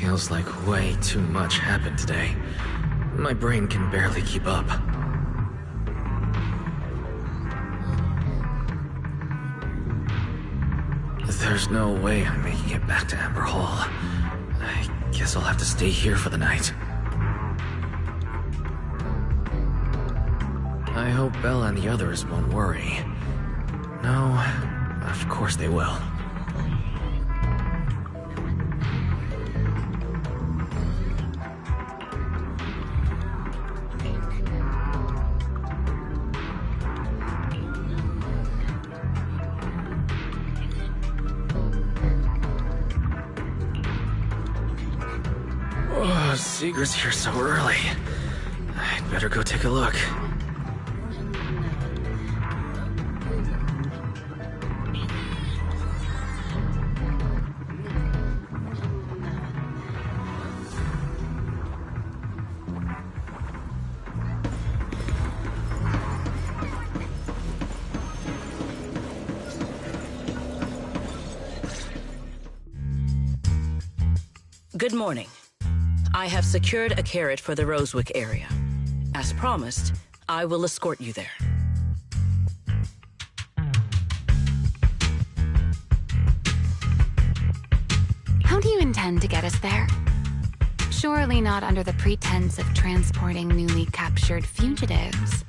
Feels like way too much happened today. My brain can barely keep up. There's no way I'm making it back to Amber Hall. I guess I'll have to stay here for the night. I hope Bella and the others won't worry. No, of course they will. Oh, Seeger's here so early. I'd better go take a look. Good morning. I have secured a carriage for the Rosewick area. As promised, I will escort you there. How do you intend to get us there? Surely not under the pretense of transporting newly captured fugitives.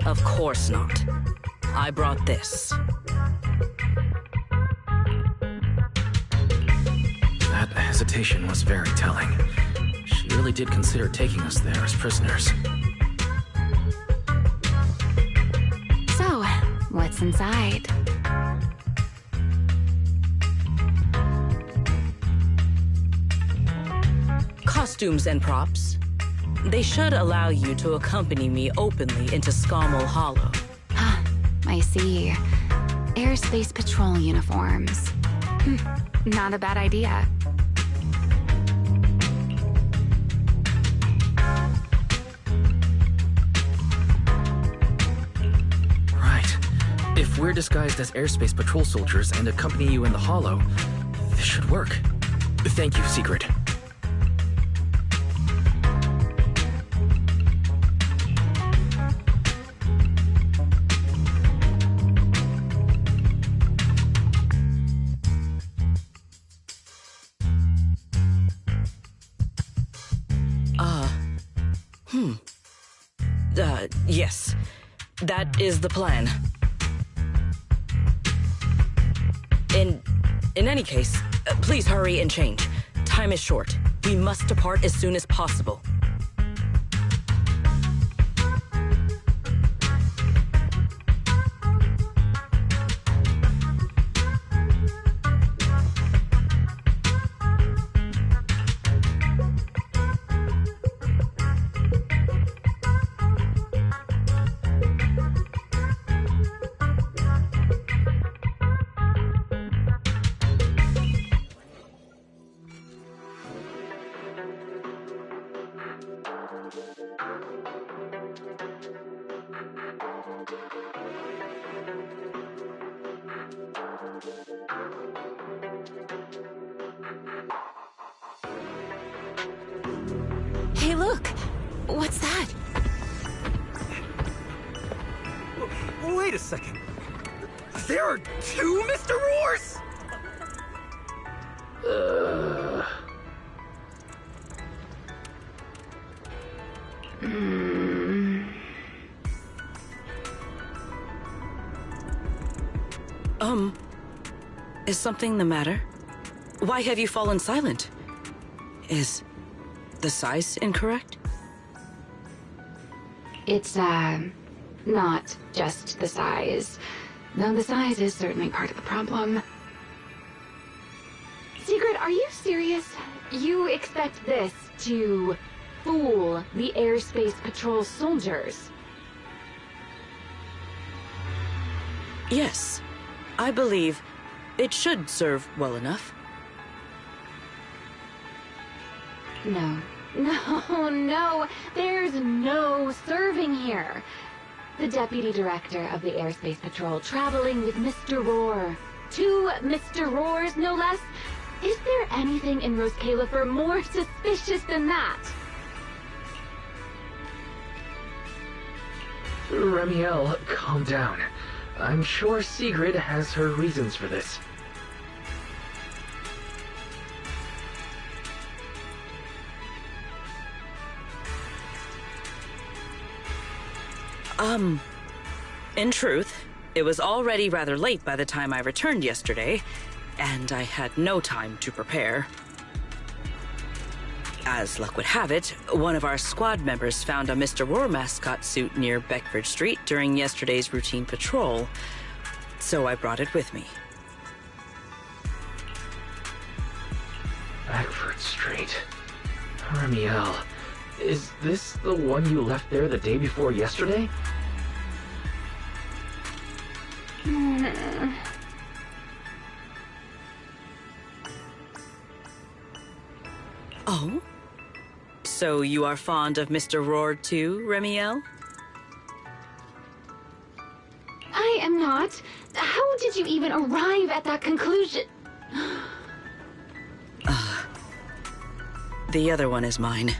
Of course not. I brought this. That hesitation was very telling. She really did consider taking us there as prisoners. So, what's inside? Costumes and props. They should allow you to accompany me openly into Scommel Hollow. I see. Airspace patrol uniforms. Not a bad idea. Right. If we're disguised as airspace patrol soldiers and accompany you in the hollow, this should work. Thank you, Secret. Yes. That is the plan. In any case, please hurry and change. Time is short. We must depart as soon as possible. Hey, look! What's that? Wait a second. There are two Mr. Roars? Is something the matter? Why have you fallen silent? Is the size incorrect? It's, not just the size. Though the size is certainly part of the problem. Secret, are you serious? You expect this to fool the airspace patrol soldiers? Yes. I believe it should serve well enough. No. No. There's no serving here. The Deputy Director of the Airspace Patrol traveling with Mr. Roar. Two Mr. Roars, no less. Is there anything in Rose Califer more suspicious than that? Remiel, calm down. I'm sure Sigrid has her reasons for this. In truth, it was already rather late by the time I returned yesterday, and I had no time to prepare. As luck would have it, one of our squad members found a Mr. Roar mascot suit near Beckford Street during yesterday's routine patrol, so I brought it with me. Beckford Street. Remiel, is this the one you left there the day before yesterday? So you are fond of Mr. Roar too, Remiel? I am not. How did you even arrive at that conclusion? The other one is mine.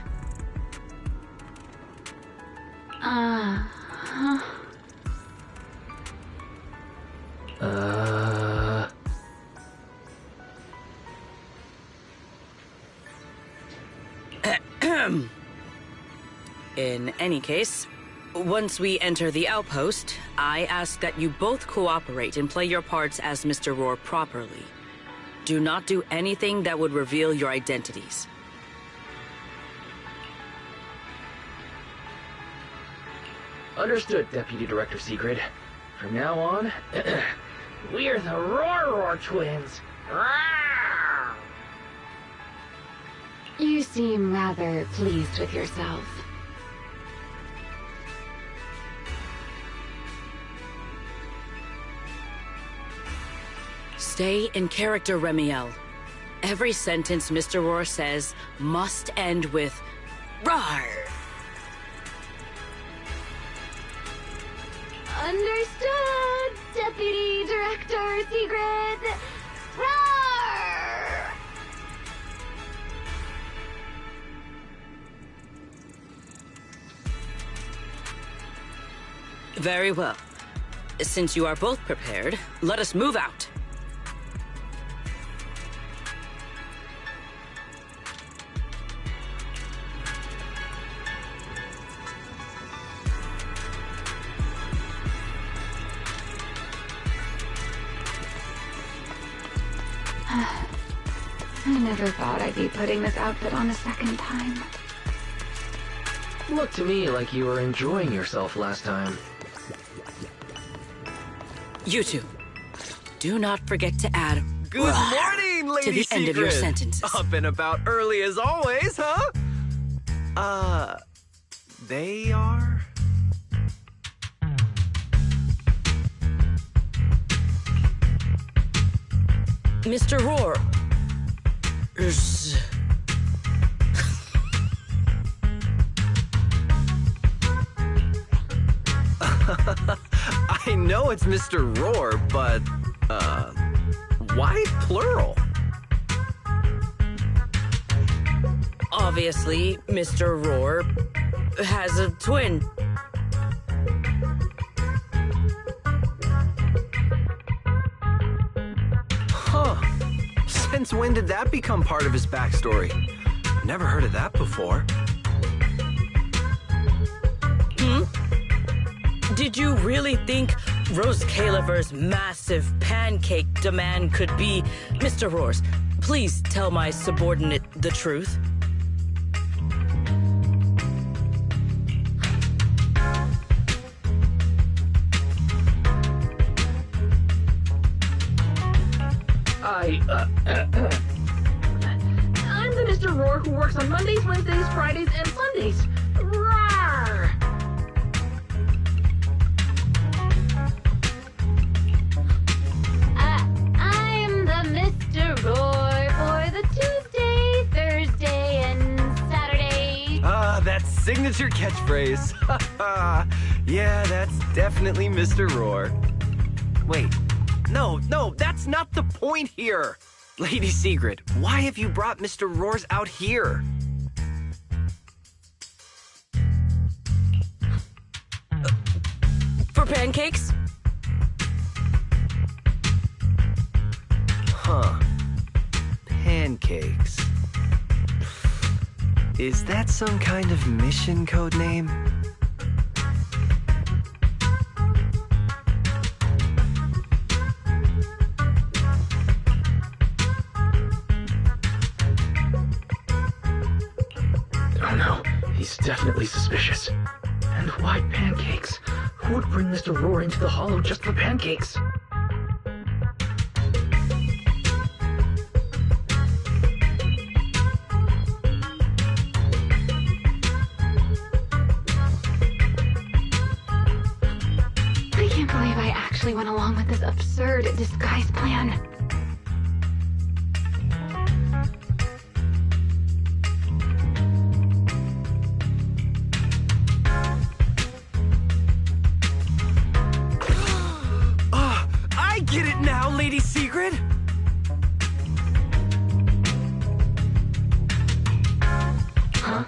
In any case, once we enter the outpost, I ask that you both cooperate and play your parts as Mr. Roar properly. Do not do anything that would reveal your identities. Understood, Deputy Director Secret. From now on, we're the Roar twins. Rawr! You seem rather pleased with yourself. Stay in character, Remiel. Every sentence Mr. Roar says must end with "Rawr!" Understood, Deputy Director Secret. Roar! Very well. Since you are both prepared, let us move out. I never thought I'd be putting this outfit on a second time. Looked to me like you were enjoying yourself last time. You two, do not forget to add Good morning, Lady to the Secret. end of your sentences. Up and about early as always, huh? They are? Mr. Roar. I know it's Mr. Roar, but, why plural? Obviously, Mr. Roar has a twin. Huh. Since when did that become part of his backstory? Never heard of that before. Did you really think Rose Caliver's massive pancake demand could be Mr. Roar's? Please tell my subordinate the truth. I'm the Mr. Roar who works on Mondays, Wednesdays, Fridays, and Sundays. Rawr! I'm the Mr. Roar for the Tuesday, Thursday, and Saturday. That signature catchphrase. Yeah, that's definitely Mr. Roar. Wait, no, that's not the point here. Lady Secret, why have you brought Mr. Roars out here? For pancakes? Huh. Pancakes. Is that some kind of mission code name? Oh no, he's definitely suspicious. And why pancakes? Who would bring Mr. Roar into the hollow just for pancakes? I can't believe I actually went along with this absurd disguise plan. get it now, Lady Sigrid? Huh?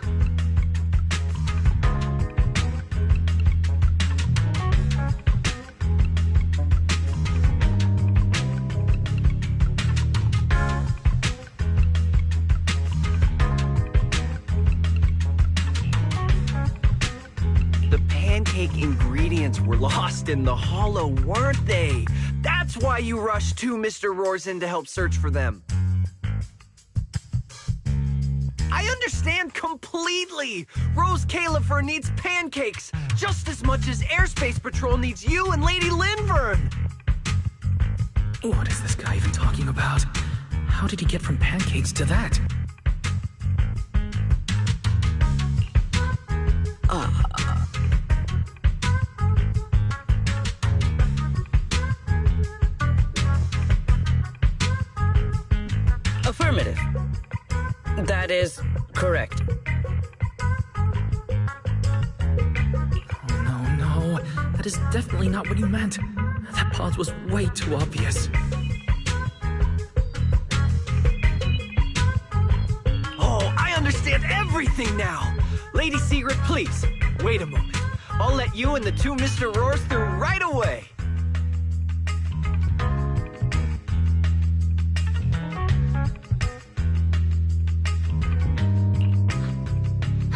The pancake ingredients were lost in the hollow, weren't they? That's why you rushed two Mr. Roars in to help search for them. I understand completely. Rose Califer needs pancakes just as much as Airspace Patrol needs you and Lady Linvern. What is this guy even talking about? How did he get from pancakes to that? Affirmative. That is correct. Oh, no. That is definitely not what you meant. That pause was way too obvious. Oh, I understand everything now. Lady Sigrid, please, wait a moment. I'll let you and the two Mr. Roars through right away.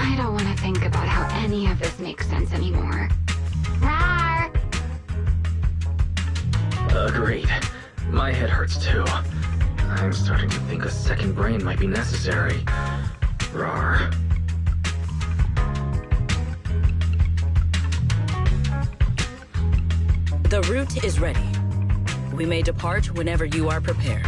I don't want to think about how any of this makes sense anymore. Rawr! Agreed. My head hurts too. I'm starting to think a second brain might be necessary. Rawr. The route is ready. We may depart whenever you are prepared.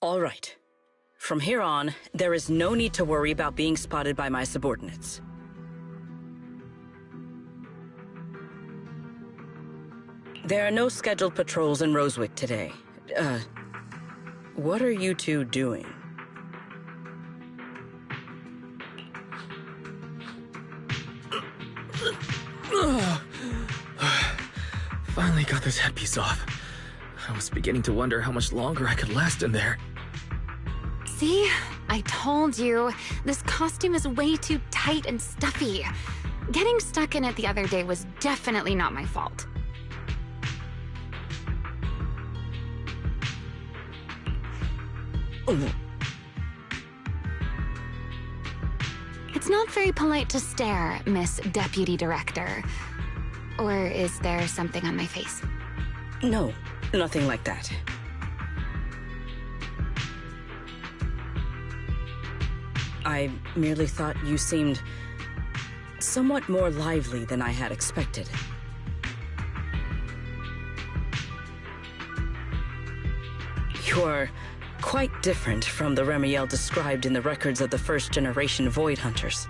All right. From here on, there is no need to worry about being spotted by my subordinates. There are no scheduled patrols in Rosewick today. What are you two doing? Finally got this headpiece off. I was beginning to wonder how much longer I could last in there. See? I told you. This costume is way too tight and stuffy. Getting stuck in it the other day was definitely not my fault. It's not very polite to stare, Miss Deputy Director. Or is there something on my face? No, nothing like that. I merely thought you seemed somewhat more lively than I had expected. You're quite different from the Remiel described in the records of the first-generation Void Hunters.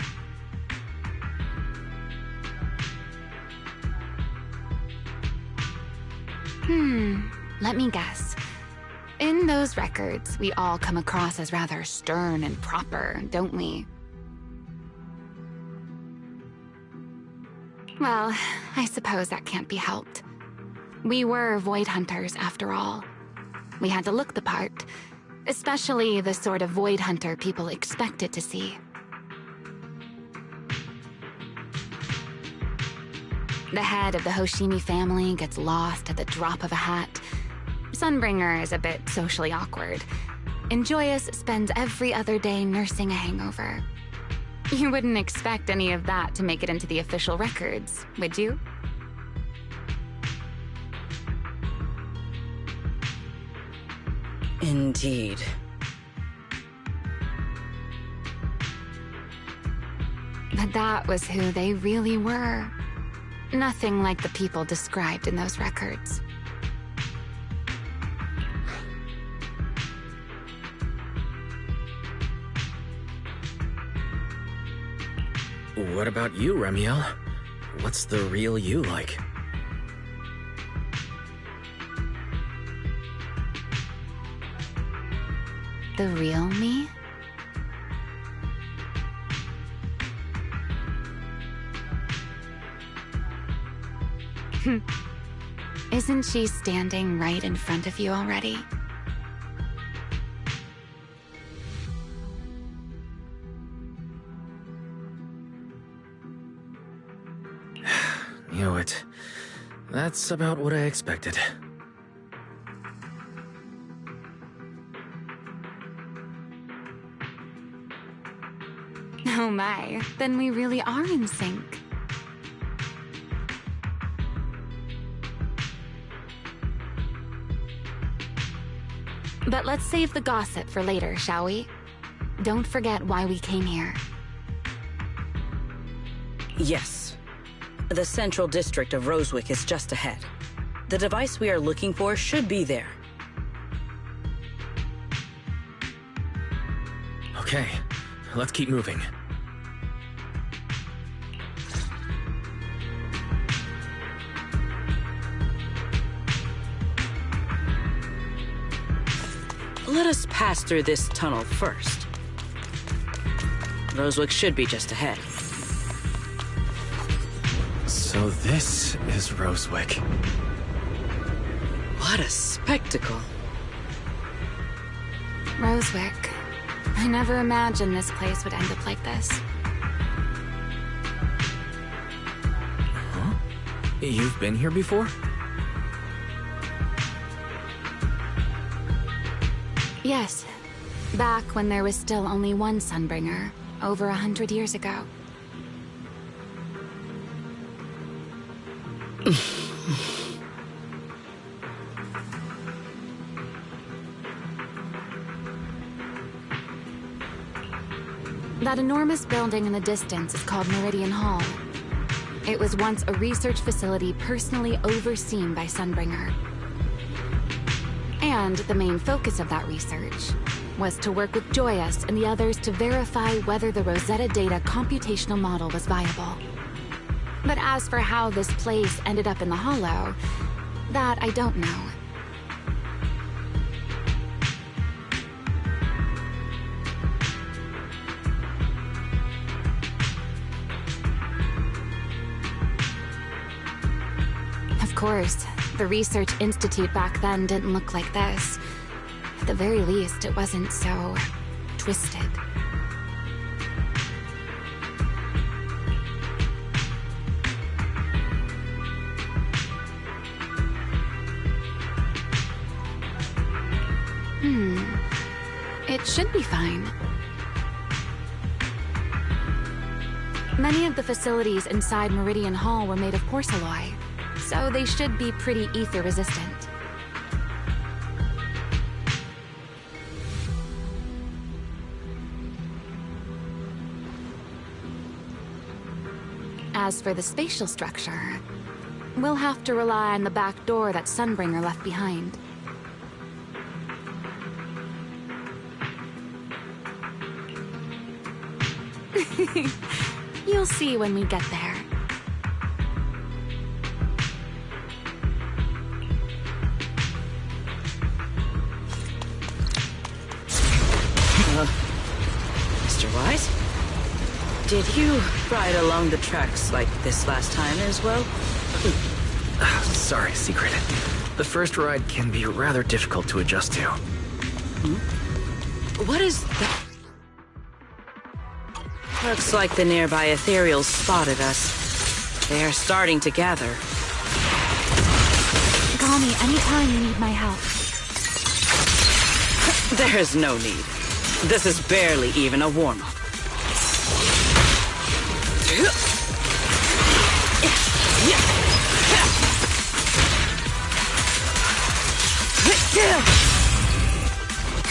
Let me guess. In those records, we all come across as rather stern and proper, don't we? Well, I suppose that can't be helped. We were Void Hunters, after all. We had to look the part, especially the sort of Void Hunter people expected to see. The head of the Hoshimi family gets lost at the drop of a hat. Sunbringer is a bit socially awkward, and Joyous spends every other day nursing a hangover. You wouldn't expect any of that to make it into the official records, would you? Indeed. But that was who they really were. Nothing like the people described in those records. What about you, Remiel? What's the real you like? The real me? Isn't she standing right in front of you already? Knew it. That's about what I expected. Oh my, then we really are in sync. But let's save the gossip for later, shall we? Don't forget why we came here. Yes. The central district of Rosewick is just ahead. The device we are looking for should be there. Okay, let's keep moving. Let us pass through this tunnel first. Rosewick should be just ahead. So this is Rosewick. What a spectacle. Rosewick. I never imagined this place would end up like this. Huh? You've been here before? Yes. Back when there was still only one Sunbringer, over 100 years ago. That enormous building in the distance is called Meridian Hall. It was once a research facility personally overseen by Sunbringer. And the main focus of that research was to work with Joyous and the others to verify whether the Rosetta Data computational model was viable. But as for how this place ended up in the Hollow, that I don't know. Of course, the Research Institute back then didn't look like this. At the very least, it wasn't so twisted. It should be fine. Many of the facilities inside Meridian Hall were made of porcelain, so they should be pretty ether resistant. As for the spatial structure, we'll have to rely on the back door that Sunbringer left behind. You'll see when we get there. Mr. Wise? Did you ride along the tracks like this last time as well? Sorry, Secret. The first ride can be rather difficult to adjust to. What is that? Looks like the nearby ethereals spotted us. They are starting to gather. Call me anytime you need my help. There's no need. This is barely even a warm-up.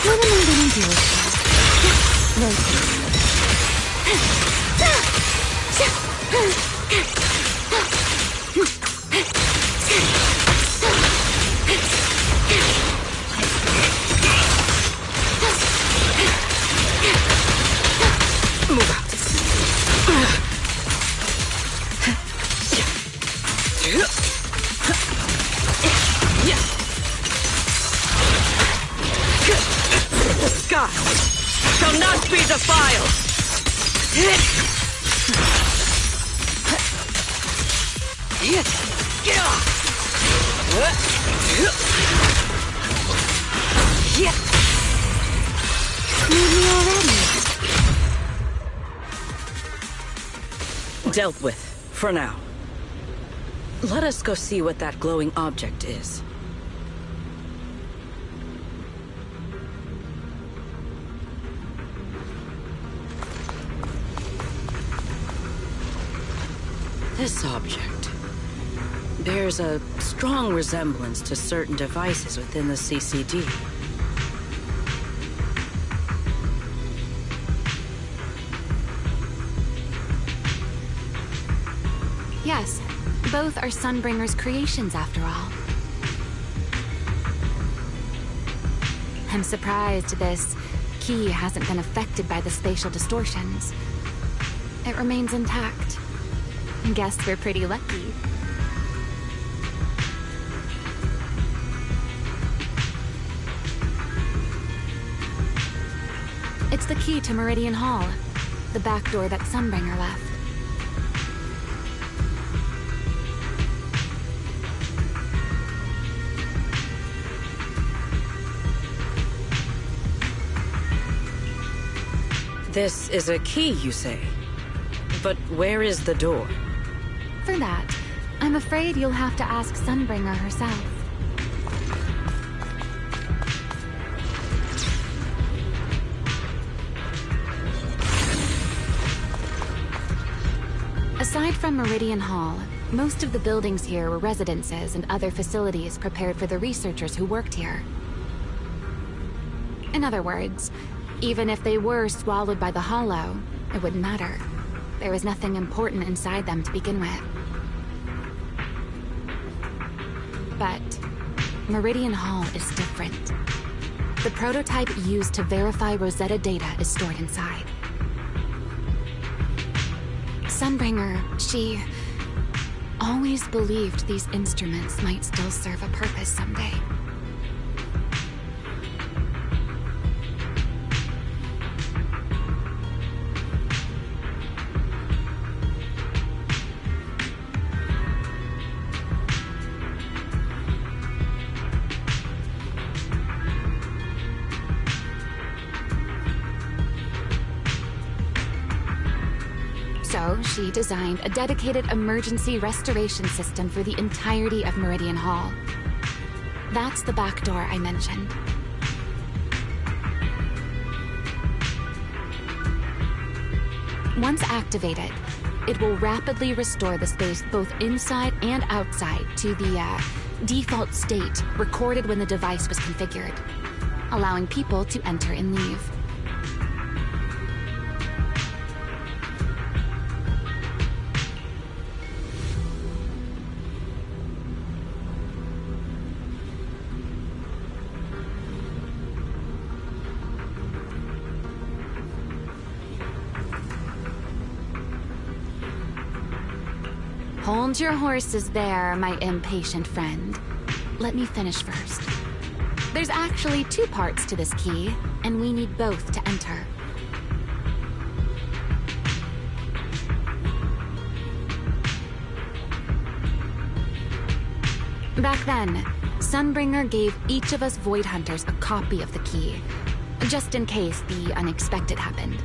What am I gonna do with Move out. The sky shall not be defiled. Need me already? Dealt with, for now. Let us go see what that glowing object is. This object bears a strong resemblance to certain devices within the CCD. Yes, both are Sunbringer's creations after all. I'm surprised this key hasn't been affected by the spatial distortions. It remains intact. Guess we're pretty lucky. It's the key to Meridian Hall, the back door that Sunbringer left. This is a key, you say? But where is the door? For that, I'm afraid you'll have to ask Sunbringer herself. Aside from Meridian Hall, most of the buildings here were residences and other facilities prepared for the researchers who worked here. In other words, even if they were swallowed by the Hollow, it wouldn't matter. There was nothing important inside them to begin with. But Meridian Hall is different. The prototype used to verify Rosetta data is stored inside. Sunbringer, she always believed these instruments might still serve a purpose someday. So, she designed a dedicated emergency restoration system for the entirety of Meridian Hall. That's the back door I mentioned. Once activated, it will rapidly restore the space both inside and outside to the default state recorded when the device was configured, allowing people to enter and leave. Hold your horses there, my impatient friend. Let me finish first. There's actually two parts to this key, and we need both to enter. Back then, Sunbringer gave each of us Void Hunters a copy of the key, just in case the unexpected happened.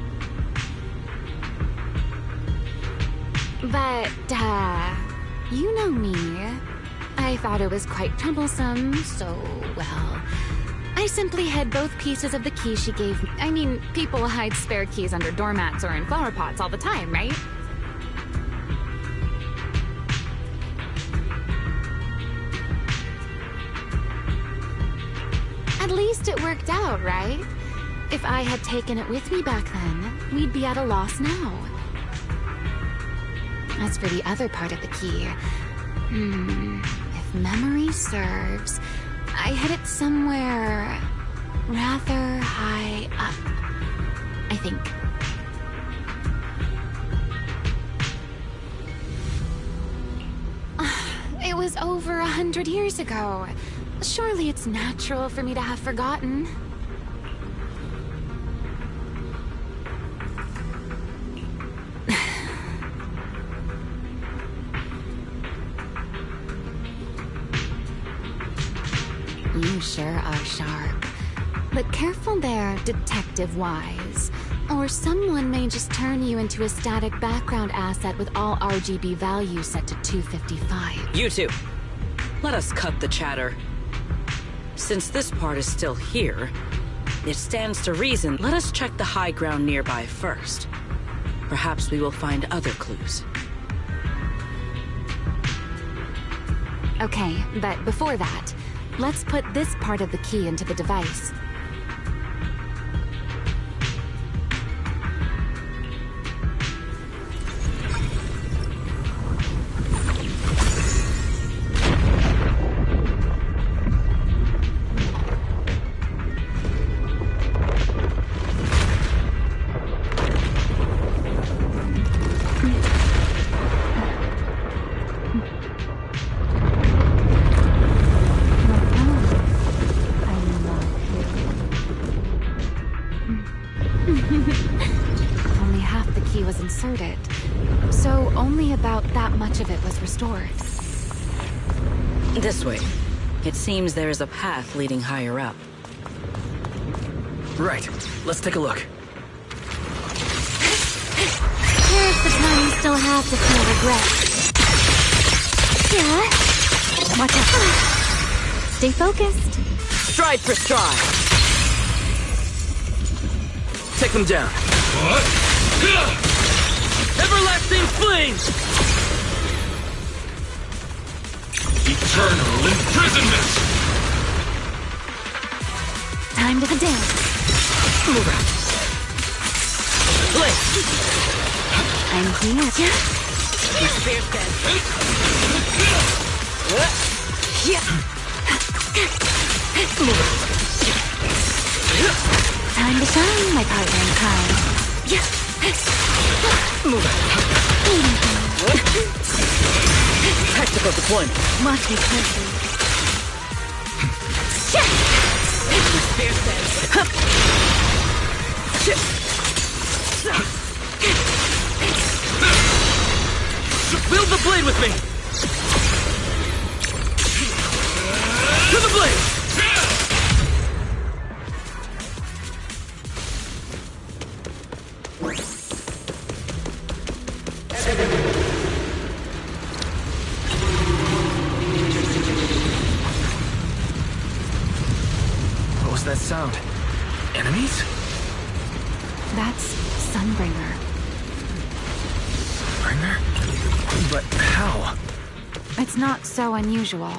But, you know me. I thought it was quite troublesome, so, well, I I simply hid both pieces of the key she gave me. I mean, people hide spare keys under doormats or in flower pots all the time, right? At least it worked out, right? If I had taken it with me back then, we'd be at a loss now. As for the other part of the key, if memory serves, I hid it somewhere rather high up, I think. It was over 100 years ago. Surely it's natural for me to have forgotten. You sure are sharp. But careful there, Detective Wise. Or someone may just turn you into a static background asset with all RGB values set to 255. You two, let us cut the chatter. Since this part is still here, it stands to reason, let us check the high ground nearby first. Perhaps we will find other clues. Okay, but before that, let's put this part of the key into the device. Only half the key was inserted, so only about that much of it was restored. This way. It seems there is a path leading higher up. Right. Let's take a look. Here's the time you still have to feel regret. Yeah. Watch out. Stay focused. Stride for stride! Take them down. What? Everlasting flames! Eternal imprisonment! Time to the dance. Move out. Play! I'm here. Yeah. Spear dead. Yeah. Time to shine, my partner in crime. Yeah. Move out. Tactical deployment. Watch me closely. Spear dead. Wield the blade with me! To the blade! What was that sound? Enemies? That's Sunbringer. Bringer? But how? It's not so unusual.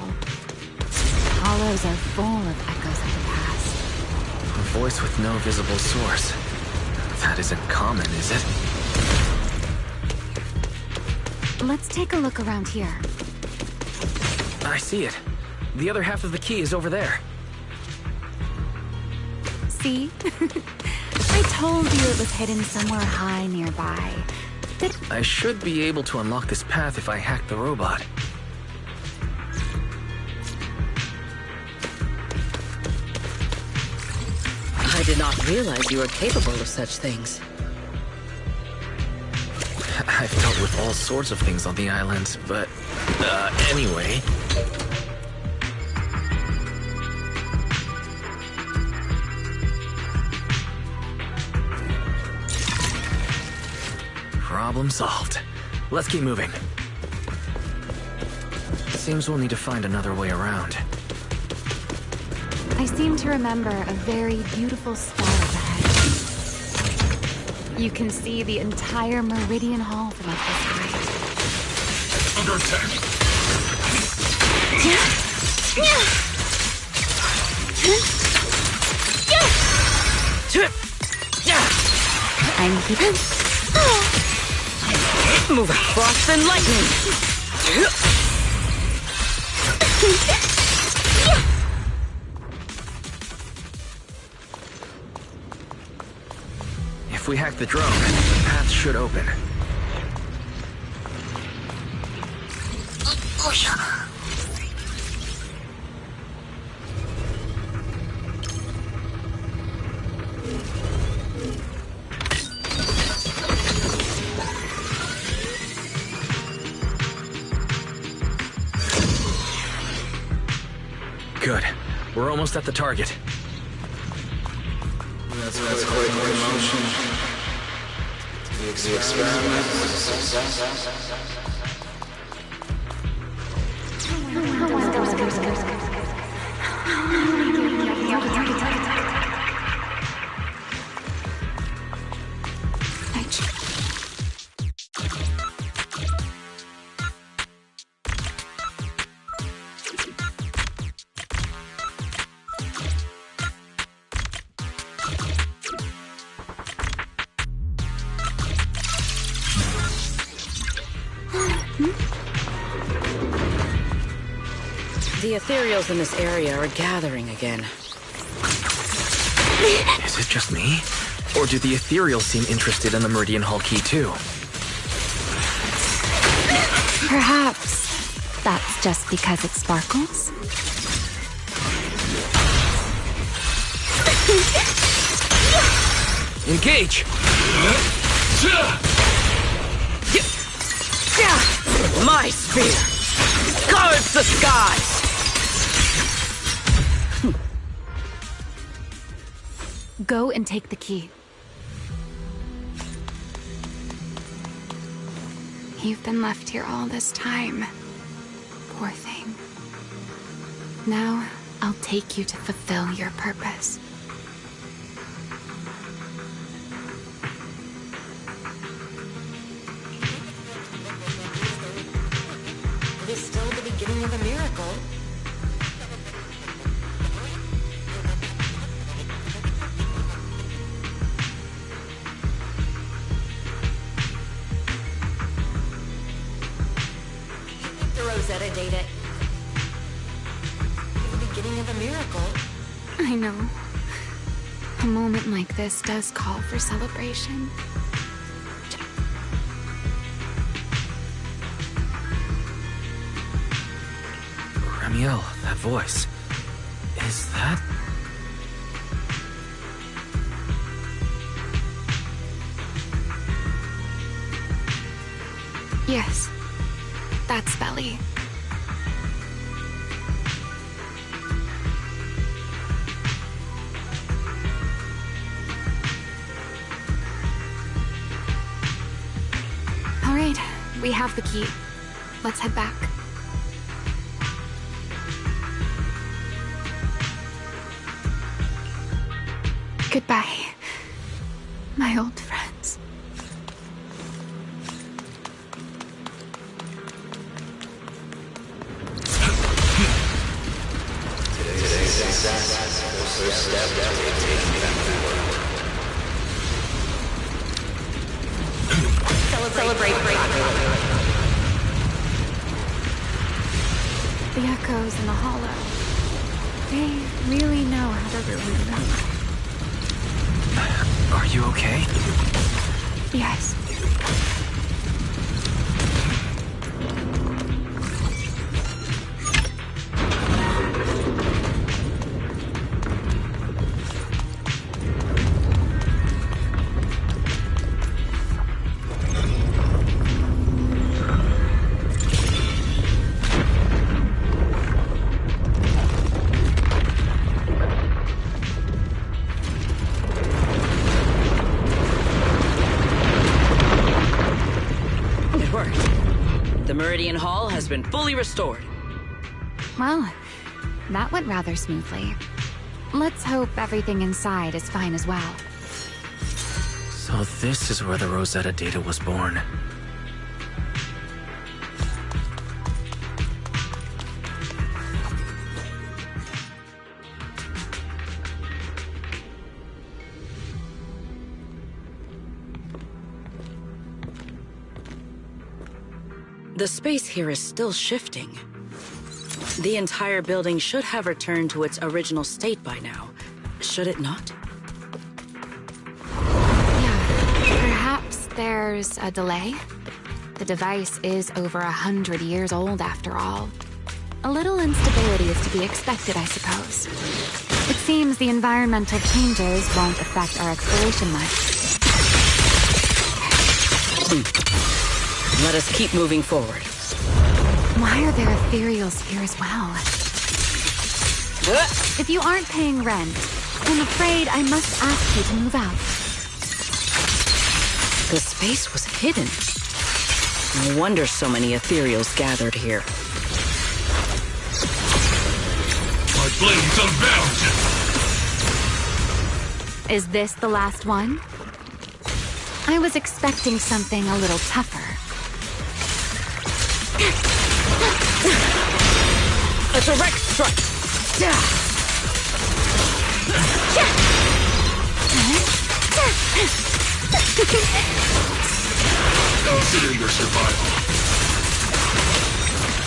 Hollows are full of echoes of the past. A voice with no visible source. That isn't common, is it? Let's take a look around here. I see it. The other half of the key is over there. See? I told you it was hidden somewhere high nearby. I should be able to unlock this path if I hack the robot. I did not realize you were capable of such things. I've dealt with all sorts of things on the island, but... anyway... Problem solved. Let's keep moving. Seems we'll need to find another way around. I seem to remember a very beautiful spell ahead. You can see the entire Meridian Hall from up this height. Under attack. I'm keeping. Move frost and lightning. If we hack the drone, the path should open. Good. We're almost at the target. That's quite an emotion. The experiment was a success. The ethereals in this area are gathering again. Is it just me? Or do the ethereals seem interested in the Meridian Hall key too? Perhaps that's just because it sparkles? Engage! My spear guards the skies! Go and take the key. You've been left here all this time. Poor thing. Now, I'll take you to fulfill your purpose. It is still the beginning of a miracle. Rosetta data. The beginning of a miracle. I know. A moment like this does call for celebration. Ramiel, that voice. Is that... Yes. That's Belly. All right, we have the key. Let's head back. Goodbye, my old friends. First step toward taking back the world. Celebrate. The echoes in the hollow. They really know how to ruin them. Are you okay? Yes. Meridian Hall has been fully restored. Well, that went rather smoothly. Let's hope everything inside is fine as well. So this is where the Rosetta data was born. The space here is still shifting. The entire building should have returned to its original state by now, should it not? Yeah, perhaps there's a delay. The device is over 100 years old after all. A little instability is to be expected, I suppose. It seems the environmental changes won't affect our exploration much. Let us keep moving forward. Why are there ethereals here as well? If you aren't paying rent, I'm afraid I must ask you to move out. The space was hidden. No wonder so many ethereals gathered here. My blade's unbound! Is this the last one? I was expecting something a little tougher. A direct strike! Consider your survival.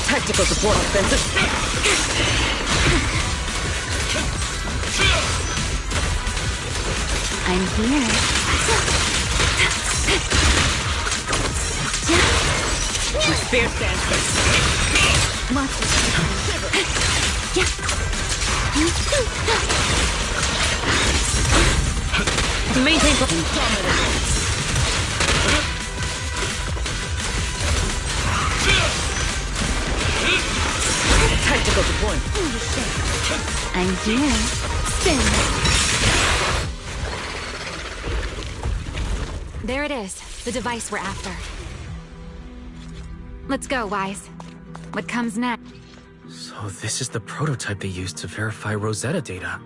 Tactical support offensive. I'm here. My spear stands first. Watch this. Maintain tactical deployment. I'm here. Spin. There it is, the device we're after. Let's go, Wise. What comes next? So this is the prototype they used to verify Rosetta data.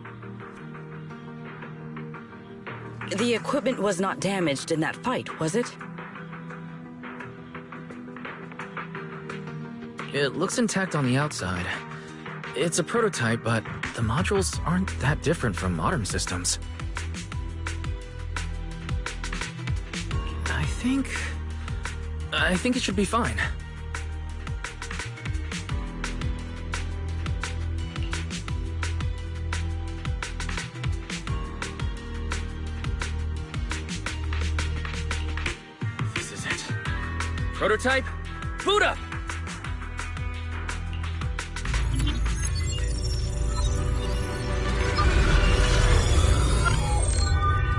The equipment was not damaged in that fight, was it? It looks intact on the outside. It's a prototype, but the modules aren't that different from modern systems. I think it should be fine. This is it. Prototype, boot up!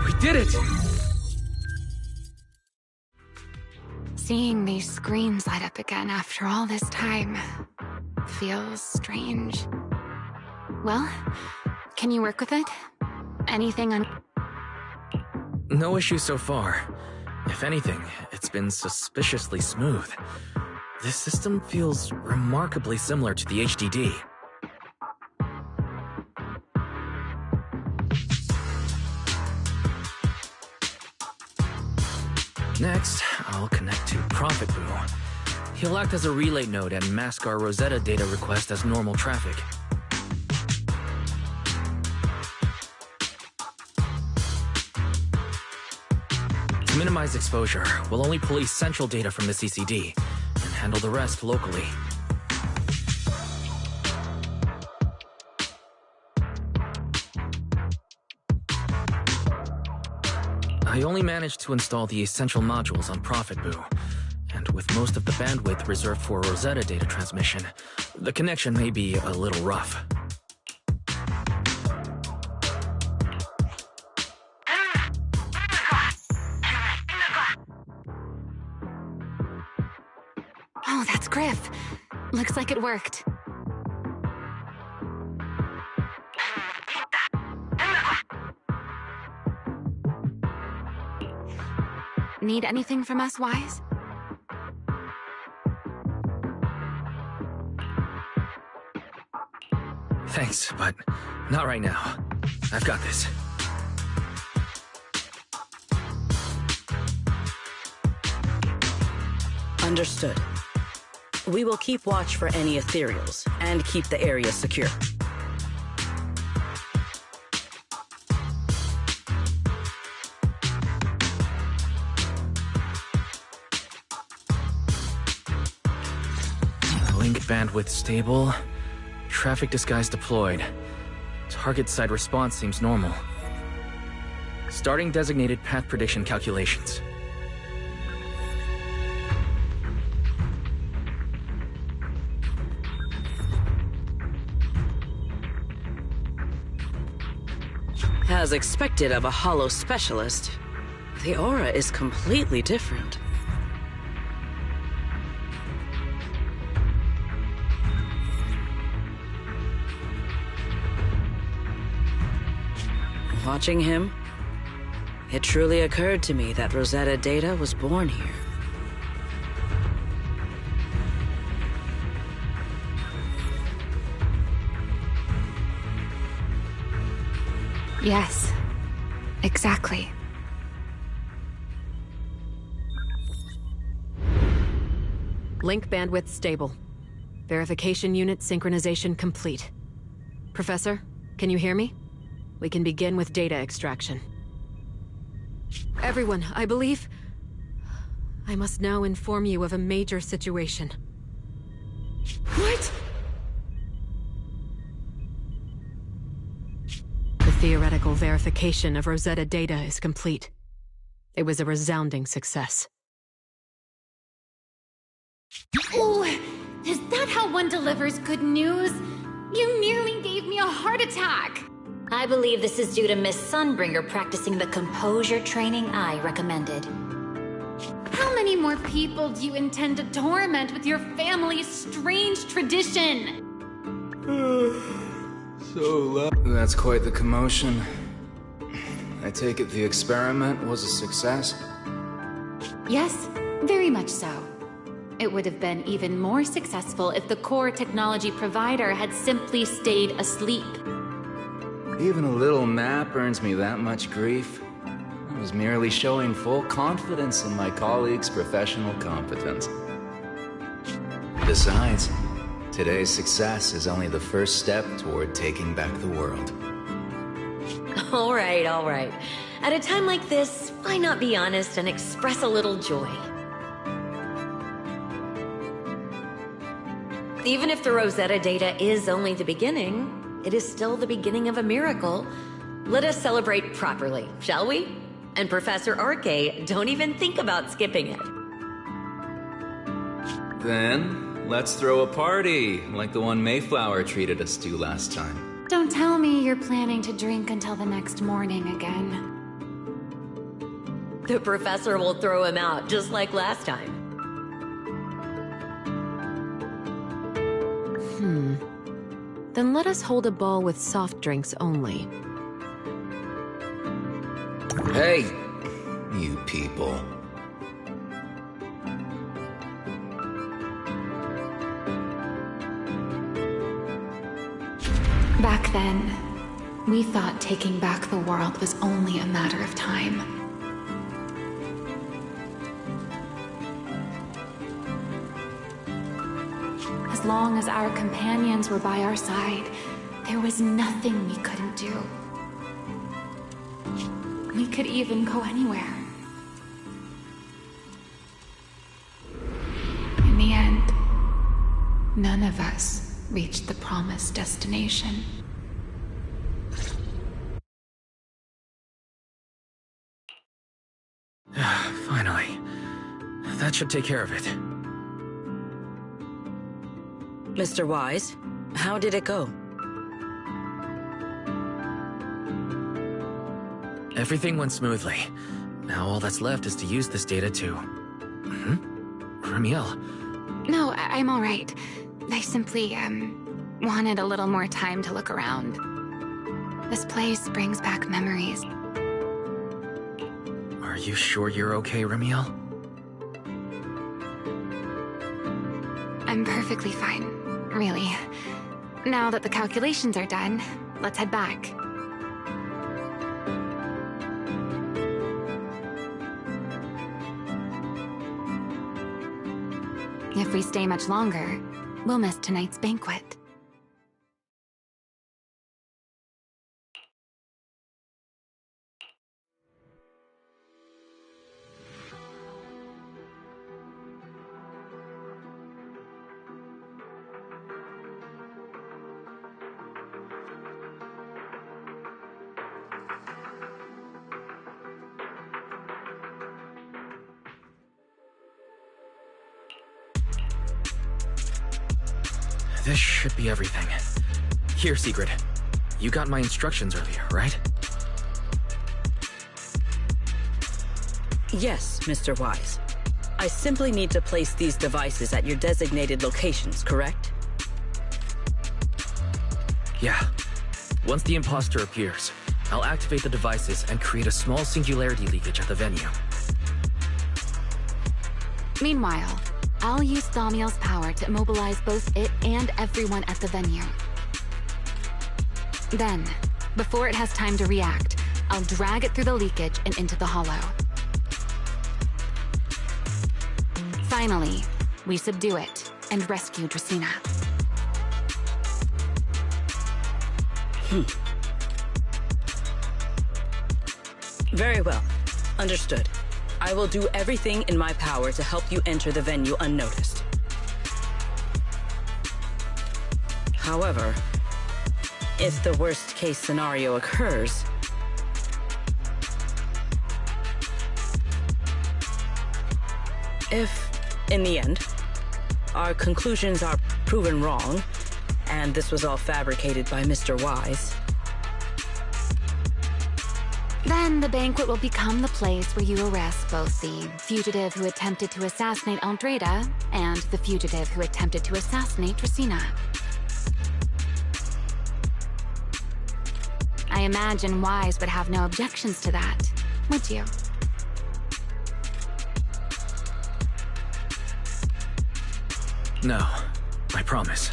We did it! Seeing these screens light up again after all this time feels strange. Well, can you work with it? Anything on... No issue so far. If anything, it's been suspiciously smooth. This system feels remarkably similar to the HDD. Next, I'll connect to Prophet Boo. He'll act as a relay node and mask our Rosetta data request as normal traffic. To minimize exposure, we'll only pull essential data from the CCD and handle the rest locally. I only managed to install the essential modules on Prophet Boo, and with most of the bandwidth reserved for Rosetta data transmission, the connection may be a little rough. Oh, that's Griff. Looks like it worked. Need anything from us, Wise? Thanks, but not right now. I've got this. Understood. We will keep watch for any ethereals and keep the area secure. Link bandwidth stable. Traffic disguise deployed. Target side response seems normal. Starting designated path prediction calculations. As expected of a holo specialist, the aura is completely different. Watching him, it truly occurred to me that Rosetta Data was born here. Yes, exactly. Link bandwidth stable. Verification unit synchronization complete. Professor, can you hear me? We can begin with data extraction. Everyone, I believe... I must now inform you of a major situation. What? The theoretical verification of Rosetta Data is complete. It was a resounding success. Oh, is that how one delivers good news? You nearly gave me a heart attack! I believe this is due to Miss Sunbringer practicing the composure training I recommended. How many more people do you intend to torment with your family's strange tradition? That's quite the commotion. I take it the experiment was a success? Yes, very much so. It would have been even more successful if the core technology provider had simply stayed asleep. Even a little nap earns me that much grief. I was merely showing full confidence in my colleagues' professional competence. Besides, today's success is only the first step toward taking back the world. All right, all right. At a time like this, why not be honest and express a little joy? Even if the Rosetta Data is only the beginning, it is still the beginning of a miracle. Let us celebrate properly, shall we? And Professor Arke, don't even think about skipping it. Then, let's throw a party, like the one Mayflower treated us to last time. Don't tell me you're planning to drink until the next morning again. The professor will throw him out, just like last time. Then let us hold a ball with soft drinks only. Hey, you people. Back then, we thought taking back the world was only a matter of time. As long as our companions were by our side, there was nothing we couldn't do. We could even go anywhere. In the end, none of us reached the promised destination. Finally. That should take care of it. Mr. Wise, how did it go? Everything went smoothly. Now all that's left is to use this data to... Ramiel. No, I'm all right. I simply, wanted a little more time to look around. This place brings back memories. Are you sure you're okay, Ramiel? I'm perfectly fine, really. Now that the calculations are done, let's head back. If we stay much longer, we'll miss tonight's banquet. This should be everything. Here, Secret. You got my instructions earlier, right? Yes, Mr. Wise. I simply need to place these devices at your designated locations, correct? Yeah. Once the imposter appears, I'll activate the devices and create a small singularity leakage at the venue. Meanwhile, I'll use Thaumiel's power to immobilize both it and everyone at the venue. Then, before it has time to react, I'll drag it through the leakage and into the hollow. Finally, we subdue it and rescue Dracaena. Very well. Understood. I will do everything in my power to help you enter the venue unnoticed. However, if the worst-case scenario occurs, if, in the end, our conclusions are proven wrong, and this was all fabricated by Mr. Wise, then the banquet will become the place where you arrest both the fugitive who attempted to assassinate Aldrada and the fugitive who attempted to assassinate Dracaena. I imagine Wise would have no objections to that, would you? No, I promise.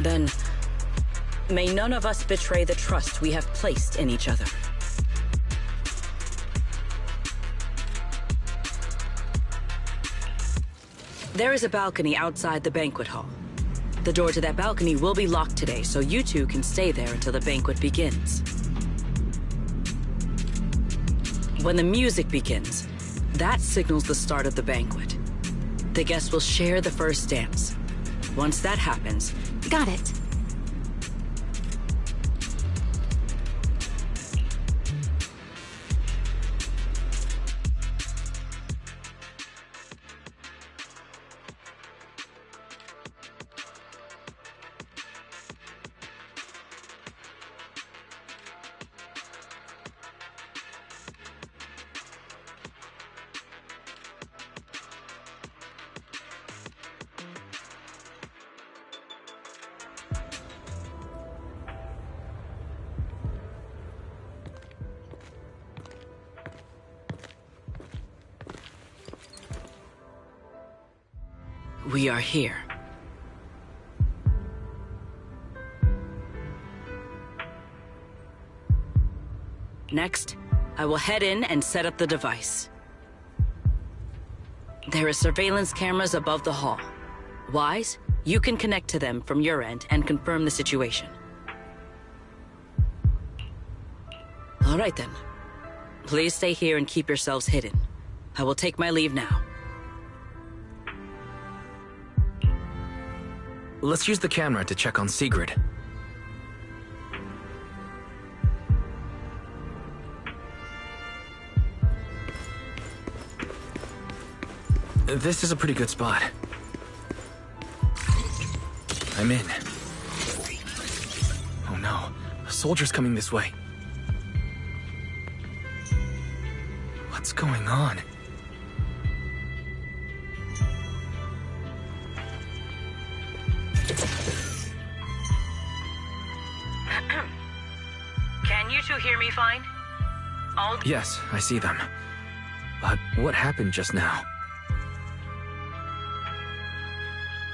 Then, may none of us betray the trust we have placed in each other. There is a balcony outside the banquet hall. The door to that balcony will be locked today, so you two can stay there until the banquet begins. When the music begins, that signals the start of the banquet. The guests will share the first dance. Once that happens... Got it. We are here. Next, I will head in and set up the device. There are surveillance cameras above the hall. Wise, you can connect to them from your end and confirm the situation. All right then. Please stay here and keep yourselves hidden. I will take my leave now. Let's use the camera to check on Sigrid. This is a pretty good spot. I'm in. Oh no, a soldier's coming this way. What's going on? Can you two hear me fine? Yes, I see them. But what happened just now?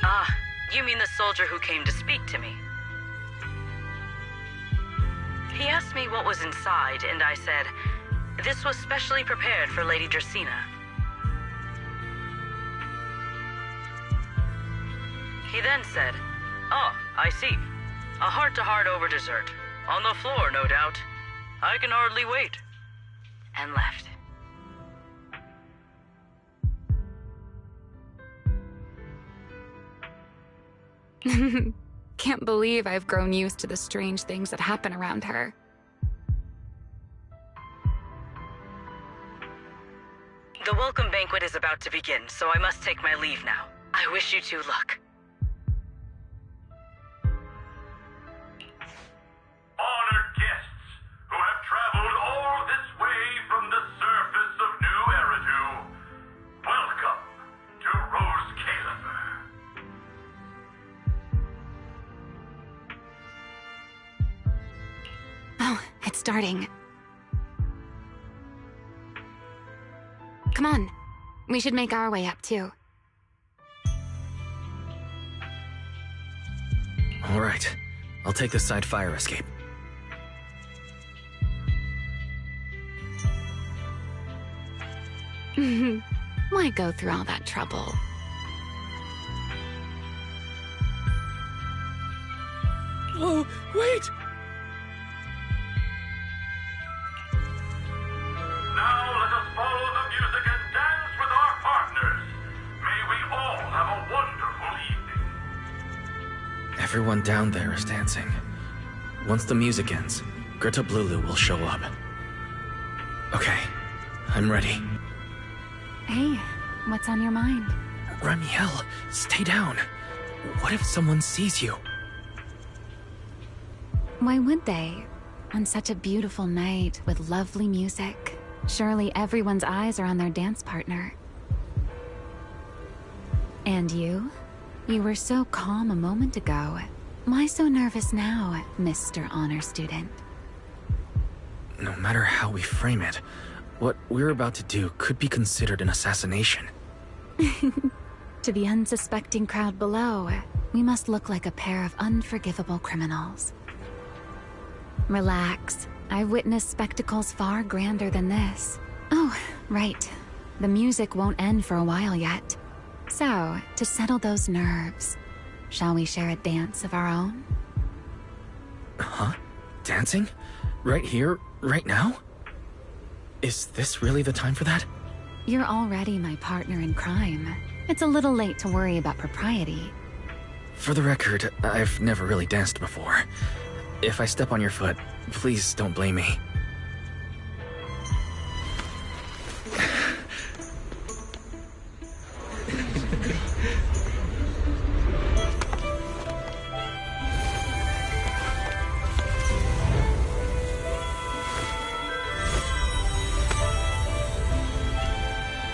Ah, you mean the soldier who came to speak to me? He asked me what was inside, and I said, this was specially prepared for Lady Dracaena. He then said, oh, I see. A heart-to-heart over dessert. On the floor, no doubt. I can hardly wait. And left. Can't believe I've grown used to the strange things that happen around her. The welcome banquet is about to begin, so I must take my leave now. I wish you two luck. Honored guests who have traveled all this way from the surface of New Eridu, welcome to Rose Caliber. Oh, it's starting. Come on. We should make our way up, too. All right. I'll take the side fire escape. Why go through all that trouble? Oh, wait! Now let us follow the music and dance with our partners. May we all have a wonderful evening. Everyone down there is dancing. Once the music ends, Greta Blulu will show up. Okay, I'm ready. Hey, what's on your mind? Ramiel, stay down. What if someone sees you? Why would they? On such a beautiful night with lovely music. Surely everyone's eyes are on their dance partner. And you? You were so calm a moment ago. Why so nervous now, Mr. Honor Student? No matter how we frame it, what we're about to do could be considered an assassination. To the unsuspecting crowd below, we must look like a pair of unforgivable criminals. Relax. I've witnessed spectacles far grander than this. Oh, right. The music won't end for a while yet. So, to settle those nerves, shall we share a dance of our own? Huh? Dancing? Right here, right now? Is this really the time for that? You're already my partner in crime. It's a little late to worry about propriety. For the record, I've never really danced before. If I step on your foot, please don't blame me.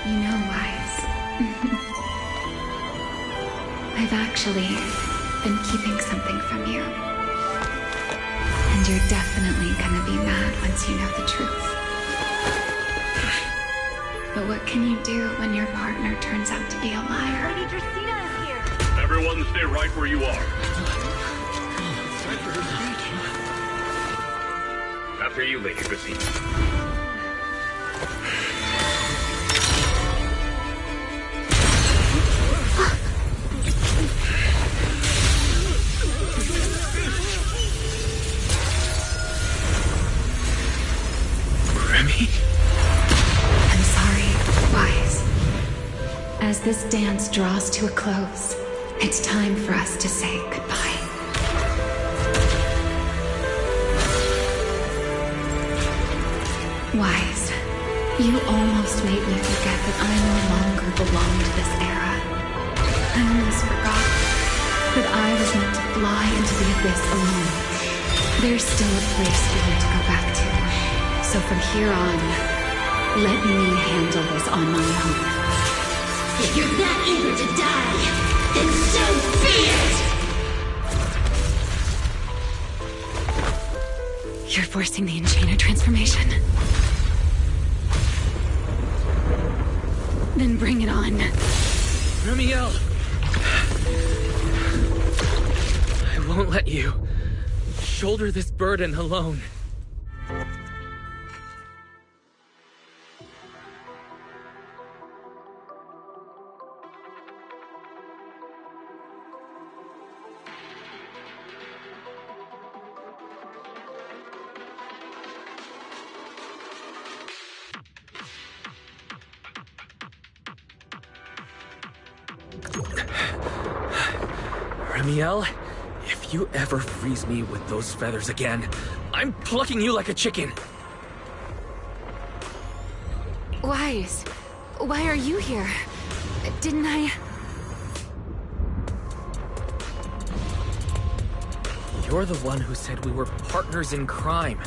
You know, Wise. I've actually been keeping something from you. And you're definitely gonna be mad once you know the truth. But what can you do when your partner turns out to be a liar? Lady Dracaena is here. Everyone stay right where you are. After you, Lady Dracaena. I'm sorry, Wise. As this dance draws to a close, it's time for us to say goodbye. Wise, you almost made me forget that I no longer belong to this era. I almost forgot that I was meant to fly into the abyss alone. There's still a place for you to go back to. So from here on, let me handle this on my own. If you're that eager to die, then so be it! You're forcing the Enchainer transformation. Then bring it on. Ramiel! I won't let you shoulder this burden alone. Remiel, if you ever freeze me with those feathers again, I'm plucking you like a chicken. Wise, why are you here? Didn't I... You're the one who said we were partners in crime.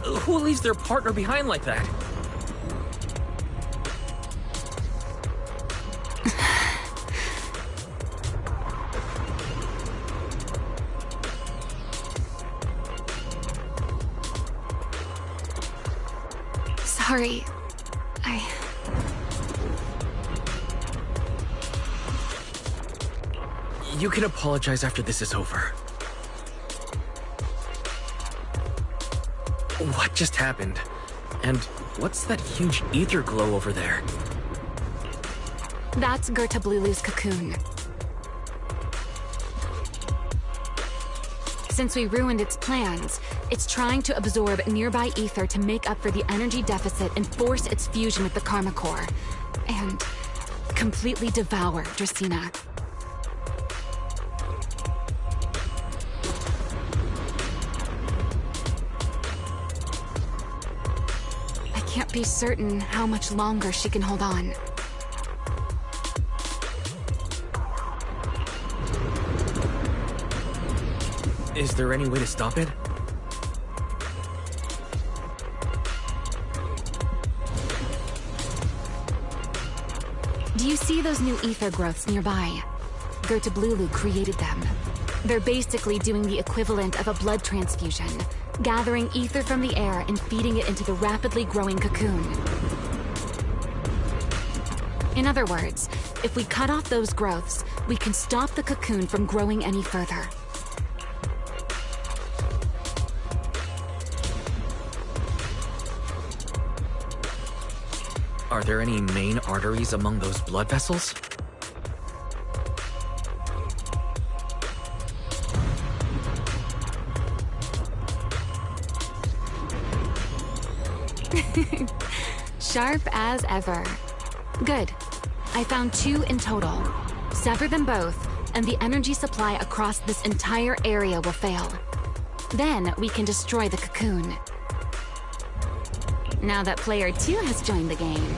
Who leaves their partner behind like that? Sorry. You can apologize after this is over. What just happened? And what's that huge ether glow over there? That's Gacha Pulls' cocoon. Since we ruined its plans, it's trying to absorb nearby ether to make up for the energy deficit and force its fusion with the Karma Core. And completely devour Dracena. I can't be certain how much longer she can hold on. Is there any way to stop it? Do you see those new ether growths nearby? Gacha Pulls created them. They're basically doing the equivalent of a blood transfusion, gathering ether from the air and feeding it into the rapidly growing cocoon. In other words, if we cut off those growths, we can stop the cocoon from growing any further. Are there any main arteries among those blood vessels? Sharp as ever. Good. I found 2 in total. Sever them both, and the energy supply across this entire area will fail. Then we can destroy the cocoon. Now that player 2 has joined the game,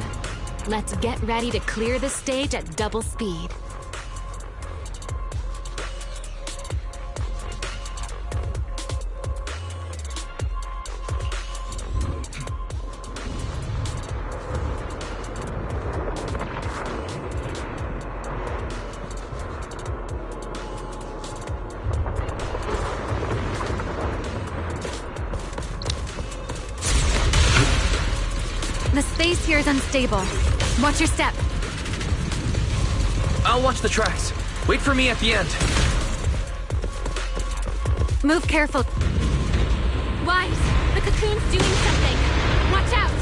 let's get ready to clear the stage at double speed. The space here is unstable. Watch your step. I'll watch the tracks. Wait for me at the end. Move careful. Wise, the cocoon's doing something. Watch out!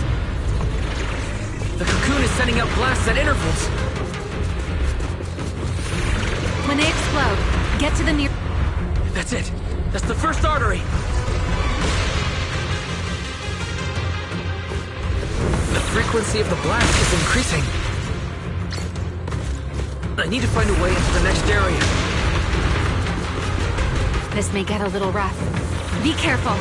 The cocoon is sending out blasts at intervals. When they explode, get to the near... That's it. That's the first artery. The frequency of the blast is increasing. I need to find a way into the next area. This may get a little rough. Be careful.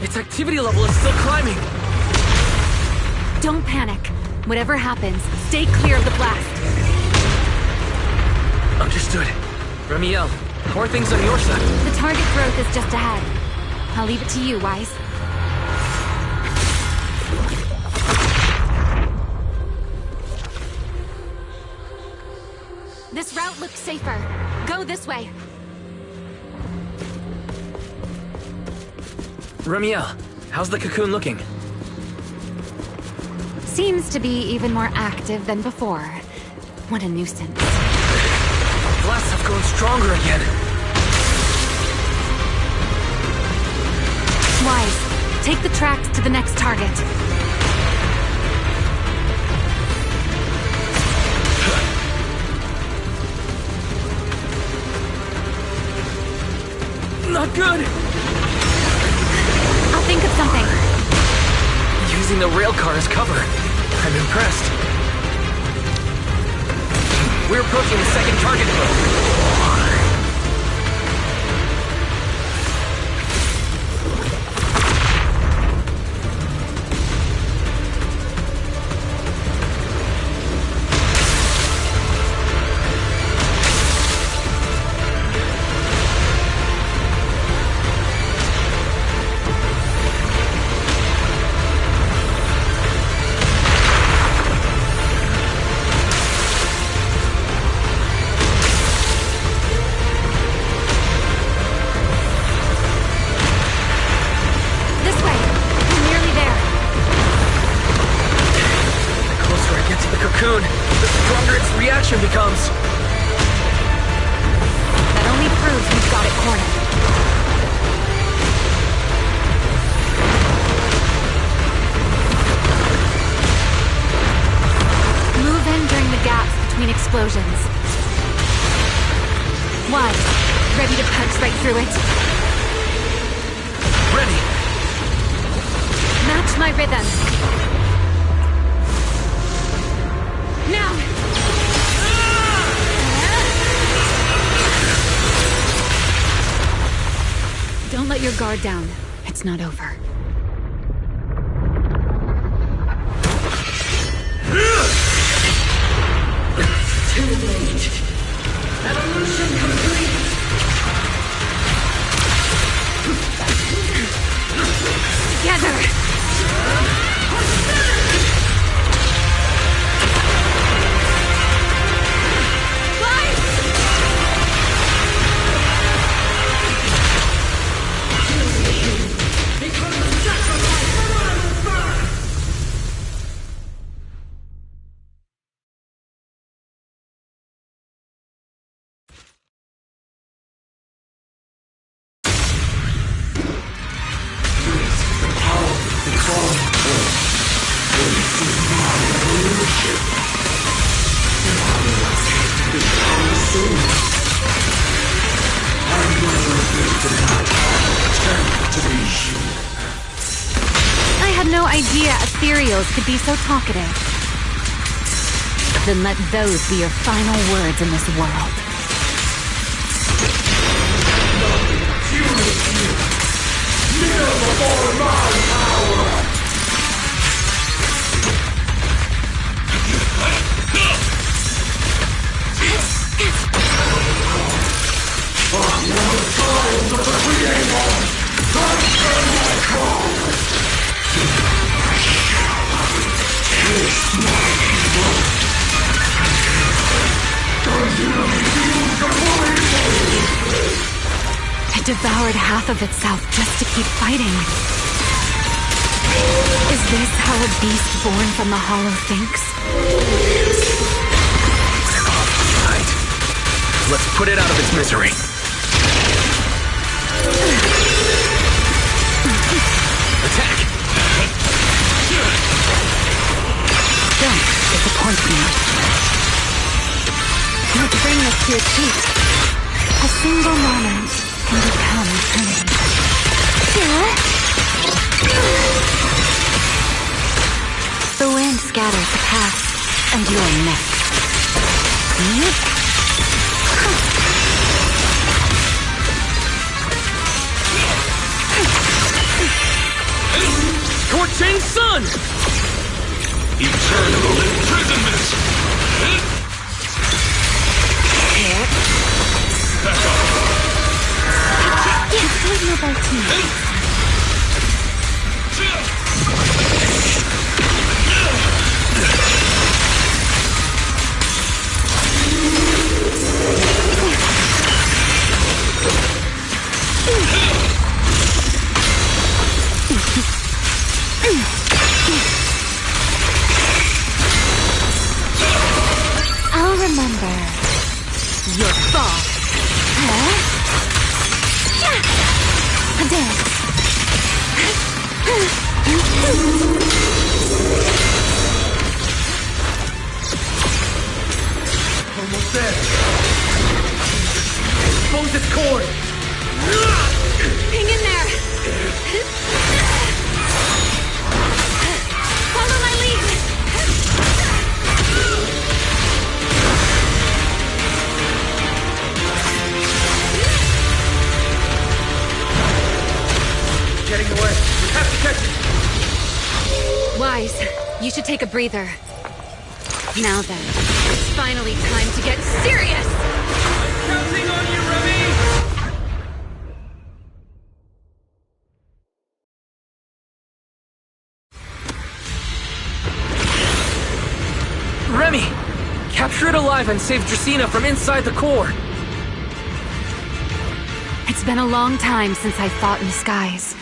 Its activity level is still climbing. Don't panic. Whatever happens, stay clear of the blast. Understood. Remiel, how are things on your side? The target growth is just ahead. I'll leave it to you, Wise. This route looks safer. Go this way. Remiel, how's the cocoon looking? Seems to be even more active than before. What a nuisance. Blasts have grown stronger again. Wise, take the tracks to the next target. Not good! I'll think of something. Using the railcar as cover. I'm impressed. We're approaching the second target post. Becomes. That only proves we've got it cornered. Move in during the gaps between explosions. Wise, ready to punch right through it. Ready. Match my rhythm. Now! Don't let your guard down. It's not over. Too late. Evolution complete. Together! I had no idea ethereals could be so talkative. Then let those be your final words in this world. Kneel before my power! It devoured half of itself just to keep fighting. Is this how a beast born from the Hollow thinks? Right. Let's put it out of its misery. Attack! Don't disappoint me. Let's bring this to a cheat. A single moment can become eternity. The wind scatters the past, and you are next. Scorching sun! Eternal imprisonment! Back up! It's signal by team. I'll remember your fall. A dance. Almost there. Expose its cord! Hang in there. Follow my Skies, you should take a breather. Now then, it's finally time to get serious! Counting on you, Remy! Remy! Capture it alive and save Dracaena from inside the core! It's been a long time since I fought in the skies,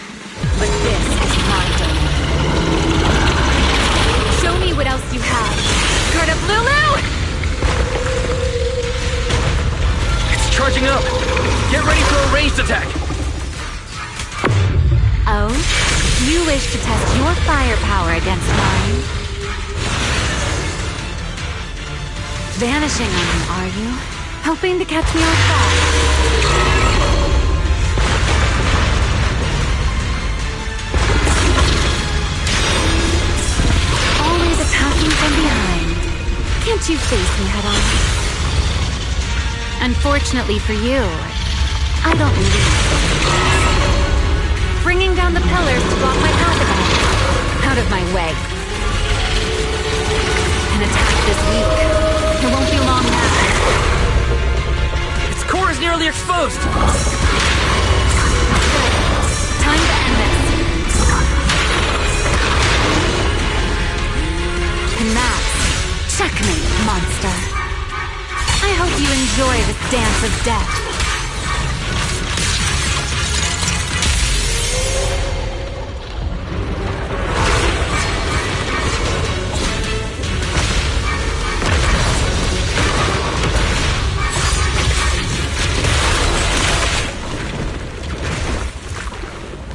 but this is my domain. Show me what else you have. Guard up, Lulu! It's charging up! Get ready for a ranged attack! Oh? You wish to test your firepower against mine? Vanishing on me, are you? Hoping to catch me off guard? Always attacking from behind. Can't you face me head on? Unfortunately for you, I don't leave. Bringing down the pillars to block my path again. Out of my way. An attack this week. It won't be long now. Its core is nearly exposed! Time to end this. And that's checkmate, monster. I hope you enjoy this dance of death.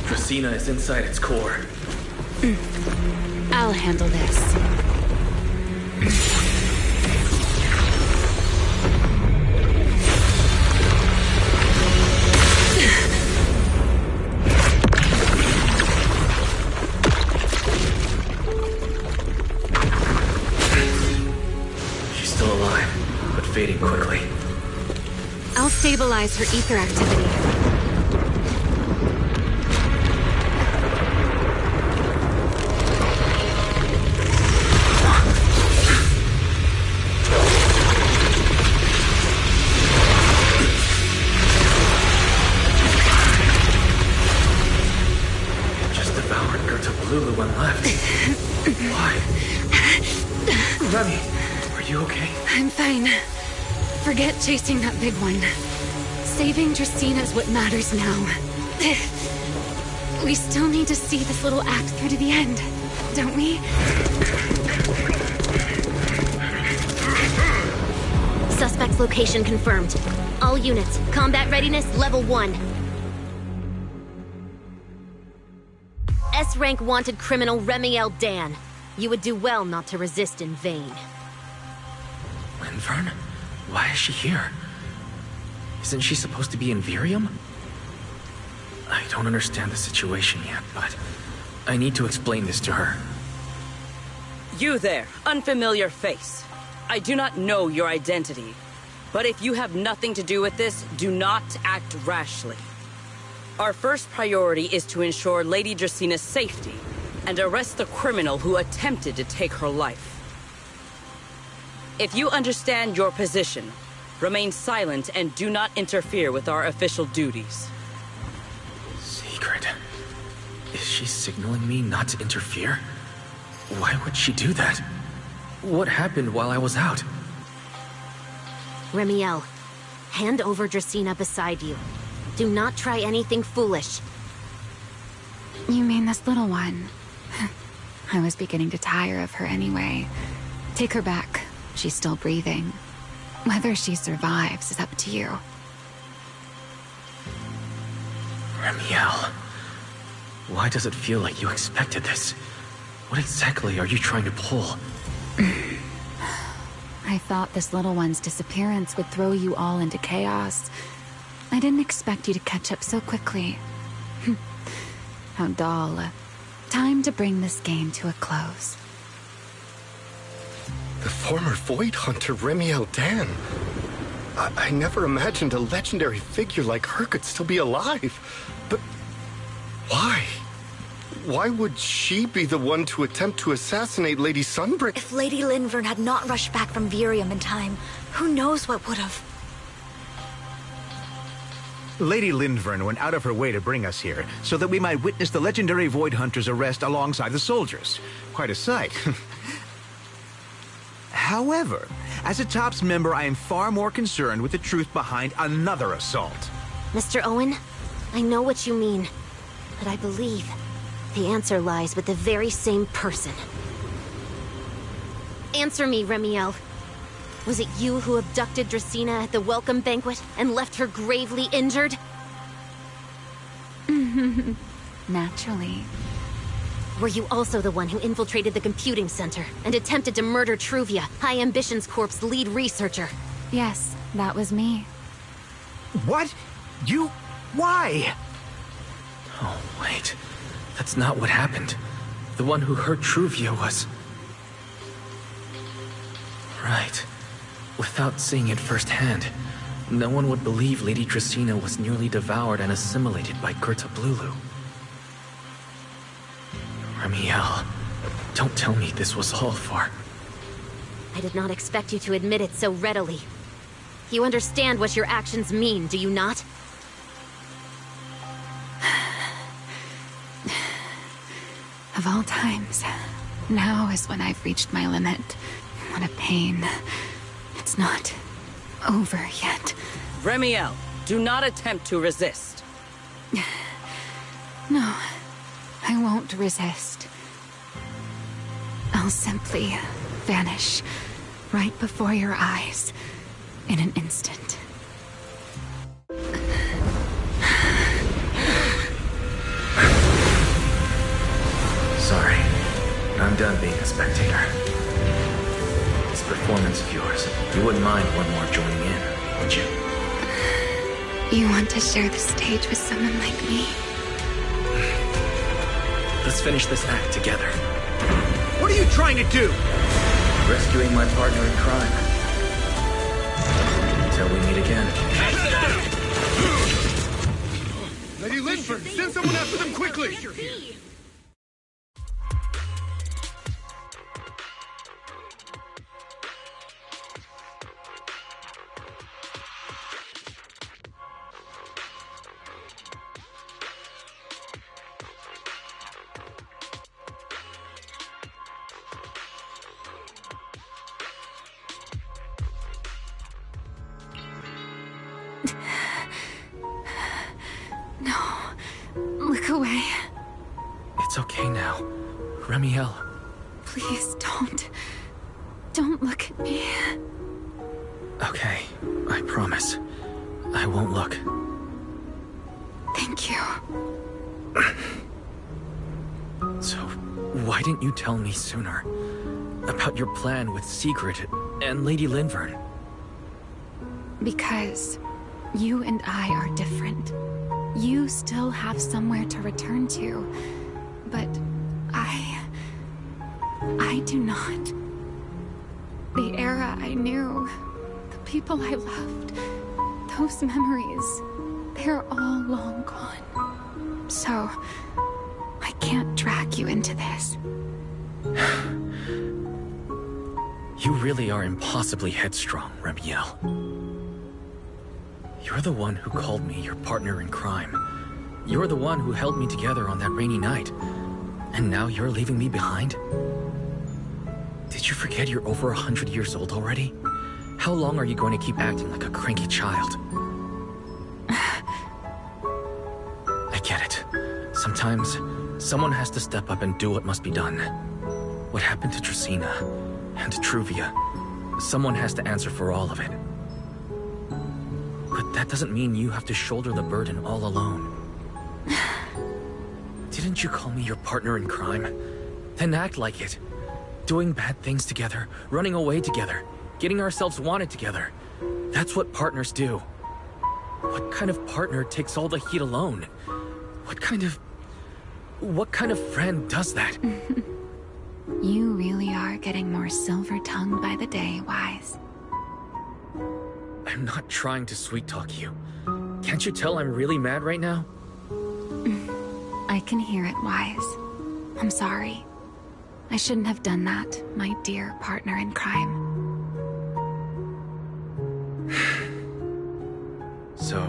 Dracaena is inside its core. I'll handle this. She's still alive, but fading quickly. I'll stabilize her ether activity. Just devoured Gerta Lulu and left. Why? Remy, are you okay? I'm fine. Forget chasing that big one. Saving Dracaena is what matters now. We still need to see this little act through to the end, don't we? Suspect's location confirmed. All units, combat readiness level 1. S-rank wanted criminal Remiel Dan. You would do well not to resist in vain. Linvern? Why is she here? Isn't she supposed to be in Virium? I don't understand the situation yet, but I need to explain this to her. You there, unfamiliar face. I do not know your identity, but if you have nothing to do with this, do not act rashly. Our first priority is to ensure Lady Dracaena's safety and arrest the criminal who attempted to take her life. If you understand your position, remain silent and do not interfere with our official duties. Secret? Is she signaling me not to interfere? Why would she do that? What happened while I was out? Remiel, hand over Dracaena beside you. Do not try anything foolish. You mean this little one? I was beginning to tire of her anyway. Take her back. She's still breathing. Whether she survives is up to you. Remiel, why does it feel like you expected this? What exactly are you trying to pull? I thought this little one's disappearance would throw you all into chaos. I didn't expect you to catch up so quickly. How dull. Time to bring this game to a close. The former Void Hunter Remiel Dan. I never imagined a legendary figure like her could still be alive. But why? why would she be the one to attempt to assassinate Lady Sunbrick? If Lady Linvern had not rushed back from Virium in time, who knows what would have. Lady Linvern went out of her way to bring us here, so that we might witness the legendary Void Hunter's arrest alongside the soldiers. Quite a sight. However, as a TOPS member, I am far more concerned with the truth behind another assault. Mr. Owen, I know what you mean, but I believe the answer lies with the very same person. Answer me, Remiel. Was it you who abducted Dracena at the welcome banquet and left her gravely injured? Naturally. Were you also the one who infiltrated the computing center and attempted to murder Truvia, High Ambitions Corp's lead researcher? Yes, that was me. What? You... why? Oh, wait. That's not what happened. The one who hurt Truvia was... Right. Without seeing it firsthand, no one would believe Lady Dracena was nearly devoured and assimilated by Gerta Blulu. Remiel, don't tell me this was all for... I did not expect you to admit it so readily. You understand what your actions mean, do you not? Of all times, now is when I've reached my limit. What a pain. It's not over yet. Remiel, do not attempt to resist. No, I won't resist. I'll simply vanish right before your eyes in an instant. Sorry, I'm done being a spectator. This performance of yours, you wouldn't mind one more joining in, would you? You want to share the stage with someone like me? Let's finish this act together. What are you trying to do? Rescuing my partner in crime. Until we meet again. Lady Linford, send someone after them quickly! Look away. It's okay now. Remiel. Please don't. Don't look at me. Okay, I promise. I won't look. Thank you. So, why didn't you tell me sooner? About your plan with Sigrid and Lady Linvern? Because you and I are different. You still have somewhere to return to, but I do not. The era I knew, the people I loved, those memories, they're all long gone. So, I can't drag you into this. You really are impossibly headstrong, Remiel. You're the one who called me your partner in crime. You're the one who held me together on that rainy night. And now you're leaving me behind? Did you forget you're over 100 years old already? How long are you going to keep acting like a cranky child? I get it. Sometimes, someone has to step up and do what must be done. What happened to Dracena and to Truvia? Someone has to answer for all of it. But that doesn't mean you have to shoulder the burden all alone. Didn't you call me your partner in crime? Then act like it. Doing bad things together, running away together, getting ourselves wanted together. That's what partners do. What kind of partner takes all the heat alone? What kind of friend does that? You really are getting more silver-tongued by the day, Wise. I'm not trying to sweet-talk you. Can't you tell I'm really mad right now? I can hear it, Wise. I'm sorry. I shouldn't have done that, my dear partner in crime. So,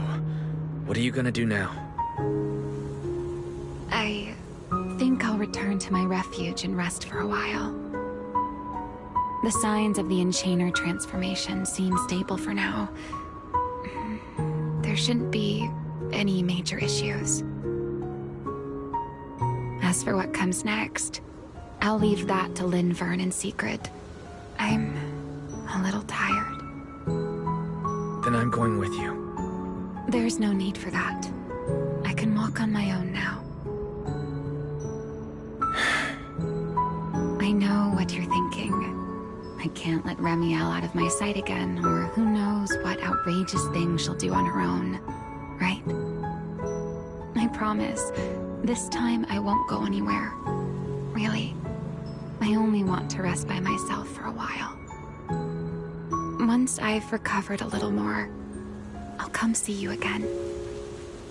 what are you gonna do now? I think I'll return to my refuge and rest for a while. The signs of the Enchainer transformation seem stable for now. There shouldn't be any major issues. As for what comes next, I'll leave that to Linvern in secret. I'm a little tired. Then I'm going with you. There's no need for that. I can walk on my own now. I know what you're thinking. I can't let Remiel out of my sight again, or who knows what outrageous thing she'll do on her own, right? I promise, this time I won't go anywhere. Really. I only want to rest by myself for a while. Once I've recovered a little more, I'll come see you again.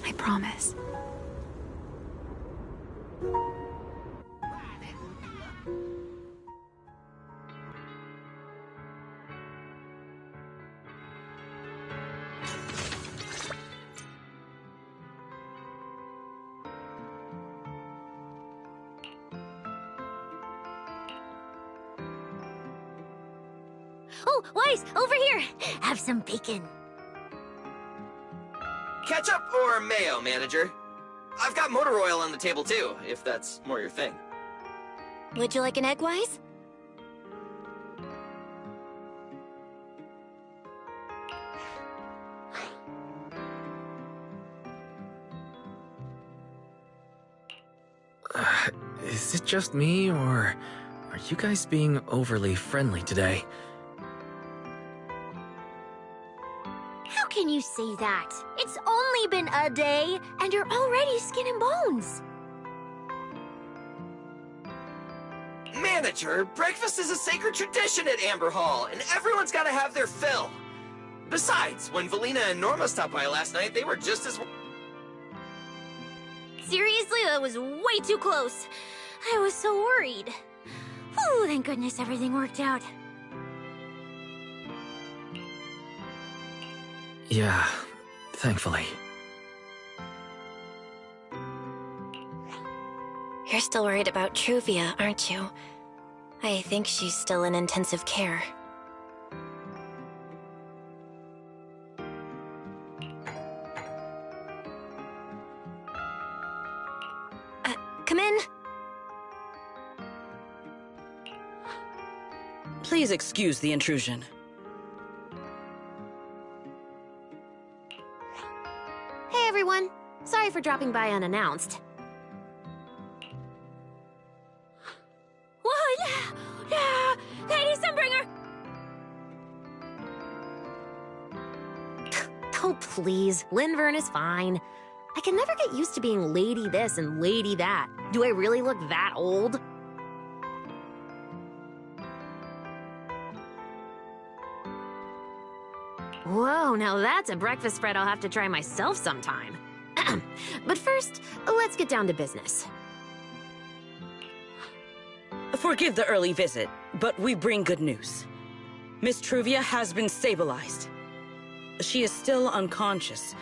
I promise. Oh, Weiss, over here! Have some bacon. Ketchup or mayo, manager? I've got motor oil on the table too, if that's more your thing. Would you like an egg, Weiss? Is it just me, or are you guys being overly friendly today? How can you say that? It's only been a day, and you're already skin and bones. Manager, breakfast is a sacred tradition at Amber Hall, and everyone's gotta have their fill. Besides, when Valina and Norma stopped by last night, they were just as... Seriously, that was way too close. I was so worried. Whew, thank goodness everything worked out. Yeah, thankfully. You're still worried about Truvia, aren't you? I think she's still in intensive care. Come in. Please excuse the intrusion. Hey everyone. Sorry for dropping by unannounced. What? Lady Sunbringer! Oh, please. Linvern is fine. I can never get used to being lady this and lady that. Do I really look that old? Whoa, now that's a breakfast spread I'll have to try myself sometime. But first, let's get down to business. Forgive the early visit, but we bring good news. Miss Truvia has been stabilized. She is still unconscious,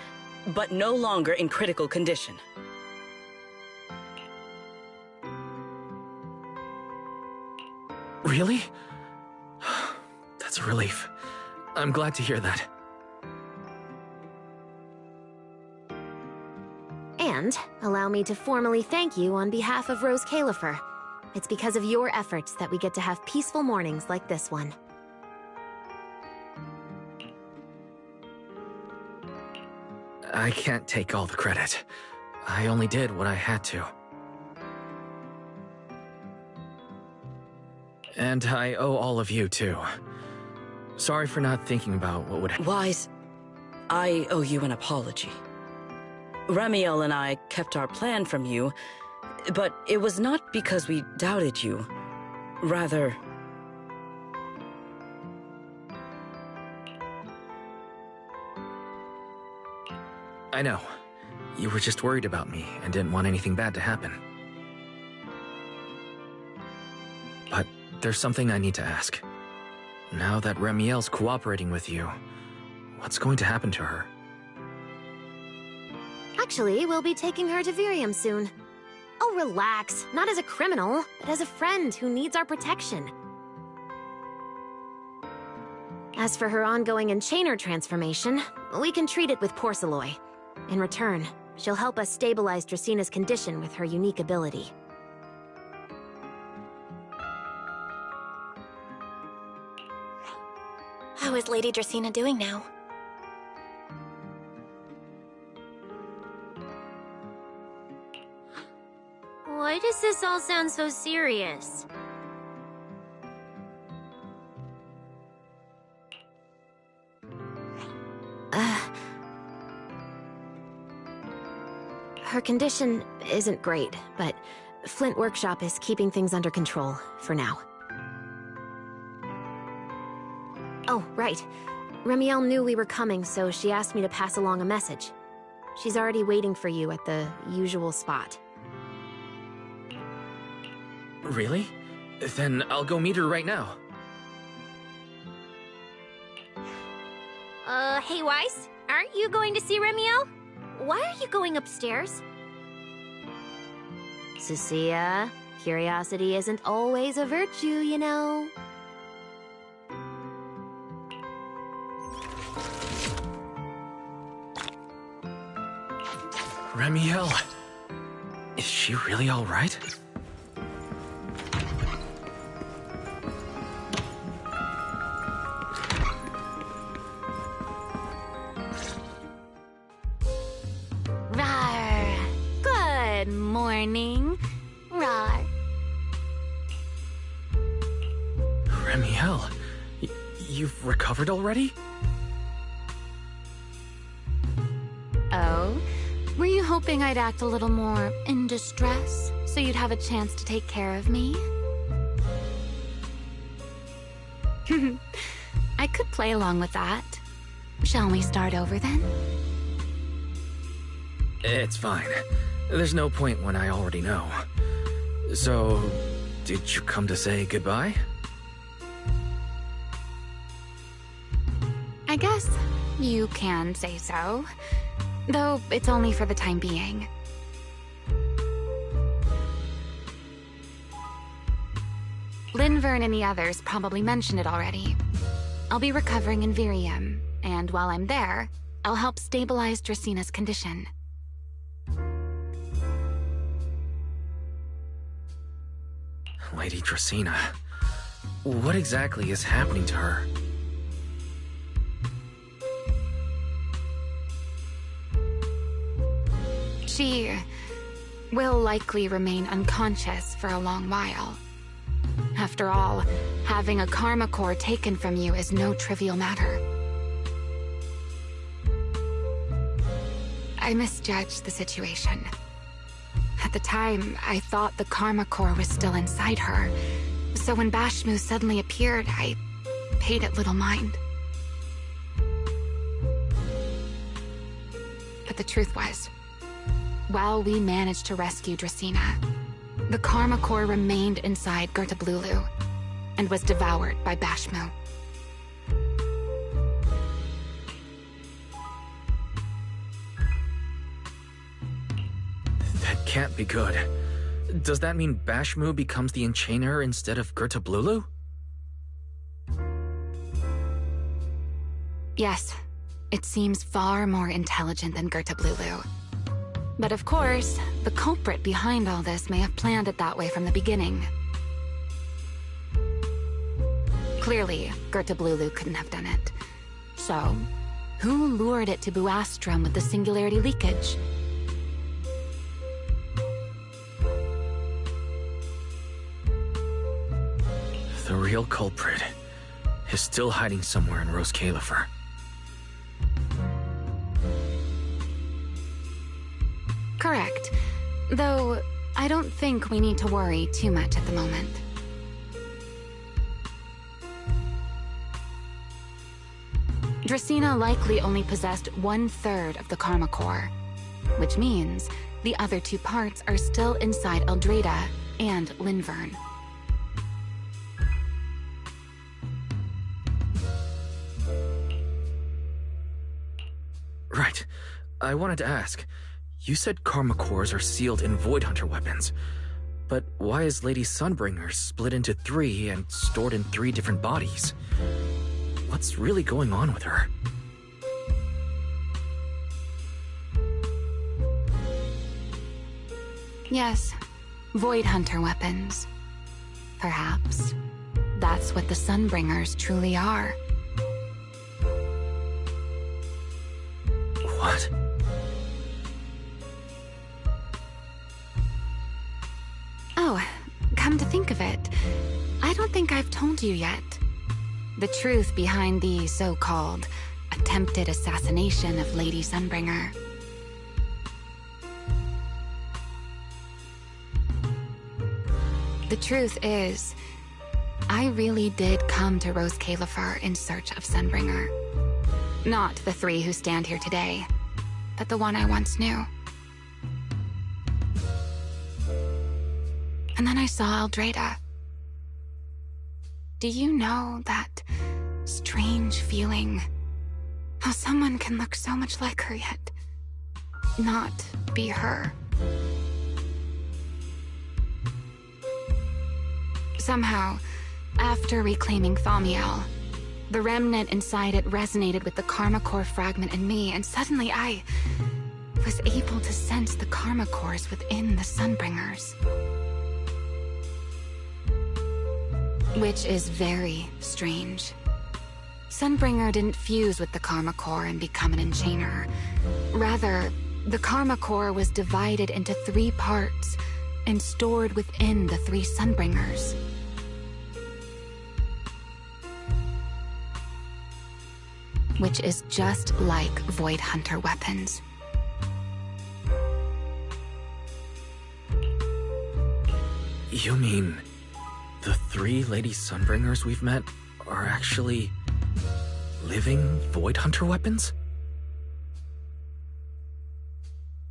but no longer in critical condition. Really? That's a relief. I'm glad to hear that. And allow me to formally thank you on behalf of Rose Califer. It's because of your efforts that we get to have peaceful mornings like this one. I can't take all the credit. I only did what I had to. And I owe all of you, too. Sorry for not thinking about what would happen. Weiss, I owe you an apology. Remiel and I kept our plan from you, but it was not because we doubted you. Rather... I know. You were just worried about me and didn't want anything bad to happen. there's something I need to ask. Now that Remiel's cooperating with you, what's going to happen to her? Actually, we'll be taking her to Virium soon. Oh, relax. Not as a criminal, but as a friend who needs our protection. As for her ongoing enchainer transformation, we can treat it with Porceloy. In return, she'll help us stabilize Dracina's condition with her unique ability. How is Lady Dracina doing now? Why does this all sound so serious? Her condition isn't great, but Flint Workshop is keeping things under control for now. Oh, right. Remiel knew we were coming, so she asked me to pass along a message. She's already waiting for you at the usual spot. Really? Then I'll go meet her right now. Hey Weiss, aren't you going to see Remiel? Why are you going upstairs? Cecilia, curiosity isn't always a virtue, you know. Remiel, is she really all right? Good morning. Rawr. Remiel, you've recovered already? Oh? Were you hoping I'd act a little more in distress, so you'd have a chance to take care of me? I could play along with that. Shall we start over then? It's fine. There's no point when I already know. So, did you come to say goodbye? I guess you can say so. Though it's only for the time being. Linvern and the others probably mentioned it already. I'll be recovering in Virium, and while I'm there, I'll help stabilize Dracina's condition. Lady Dracina, what exactly is happening to her? She will likely remain unconscious for a long while. After all, having a karma core taken from you is no trivial matter. I misjudged the situation. At the time, I thought the karma core was still inside her, so when Bashmu suddenly appeared, I paid it little mind. But the truth was, while we managed to rescue Dracina, the karma core remained inside Gertablulu and was devoured by Bashmu. That can't be good. Does that mean Bashmu becomes the Enchainer instead of Gertablulu? Yes, it seems far more intelligent than Gertablulu. But of course, the culprit behind all this may have planned it that way from the beginning. Clearly, Gertablulu couldn't have done it. So, who lured it to Buastrum with the singularity leakage? The real culprit is still hiding somewhere in Rose Califer. Correct. Though, I don't think we need to worry too much at the moment. Dracina likely only possessed 1/3 of the karma core, which means the other 2 parts are still inside Eldreda and Linvern. I wanted to ask, you said Karma cores are sealed in Void Hunter weapons, but why is Lady Sunbringer split into 3 and stored in 3 different bodies? What's really going on with her? Yes, Void Hunter weapons. Perhaps that's what the Sunbringers truly are. What? Oh, come to think of it, I don't think I've told you yet. The truth behind the so-called attempted assassination of Lady Sunbringer. The truth is, I really did come to Rose Califer in search of Sunbringer. Not the 3 who stand here today, but the one I once knew. And then I saw Eldrada. Do you know that strange feeling? How someone can look so much like her yet not be her. Somehow, after reclaiming Thaumiel, the remnant inside it resonated with the Karma Core fragment in me, and suddenly I was able to sense the Karma Cores within the Sunbringers. Which is very strange. Sunbringer didn't fuse with the Karma Core and become an enchainer. Rather, the Karma Core was divided into 3 parts and stored within the 3 Sunbringers. Which is just like Void Hunter weapons. You mean the 3 Lady Sunbringers we've met are actually living Void Hunter weapons?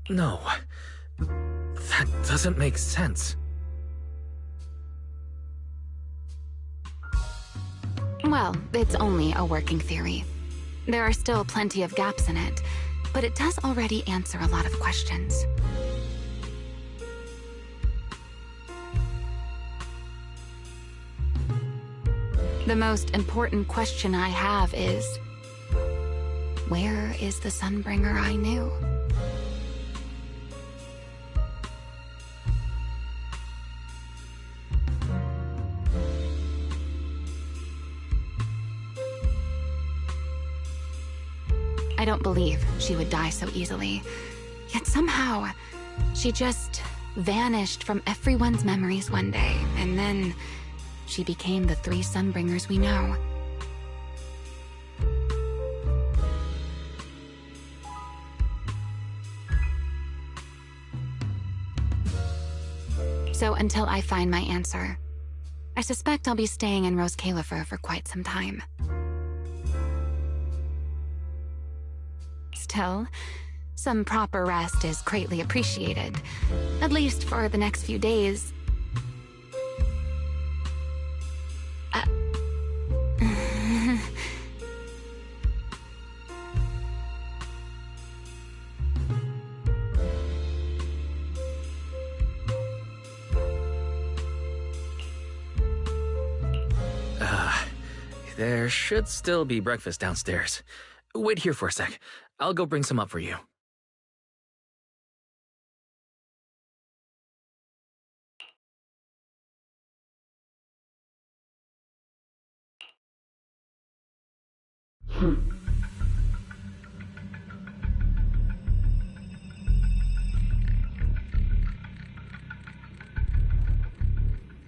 No, that doesn't make sense. Well, it's only a working theory. There are still plenty of gaps in it, but it does already answer a lot of questions. The most important question I have is, where is the Sunbringer I knew? I don't believe she would die so easily. Yet somehow, she just vanished from everyone's memories one day, and then she became the 3 Sunbringers we know. So until I find my answer, I suspect I'll be staying in Rose Califer for quite some time. Still, some proper rest is greatly appreciated, at least for the next few days. There should still be breakfast downstairs. Wait here for a sec. I'll go bring some up for you.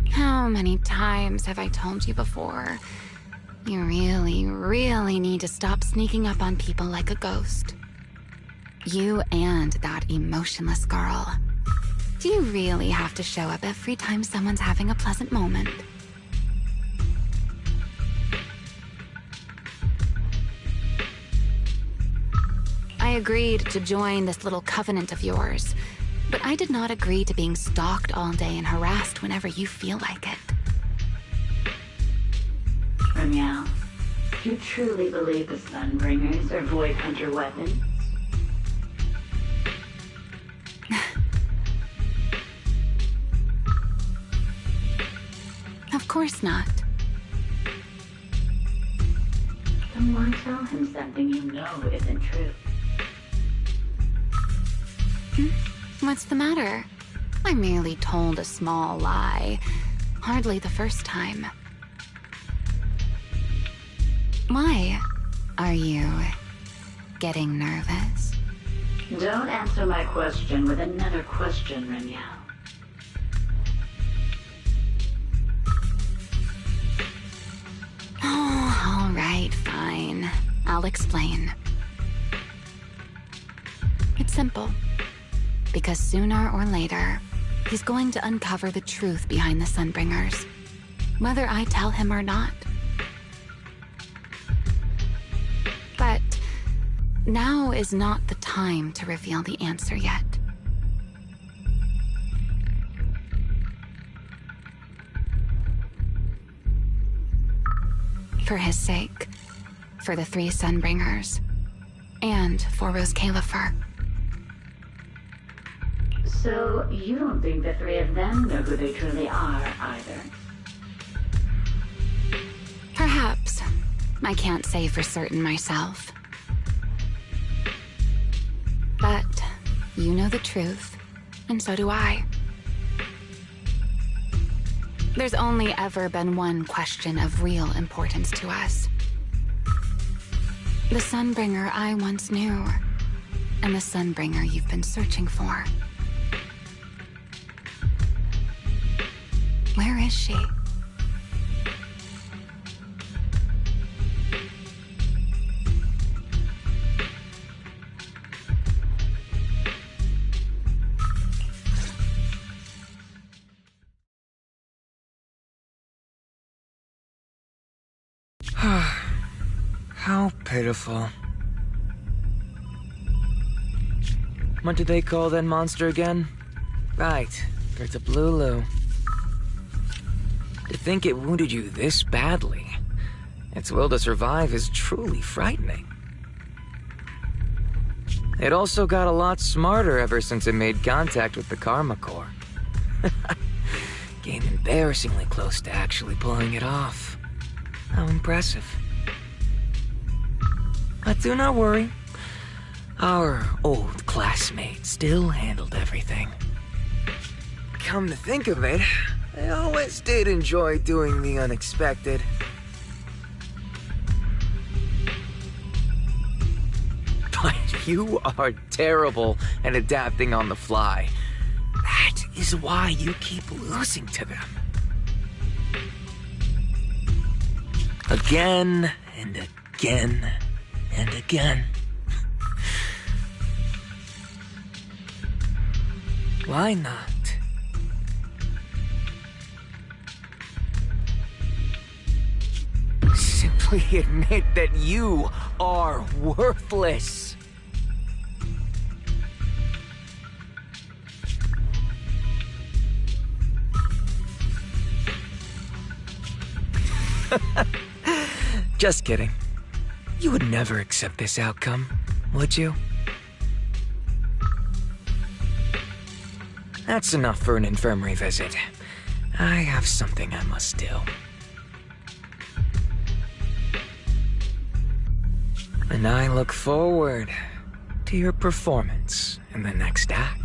How many times have I told you before? You really, really need to stop sneaking up on people like a ghost. You and that emotionless girl. Do you really have to show up every time someone's having a pleasant moment? I agreed to join this little covenant of yours, but I did not agree to being stalked all day and harassed whenever you feel like it. Remiel, you truly believe the Sunbringers are Void Hunter weapons? course not. Someone tell him something you know isn't true. What's the matter? I merely told a small lie. Hardly the first time. Why? Are you getting nervous? Don't answer my question with another question, Remiel. Oh, all right, fine. I'll explain. It's simple. Because sooner or later, he's going to uncover the truth behind the Sunbringers. Whether I tell him or not. But now is not the time to reveal the answer yet. For his sake, for the 3 Sunbringers, and for Rose Califer. So, you don't think the 3 of them know who they truly are, either? Perhaps. I can't say for certain myself. But you know the truth, and so do I. There's only ever been one question of real importance to us. The Sunbringer I once knew, and the Sunbringer you've been searching for. Where is she? How pitiful. What did they call that monster again? Right, it's a Blulu. To think it wounded you this badly. Its will to survive is truly frightening. It also got a lot smarter ever since it made contact with the Karma Core. Came embarrassingly close to actually pulling it off. How impressive. But do not worry. Our old classmate still handled everything. Come to think of it, I always did enjoy doing the unexpected. But you are terrible at adapting on the fly. That is why you keep losing to them. Again and again and again. Why not? Simply admit that you are worthless. Just kidding. You would never accept this outcome, would you? That's enough for an infirmary visit. I have something I must do. And I look forward to your performance in the next act.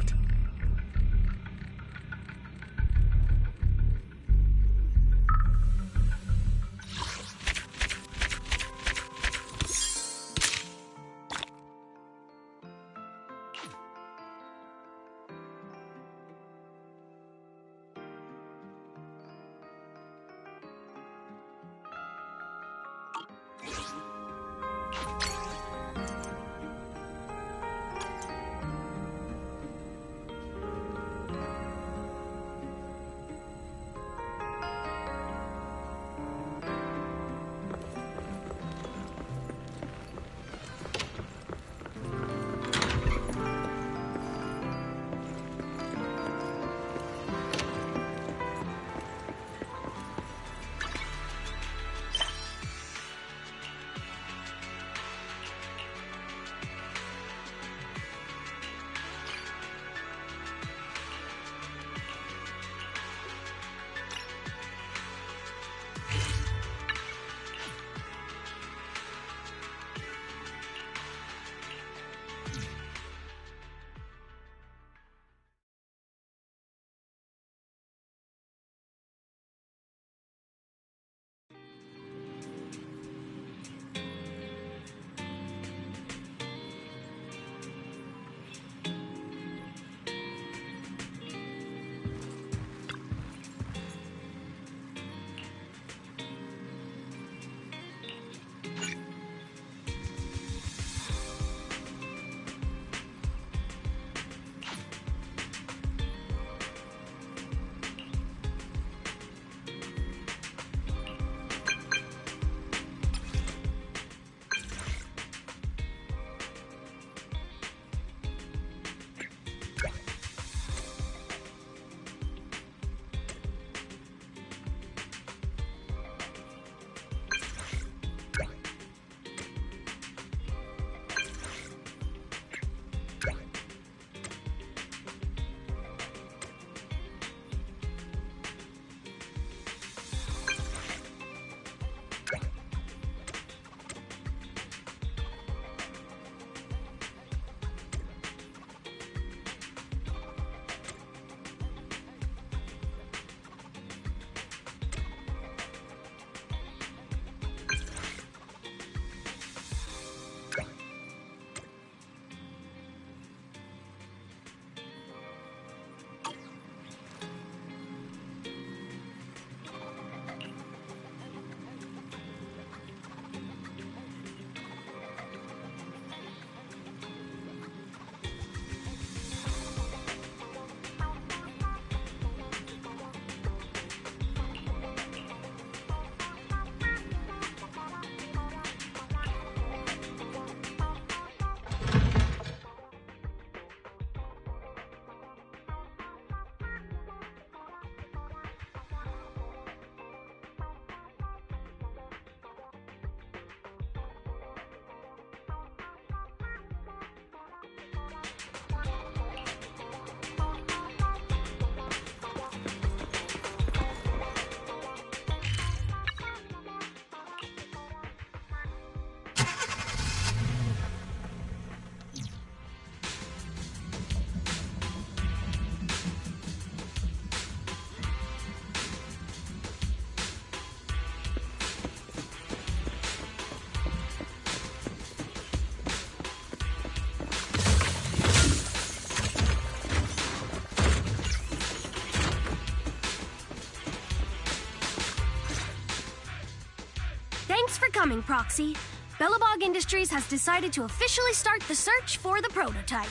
Thanks for coming, Proxy. Bellabog Industries has decided to officially start the search for the prototype.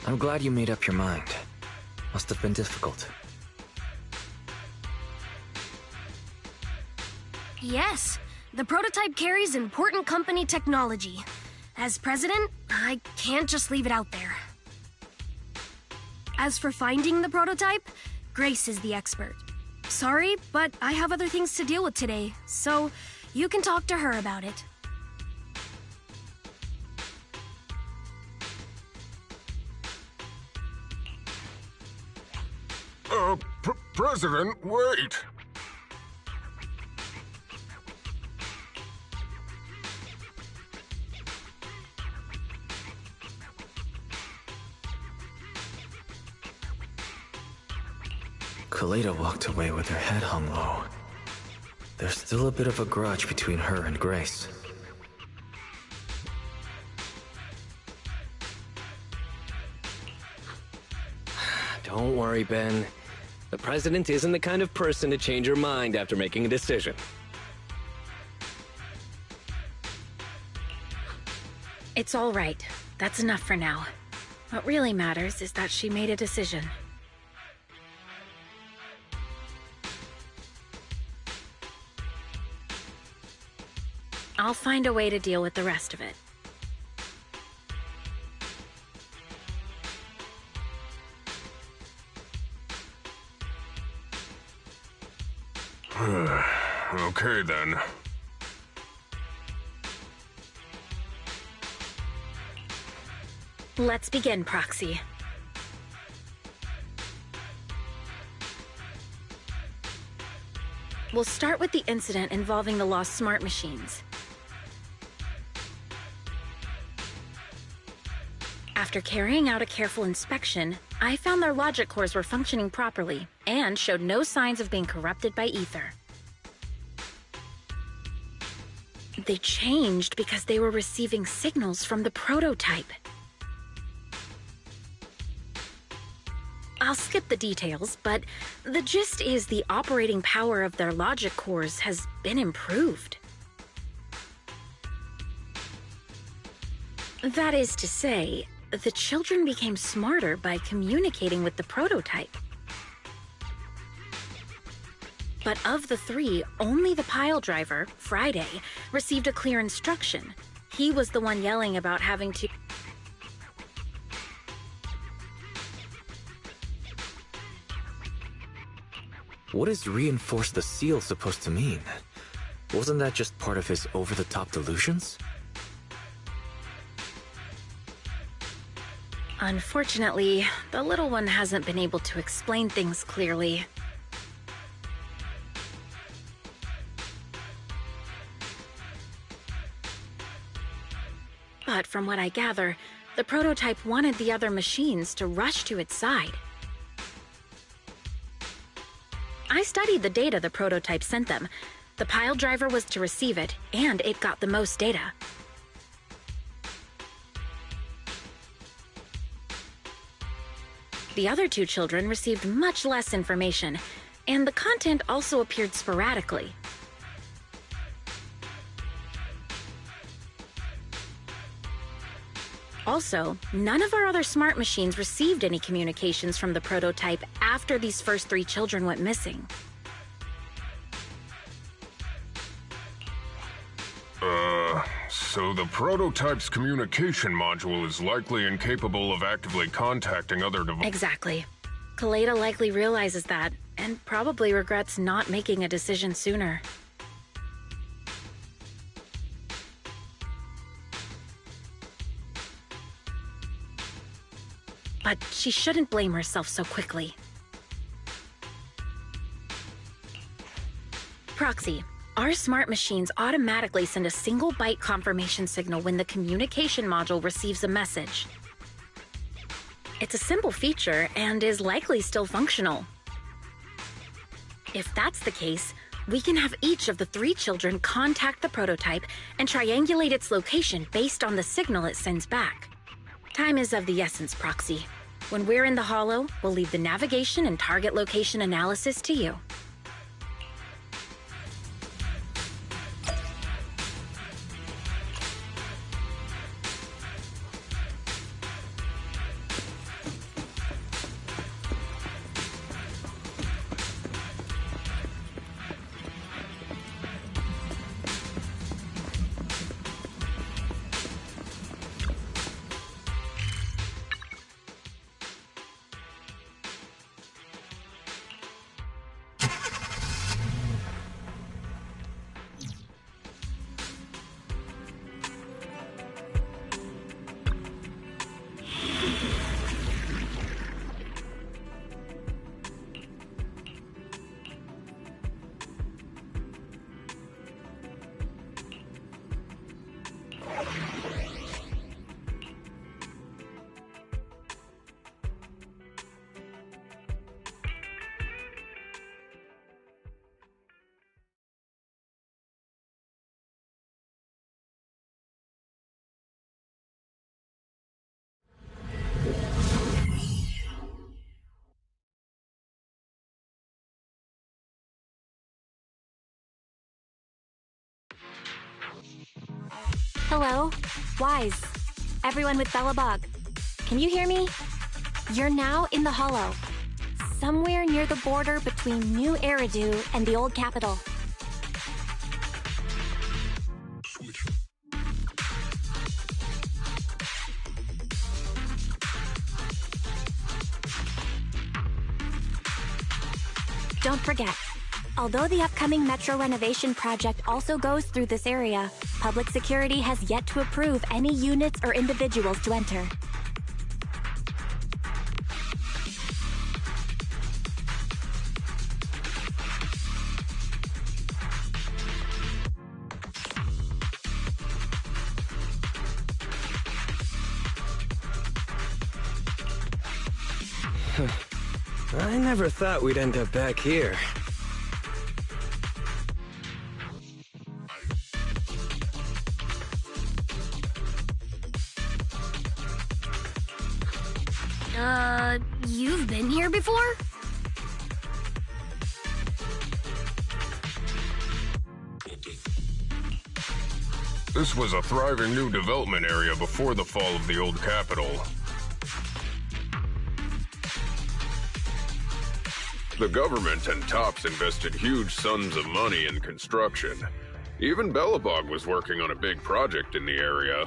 I'm glad you made up your mind. Must have been difficult. Yes, the prototype carries important company technology. As president, I can't just leave it out there. As for finding the prototype, Grace is the expert. Sorry, but I have other things to deal with today, so you can talk to her about it. President, wait! Kaleda walked away with her head hung low. There's still a bit of a grudge between her and Grace. Don't worry, Ben. The president isn't the kind of person to change her mind after making a decision. It's all right. That's enough for now. What really matters is that she made a decision. I'll find a way to deal with the rest of it. Okay, then. Let's begin, Proxy. We'll start with the incident involving the lost smart machines. After carrying out a careful inspection, I found their logic cores were functioning properly and showed no signs of being corrupted by ether. They changed because they were receiving signals from the prototype. I'll skip the details, but the gist is the operating power of their logic cores has been improved. That is to say, the children became smarter by communicating with the prototype. But of the three, only the pile driver, Friday, received a clear instruction. He was the one yelling about having to... What is reinforce the seal supposed to mean? Wasn't that just part of his over-the-top delusions? Unfortunately, the little one hasn't been able to explain things clearly. But from what I gather, the prototype wanted the other machines to rush to its side. I studied the data the prototype sent them. The pile driver was to receive it, and it got the most data. The other two children received much less information, and the content also appeared sporadically. Also, none of our other smart machines received any communications from the prototype after these first three children went missing. So the prototype's communication module is likely incapable of actively contacting other devices. Exactly. Kaleda likely realizes that, and probably regrets not making a decision sooner. But she shouldn't blame herself so quickly. Proxy, our smart machines automatically send a single byte confirmation signal when the communication module receives a message. It's a simple feature and is likely still functional. If that's the case, we can have each of the three children contact the prototype and triangulate its location based on the signal it sends back. Time is of the essence, Proxy. When we're in the Hollow, we'll leave the navigation and target location analysis to you. Hello? Wise. Everyone with Bellabog. Can you hear me? You're now in the Hollow. Somewhere near the border between New Eridu and the Old Capital. Don't forget, although the upcoming metro renovation project also goes through this area, public security has yet to approve any units or individuals to enter. I never thought we'd end up back here. You've been here before? This was a thriving new development area before the fall of the old capital. The government and Tops invested huge sums of money in construction. Even Bellabog was working on a big project in the area.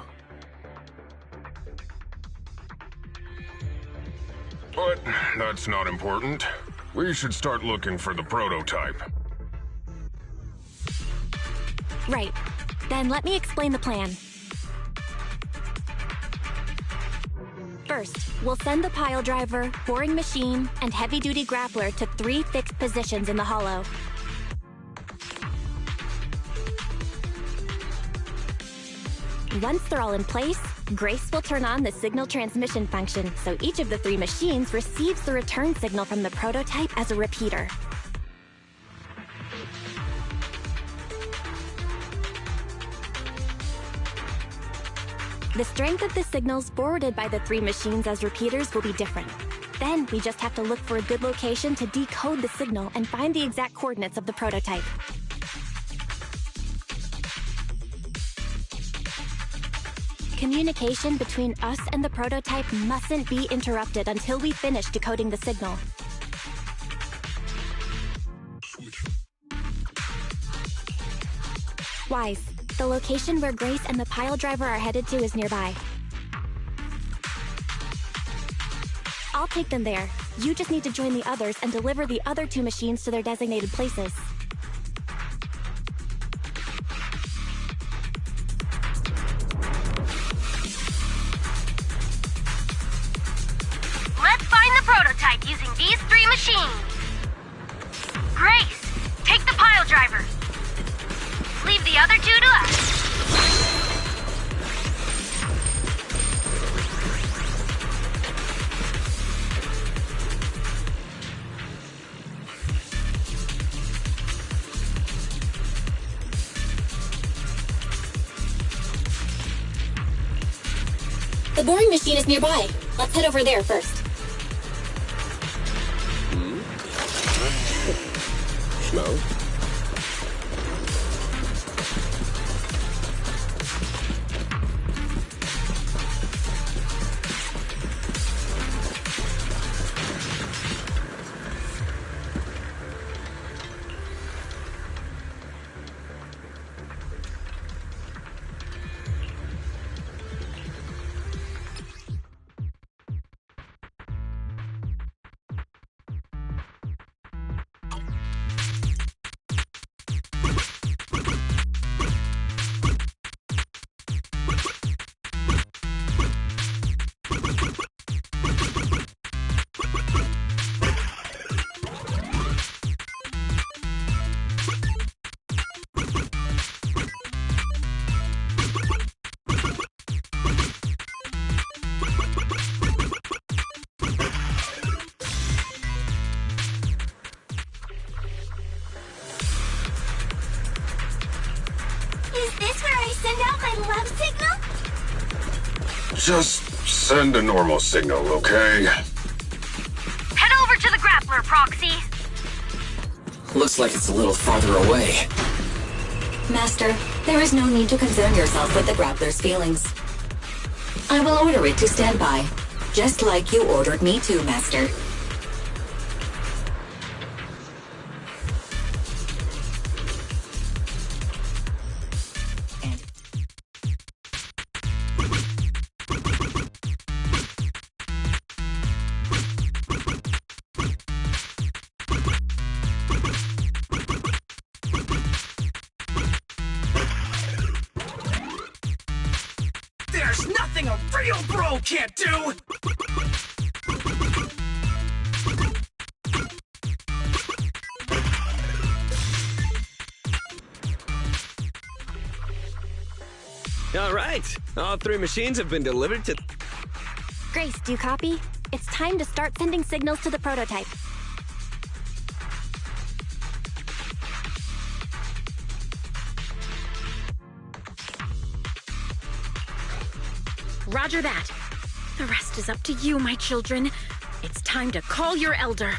But that's not important. We should start looking for the prototype. Right. Then let me explain the plan. First, we'll send the pile driver, boring machine, and heavy-duty grappler to 3 fixed positions in the Hollow. Once they're all in place, Grace will turn on the signal transmission function, so each of the 3 machines receives the return signal from the prototype as a repeater. The strength of the signals forwarded by the 3 machines as repeaters will be different. Then we just have to look for a good location to decode the signal and find the exact coordinates of the prototype. Communication between us and the prototype mustn't be interrupted until we finish decoding the signal. Wise, the location where Grace and the pile driver are headed to is nearby. I'll take them there. You just need to join the others and deliver the other 2 machines to their designated places. Let's find the prototype using these 3 machines. Grace, take the pile driver. Leave the other 2 to us. The boring machine is nearby. Let's head over there first. Schmo? Just send a normal signal, okay? Head over to the grappler, Proxy. Looks like it's a little farther away. Master, there is no need to concern yourself with the Grappler's feelings. I will order it to stand by, just like you ordered me to, Master. There's nothing a real bro can't do! All right, all 3 machines have been delivered to... Grace, do you copy? It's time to start sending signals to the prototype. Roger that. The rest is up to you, my children. It's time to call your elder.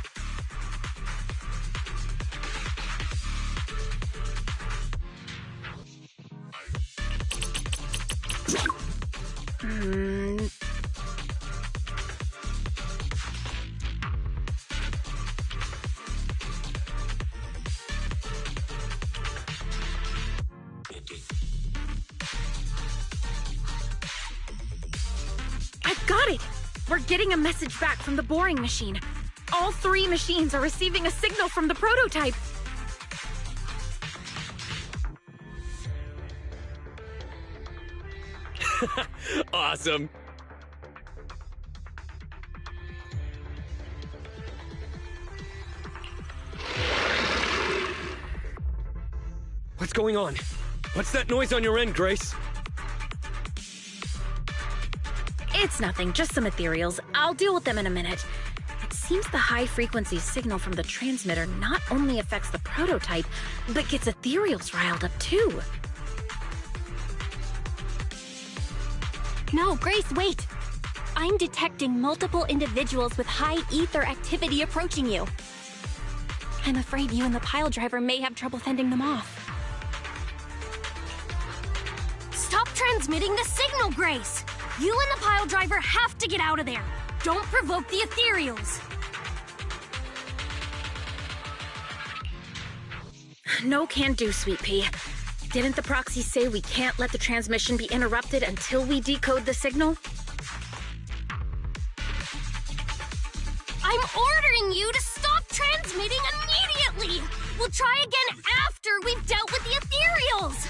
I've got it! We're getting a message back from the boring machine. All 3 machines are receiving a signal from the prototype. Awesome. What's going on? What's that noise on your end, Grace? It's nothing, just some ethereals. I'll deal with them in a minute. It seems the high-frequency signal from the transmitter not only affects the prototype, but gets ethereals riled up too. No, Grace, wait! I'm detecting multiple individuals with high ether activity approaching you. I'm afraid you and the pile driver may have trouble fending them off. Stop transmitting the signal, Grace! You and the pile driver have to get out of there! Don't provoke the ethereals! No can do, Sweet Pea. Didn't the Proxy say we can't let the transmission be interrupted until we decode the signal? I'm ordering you to stop transmitting immediately! We'll try again after we've dealt with the ethereals!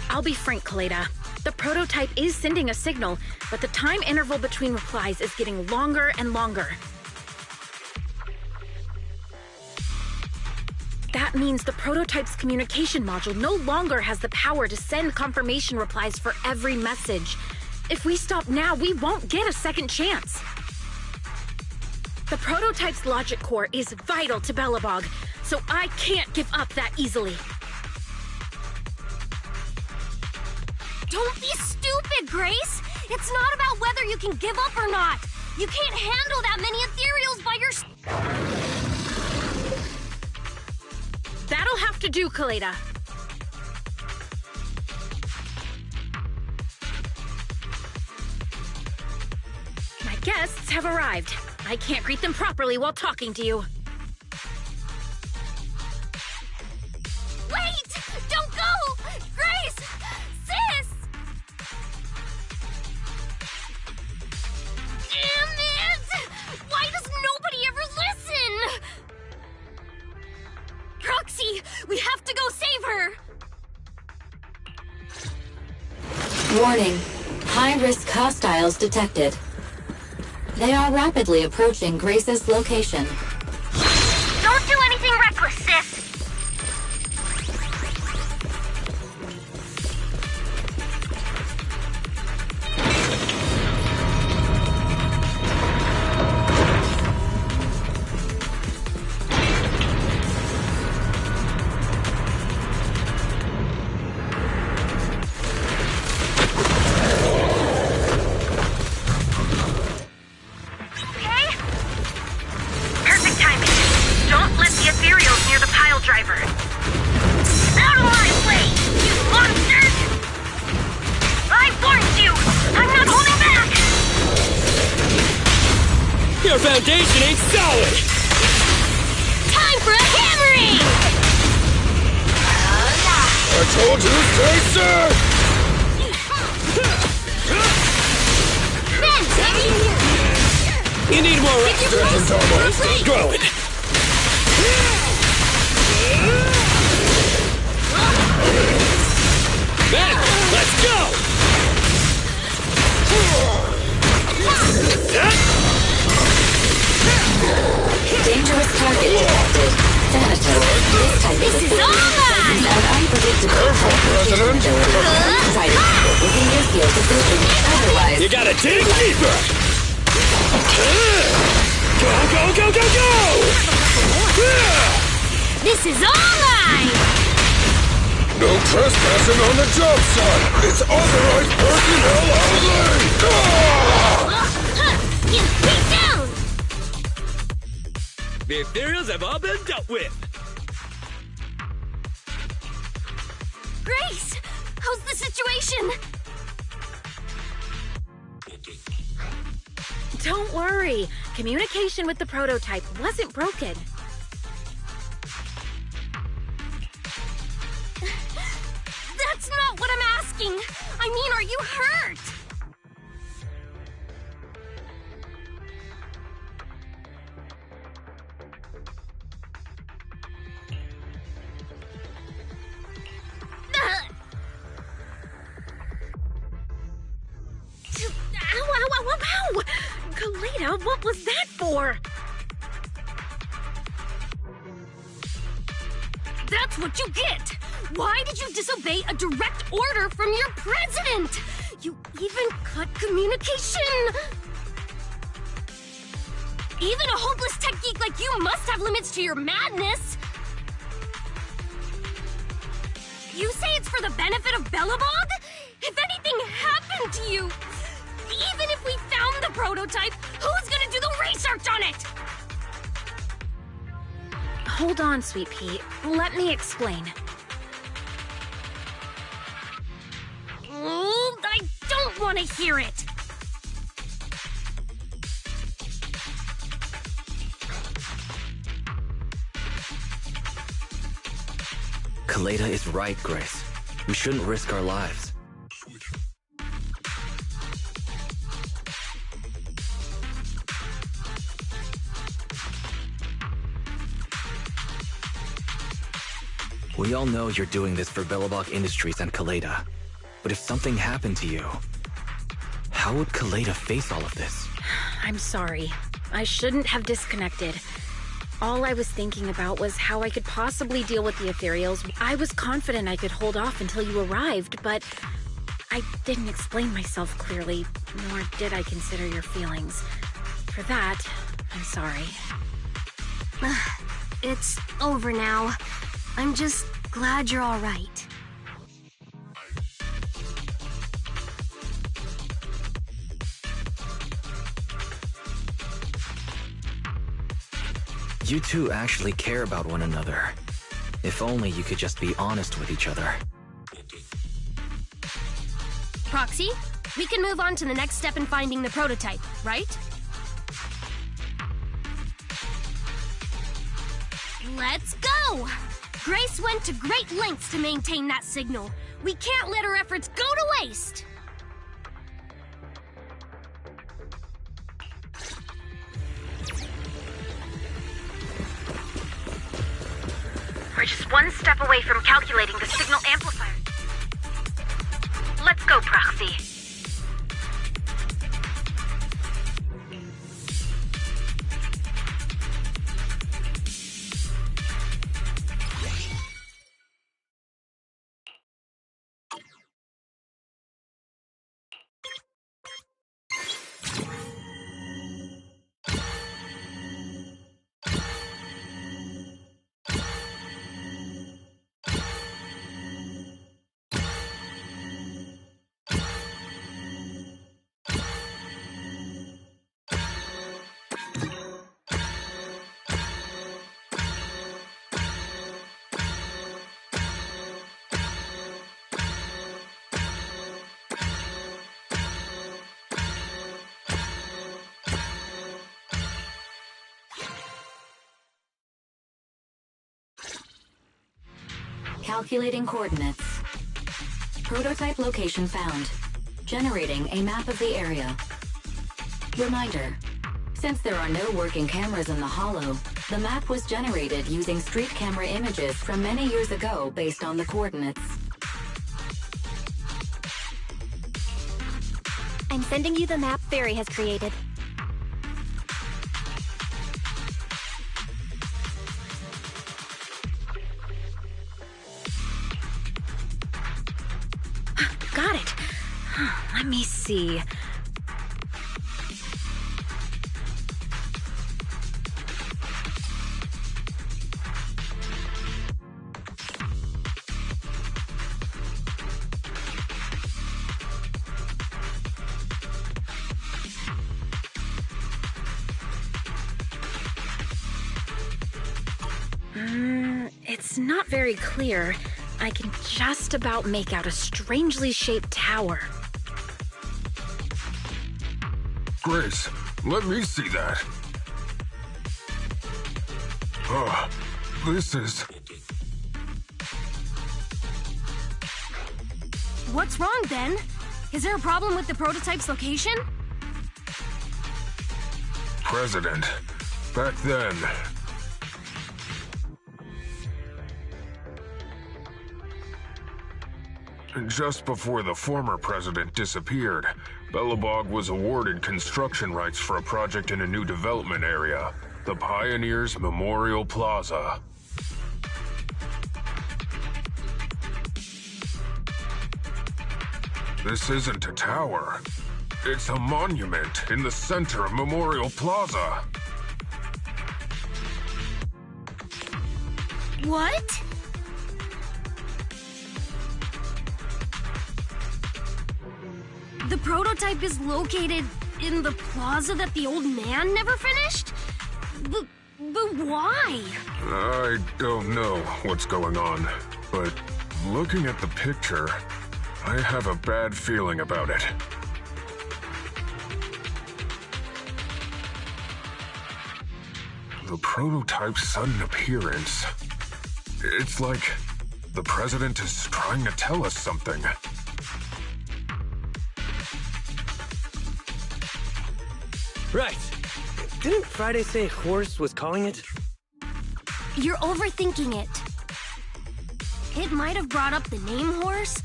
I'll be frank, Kaleda. The prototype is sending a signal, but the time interval between replies is getting longer and longer. That means the prototype's communication module no longer has the power to send confirmation replies for every message. If we stop now, we won't get a second chance. The prototype's logic core is vital to Belobog, so I can't give up that easily. Don't be stupid, Grace! It's not about whether you can give up or not! You can't handle that many ethereals by yourself! That'll have to do, Kaleda. My guests have arrived. I can't greet them properly while talking to you. Wait! Don't go! Grace! Sis! Damn it! Why does nobody ever listen? Proxy, we have to go save her! Warning. High-risk hostiles detected. They are rapidly approaching Grace's location. Don't do anything reckless, sis! Perfect timing. Don't let the ethereals near the pile driver. foundation ain't solid! Time for a hammering! I told you, stay safe! You need more rest. Stay growing. Ben, let's go! Dangerous target detected. Thanatos. This is all mine! An unpredictable President! within your field of vision. Otherwise, you gotta dig deeper! Go, go, go, go, go! This is all mine! No trespassing on the job site! It's authorized personnel only! Get down! The ethereals have all been dealt with. Grace! How's the situation? Don't worry. Communication with the prototype wasn't broken. That's not what I'm asking! I mean, are you hurt? Ow! Kaleda, what was that for? That's what you get! Why did you disobey a direct order from your president? You even cut communication! Even a hopeless tech geek like you must have limits to your madness! You say it's for the benefit of Belobog? If anything happened to you, even if we found the prototype, who's gonna do the research on it? Hold on, Sweet Pea. Let me explain. I don't want to hear it! Kaleda is right, Grace. We shouldn't risk our lives. We all know you're doing this for Belobog Industries and Kaleda. But if something happened to you, how would Kaleda face all of this? I'm sorry. I shouldn't have disconnected. All I was thinking about was how I could possibly deal with the ethereals. I was confident I could hold off until you arrived, but I didn't explain myself clearly, nor did I consider your feelings. For that, I'm sorry. It's over now. I'm just glad you're all right. You two actually care about one another. If only you could just be honest with each other. Proxy, we can move on to the next step in finding the prototype, right? Let's go! Grace went to great lengths to maintain that signal. We can't let her efforts go to waste! We're just one step away from calculating the signal amplifier. Let's go, Proxy. Calculating coordinates. Prototype location found. Generating a map of the area. Reminder. Since there are no working cameras in the Hollow, the map was generated using street camera images from many years ago based on the coordinates. I'm sending you the map Fairy has created. Got it. Let me see. It's not very clear. I can just about make out a strangely shaped tower. Grace, let me see that. This is... What's wrong, Ben? Is there a problem with the prototype's location? President. Back then... Just before the former president disappeared, Belobog was awarded construction rights for a project in a new development area, the Pioneers Memorial Plaza. This isn't a tower. It's a monument in the center of Memorial Plaza. What? The prototype is located in the plaza that the old man never finished? But why? I don't know what's going on, but looking at the picture, I have a bad feeling about it. The prototype's sudden appearance. It's like the president is trying to tell us something. Right. Didn't Friday say Horse was calling it? You're overthinking it. It might have brought up the name Horse,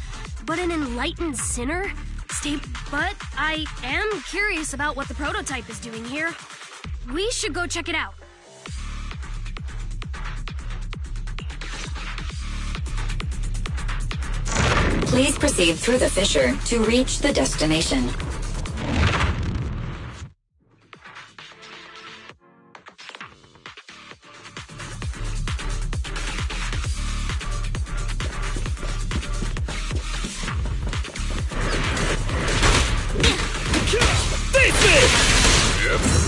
but an enlightened sinner? But I am curious about what the prototype is doing here. We should go check it out. Please proceed through the fissure to reach the destination.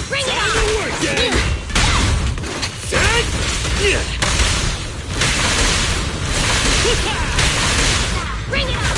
Bring it on! Bring it on!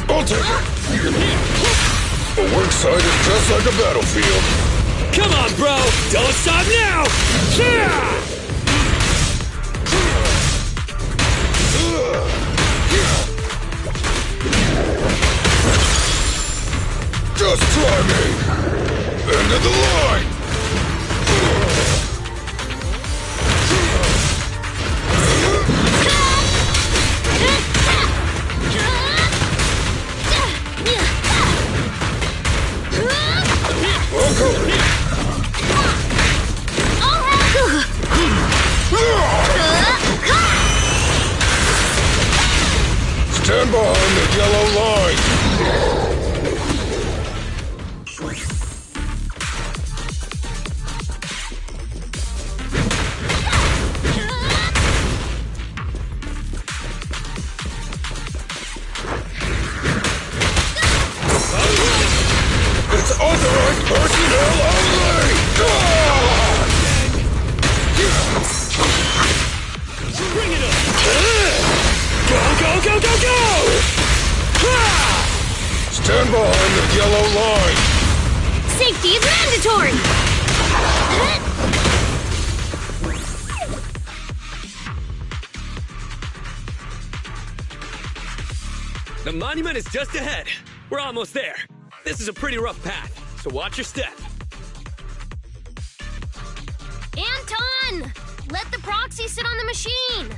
I'll take it. A work site is just like a battlefield. Come on, bro! Don't stop now! Just try me! End of the line! Stand behind the yellow line! It's authorized personnel only! Bring it up! Go, go, go, go, go! Stand behind the yellow line! Safety is mandatory! The monument is just ahead. We're almost there. This is a pretty rough path, so watch your step. Anton! Let the proxy sit on the machine!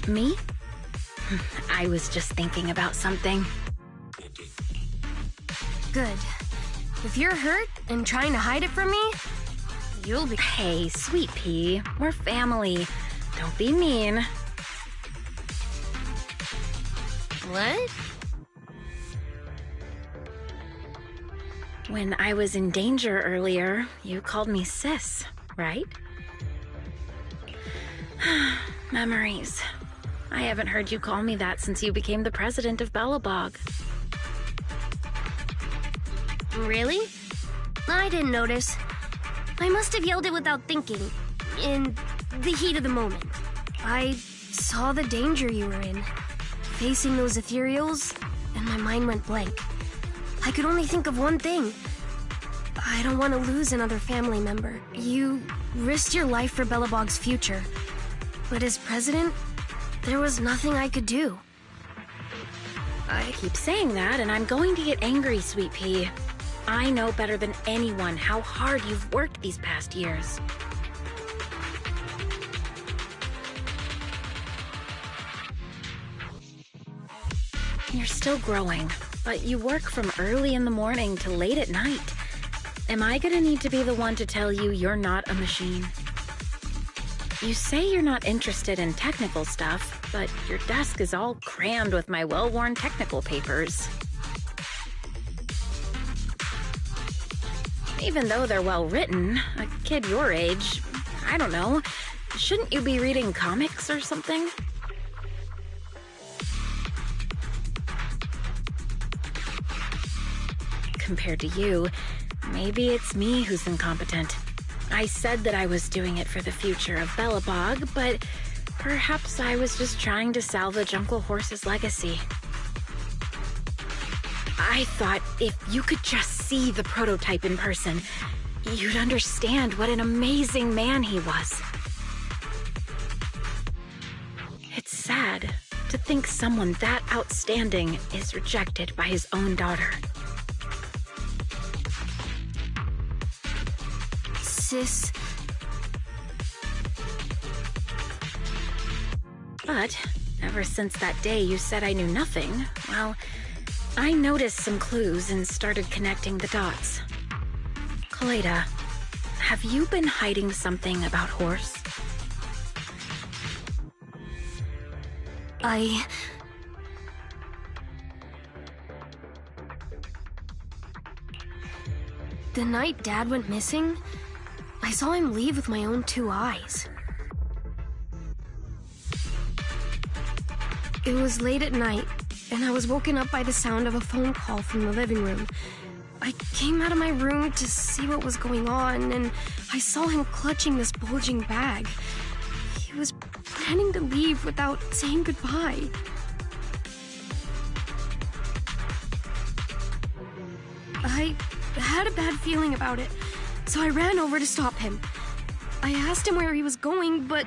Me? I was just thinking about something. Good. If you're hurt and trying to hide it from me, you'll be... Hey, sweet pea, we're family. Don't be mean. What? When I was in danger earlier, you called me sis, right? Memories. I haven't heard you call me that since you became the president of Belobog. Really? I didn't notice. I must have yelled it without thinking, in the heat of the moment. I saw the danger you were in, facing those ethereals, and my mind went blank. I could only think of one thing. I don't want to lose another family member. You risked your life for Belobog's future, but as president, there was nothing I could do. I keep saying that, and I'm going to get angry, sweet pea. I know better than anyone how hard you've worked these past years. You're still growing, but you work from early in the morning to late at night. Am I gonna need to be the one to tell you you're not a machine? You say you're not interested in technical stuff, but your desk is all crammed with my well-worn technical papers. Even though they're well-written, a kid your age, I don't know, shouldn't you be reading comics or something? Compared to you, maybe it's me who's incompetent. I said that I was doing it for the future of Belobog, but perhaps I was just trying to salvage Uncle Horse's legacy. I thought if you could just see the prototype in person, you'd understand what an amazing man he was. It's sad to think someone that outstanding is rejected by his own daughter. Sis. But ever since that day you said I knew nothing, well, I noticed some clues and started connecting the dots. Kaleda, have you been hiding something about Horse? The night Dad went missing, I saw him leave with my own 2 eyes. It was late at night, and I was woken up by the sound of a phone call from the living room. I came out of my room to see what was going on, and I saw him clutching this bulging bag. He was planning to leave without saying goodbye. I had a bad feeling about it, so I ran over to stop him. I asked him where he was going, but...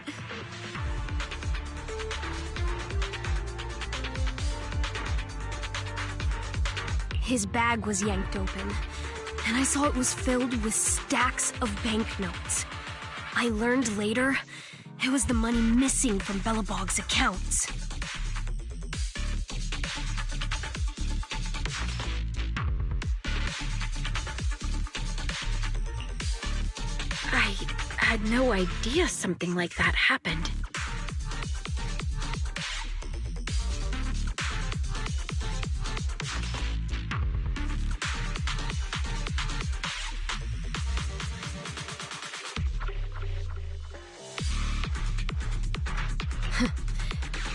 His bag was yanked open, and I saw it was filled with stacks of banknotes. I learned later it was the money missing from Belobog's accounts. I had no idea something like that happened.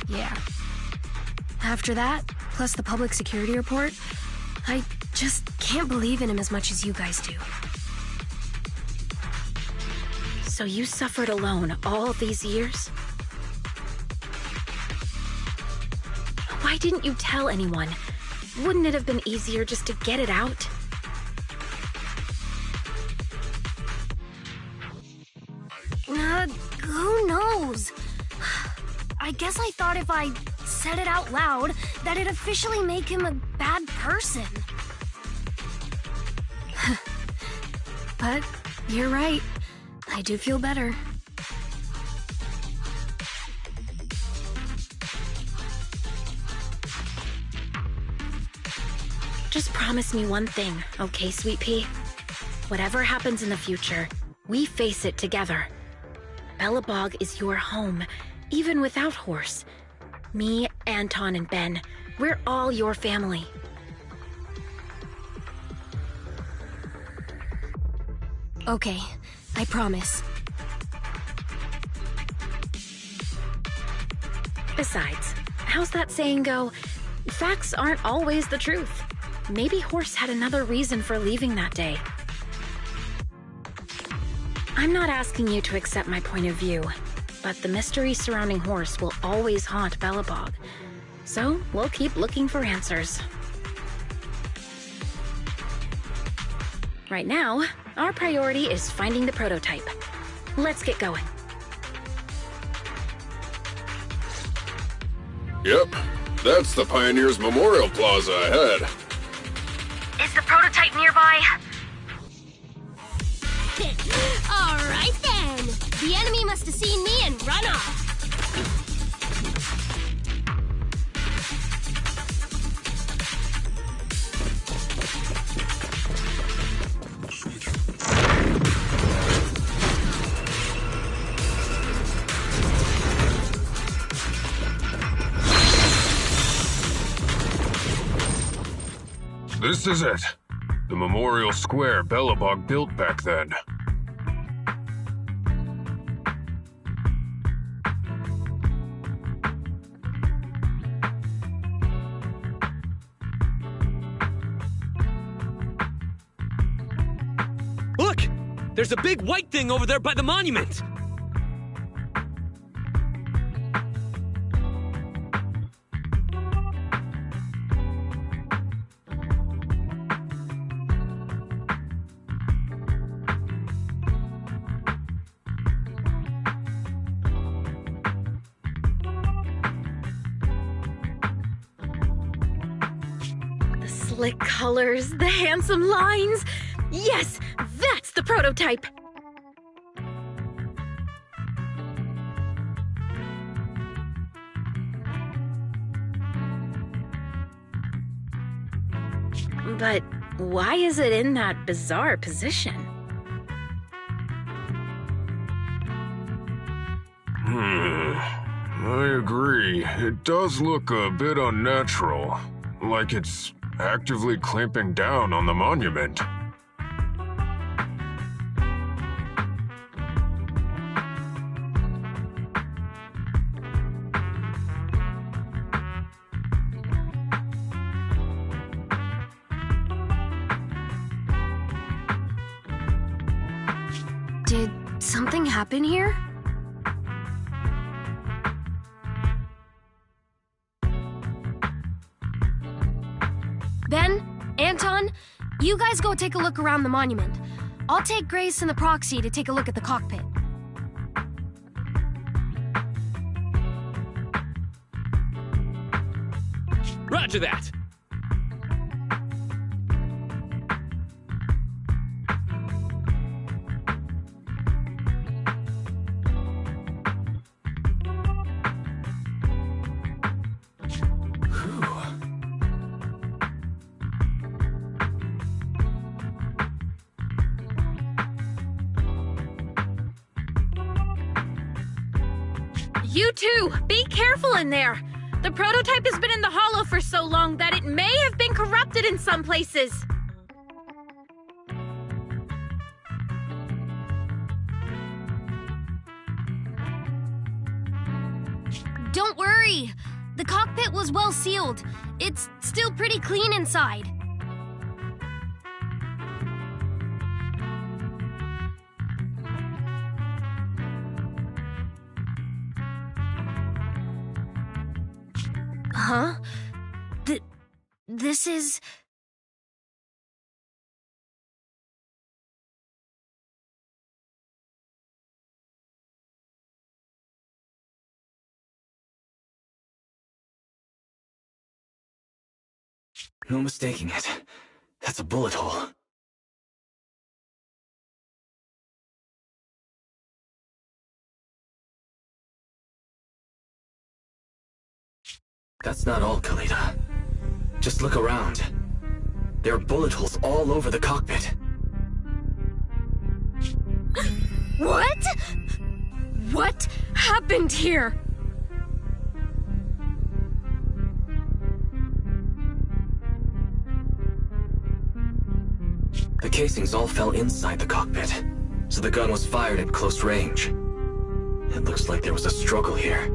Yeah. After that, plus the public security report, I just can't believe in him as much as you guys do. So you suffered alone all these years? Why didn't you tell anyone? Wouldn't it have been easier just to get it out? Who knows? I guess I thought if I said it out loud, that it'd officially make him a bad person. But you're right. I do feel better. Just promise me one thing, okay, Sweet Pea? Whatever happens in the future, we face it together. Belobog is your home, even without Horse. Me, Anton, and Ben, we're all your family. Okay, I promise. Besides, how's that saying go? Facts aren't always the truth. Maybe Horse had another reason for leaving that day. I'm not asking you to accept my point of view, but the mystery surrounding Horse will always haunt Belobog. So, we'll keep looking for answers. Right now, our priority is finding the prototype. Let's get going. Yep, that's the Pioneers Memorial Plaza ahead. Is the prototype nearby? All right then. The enemy must have seen me and run off. This is it. The memorial square Belobog built back then. Look! There's a big white thing over there by the monument! Slick colors, the handsome lines. Yes, that's the prototype. But why is it in that bizarre position? I agree. It does look a bit unnatural. Like it's actively clamping down on the monument. Did something happen here? Ben, Anton, you guys go take a look around the monument. I'll take Grace and the Proxy to take a look at the cockpit. Roger that! You two, be careful in there. The prototype has been in the hollow for so long that it may have been corrupted in some places. Don't worry, worry. The cockpit was well sealed. It's still pretty clean inside. Huh? This is... No mistaking it. That's a bullet hole. That's not all, Khalida. Just look around. There are bullet holes all over the cockpit. What? What happened here? The casings all fell inside the cockpit, so the gun was fired at close range. It looks like there was a struggle here.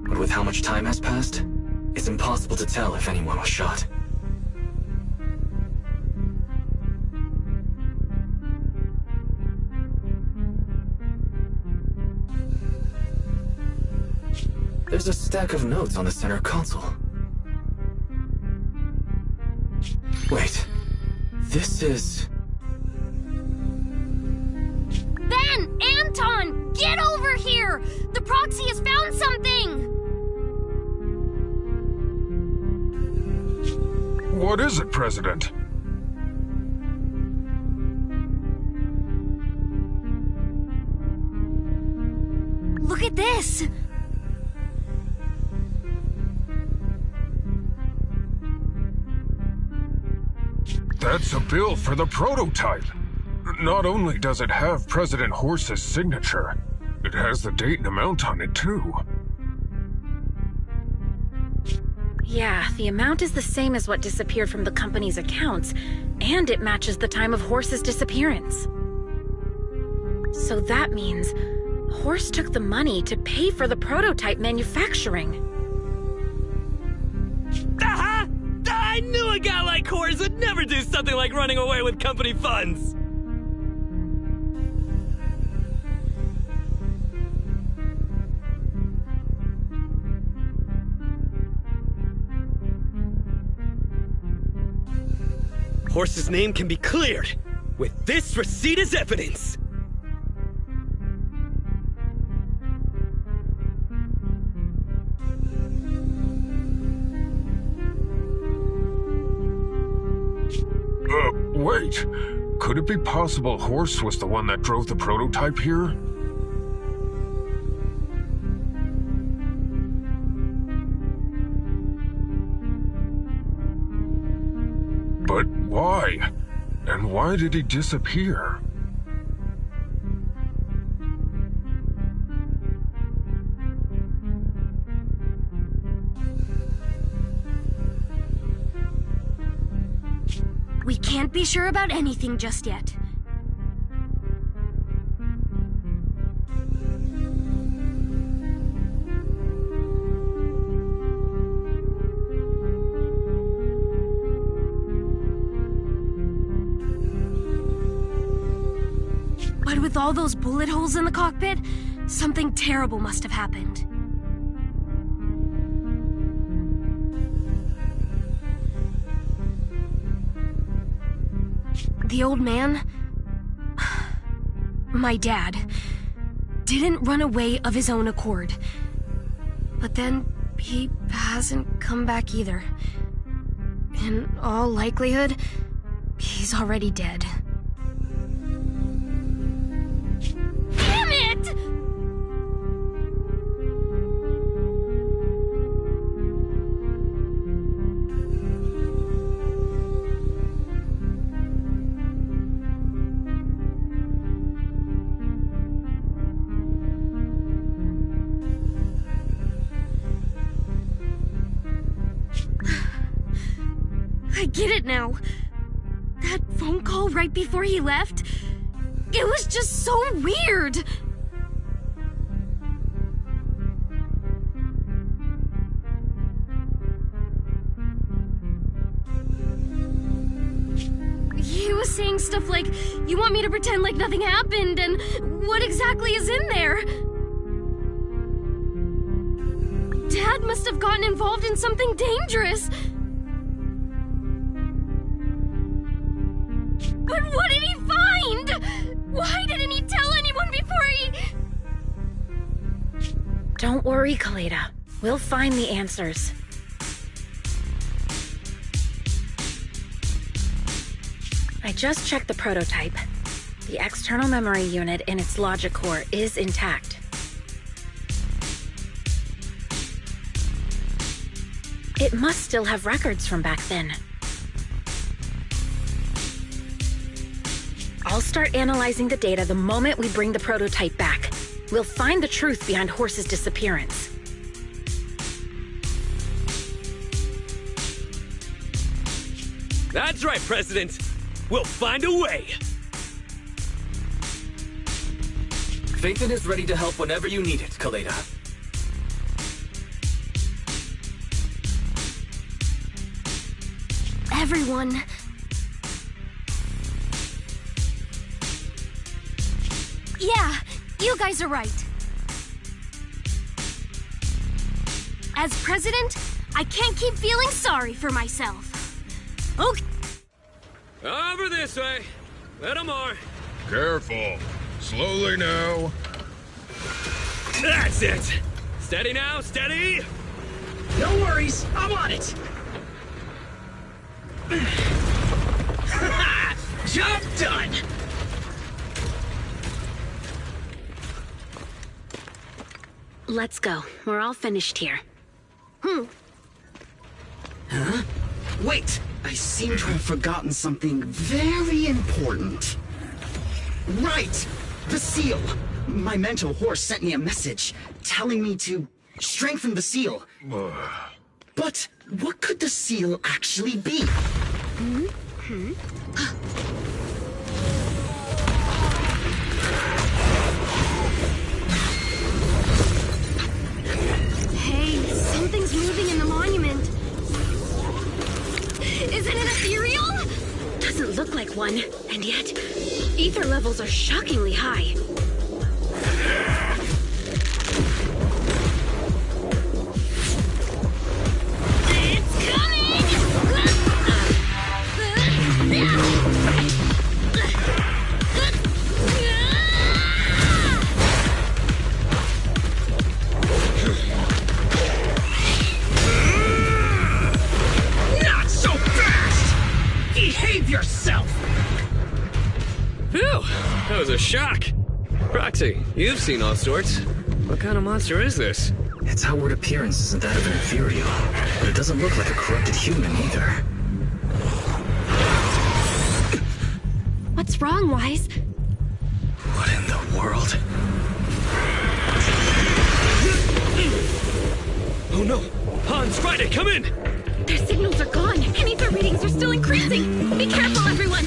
But with how much time has passed, it's impossible to tell if anyone was shot. There's a stack of notes on the center console. Wait, this is... Ben! Anton! Get over here! The Proxy has found something! What is it, President? Look at this! That's a bill for the prototype. Not only does it have President Horse's signature, it has the date and amount on it, too. Yeah, the amount is the same as what disappeared from the company's accounts, and it matches the time of Horse's disappearance. So that means Horse took the money to pay for the prototype manufacturing. Aha! I knew a guy like Horse would never do something like running away with company funds! Horse's name can be cleared with this receipt as evidence. Wait. Could it be possible Horse was the one that drove the prototype here? But why? And why did he disappear? We can't be sure about anything just yet. But with all those bullet holes in the cockpit, something terrible must have happened. The old man, my dad, didn't run away of his own accord. But then he hasn't come back either. In all likelihood, he's already dead. Damn it! I get it now. That phone call right before he left, it was just so weird. He was saying stuff like, you want me to pretend like nothing happened, and what exactly is in there? Dad must have gotten involved in something dangerous. But what did he find? Why didn't he tell anyone before he... Don't worry, Kaleda. We'll find the answers. I just checked the prototype. The external memory unit in its logic core is intact. It must still have records from back then. I'll start analyzing the data the moment we bring the prototype back. We'll find the truth behind Horse's disappearance. That's right, President. We'll find a way. Phaethon is ready to help whenever you need it, Kaleda. Everyone... Yeah, you guys are right. As president, I can't keep feeling sorry for myself. Okay. Over this way. Little more. Careful. Slowly now. That's it. Steady now, steady. No worries, I'm on it. Job done. Let's go. We're all finished here. Huh? Wait, I seem to have forgotten something very important. Right! The seal! My mentor Horse sent me a message telling me to strengthen the seal. But what could the seal actually be? Hey, something's moving in the monument. Isn't it ethereal? Doesn't look like one, and yet, ether levels are shockingly high. It's coming! Not so fast! Behave yourself! Phew, that was a shock. Proxy, you've seen all sorts. What kind of monster is this? Its outward appearance isn't that of an ethereal, but it doesn't look like a corrupted human either. What's wrong, Wise? What in the world? Oh no! Hans, Friday, come in! Their signals are gone, and ether readings are still increasing. Be careful, everyone!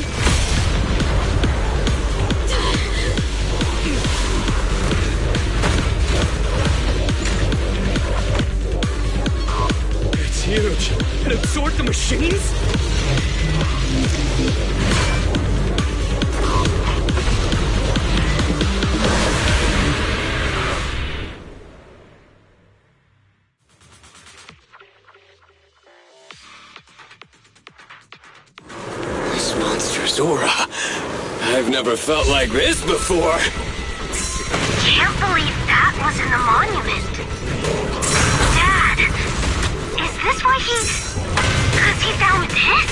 It's huge. It absorbed the machines? This monster's aura. I've never felt like this before. Can't believe that was in the monument. Dad, is this why cause he found this?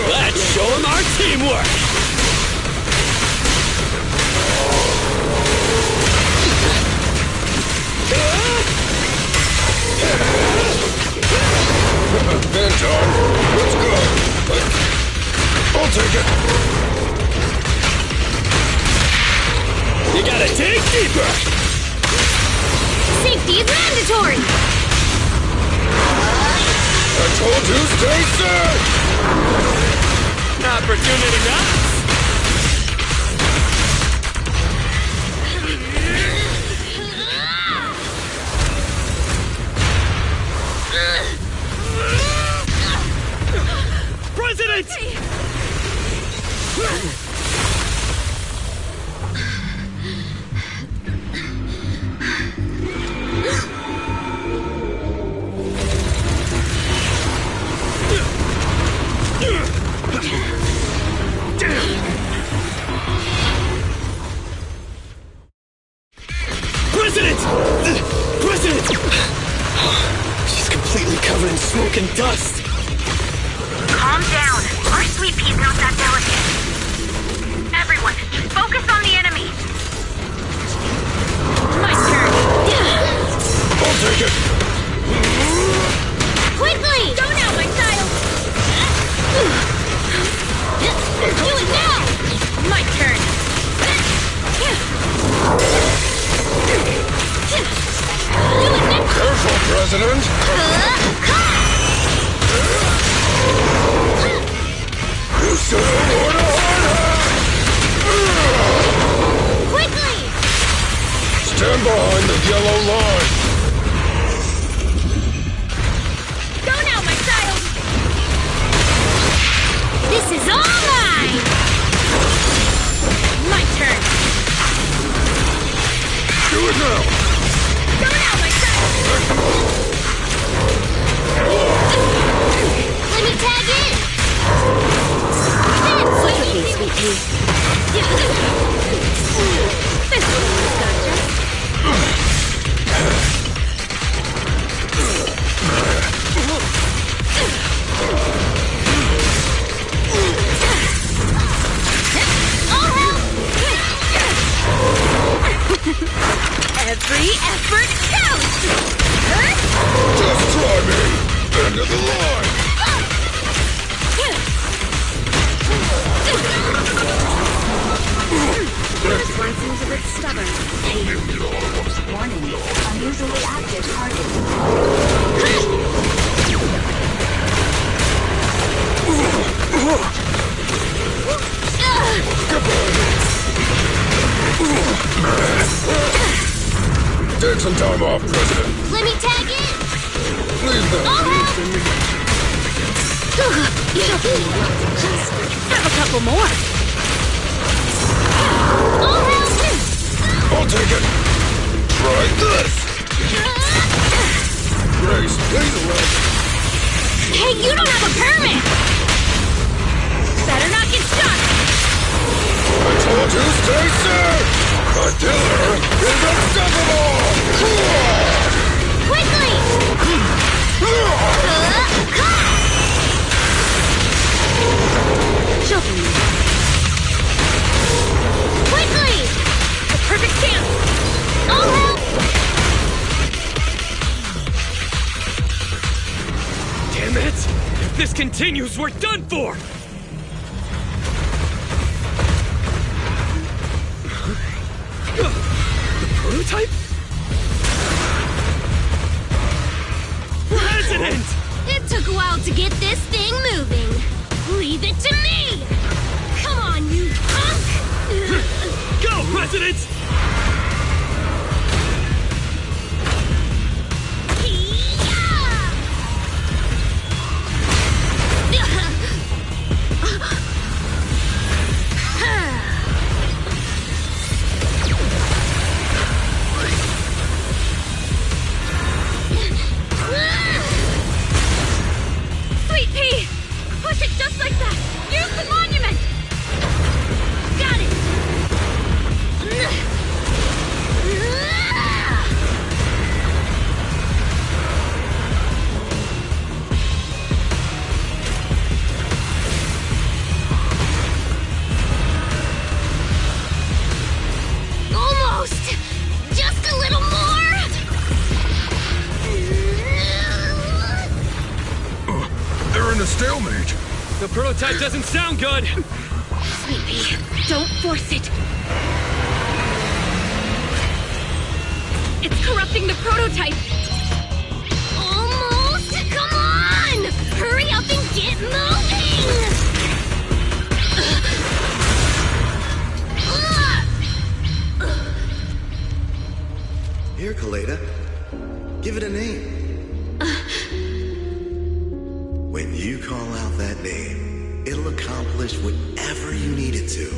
Let's show him our teamwork! Anton, let's go. I'll take it. You gotta dig deeper! Safety is mandatory! I told you, stay safe! Opportunity knocks! President! President! President! She's completely covered in smoke and dust. Calm down. Our sweet pea's not that delicate. Everyone, just focus on the enemy. My turn. I'll take it. Quickly! Go now, my child! Do it now! My turn. Careful, President. You said more to Quickly! Stand behind the yellow line. Go now, my child! This is all mine! My turn. Do it now. Go now, my child! Let me tag in! What's okay, sweet pea? This one's gotcha. All help! Every effort counts! Just try me. End of the line. This one seems a bit stubborn. Warning, unusually active target. Take some time off, President. Let me tag in! Leave that. All help! Have a couple more. All help! I'll take it. Try this. Grace, please allow. Hey, you don't have a permit! Better not get stuck! I told you, stay safe. My killer is unstoppable. Quickly! Shuffle me. Quickly! The perfect chance! I'll help! Damn it! If this continues, we're done for! The prototype? President! It took a while to get this thing moving. Leave it to me! Come on, you punk! Go, President! Sweet pea! Push it just like that! Use the monument! Got it! Almost! Just a little more! They're in a stalemate. The prototype doesn't sound good! Sweet pea, don't force it! It's corrupt corrupting the prototype! Almost! Come on! Hurry up and get moving! Here, Kaleda. Give it a name. When you call out that name, it'll accomplish whatever you need it to.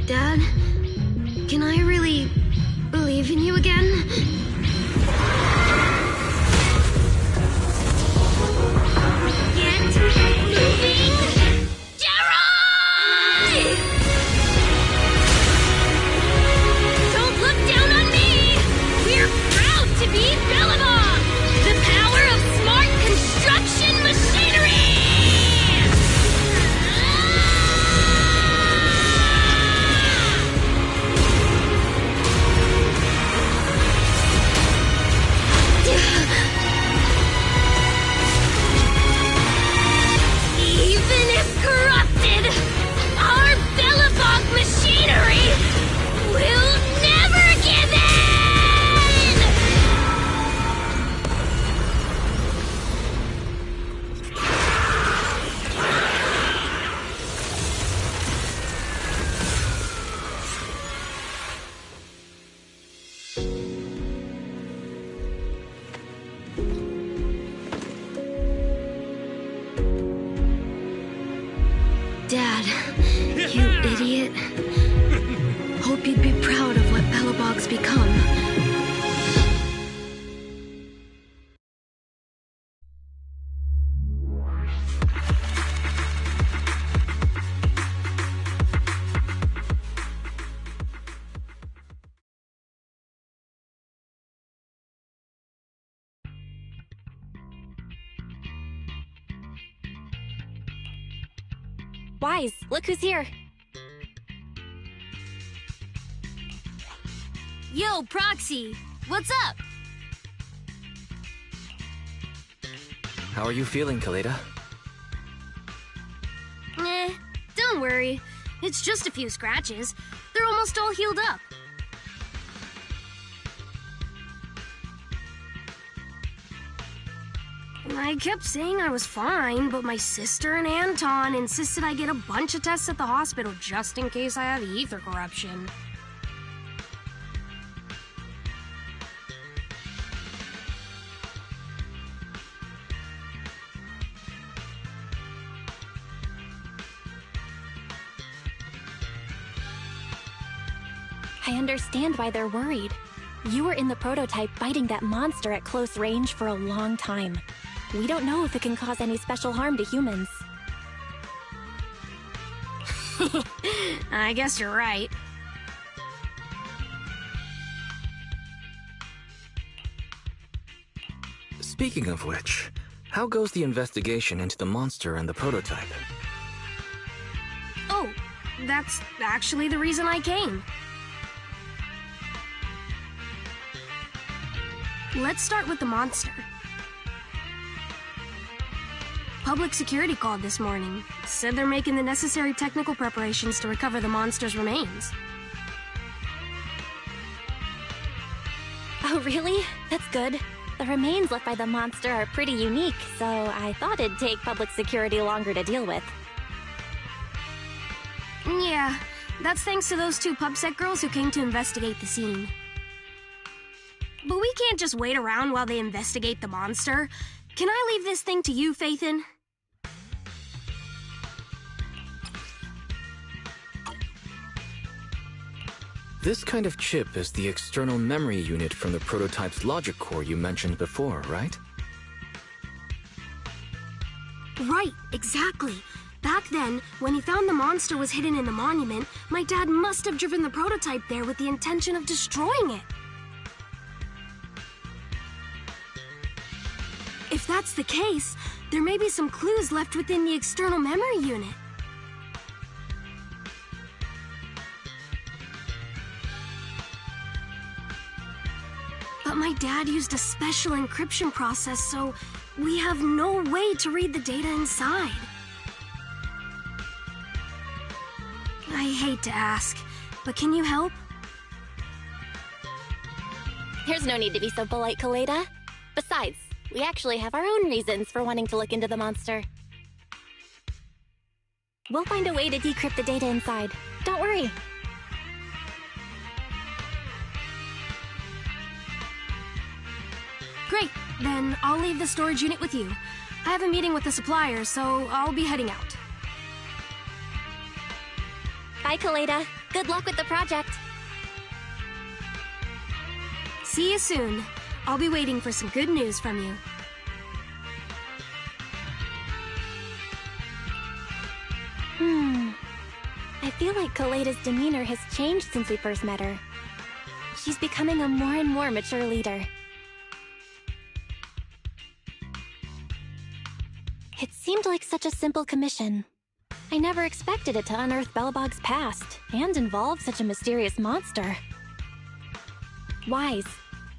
Dad, can I really believe in you again? Get moving! Jerry! Don't look down on me! We're proud to be Bellabog! The power of smart construction machinery! Even if corrupted, our Bellabog machinery will never give in! Dad, you idiot. Hope you'd be proud of what Bellabog's become. Wise, look who's here. Yo, Proxy, what's up? How are you feeling, Kaleda? Don't worry. It's just a few scratches. They're almost all healed up. I kept saying I was fine, but my sister and Anton insisted I get a bunch of tests at the hospital just in case I have ether corruption. I understand why they're worried. You were in the prototype fighting that monster at close range for a long time. We don't know if it can cause any special harm to humans. I guess you're right. Speaking of which, how goes the investigation into the monster and the prototype? Oh, that's actually the reason I came. Let's start with the monster. Public security called this morning. Said they're making the necessary technical preparations to recover the monster's remains. Oh, really? That's good. The remains left by the monster are pretty unique, so I thought it'd take public security longer to deal with. Yeah, that's thanks to those two PubSec girls who came to investigate the scene. But we can't just wait around while they investigate the monster. Can I leave this thing to you, Faithin? This kind of chip is the external memory unit from the prototype's logic core you mentioned before, right? Right, exactly. Back then, when he found the monster was hidden in the monument, my dad must have driven the prototype there with the intention of destroying it. If that's the case, there may be some clues left within the external memory unit. But my dad used a special encryption process, so we have no way to read the data inside. I hate to ask, but can you help? There's no need to be so polite, Kaleda. Besides, we actually have our own reasons for wanting to look into the monster. We'll find a way to decrypt the data inside. Don't worry. Great, then I'll leave the storage unit with you. I have a meeting with the supplier, so I'll be heading out. Bye, Kaleda. Good luck with the project. See you soon. I'll be waiting for some good news from you. I feel like Kaleda's demeanor has changed since we first met her. She's becoming a more and more mature leader. It seemed like such a simple commission. I never expected it to unearth Belobog's past and involve such a mysterious monster. Wise,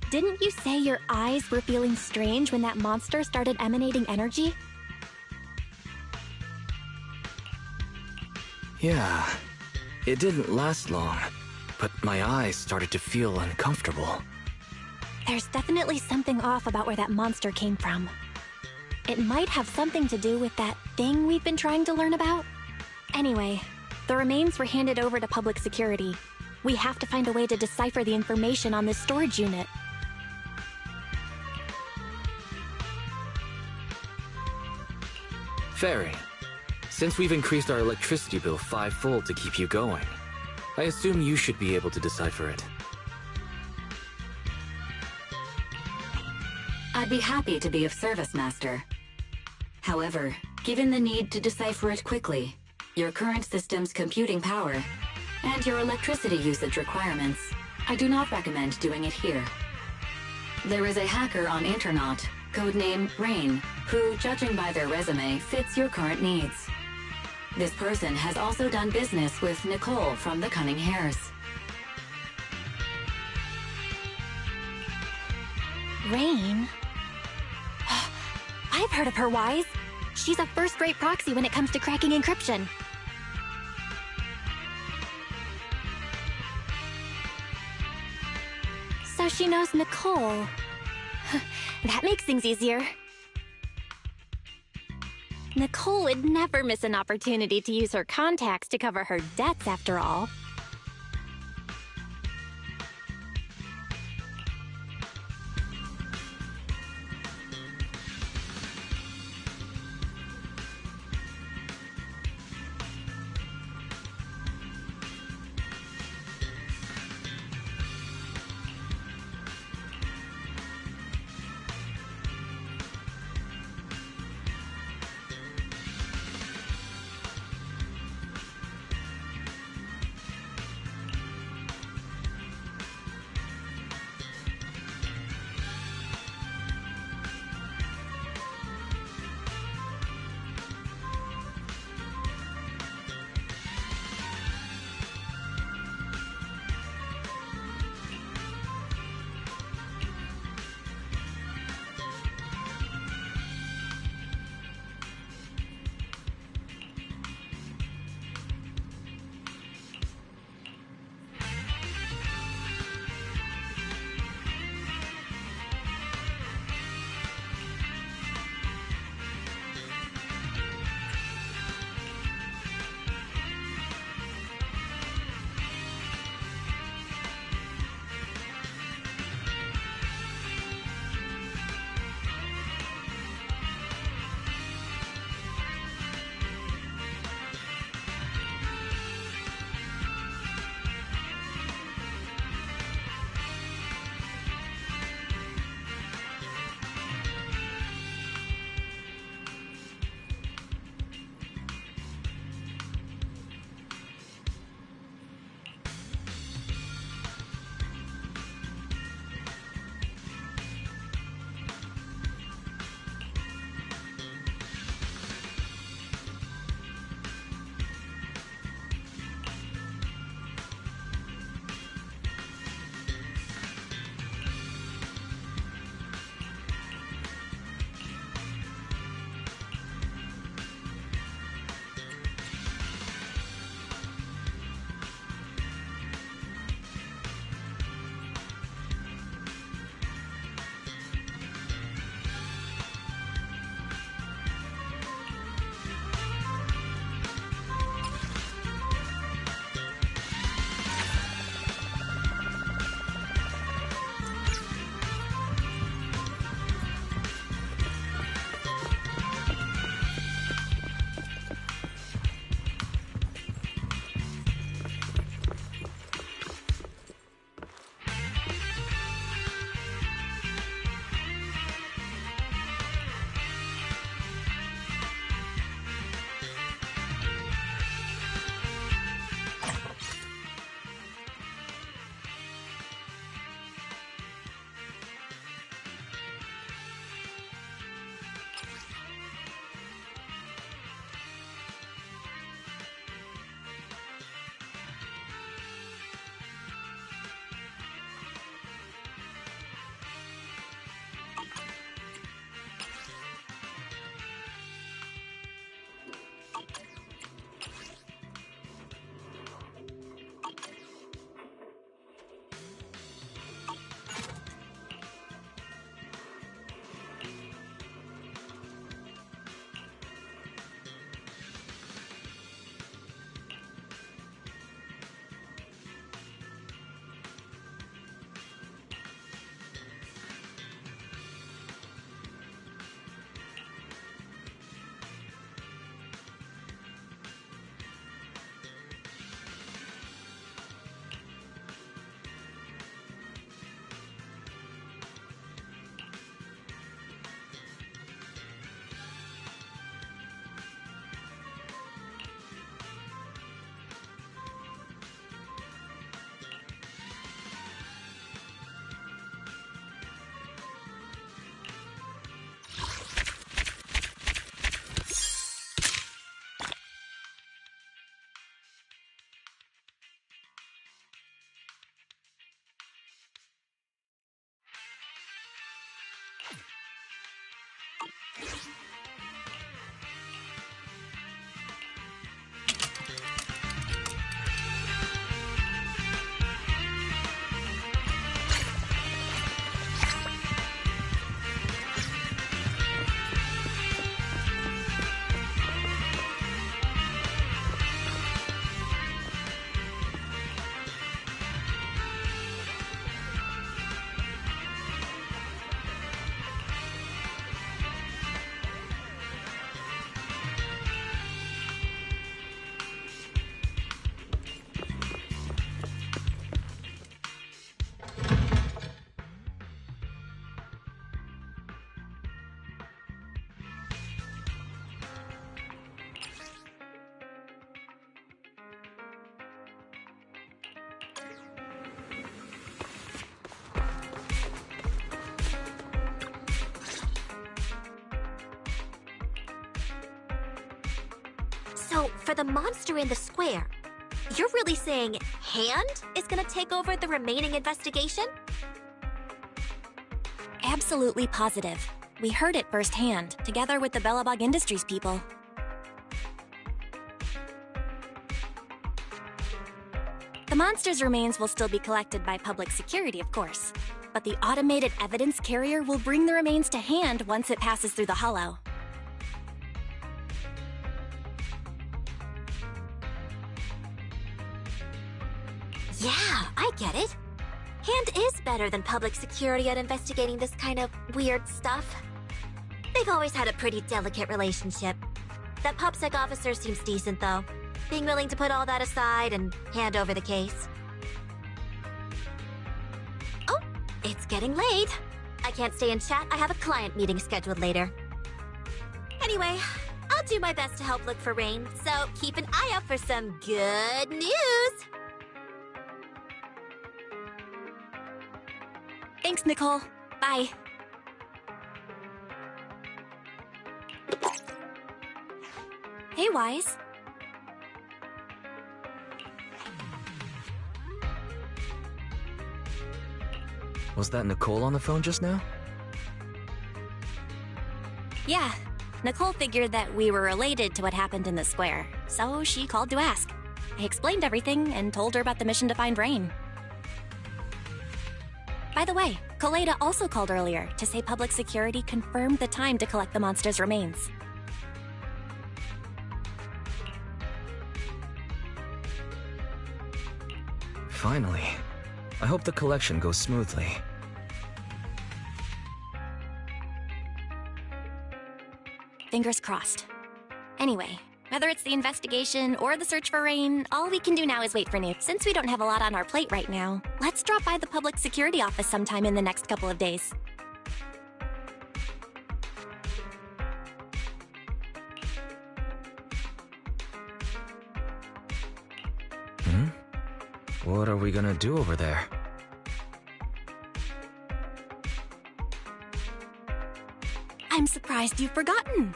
didn't you say your eyes were feeling strange when that monster started emanating energy? Yeah, it didn't last long, but my eyes started to feel uncomfortable. There's definitely something off about where that monster came from. It might have something to do with that thing we've been trying to learn about. Anyway, the remains were handed over to public security. We have to find a way to decipher the information on this storage unit. Fairy, since we've increased our electricity bill 5-fold to keep you going, I assume you should be able to decipher it. I'd be happy to be of service, Master. However, given the need to decipher it quickly, your current system's computing power, and your electricity usage requirements, I do not recommend doing it here. There is a hacker on Internaut, codename Rain, who, judging by their resume, fits your current needs. This person has also done business with Nicole from the Cunning Hares. Rain? I've heard of her, Wise. She's a first-rate proxy when it comes to cracking encryption. So she knows Nicole. That makes things easier. Nicole would never miss an opportunity to use her contacts to cover her debts, after all. So, for the monster in the square, you're really saying Hand is gonna take over the remaining investigation? Absolutely positive. We heard it firsthand, together with the Belobog Industries people. The monster's remains will still be collected by public security, of course. But the automated evidence carrier will bring the remains to Hand once it passes through the hollow. Yeah, I get it. Hand is better than public security at investigating this kind of weird stuff. They've always had a pretty delicate relationship. That PubSec officer seems decent, though, being willing to put all that aside and hand over the case. Oh, it's getting late. I can't stay and chat. I have a client meeting scheduled later. Anyway, I'll do my best to help look for Rain, so keep an eye out for some good news! Thanks, Nicole. Bye. Hey, Wise. Was that Nicole on the phone just now? Yeah, Nicole figured that we were related to what happened in the square, so she called to ask. I explained everything and told her about the mission to find Rain. By the way, Koleda also called earlier to say public security confirmed the time to collect the monster's remains. Finally. I hope the collection goes smoothly. Fingers crossed. Anyway, whether it's the investigation or the search for Rain, all we can do now is wait for news. Since we don't have a lot on our plate right now, let's drop by the public security office sometime in the next couple of days. What are we gonna do over there? I'm surprised you've forgotten.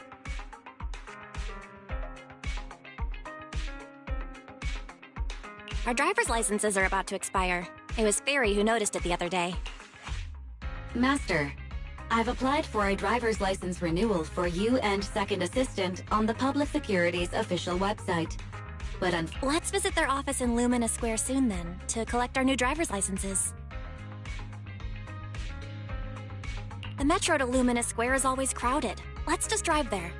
Our driver's licenses are about to expire. It was Fairy who noticed it the other day. Master, I've applied for a driver's license renewal for you and Second Assistant on the Public Security's official website. But let's visit their office in Lumina Square soon then, to collect our new driver's licenses. The metro to Lumina Square is always crowded. Let's just drive there.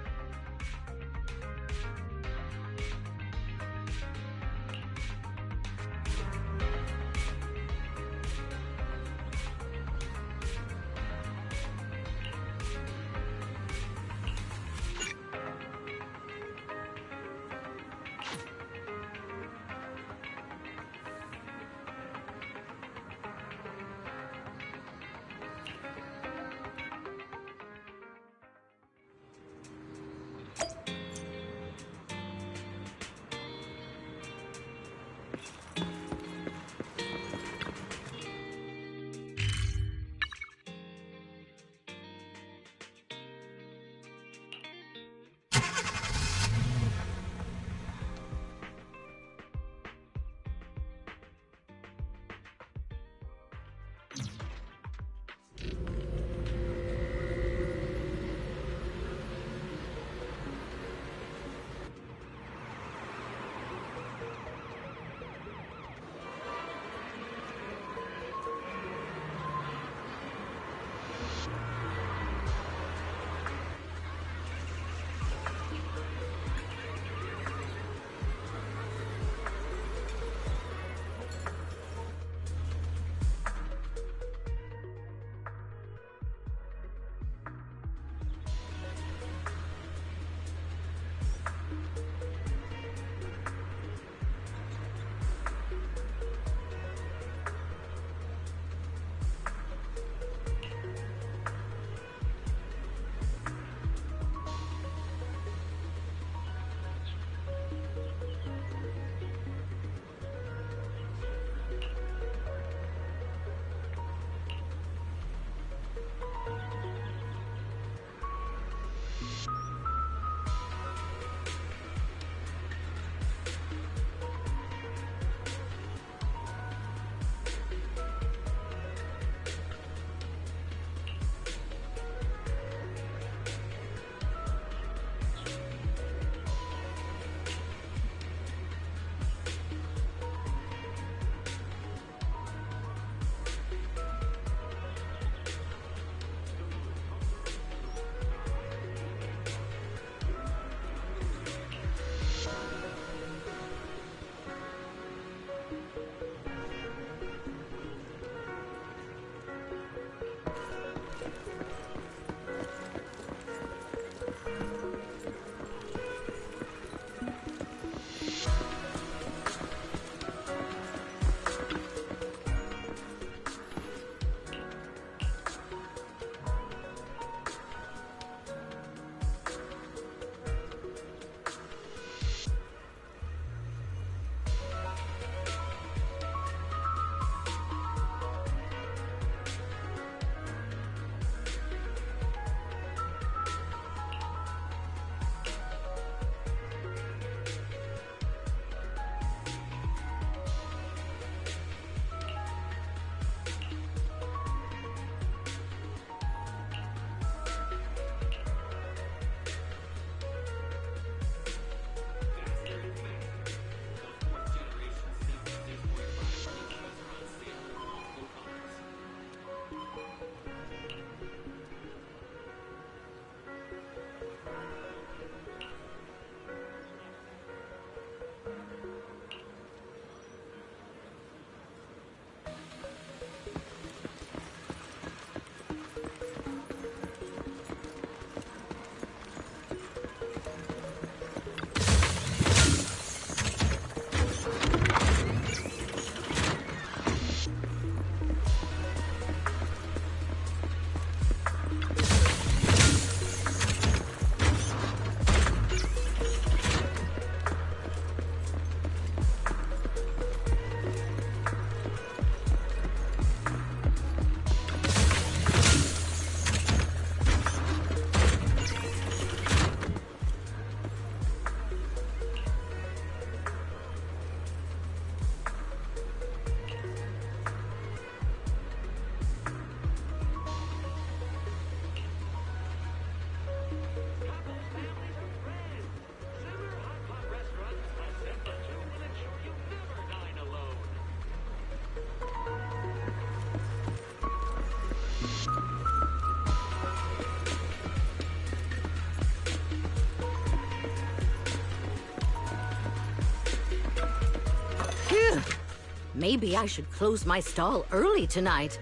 maybe I should close my stall early tonight.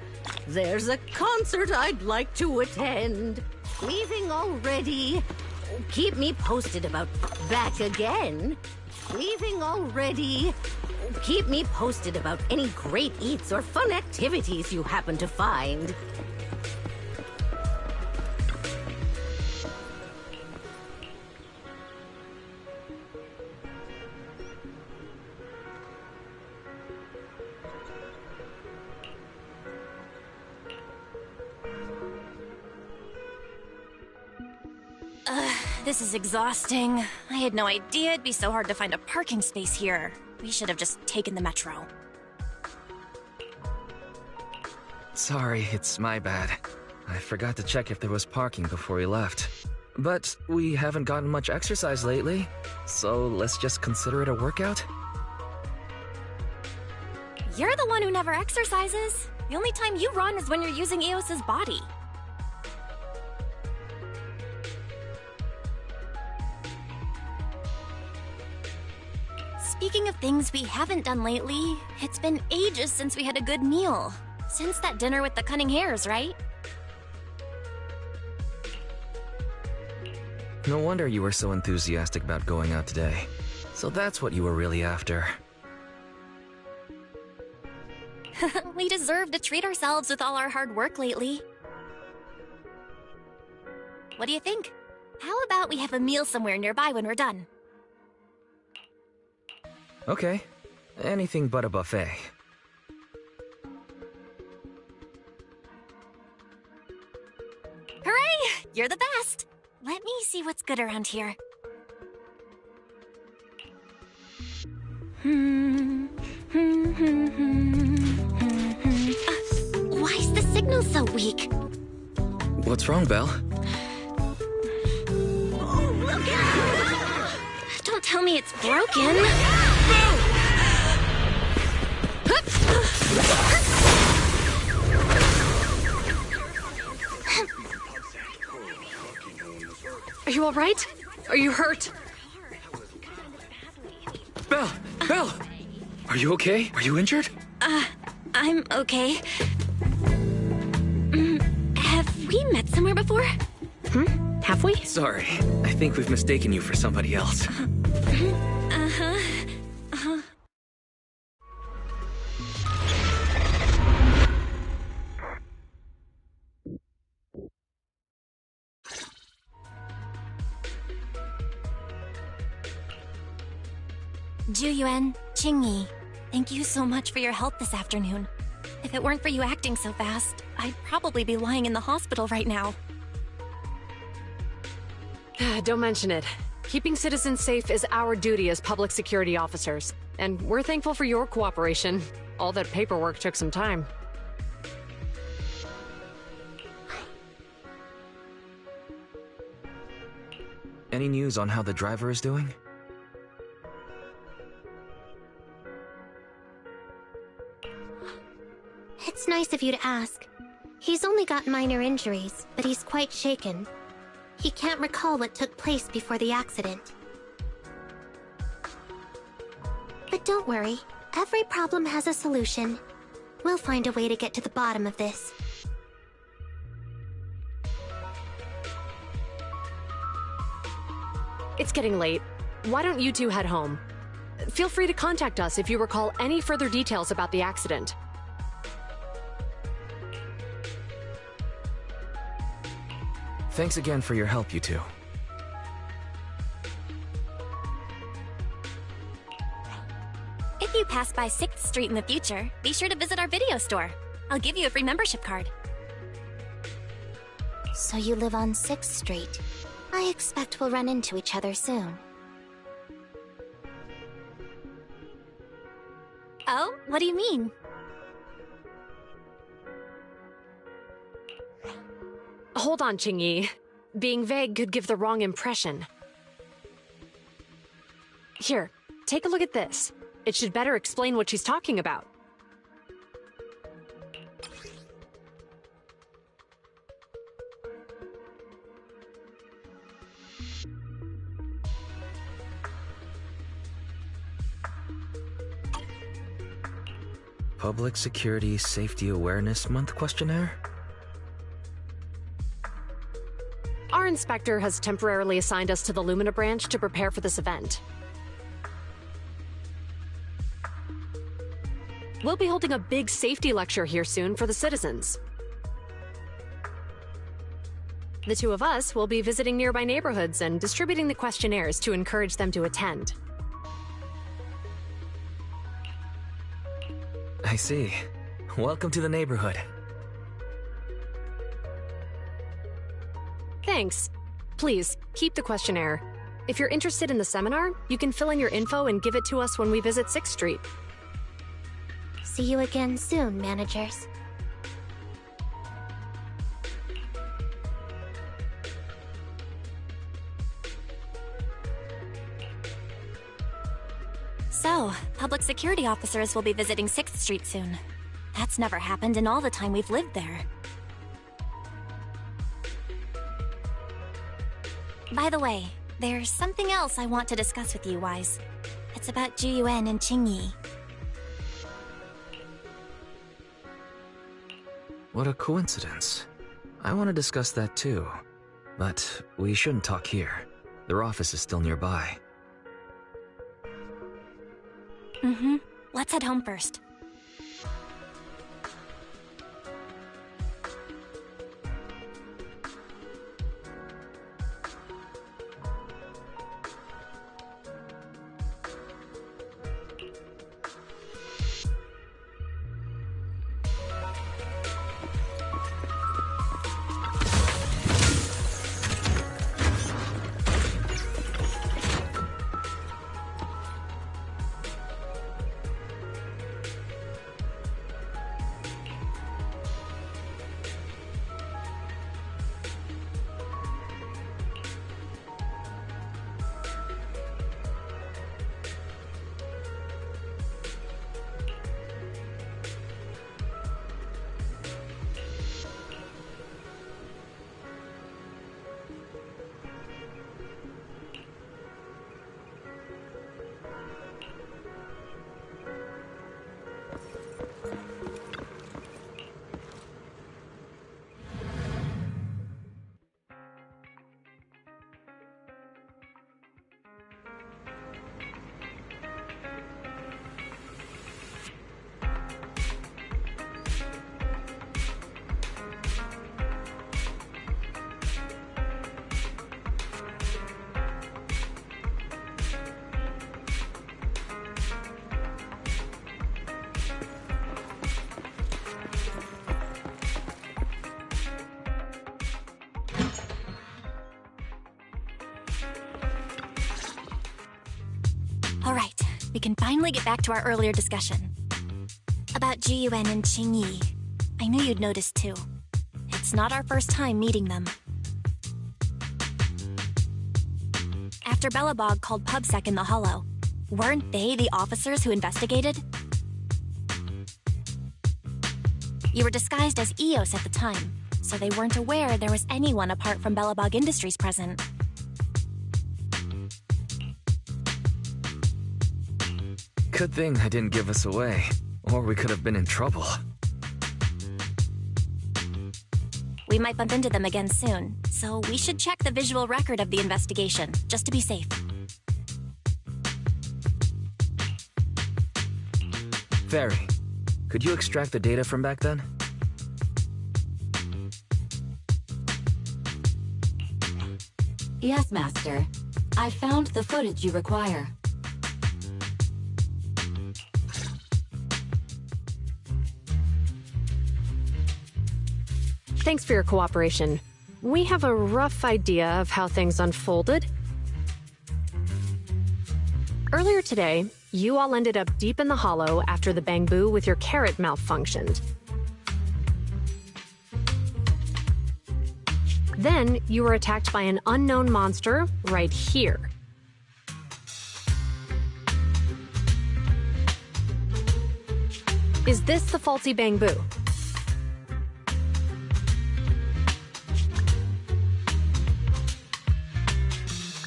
There's a concert I'd like to attend. Leaving already? Keep me posted about back again. Leaving already? Keep me posted about any great eats or fun activities you happen to find. This is exhausting. I had no idea it'd be so hard to find a parking space here. We should have just taken the metro. Sorry, it's my bad. I forgot to check if there was parking before we left. But we haven't gotten much exercise lately, so let's just consider it a workout? You're the one who never exercises. The only time you run is when you're using Eos's body. Speaking of things we haven't done lately, it's been ages since we had a good meal. Since that dinner with the cunning hairs, right? No wonder you were so enthusiastic about going out today. So that's what you were really after. We deserve to treat ourselves with all our hard work lately. What do you think? How about we have a meal somewhere nearby when we're done? Okay. Anything but a buffet. Hooray! You're the best! Let me see what's good around here. Why is the signal so weak? What's wrong, Belle? Oh, look out! Don't tell me it's broken. Are you all right? Are you hurt? Belle! Belle! Are you okay? Are you injured? I'm okay. Have we met somewhere before? Have we? Sorry. I think we've mistaken you for somebody else. Juyuan, Qingyi, thank you so much for your help this afternoon. If it weren't for you acting so fast, I'd probably be lying in the hospital right now. Don't mention it. Keeping citizens safe is our duty as public security officers, and we're thankful for your cooperation. All that paperwork took some time. Any news on how the driver is doing? It's nice of you to ask. He's only got minor injuries, but he's quite shaken. He can't recall what took place before the accident. But don't worry, every problem has a solution. We'll find a way to get to the bottom of this. It's getting late. Why don't you two head home? Feel free to contact us if you recall any further details about the accident. Thanks again for your help, you two. If you pass by 6th Street in the future, be sure to visit our video store. I'll give you a free membership card. So you live on 6th Street. I expect we'll run into each other soon. Oh, what do you mean? Hold on, Qingyi. Being vague could give the wrong impression. Here, take a look at this. It should better explain what she's talking about. Public Security Safety Awareness Month questionnaire? Our inspector has temporarily assigned us to the Lumina branch to prepare for this event. We'll be holding a big safety lecture here soon for the citizens. The two of us will be visiting nearby neighborhoods and distributing the questionnaires to encourage them to attend. I see. Welcome to the neighborhood. Thanks. Please, keep the questionnaire. If you're interested in the seminar, you can fill in your info and give it to us when we visit 6th Street. See you again soon, managers. So, public security officers will be visiting 6th Street soon. That's never happened in all the time we've lived there. By the way, there's something else I want to discuss with you, Wise. It's about Juyuan and Qingyi. What a coincidence. I want to discuss that too. But we shouldn't talk here. Their office is still nearby. Let's head home first. Alright, we can finally get back to our earlier discussion. About Juyuan and Qingyi. I knew you'd noticed too. It's not our first time meeting them. After Belobog called PubSec in the Hollow, weren't they the officers who investigated? You were disguised as Eos at the time, so they weren't aware there was anyone apart from Belobog Industries present. Good thing I didn't give us away, or we could have been in trouble. We might bump into them again soon, so we should check the visual record of the investigation, just to be safe. Fairy, could you extract the data from back then? Yes, Master. I found the footage you require. Thanks for your cooperation. We have a rough idea of how things unfolded. Earlier today, you all ended up deep in the Hollow after the Bangbu with your carrot malfunctioned. Then, you were attacked by an unknown monster right here. Is this the faulty Bangbu?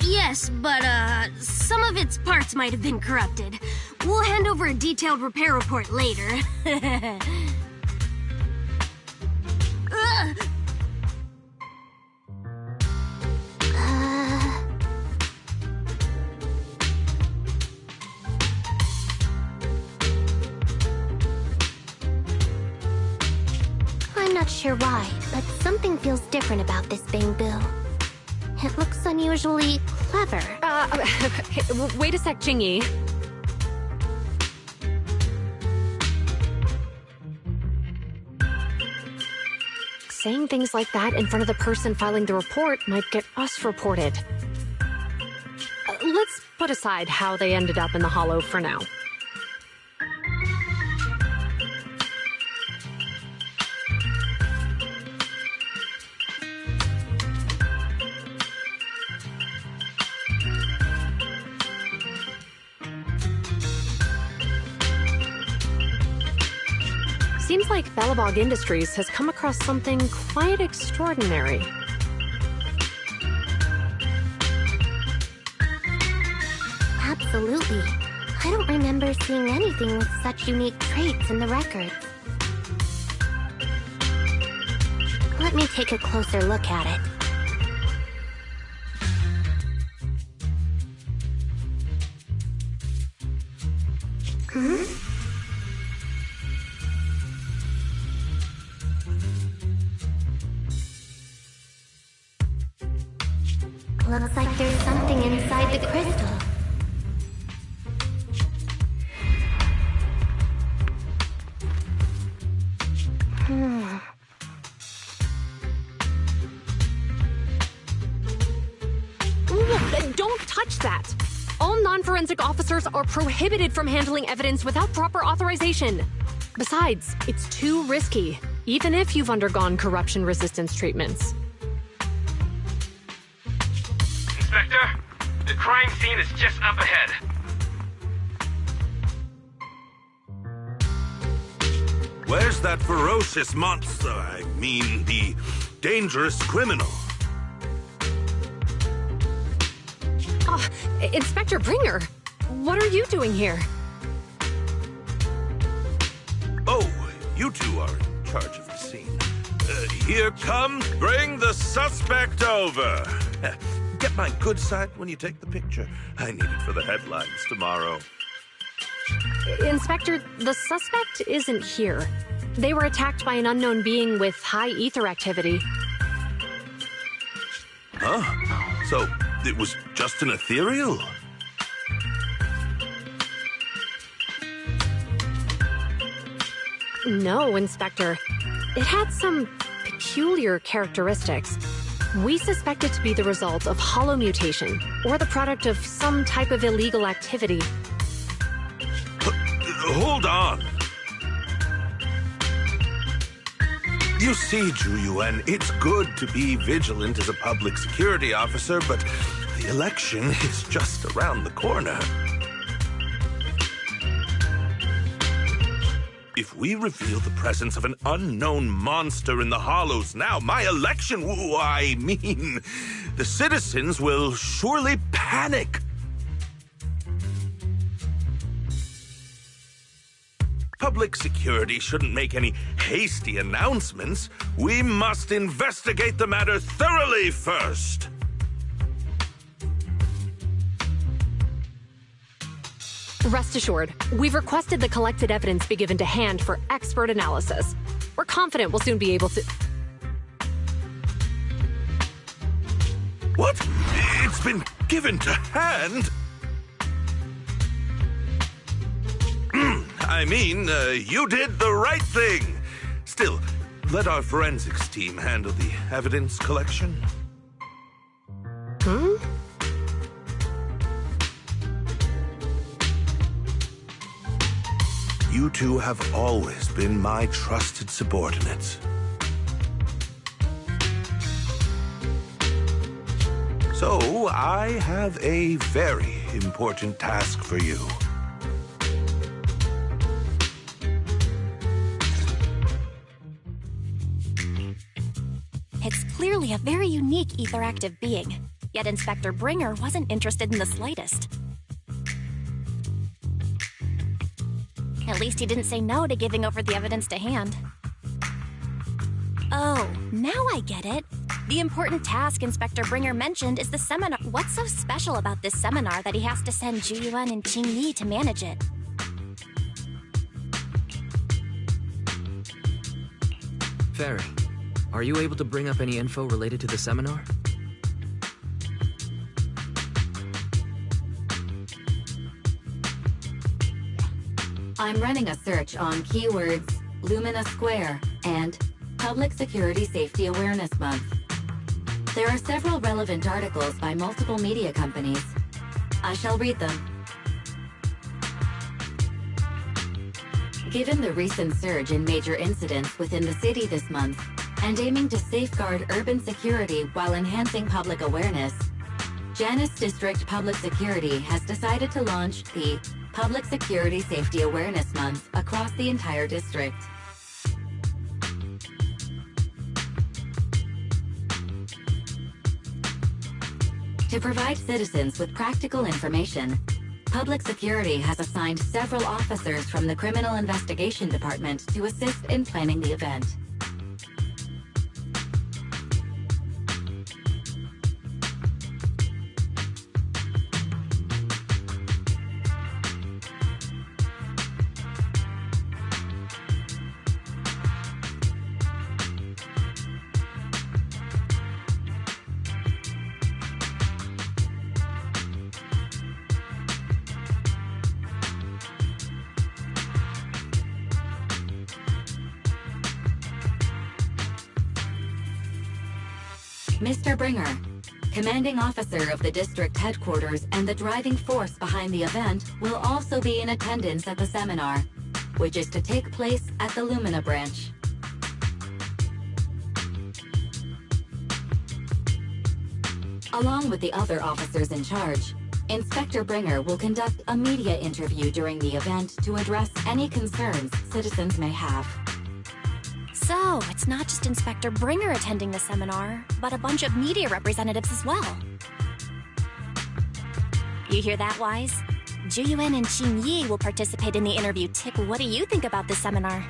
Yes, but some of its parts might have been corrupted. We'll hand over a detailed repair report later. Ugh. I'm not sure why, but something feels different about this Bang Boo. It looks unusually clever. Wait a sec, Jingyi. Saying things like that in front of the person filing the report might get us reported. Let's put aside how they ended up in the Hollow for now. Seems like Belobog Industries has come across something quite extraordinary. Absolutely. I don't remember seeing anything with such unique traits in the records. Let me take a closer look at it. Hmm? Looks like there's something inside the crystal. Don't touch that! All non-forensic officers are prohibited from handling evidence without proper authorization. Besides, it's too risky, even if you've undergone corruption resistance treatments. Inspector, the crime scene is just up ahead. Where's that ferocious monster? I mean, the dangerous criminal. Inspector Bringer, what are you doing here? Oh, you two are in charge of the scene. Here come, bring the suspect over. Get my good side when you take the picture. I need it for the headlines tomorrow. Inspector, the suspect isn't here. They were attacked by an unknown being with high ether activity. Huh? So, it was just an ethereal? No, Inspector. It had some peculiar characteristics. We suspect it to be the result of hollow mutation, or the product of some type of illegal activity. Hold on. You see, Ju-Yuan, it's good to be vigilant as a public security officer, but the election is just around the corner. If we reveal the presence of an unknown monster in the Hollows now, my election, I mean, the citizens will surely panic. Public security shouldn't make any hasty announcements. We must investigate the matter thoroughly first. Rest assured, we've requested the collected evidence be given to hand for expert analysis. We're confident we'll soon be able to... What? It's been given to hand? I mean, you did the right thing. Still, let our forensics team handle the evidence collection. Hmm? You two have always been my trusted subordinates. So, I have a very important task for you. It's clearly a very unique etheractive being, yet Inspector Bringer wasn't interested in the slightest. At least he didn't say no to giving over the evidence to Hand. Oh, now I get it. The important task Inspector Bringer mentioned is the seminar. What's so special about this seminar that he has to send Zhu Yuan and Qing Yi to manage it? Fairy, are you able to bring up any info related to the seminar? I'm running a search on keywords Lumina Square and Public Security Safety Awareness Month. There are several relevant articles by multiple media companies. I shall read them. Given the recent surge in major incidents within the city this month, and aiming to safeguard urban security while enhancing public awareness, Janus District Public Security has decided to launch the Public Security Safety Awareness Month across the entire district. To provide citizens with practical information, Public Security has assigned several officers from the Criminal Investigation Department to assist in planning the event. Mr. Bringer, commanding officer of the district headquarters and the driving force behind the event, will also be in attendance at the seminar, which is to take place at the Lumina branch. Along with the other officers in charge, Inspector Bringer will conduct a media interview during the event to address any concerns citizens may have. So, it's not just Inspector Bringer attending the seminar, but a bunch of media representatives as well. You hear that, Wise? Zhu Yuan and Qing Yi will participate in the interview. Tip, what do you think about this seminar?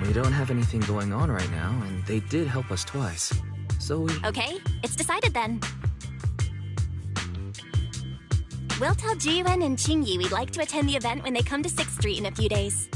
We don't have anything going on right now, and they did help us twice. So we... Okay, it's decided then. We'll tell Zhu Yuan and Qing Yi we'd like to attend the event when they come to 6th Street in a few days.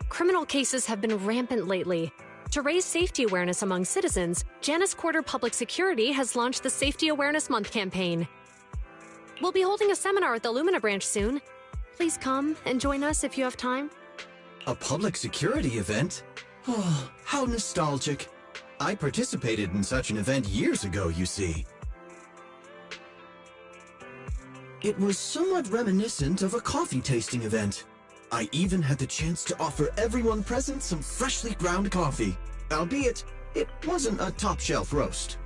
Criminal cases have been rampant lately. To raise safety awareness among citizens, Janus Quarter Public Security has launched the Safety Awareness Month campaign. We'll be holding a seminar at the Lumina branch soon. Please come and join us if you have time. A public security event? Oh, how nostalgic. I participated in such an event years ago, you see. It was somewhat reminiscent of a coffee tasting event. I even had the chance to offer everyone present some freshly ground coffee, albeit it wasn't a top-shelf roast.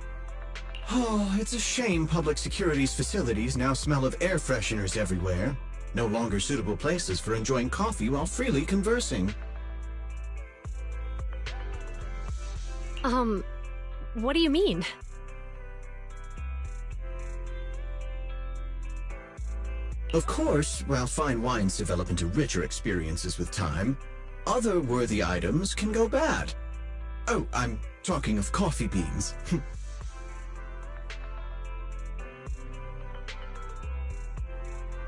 Oh, it's a shame public security's facilities now smell of air fresheners everywhere. No longer suitable places for enjoying coffee while freely conversing. What do you mean? Of course, while fine wines develop into richer experiences with time, other worthy items can go bad. Oh, I'm talking of coffee beans.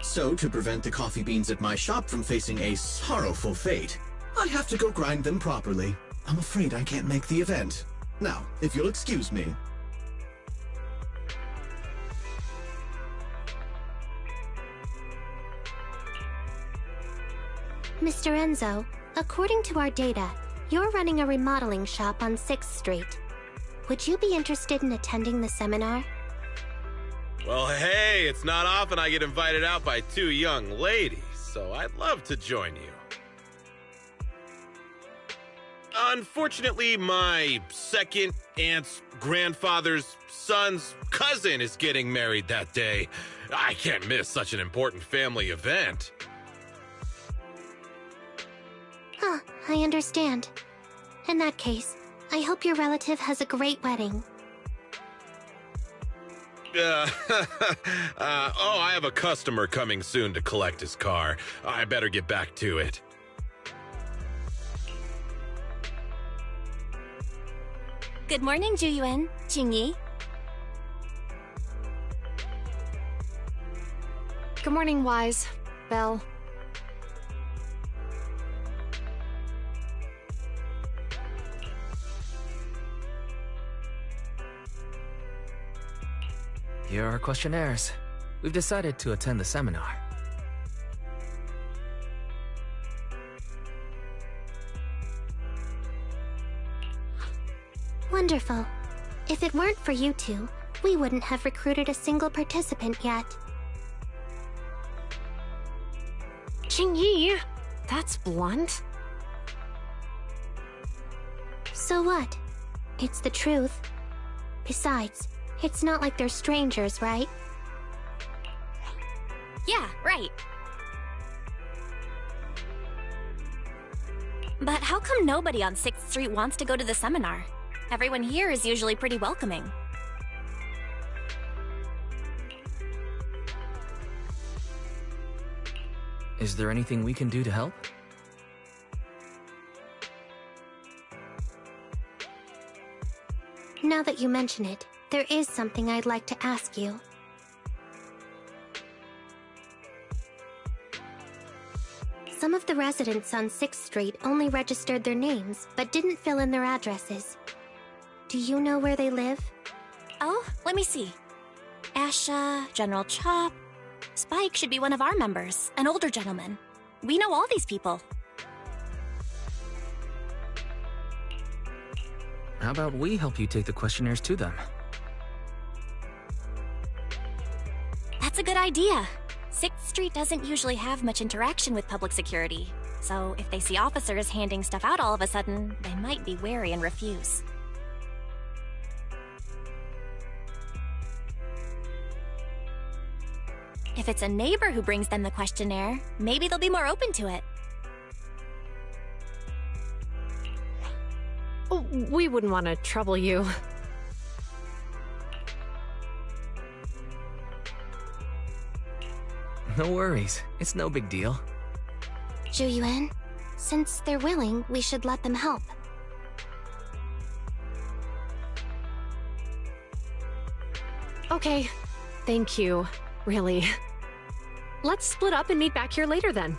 So, to prevent the coffee beans at my shop from facing a sorrowful fate, I have to go grind them properly. I'm afraid I can't make the event. Now, if you'll excuse me. Mr. Enzo, according to our data, you're running a remodeling shop on 6th Street. Would you be interested in attending the seminar? Well, hey, it's not often I get invited out by two young ladies, so I'd love to join you. Unfortunately, my second aunt's grandfather's son's cousin is getting married that day. I can't miss such an important family event. Huh, I understand. In that case, I hope your relative has a great wedding. I have a customer coming soon to collect his car. I better get back to it. Good morning, Juyuan, Qingyi. Good morning, Wise. Belle. Here are our questionnaires. We've decided to attend the seminar. Wonderful. If it weren't for you two, we wouldn't have recruited a single participant yet. Qingyi, that's blunt. So what? It's the truth. Besides, it's not like they're strangers, right? Yeah, right. But how come nobody on 6th Street wants to go to the seminar? Everyone here is usually pretty welcoming. Is there anything we can do to help? Now that you mention it, there is something I'd like to ask you. Some of the residents on 6th Street only registered their names, but didn't fill in their addresses. Do you know where they live? Oh, let me see. Asha, General Chop. Spike should be one of our members, an older gentleman. We know all these people. How about we help you take the questionnaires to them? That's a good idea. 6th Street doesn't usually have much interaction with public security, so if they see officers handing stuff out all of a sudden, they might be wary and refuse. If it's a neighbor who brings them the questionnaire, maybe they'll be more open to it. Oh, we wouldn't want to trouble you. No worries. It's no big deal. Zhu Yuan, since they're willing, we should let them help. Okay. Thank you. Really. Let's split up and meet back here later then.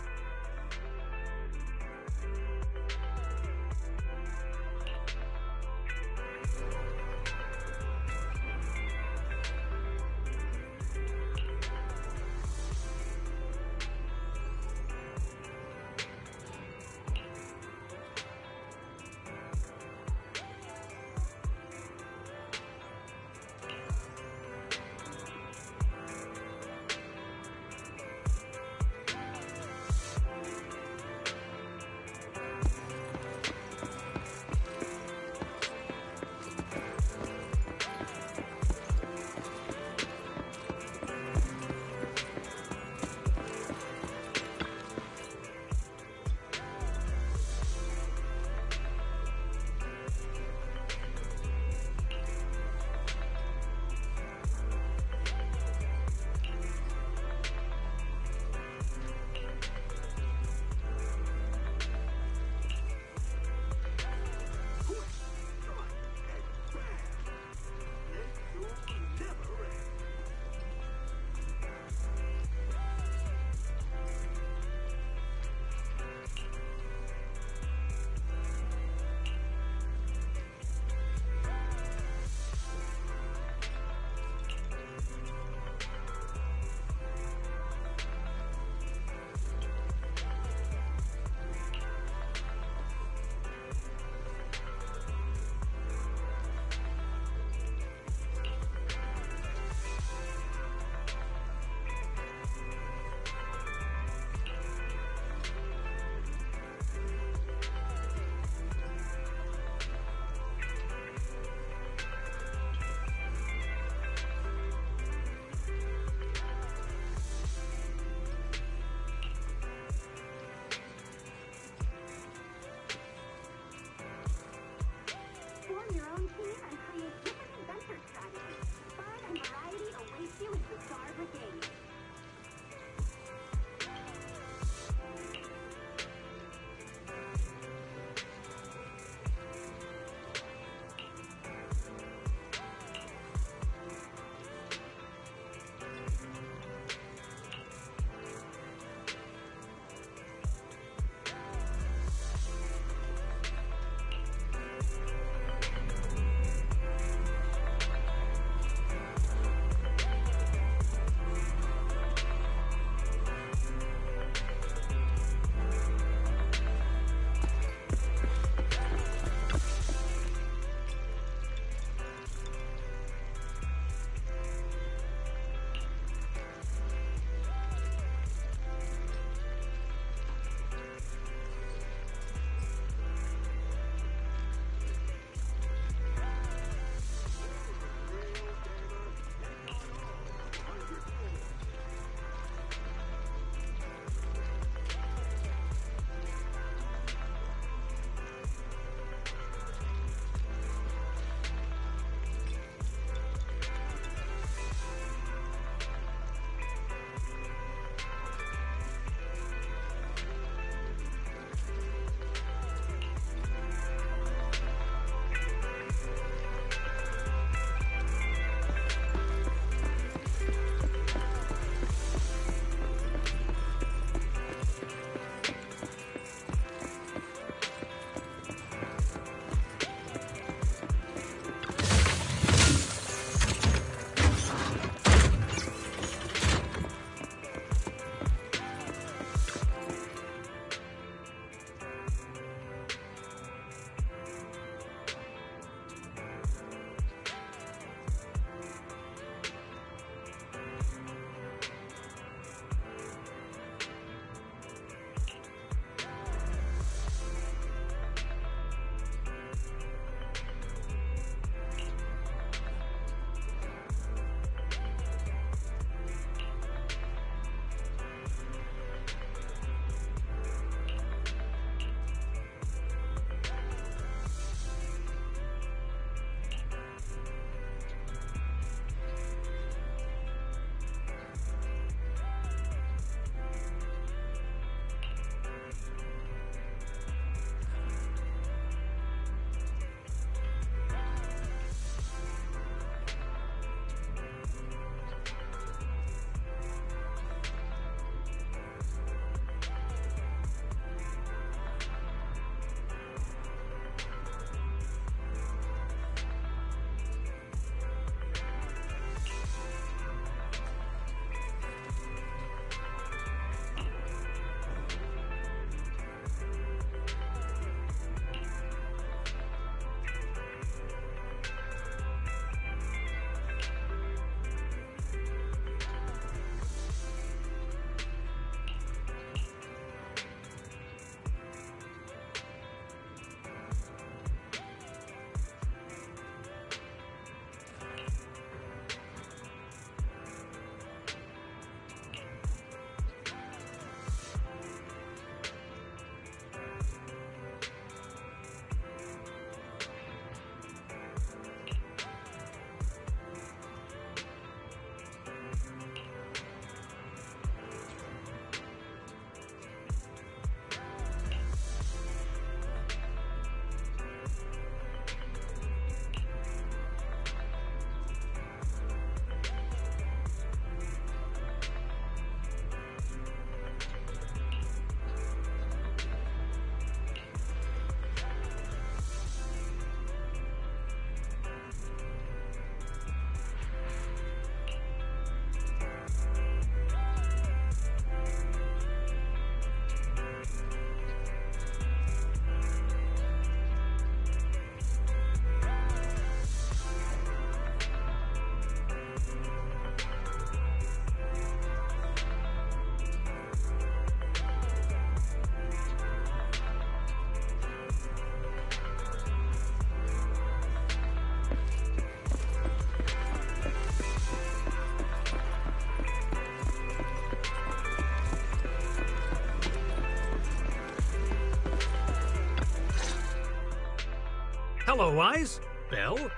Hello, Wise. Belle?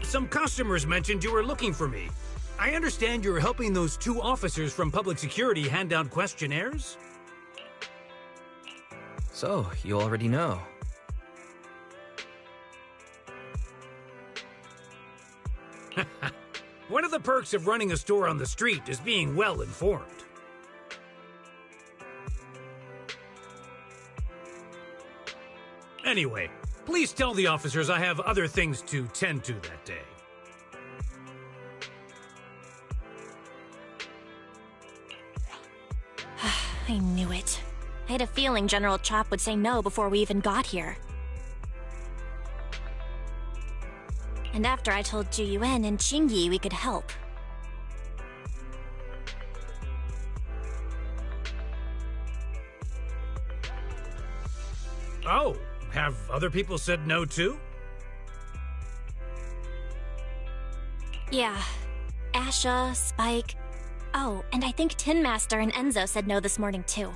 Some customers mentioned you were looking for me. I understand you're helping those 2 officers from public security hand out questionnaires? So, you already know. One of the perks of running a store on the street is being well informed. Anyway, please tell the officers I have other things to tend to that day. I knew it. I had a feeling General Chop would say no before we even got here. And after I told Ju Yuen and Qingyi we could help. Oh, have other people said no too? Yeah. Asha, Spike. Oh, and I think Tin Master and Enzo said no this morning too.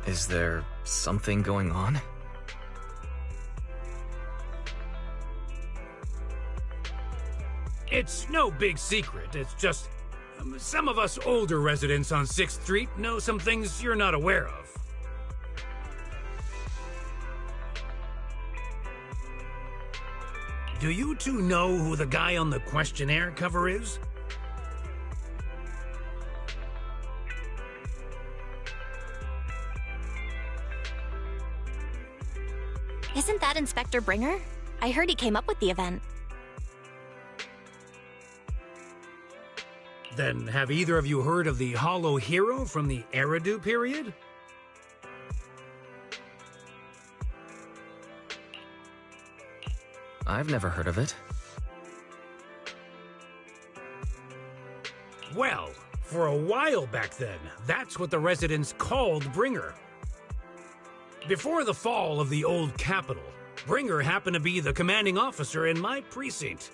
Is there something going on? It's no big secret. It's just some of us older residents on 6th Street know some things you're not aware of. Do you two know who the guy on the questionnaire cover is? Isn't that Inspector Bringer? I heard he came up with the event. Then have either of you heard of the Hollow Hero from the Eridu period? I've never heard of it. Well, for a while back then, that's what the residents called Bringer. Before the fall of the old capital, Bringer happened to be the commanding officer in my precinct.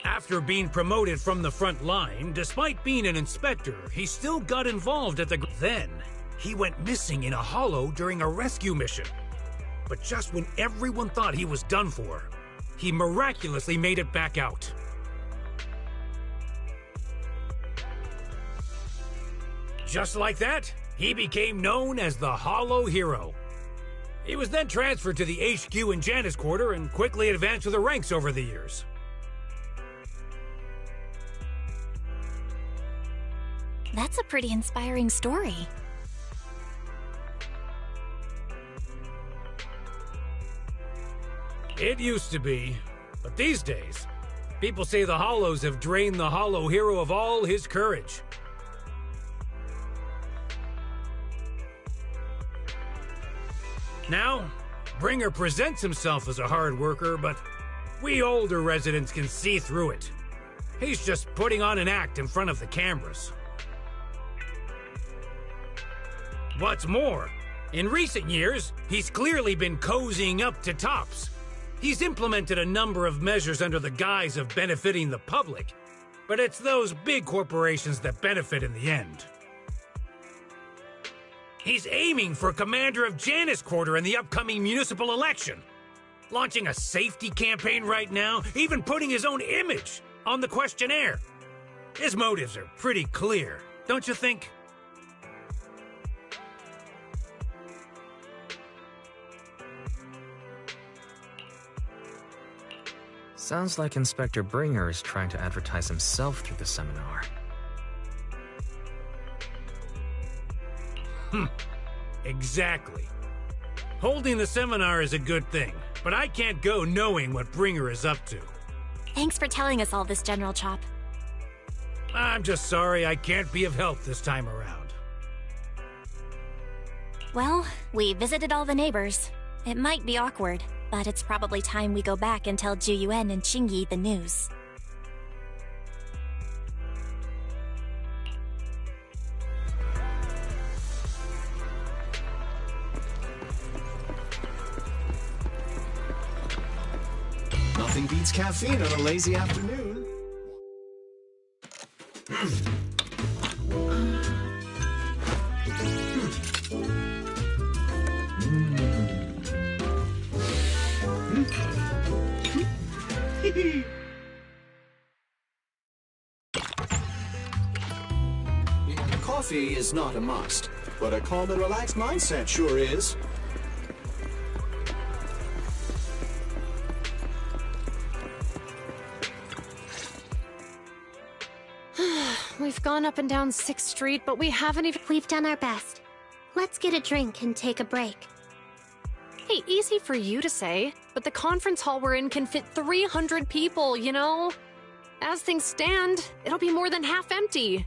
After being promoted from the front line, despite being an inspector, he still got involved at the... Then, he went missing in a hollow during a rescue mission. But just when everyone thought he was done for, he miraculously made it back out. Just like that, he became known as the Hollow Hero. He was then transferred to the HQ in Janus Quarter and quickly advanced to the ranks over the years. That's a pretty inspiring story. It used to be, but these days, people say the Hollows have drained the Hollow Hero of all his courage. Now, Bringer presents himself as a hard worker, but we older residents can see through it. He's just putting on an act in front of the cameras. What's more, in recent years, he's clearly been cozying up to Tops. He's implemented a number of measures under the guise of benefiting the public, but it's those big corporations that benefit in the end. He's aiming for commander of Janus Quarter in the upcoming municipal election, launching a safety campaign right now, even putting his own image on the questionnaire. His motives are pretty clear, don't you think? Sounds like Inspector Bringer is trying to advertise himself through the seminar. Exactly. Holding the seminar is a good thing, but I can't go knowing what Bringer is up to. Thanks for telling us all this, General Chop. I'm just sorry I can't be of help this time around. Well, we visited all the neighbors. It might be awkward, but it's probably time we go back and tell Ju Yuen and Qingyi the news. Nothing beats caffeine on a lazy afternoon. Coffee is not a must, but a calm and relaxed mindset sure is. We've gone up and down 6th Street, but we haven't even... We've done our best. Let's get a drink and take a break. Hey, easy for you to say, but the conference hall we're in can fit 300 people, you know? As things stand, it'll be more than half empty.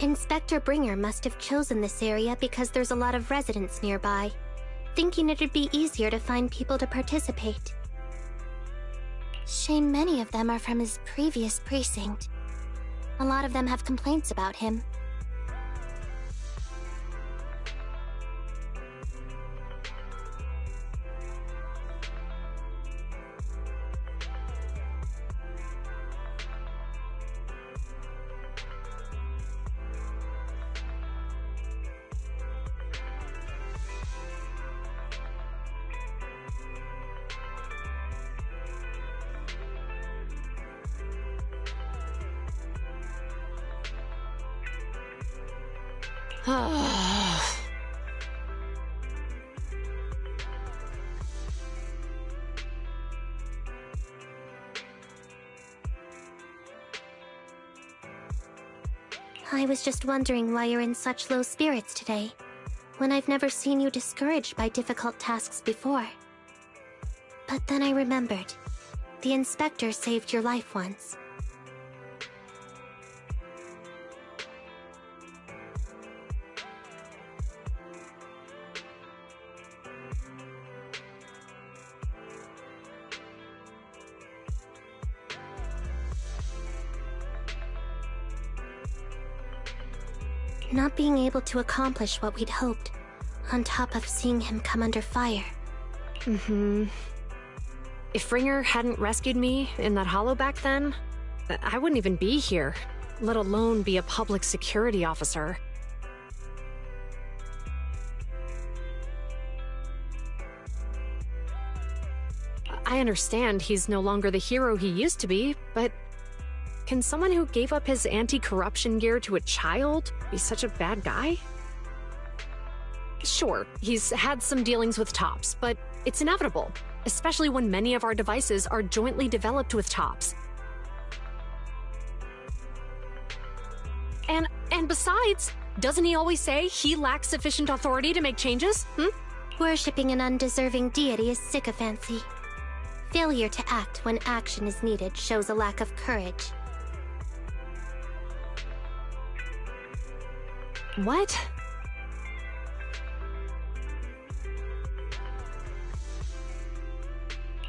Inspector Bringer must have chosen this area because there's a lot of residents nearby, thinking it'd be easier to find people to participate. Shame many of them are from his previous precinct. A lot of them have complaints about him. I was just wondering why you're in such low spirits today, when I've never seen you discouraged by difficult tasks before. But then I remembered. The inspector saved your life once. Not being able to accomplish what we'd hoped, on top of seeing him come under fire. If Ringer hadn't rescued me in that hollow back then, I wouldn't even be here, let alone be a public security officer. I understand he's no longer the hero he used to be, but can someone who gave up his anti-corruption gear to a child be such a bad guy? Sure, he's had some dealings with Tops, but it's inevitable, especially when many of our devices are jointly developed with Tops. And besides, doesn't he always say he lacks sufficient authority to make changes? Worshipping an undeserving deity is sycophancy. Failure to act when action is needed shows a lack of courage. What?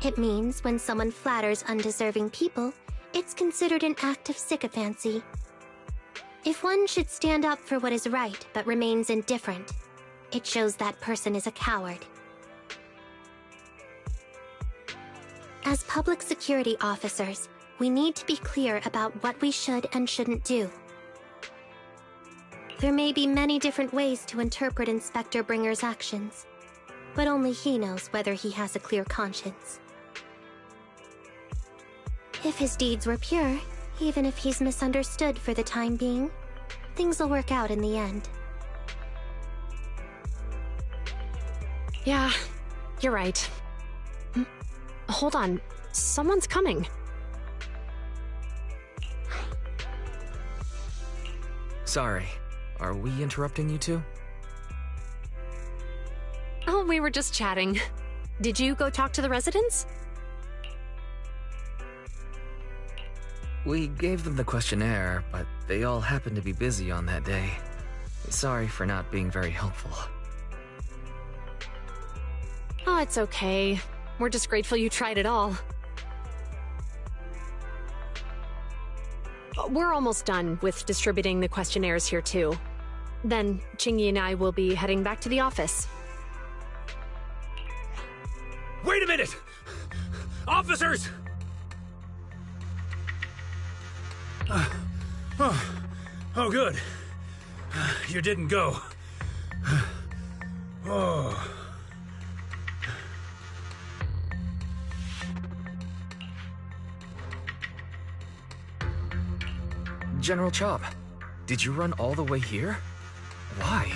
It means when someone flatters undeserving people, it's considered an act of sycophancy. If one should stand up for what is right but remains indifferent, it shows that person is a coward. As public security officers, we need to be clear about what we should and shouldn't do. There may be many different ways to interpret Inspector Bringer's actions, but only he knows whether he has a clear conscience. If his deeds were pure, even if he's misunderstood for the time being, things will work out in the end. Yeah, you're right. Hold on, someone's coming. Sorry, are we interrupting you two? Oh, we were just chatting. Did you go talk to the residents? We gave them the questionnaire, but they all happened to be busy on that day. Sorry for not being very helpful. Oh, it's okay. We're just grateful you tried it all. We're almost done with distributing the questionnaires here, too. Then, Chingy and I will be heading back to the office. Wait a minute! Officers! Oh, good. You didn't go. Oh. General Chop, did you run all the way here? Why?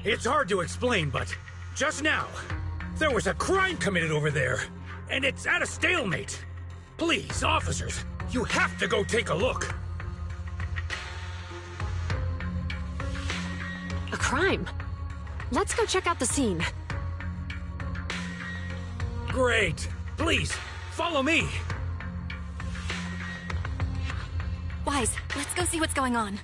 It's hard to explain, but just now, there was a crime committed over there, and it's at a stalemate. Please, officers, you have to go take a look. A crime? Let's go check out the scene. Great. Please, follow me. Wise, let's go see what's going on.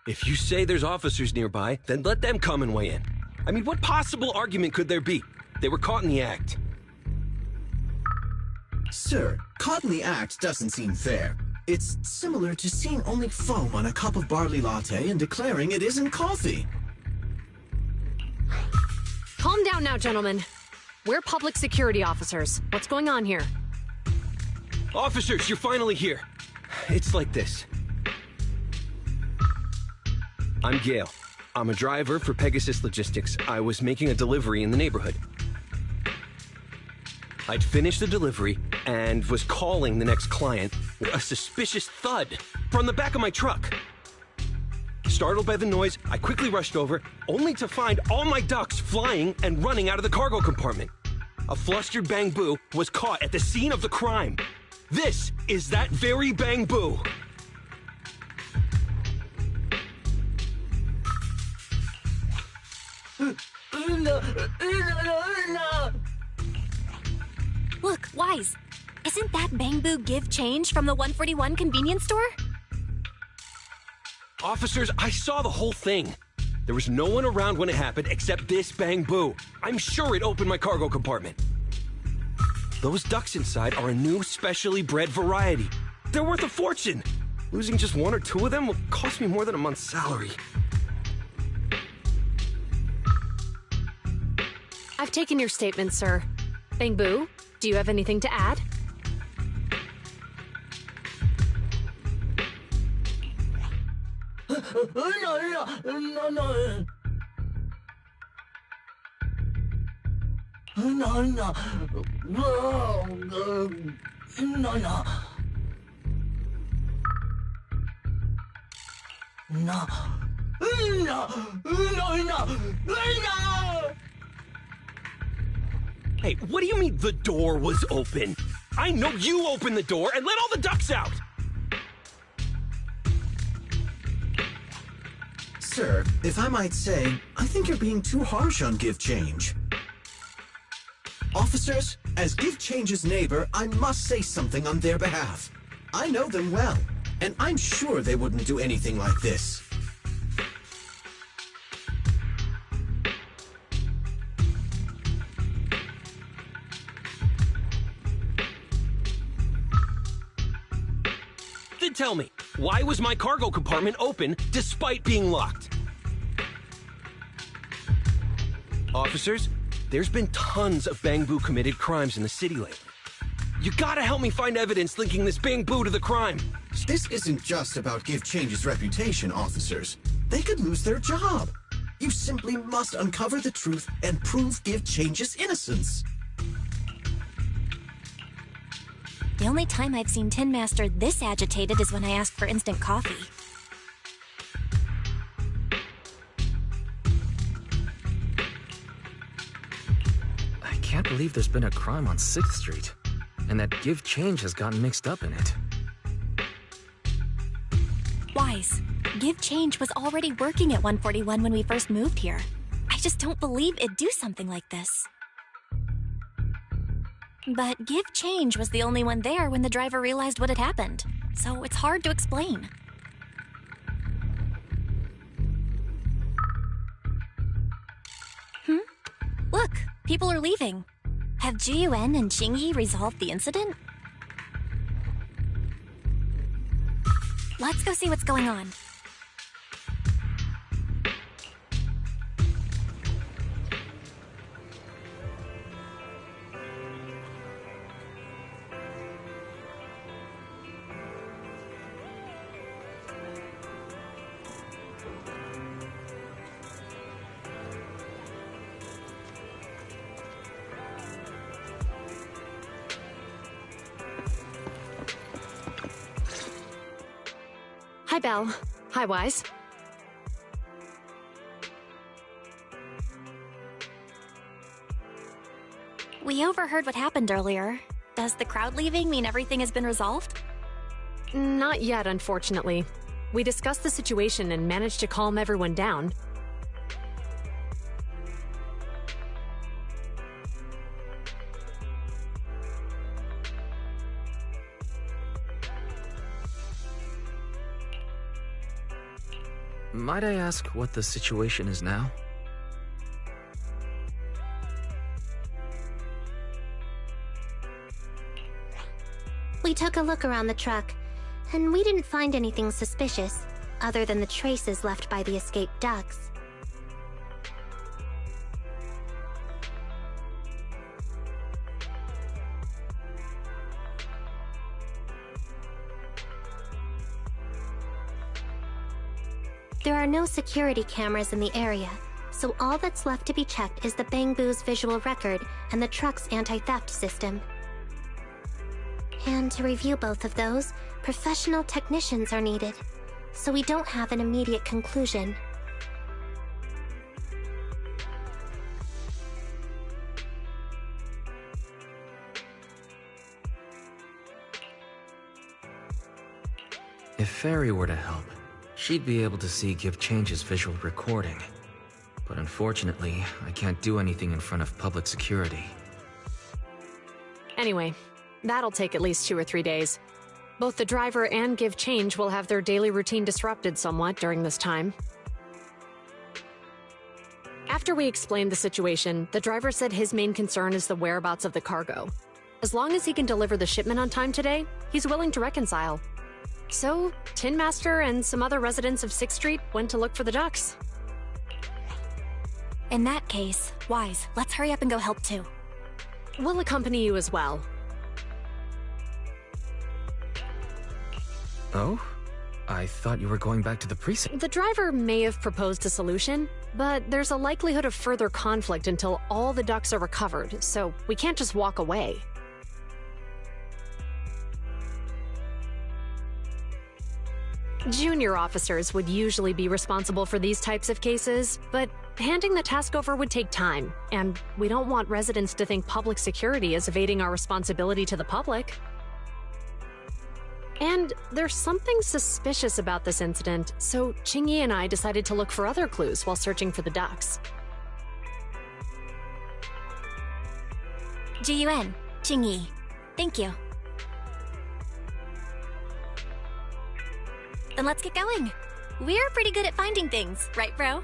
If you say there's officers nearby, then let them come and weigh in. I mean, what possible argument could there be? They were caught in the act. Sir, caught in the act doesn't seem fair. It's similar to seeing only foam on a cup of barley latte and declaring it isn't coffee. Calm down now, gentlemen. We're public security officers. What's going on here? Officers, you're finally here. It's like this. I'm Gale. I'm a driver for Pegasus Logistics. I was making a delivery in the neighborhood. I'd finished the delivery and was calling the next client when a suspicious thud from the back of my truck. Startled by the noise, I quickly rushed over, only to find all my ducks flying and running out of the cargo compartment. A flustered Bang Boo was caught at the scene of the crime. This is that very Bang Boo. Look, Wise. Isn't that Bang Boo give change from the 141 convenience store? Officers, I saw the whole thing. There was no one around when it happened except this Bang Boo. I'm sure it opened my cargo compartment. Those ducks inside are a new specially bred variety. They're worth a fortune. Losing just one or two of them will cost me more than a month's salary. I've taken your statement, sir. Bang Boo, do you have anything to add? Hey, what do you mean the door was open? I know you opened the door and let all the ducks out! Sir, if I might say, I think you're being too harsh on Give Change. Officers, as Give Change's neighbor, I must say something on their behalf. I know them well, and I'm sure they wouldn't do anything like this. Then tell me, why was my cargo compartment open despite being locked? Officers, There's been tons of Bangbu committed crimes in the city lately. You gotta help me find evidence linking this Bangbu to the crime. This isn't just about Give Change's reputation, officers. They could lose their job. You simply must uncover the truth and prove Give Change's innocence. The only time I've seen Tin Master this agitated is when I asked for instant coffee. I can't believe there's been a crime on 6th Street, and that Give Change has gotten mixed up in it. Wise, Give Change was already working at 141 when we first moved here. I just don't believe it'd do something like this. But Give Change was the only one there when the driver realized what had happened, so it's hard to explain. Look, people are leaving. Have Jiyuan and Qingyi resolved the incident? Let's go see what's going on. Hi, Belle. Hi, Wise. We overheard what happened earlier. Does the crowd leaving mean everything has been resolved? Not yet, unfortunately. We discussed the situation and managed to calm everyone down. Might I ask what the situation is now? We took a look around the truck, and we didn't find anything suspicious, other than the traces left by the escaped ducks. There are no security cameras in the area, so all that's left to be checked is the Bangbu's visual record and the truck's anti-theft system. And to review both of those, professional technicians are needed, so we don't have an immediate conclusion. If Fairy were to help, she'd be able to see Give Change's visual recording. But unfortunately, I can't do anything in front of public security. Anyway, that'll take at least 2 or 3 days. Both the driver and Give Change will have their daily routine disrupted somewhat during this time. After we explained the situation, the driver said his main concern is the whereabouts of the cargo. As long as he can deliver the shipment on time today, he's willing to reconcile. So, Tin Master and some other residents of 6th Street went to look for the ducks. In that case, Wise, let's hurry up and go help too. We'll accompany you as well. Oh? I thought you were going back to the precinct. The driver may have proposed a solution, but there's a likelihood of further conflict until all the ducks are recovered, so we can't just walk away. Junior officers would usually be responsible for these types of cases, but handing the task over would take time, and we don't want residents to think public security is evading our responsibility to the public. And there's something suspicious about this incident, so Qingyi and I decided to look for other clues while searching for the ducks. Jiyuan, Qingyi, thank you. Then let's get going. We're pretty good at finding things, right, bro?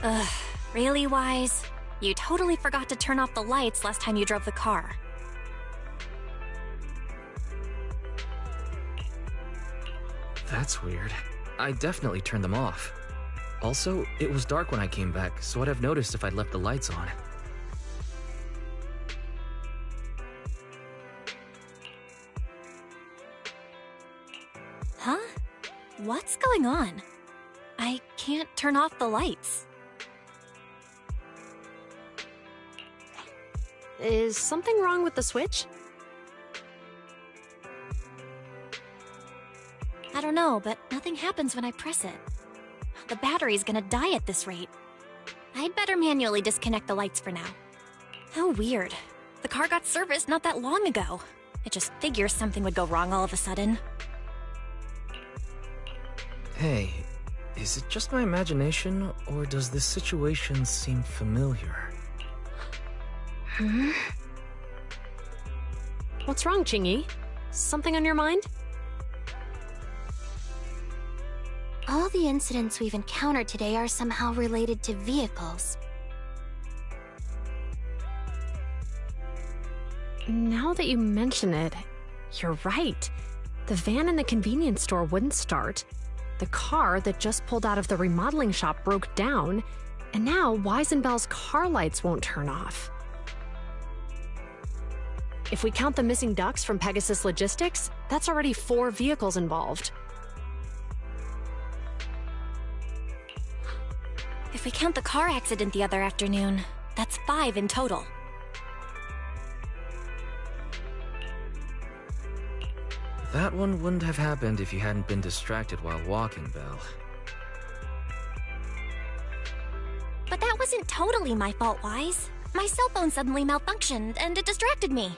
Ugh, really, Wise? You totally forgot to turn off the lights last time you drove the car. That's weird. I definitely turned them off. Also, it was dark when I came back, so I'd have noticed if I'd left the lights on. Huh? What's going on? I can't turn off the lights. Is something wrong with the switch? I don't know, but nothing happens when I press it. The battery's gonna die at this rate. I'd better manually disconnect the lights for now. How weird. The car got serviced not that long ago. I just figure something would go wrong all of a sudden. Hey, is it just my imagination, or does this situation seem familiar? Hmm? What's wrong, Chingy? Something on your mind? All the incidents we've encountered today are somehow related to vehicles. Now that you mention it, you're right. The van in the convenience store wouldn't start. The car that just pulled out of the remodeling shop broke down, and now Weisenbell's car lights won't turn off. If we count the missing ducks from Pegasus Logistics, that's already 4 vehicles involved. If we count the car accident the other afternoon, that's 5 in total. That one wouldn't have happened if you hadn't been distracted while walking, Belle. But that wasn't totally my fault, Wise. My cell phone suddenly malfunctioned, and it distracted me.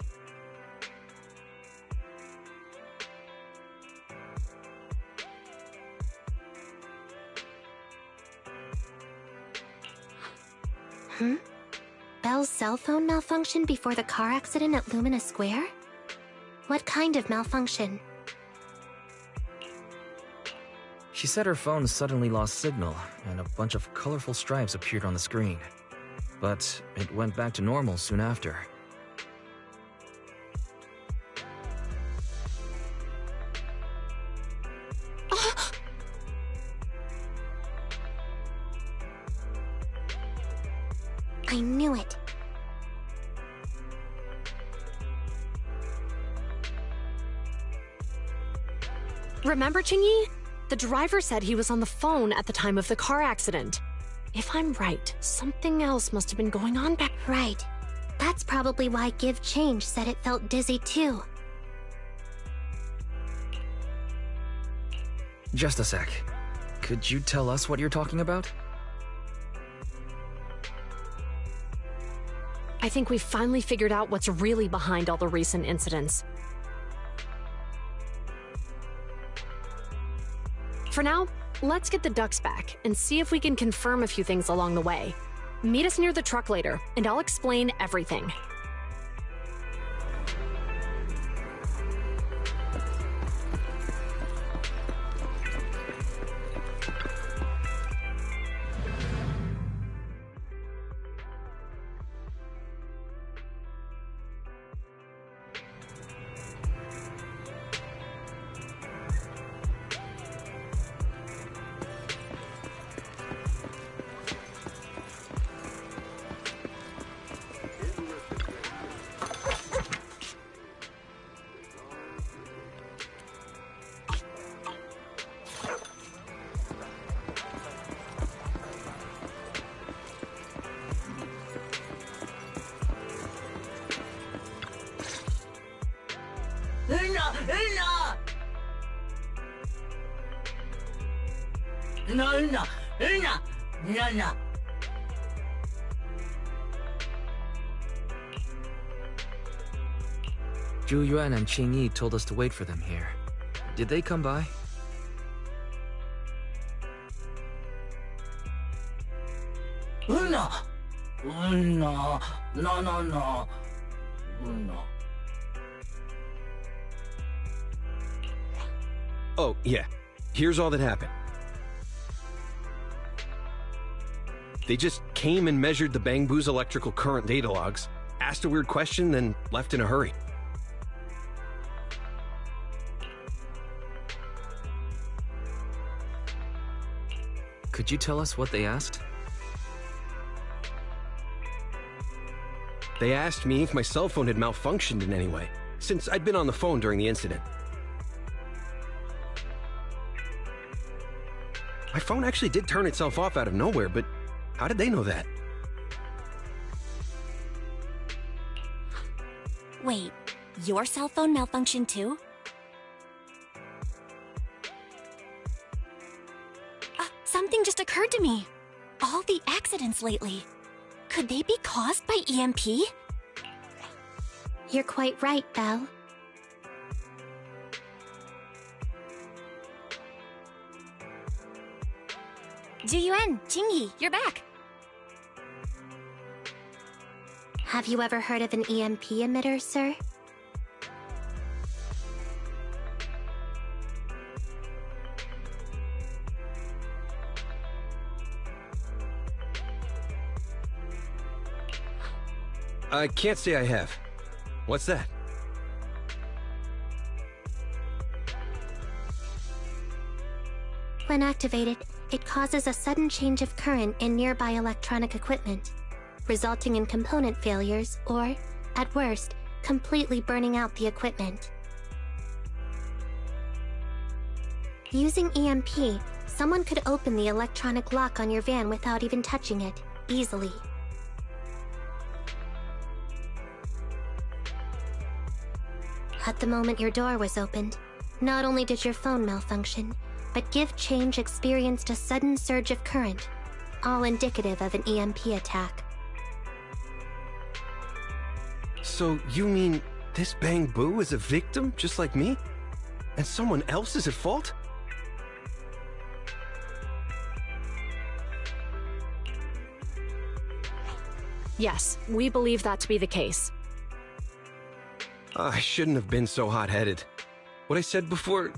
Hmm? Belle's cell phone malfunctioned before the car accident at Lumina Square? What kind of malfunction? She said her phone suddenly lost signal, and a bunch of colorful stripes appeared on the screen. But it went back to normal soon after. I knew it. Remember, Chingy? The driver said he was on the phone at the time of the car accident. If I'm right, something else must have been going on back. Right. That's probably why Give Change said it felt dizzy too. Just a sec. Could you tell us what you're talking about? I think we've finally figured out what's really behind all the recent incidents. For now, let's get the ducks back and see if we can confirm a few things along the way. Meet us near the truck later, and I'll explain everything. Zhu Yuan and Qing Yi told us to wait for them here. Did they come by? Oh, yeah. Here's all that happened. They just came and measured the Bangbu's electrical current data logs, asked a weird question, then left in a hurry. Could you tell us what they asked? They asked me if my cell phone had malfunctioned in any way, since I'd been on the phone during the incident. My phone actually did turn itself off out of nowhere, but how did they know that? Wait, your cell phone malfunctioned too? Something just occurred to me. All the accidents lately, could they be caused by EMP? You're quite right, Belle. Jiyuan, Jingyi, you're back. Have you ever heard of an EMP emitter, sir? I can't say I have. What's that? When activated, it causes a sudden change of current in nearby electronic equipment, resulting in component failures or, at worst, completely burning out the equipment. Using EMP, someone could open the electronic lock on your van without even touching it, easily. At the moment your door was opened, not only did your phone malfunction, but Give Change experienced a sudden surge of current, all indicative of an EMP attack. So you mean this Bangbu is a victim, just like me? And someone else is at fault? Yes, we believe that to be the case. I shouldn't have been so hot-headed. What I said before...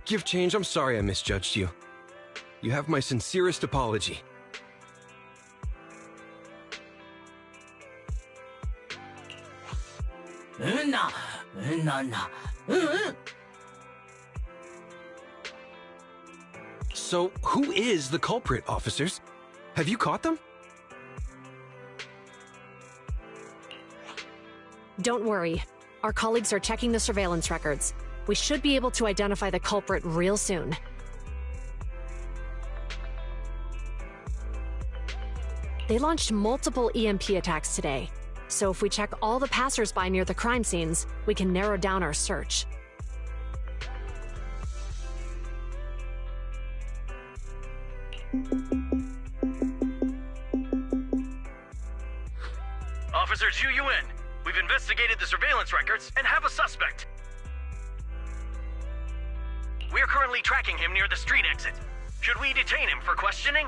Give Change, I'm sorry I misjudged you. You have my sincerest apology. So, who is the culprit, officers? Have you caught them? Don't worry. Our colleagues are checking the surveillance records. We should be able to identify the culprit real soon. They launched multiple EMP attacks today, so if we check all the passers-by near the crime scenes, we can narrow down our search. Officer Zhu Yuan, we've investigated the surveillance records and have a suspect. We are currently tracking him near the street exit. Should we detain him for questioning?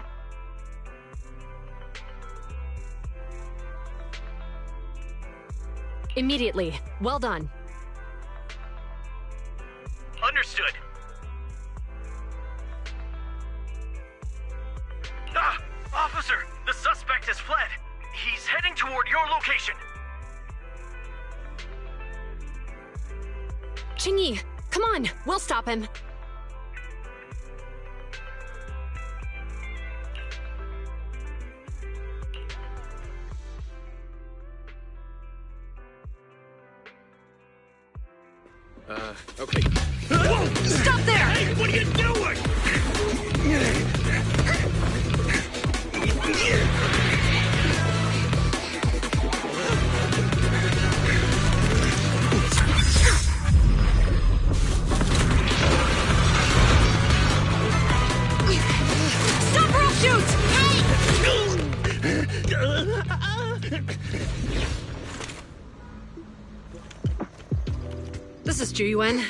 Immediately. Well done. Understood. Ah! Officer! The suspect has fled. He's heading toward your location. Qingyi, come on! We'll stop him. Okay. Whoa! Stop there! Hey, what are you doing? Stop or I'll shoot! This is Zhu Yuan.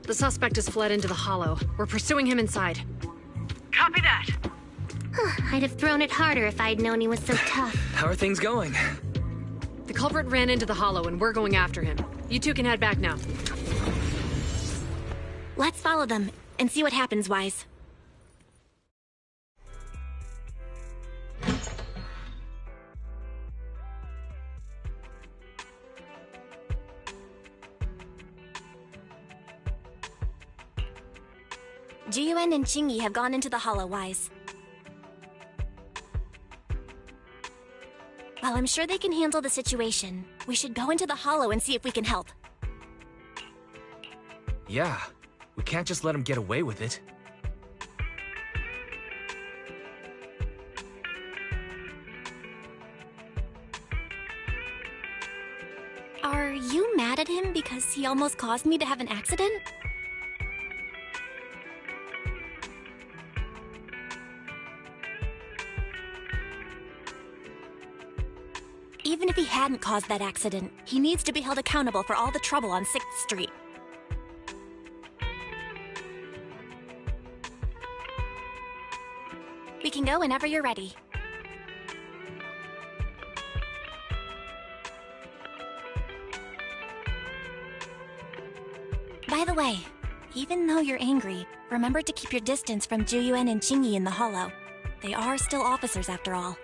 The suspect has fled into the hollow. We're pursuing him inside. Copy that. I'd have thrown it harder if I'd known he was so tough. How are things going? The culprit ran into the hollow and we're going after him. You two can head back now. Let's follow them and see what happens, Wise. Jiyuan and Jingyi have gone into the Hollow Wise. While I'm sure they can handle the situation, we should go into the Hollow and see if we can help. Yeah, we can't just let him get away with it. Are you mad at him because he almost caused me to have an accident? Even if he hadn't caused that accident, he needs to be held accountable for all the trouble on 6th Street. We can go whenever you're ready. By the way, even though you're angry, remember to keep your distance from Jiyuan and Jingyi in the Hollow. They are still officers after all.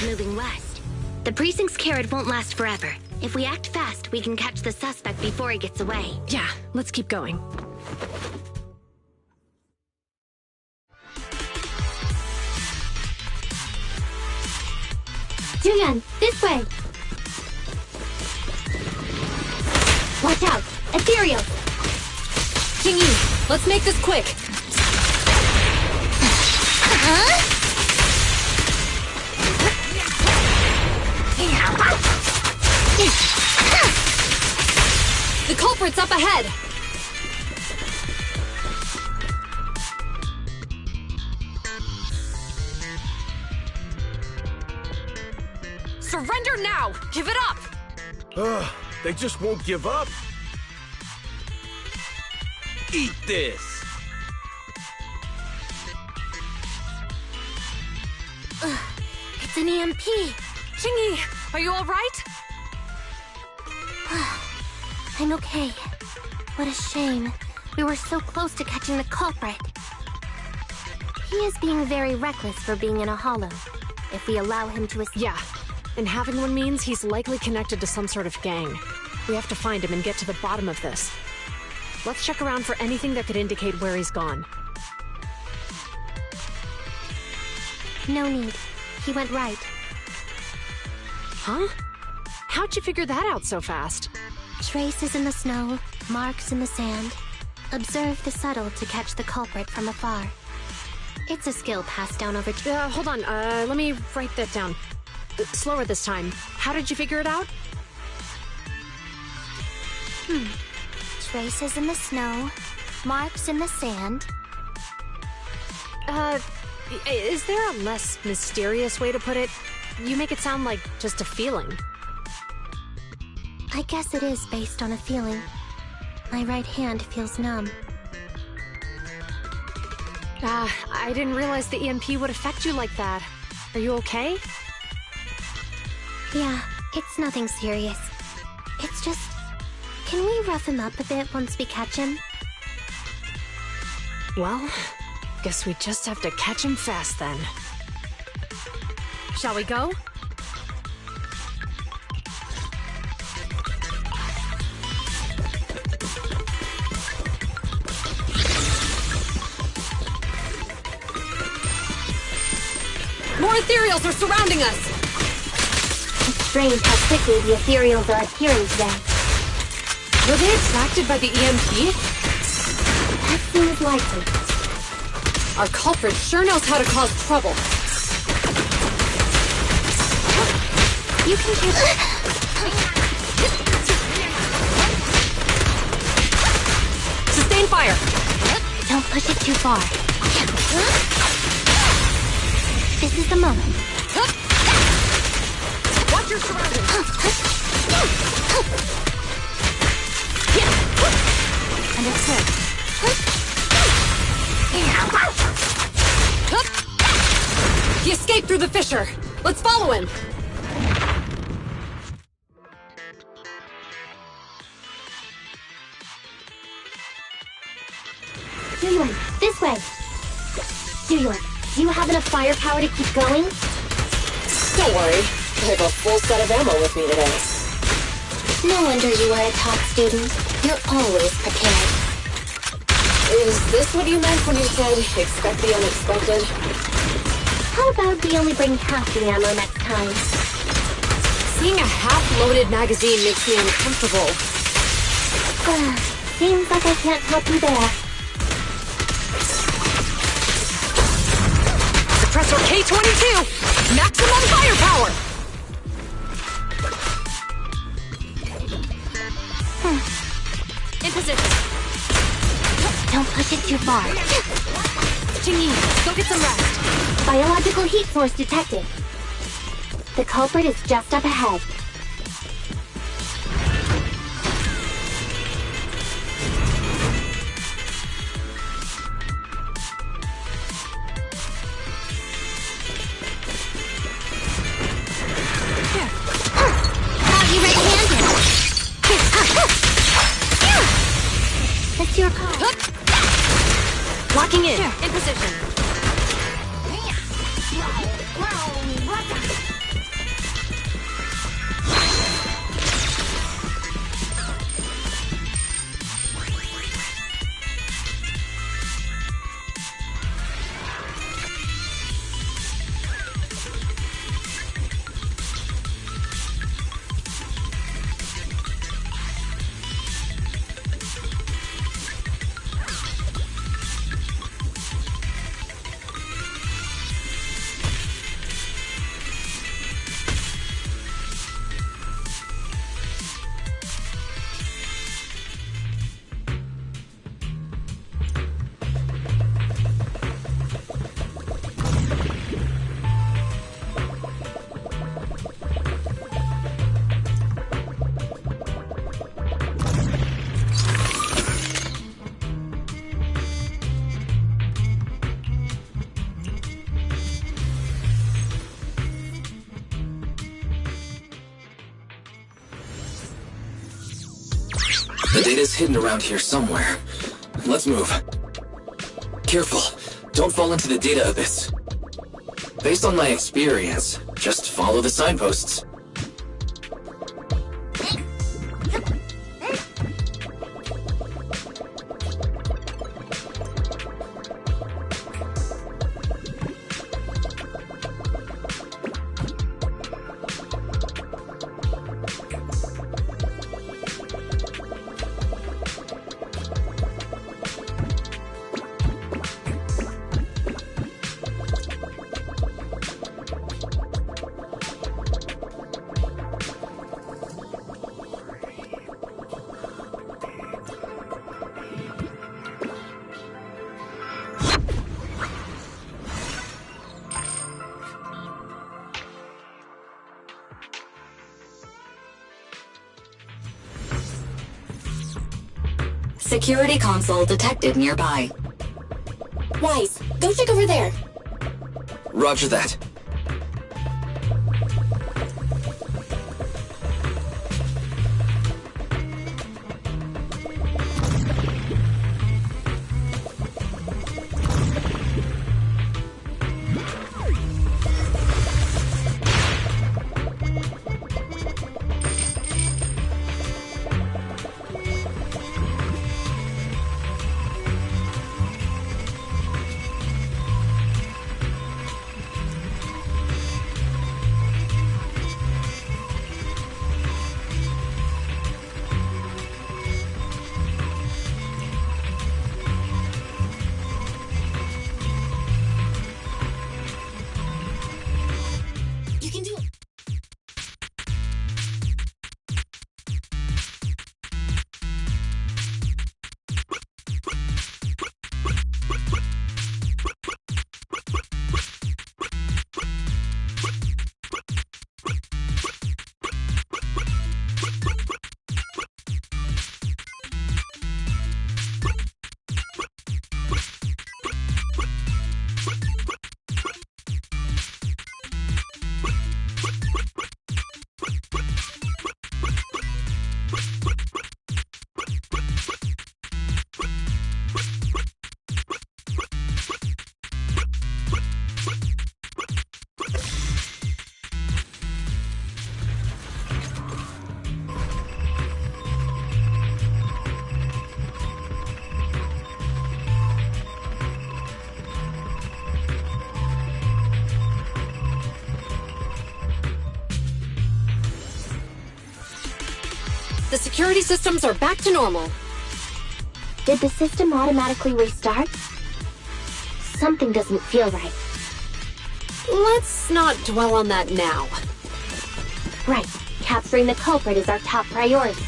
Moving west. The precinct's carrot won't last forever. If we act fast, we can catch the suspect before he gets away. Yeah, let's keep going. Julian, this way! Watch out! Ethereal! Jingyi, let's make this quick! The culprit's up ahead! Surrender now! Give it up! Ugh, they just won't give up. Eat this! It's an EMP! Jingyi, are you alright? I'm okay. What a shame. We were so close to catching the culprit. He is being very reckless for being in a hollow. If we allow him to escape... Yeah, and having one means he's likely connected to some sort of gang. We have to find him and get to the bottom of this. Let's check around for anything that could indicate where he's gone. No need. He went right. Huh? How'd you figure that out so fast? Traces in the snow, marks in the sand. Observe the subtle to catch the culprit from afar. It's a skill passed down over... hold on, let me write that down. Slower this time. How did you figure it out? Traces in the snow, marks in the sand. Is there a less mysterious way to put it? You make it sound like just a feeling. I guess it is based on a feeling. My right hand feels numb. I didn't realize the EMP would affect you like that. Are you okay? Yeah, It's nothing serious. It's just... Can we rough him up a bit once we catch him? Well, guess we just have to catch him fast then. Shall we go? More ethereals are surrounding us! It's strange how quickly the ethereals are appearing today. Were they attracted by the EMP? That seems likely. Our culprit sure knows how to cause trouble. You can just... Sustain fire! Don't push it too far. This is the moment. Watch your surroundings! Understood. He escaped through the fissure. Let's follow him. Duyuan, this way. Duyuan, do you have enough firepower to keep going? Don't worry. I have a full set of ammo with me today. No wonder you were a top student. You're always prepared. Is this what you meant when you said, expect the unexpected? How about we only bring half the ammo next time? Seeing a half-loaded magazine makes me uncomfortable. Seems like I can't help you there. Suppressor K-22! Maximum firepower! In position. Don't push it too far. Jingyi, go get some rest. Biological heat source detected. The culprit is just up ahead. Now you red-handed. That's your call. Locking in position. The data's hidden around here somewhere. Let's move. Careful. Don't fall into the data abyss. Based on my experience, just follow the signposts. Security console detected nearby. Wise, go check over there. Roger that. The security systems are back to normal. Did the system automatically restart? Something doesn't feel right. Let's not dwell on that now. Right. Capturing the culprit is our top priority.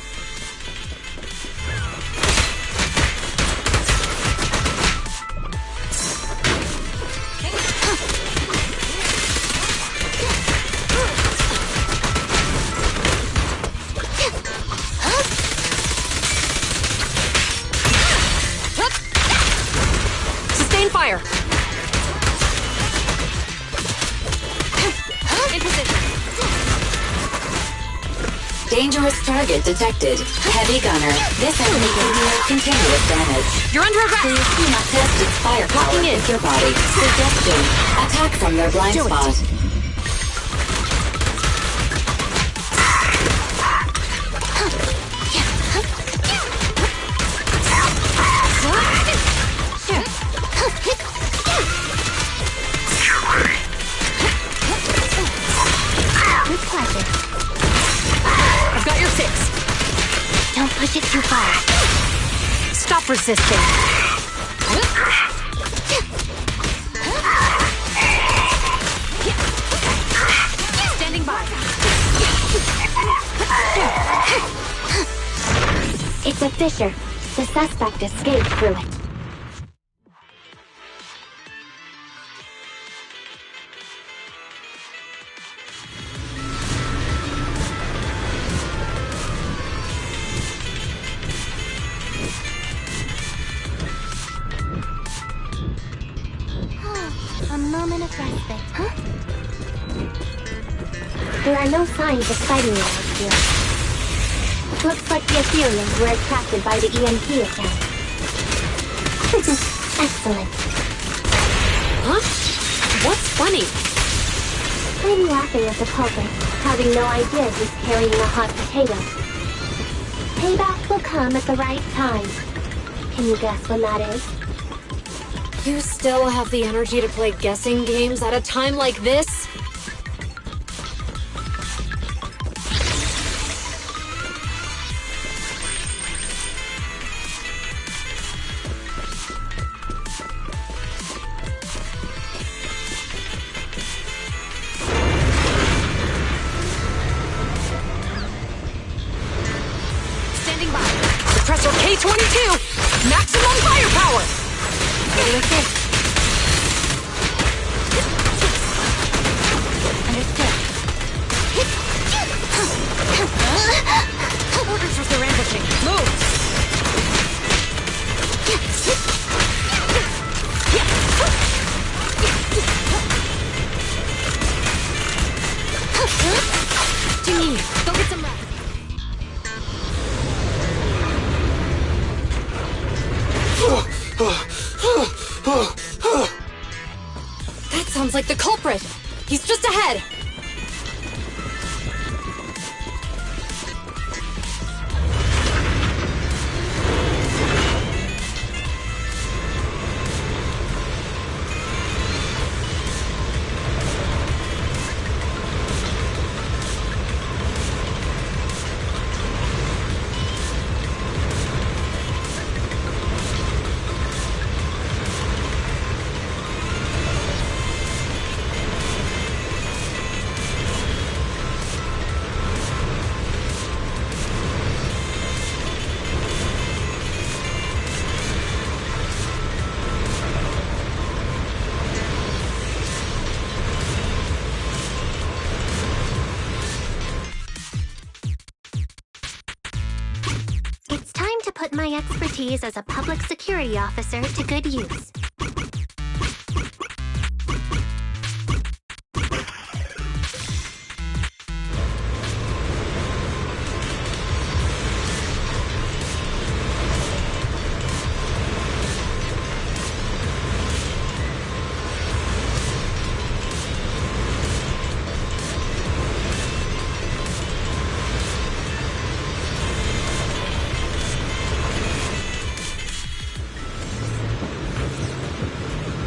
Sustain fire. In position. Dangerous target detected. Heavy gunner. This enemy can deal continuous damage. You're under arrest. Please do not test its firepower Locking in. with your body. Suggestion. Attack from their blind Do it. spot. With pleasure. I've got your 6. Don't push it too far. Stop resisting. Standing by. It's a fissure. The suspect escaped through it. A moment of respite. Huh? There are no signs of fighting around here. Looks like the Ethereums were attracted by the EMP attack. Excellent. Huh? What's funny? I'm laughing at the culprit, having no idea he's carrying a hot potato. Payback will come at the right time. Can you guess when that is? You still have the energy to play guessing games at a time like this? Standing by. Suppressor K-22! Maximum firepower! Understood. Orders as they're ambushing. Move! What do you need? Go get some rest. That sounds like the culprit. He's just ahead. Put my expertise as a public security officer to good use.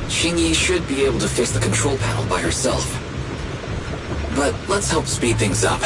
Xingyi should be able to fix the control panel by herself. But let's help speed things up.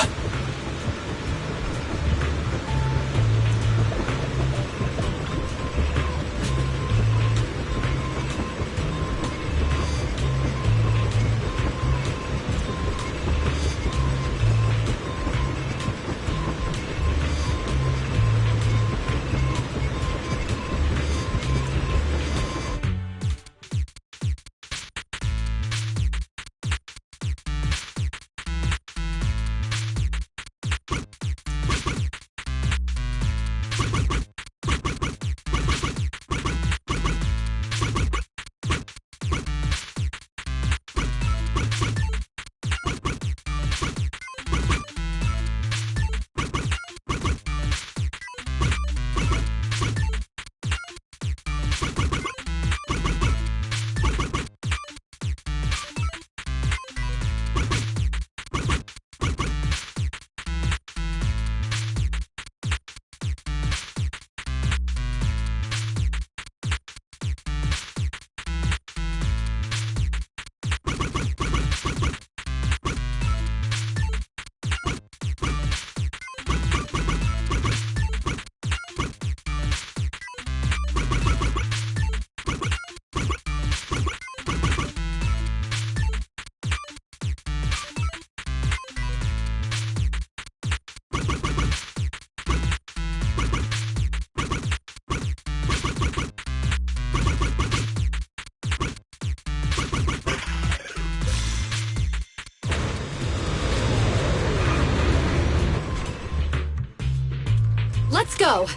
Let's go!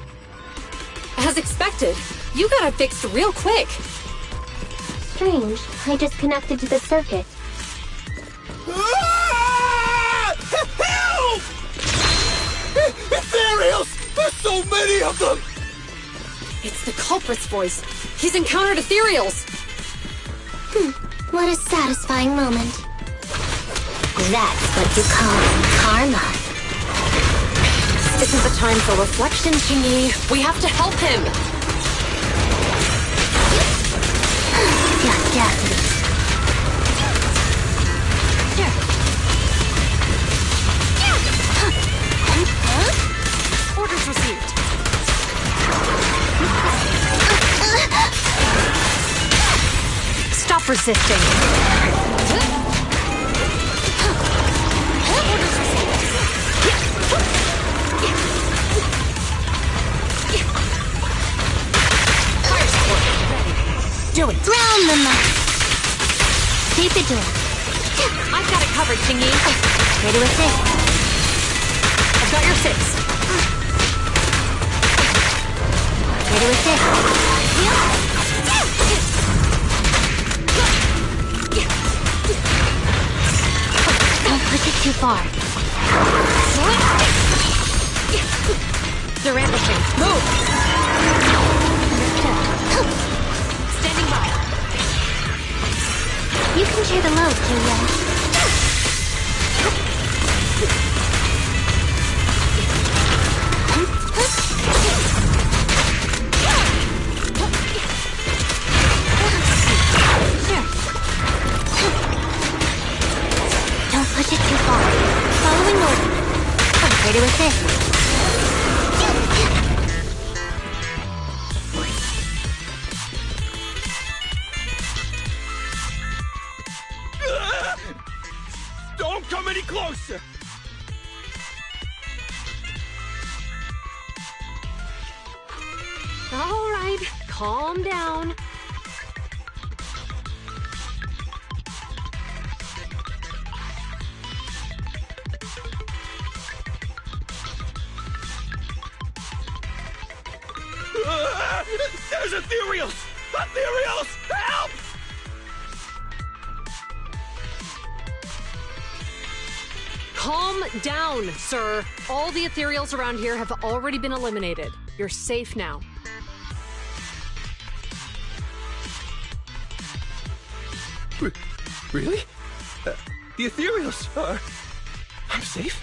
As expected, you got it fixed real quick. Strange. I disconnected to the circuit. Help! Ethereals! There's so many of them! It's the culprit's voice. He's encountered ethereals. What a satisfying moment. That's what you call karma. This isn't the time for reflection, Chingy. We have to help him. Orders received. Stop resisting. Orders received. Fire support ready. Do it. Round the mic. Stay vigilant. I've got it covered, Chingy. Ready with this. I've got your 6. Ready with this. Don't push it too far. They're ambushing. Move! Standing by. You can share the load, Julia. Don't push it too far. Following order. Ready with this. Don't come any closer! All right, calm down. There's ethereals! Ethereals! Help! Calm down, sir. All the ethereals around here have already been eliminated. You're safe now. Really? The ethereals are... I'm safe?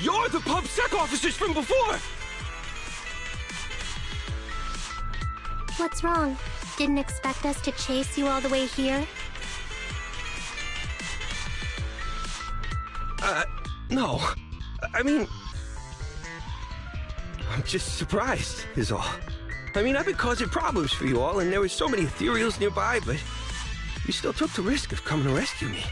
You're the PubSec officers from before! What's wrong? Didn't expect us to chase you all the way here? No. I mean... I'm just surprised, is all. I mean, I've been causing problems for you all, and there were so many ethereals nearby, but you still took the risk of coming to rescue me.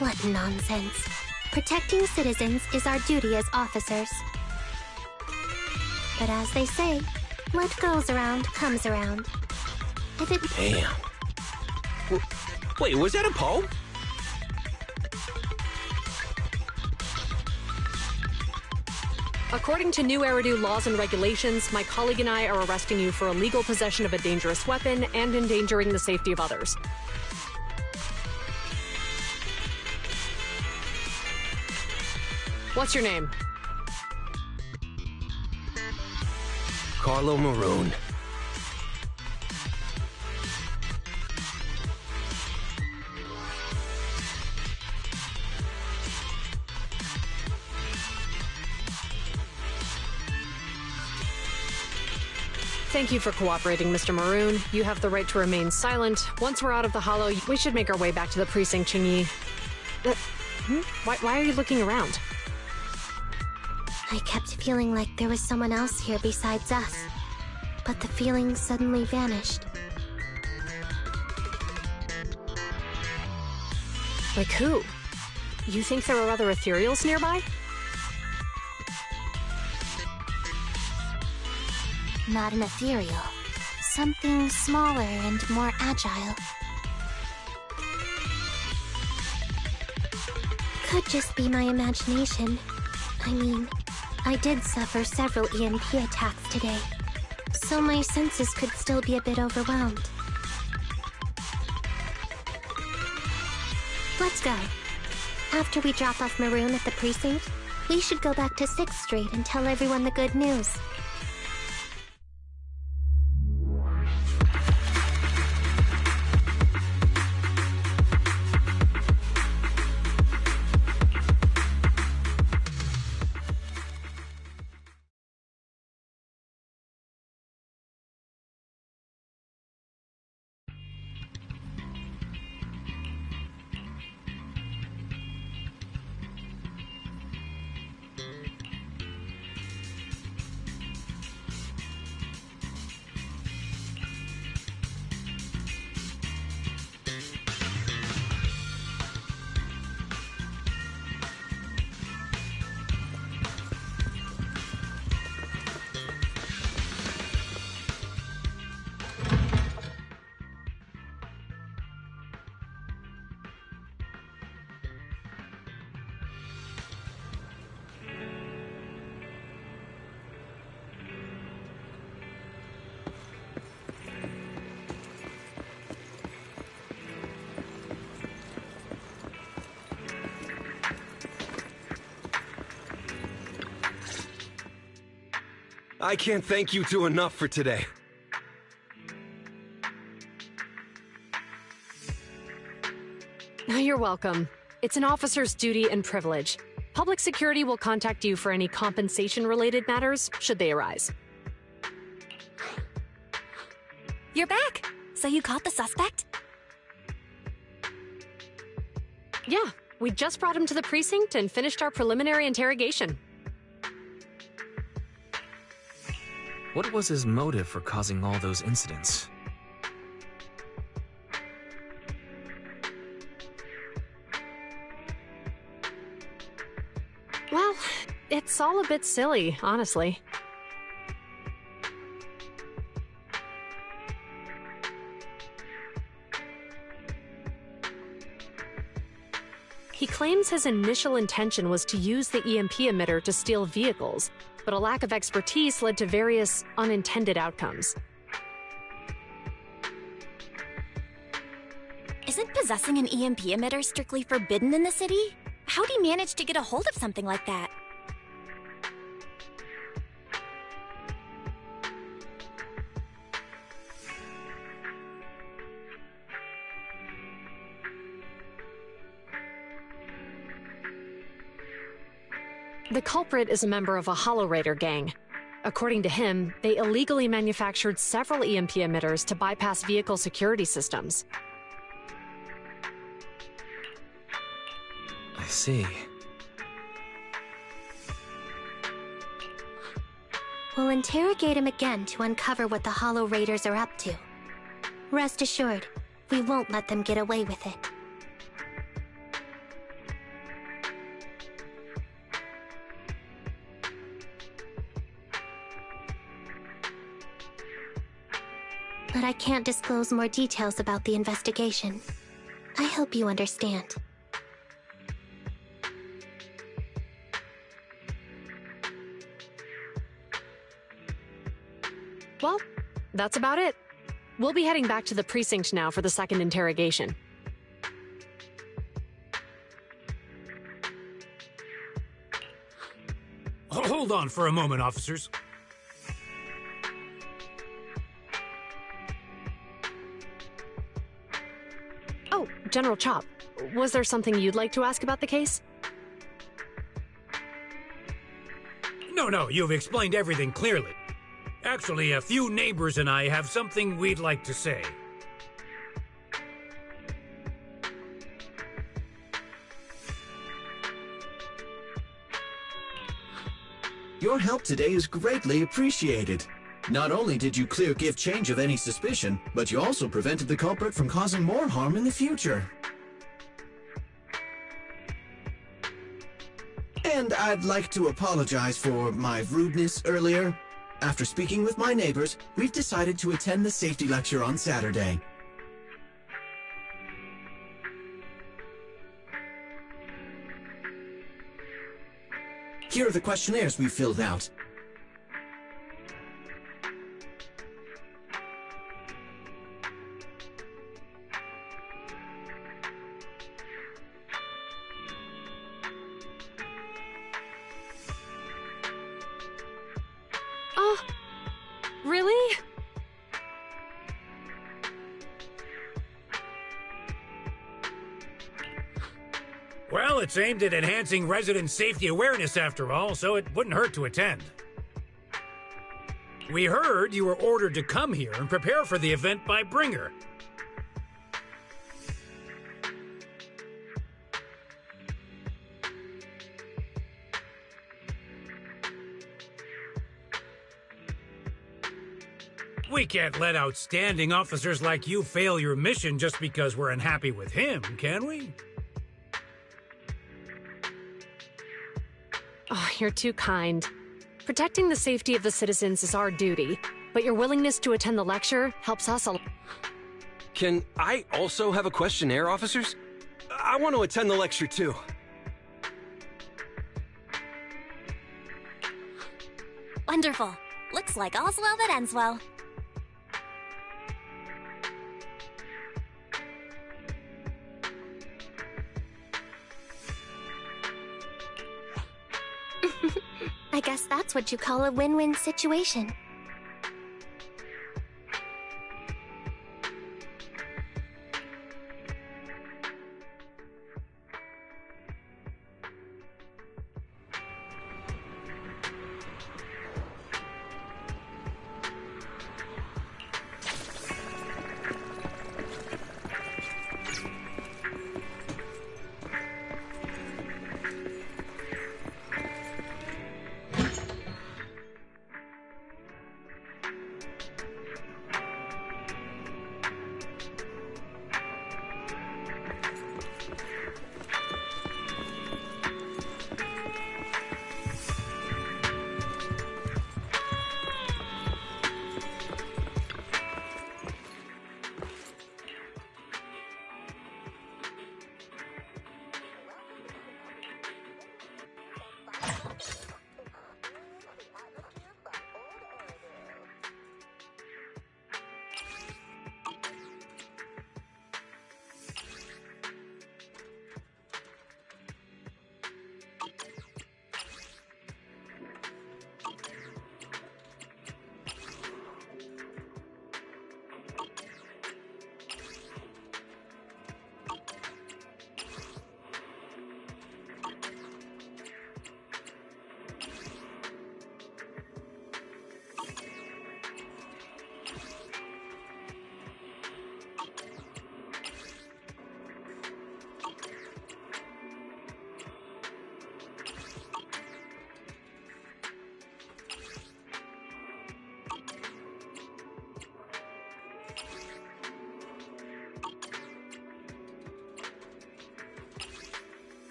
What nonsense. Protecting citizens is our duty as officers. But as they say, what goes around comes around. If it... Damn. Wait, was that a poem? According to new Eridu laws and regulations, my colleague and I are arresting you for illegal possession of a dangerous weapon and endangering the safety of others. What's your name? Carlo Maroon. Thank you for cooperating, Mr. Maroon. You have the right to remain silent. Once we're out of the hollow, we should make our way back to the precinct, Chingy. Why are you looking around? I kept feeling like there was someone else here besides us. But the feeling suddenly vanished. Like who? You think there are other ethereals nearby? Not an ethereal. Something smaller and more agile. Could just be my imagination. I mean, I did suffer several EMP attacks today, so my senses could still be a bit overwhelmed. Let's go. After we drop off Maroon at the precinct, we should go back to 6th Street and tell everyone the good news. I can't thank you two enough for today. You're welcome. It's an officer's duty and privilege. Public security will contact you for any compensation-related matters, should they arise. You're back! So you caught the suspect? Yeah, we just brought him to the precinct and finished our preliminary interrogation. What was his motive for causing all those incidents? Well, it's all a bit silly, honestly. He claims his initial intention was to use the EMP emitter to steal vehicles, but a lack of expertise led to various unintended outcomes. Isn't possessing an EMP emitter strictly forbidden in the city? How'd he manage to get a hold of something like that? The culprit is a member of a Hollow Raider gang. According to him, they illegally manufactured several EMP emitters to bypass vehicle security systems. I see. We'll interrogate him again to uncover what the Hollow Raiders are up to. Rest assured, we won't let them get away with it. But I can't disclose more details about the investigation. I hope you understand. Well, that's about it. We'll be heading back to the precinct now for the second interrogation. Hold on for a moment, officers. Oh, General Chop, was there something you'd like to ask about the case? No, you've explained everything clearly. Actually, a few neighbors and I have something we'd like to say. Your help today is greatly appreciated. Not only did you clear Give Change of any suspicion, but you also prevented the culprit from causing more harm in the future. And I'd like to apologize for my rudeness earlier. After speaking with my neighbors, we've decided to attend the safety lecture on Saturday. Here are the questionnaires we filled out. Oh, really? Well, it's aimed at enhancing resident safety awareness after all, so it wouldn't hurt to attend. We heard you were ordered to come here and prepare for the event by Bringer. We can't let outstanding officers like you fail your mission just because we're unhappy with him, can we? Oh, you're too kind. Protecting the safety of the citizens is our duty, but your willingness to attend the lecture helps us a... Can I also have a questionnaire, officers? I want to attend the lecture, too. Wonderful. Looks like all's well that ends well. I guess that's what you call a win-win situation.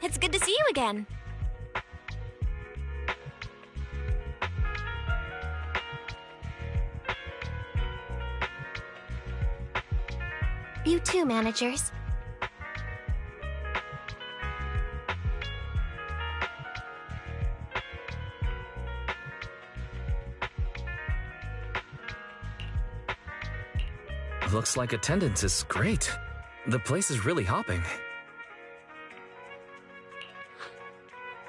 It's good to see you again. You too, managers. Looks like attendance is great. The place is really hopping.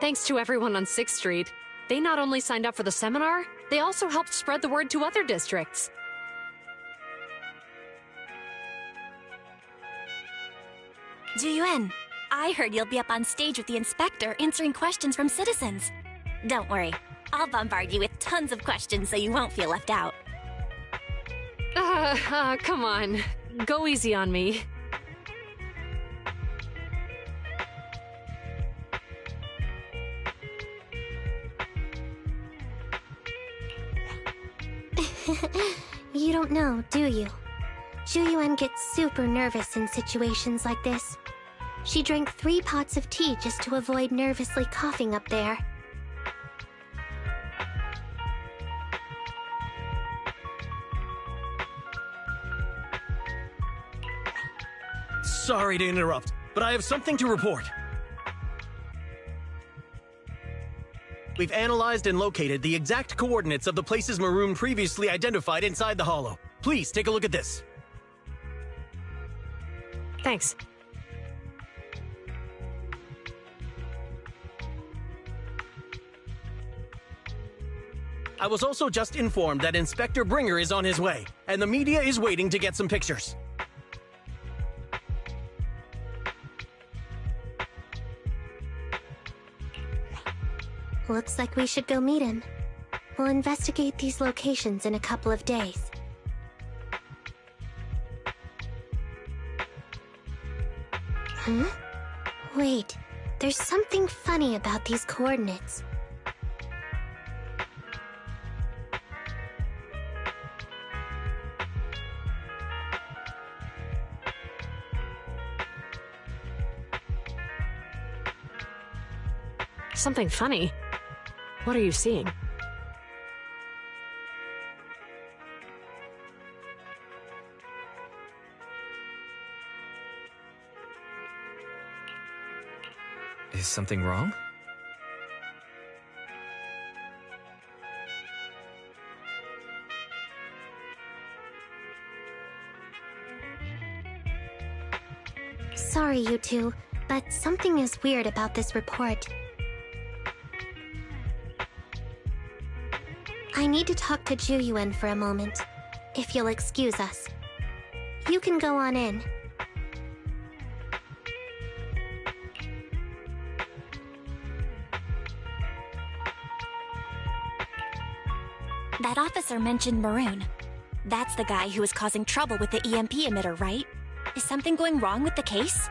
Thanks to everyone on 6th Street. They not only signed up for the seminar, they also helped spread the word to other districts. Juyuan, I heard you'll be up on stage with the inspector answering questions from citizens. Don't worry, I'll bombard you with tons of questions so you won't feel left out. Come on. Go easy on me. You don't know, do you? Juyuan gets super nervous in situations like this. She drank 3 pots of tea just to avoid nervously coughing up there. Sorry to interrupt, but I have something to report. We've analyzed and located the exact coordinates of the places Maroon previously identified inside the hollow. Please take a look at this. Thanks. I was also just informed that Inspector Bringer is on his way, and the media is waiting to get some pictures. Looks like we should go meet him. We'll investigate these locations in a couple of days. Huh? Wait, there's something funny about these coordinates. Something funny? What are you seeing? Is something wrong? Sorry, you two, but something is weird about this report. I need to talk to Juyuan for a moment, if you'll excuse us. You can go on in. That officer mentioned Maroon. That's the guy who was causing trouble with the EMP emitter, right? Is something going wrong with the case?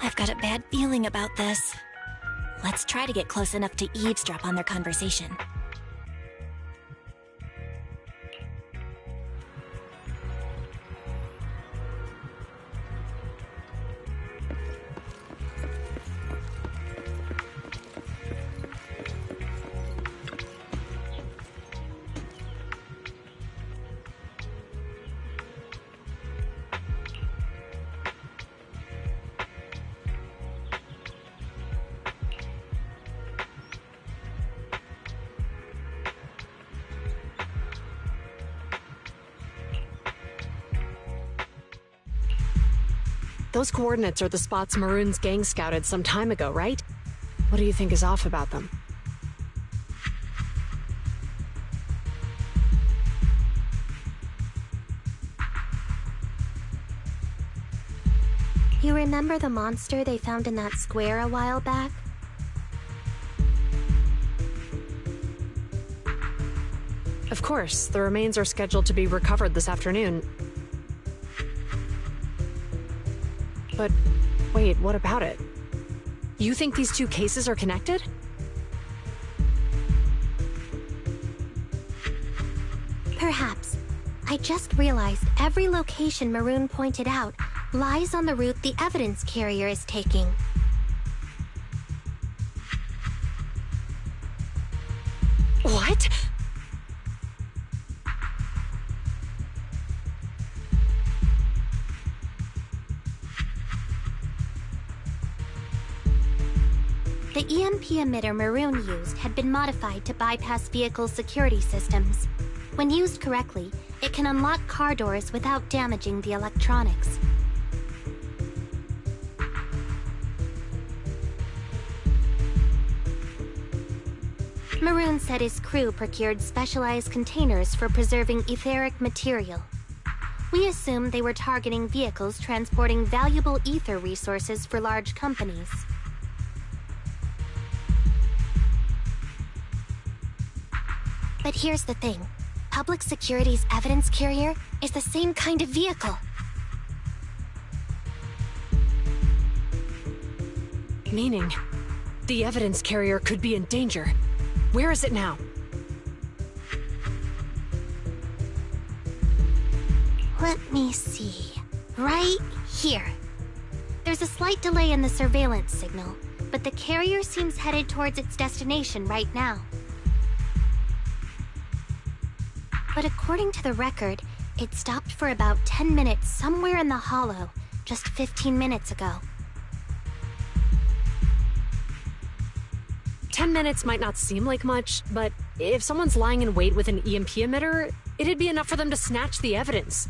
I've got a bad feeling about this. Let's try to get close enough to eavesdrop on their conversation. Those coordinates are the spots Maroon's gang scouted some time ago, right? What do you think is off about them? You remember the monster they found in that square a while back? Of course, the remains are scheduled to be recovered this afternoon. But wait, what about it? You think these two cases are connected? Perhaps. I just realized every location Maroon pointed out lies on the route the evidence carrier is taking. What? The EMP emitter Maroon used had been modified to bypass vehicle security systems. When used correctly, it can unlock car doors without damaging the electronics. Maroon said his crew procured specialized containers for preserving etheric material. We assumed they were targeting vehicles transporting valuable ether resources for large companies. But here's the thing. Public Security's evidence carrier is the same kind of vehicle. Meaning, the evidence carrier could be in danger. Where is it now? Let me see. Right here. There's a slight delay in the surveillance signal, but the carrier seems headed towards its destination right now. But according to the record, it stopped for about 10 minutes somewhere in the hollow, just 15 minutes ago. 10 minutes might not seem like much, but if someone's lying in wait with an EMP emitter, it'd be enough for them to snatch the evidence.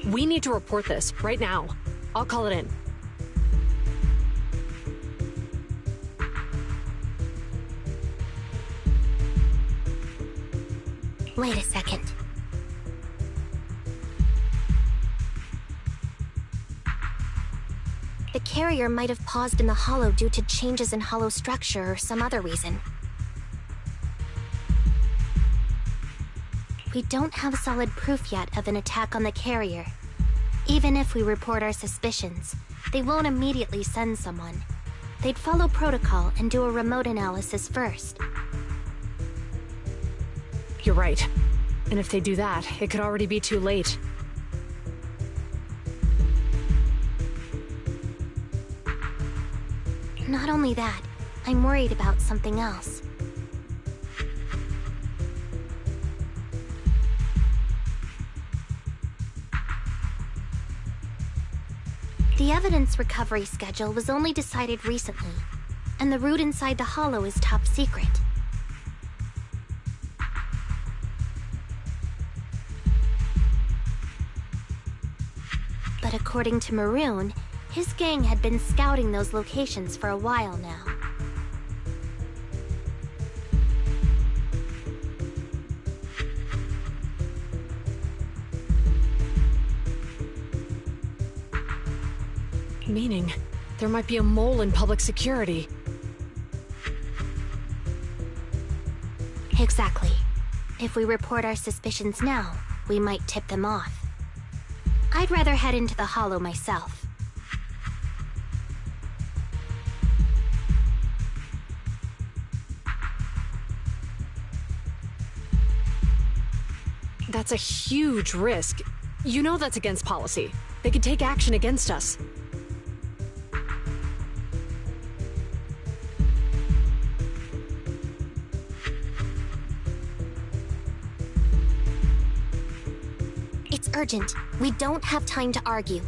We need to report this right now. I'll call it in. Wait a second. The carrier might have paused in the hollow due to changes in hollow structure or some other reason. We don't have solid proof yet of an attack on the carrier. Even if we report our suspicions, they won't immediately send someone. They'd follow protocol and do a remote analysis first. You're right. And if they do that, it could already be too late. Not only that, I'm worried about something else. The evidence recovery schedule was only decided recently, and the route inside the hollow is top secret. But according to Maroon, his gang had been scouting those locations for a while now. Meaning, there might be a mole in public security. Exactly. If we report our suspicions now, we might tip them off. I'd rather head into the hollow myself. That's a huge risk. You know that's against policy. They could take action against us. It's urgent. We don't have time to argue.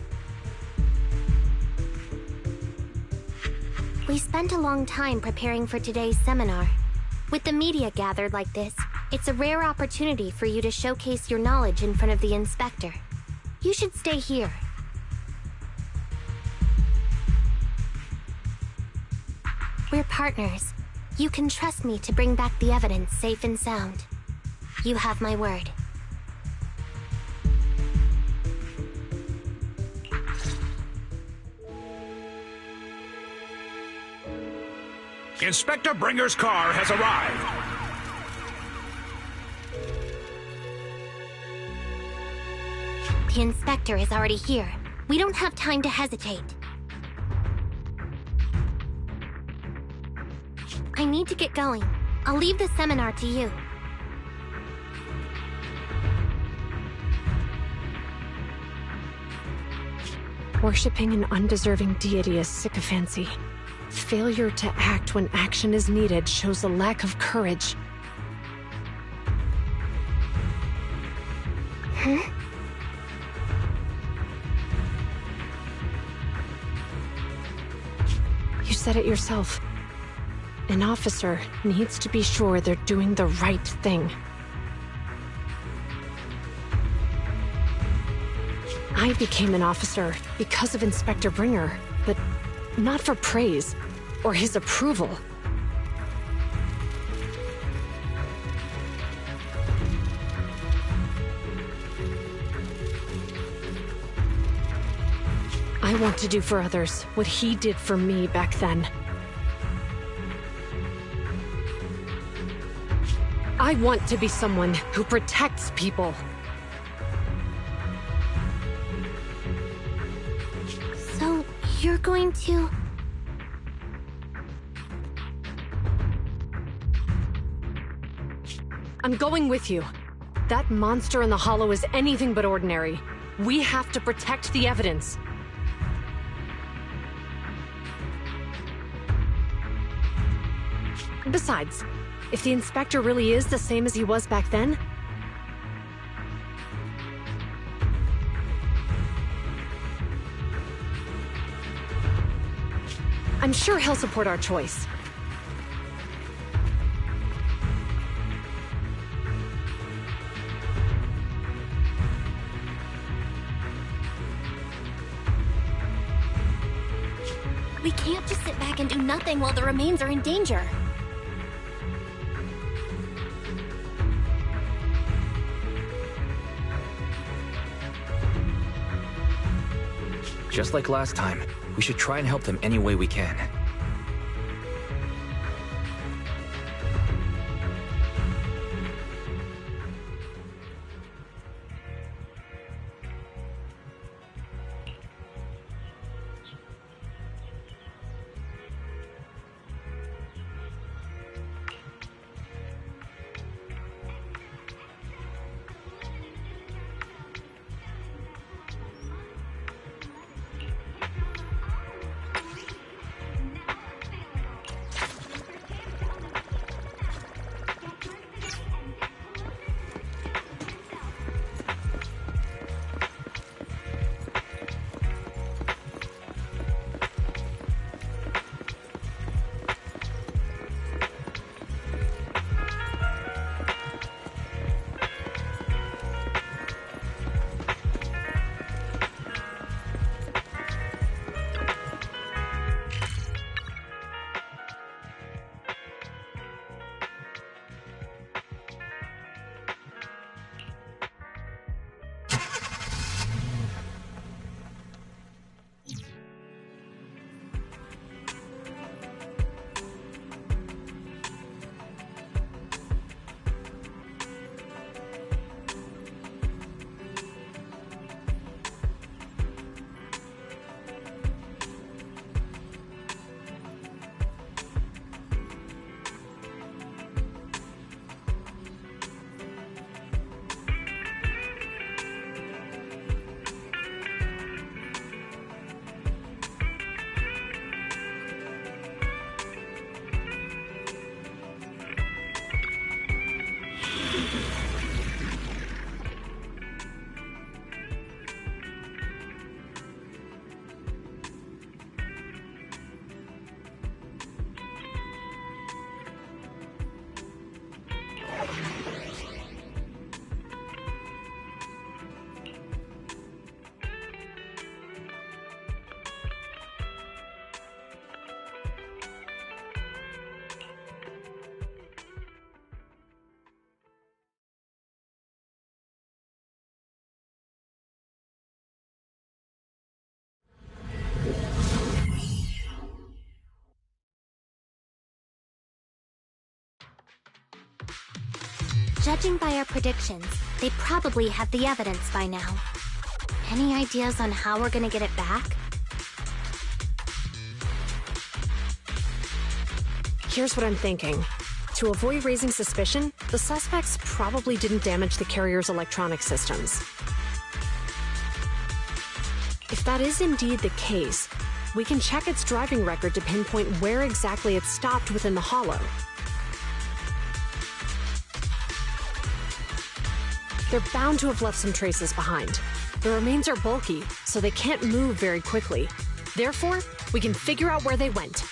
We spent a long time preparing for today's seminar. With the media gathered like this, it's a rare opportunity for you to showcase your knowledge in front of the inspector. You should stay here. We're partners. You can trust me to bring back the evidence safe and sound. You have my word. Inspector Bringer's car has arrived. The inspector is already here. We don't have time to hesitate. I need to get going. I'll leave the seminar to you. Worshipping an undeserving deity is sycophancy. Failure to act when action is needed shows a lack of courage. Huh? You said it yourself. An officer needs to be sure they're doing the right thing. I became an officer because of Inspector Bringer, but not for praise or his approval. I want to do for others what he did for me back then. I want to be someone who protects people. So, you're going to... I'm going with you. That monster in the hollow is anything but ordinary. We have to protect the evidence. Besides, if the inspector really is the same as he was back then, I'm sure he'll support our choice. We can't just sit back and do nothing while the remains are in danger. Just like last time, we should try and help them any way we can. Judging by our predictions, they probably have the evidence by now. Any ideas on how we're gonna get it back? Here's what I'm thinking. To avoid raising suspicion, the suspects probably didn't damage the carrier's electronic systems. If that is indeed the case, we can check its driving record to pinpoint where exactly it stopped within the hollow. They're bound to have left some traces behind. The remains are bulky, so they can't move very quickly. Therefore, we can figure out where they went.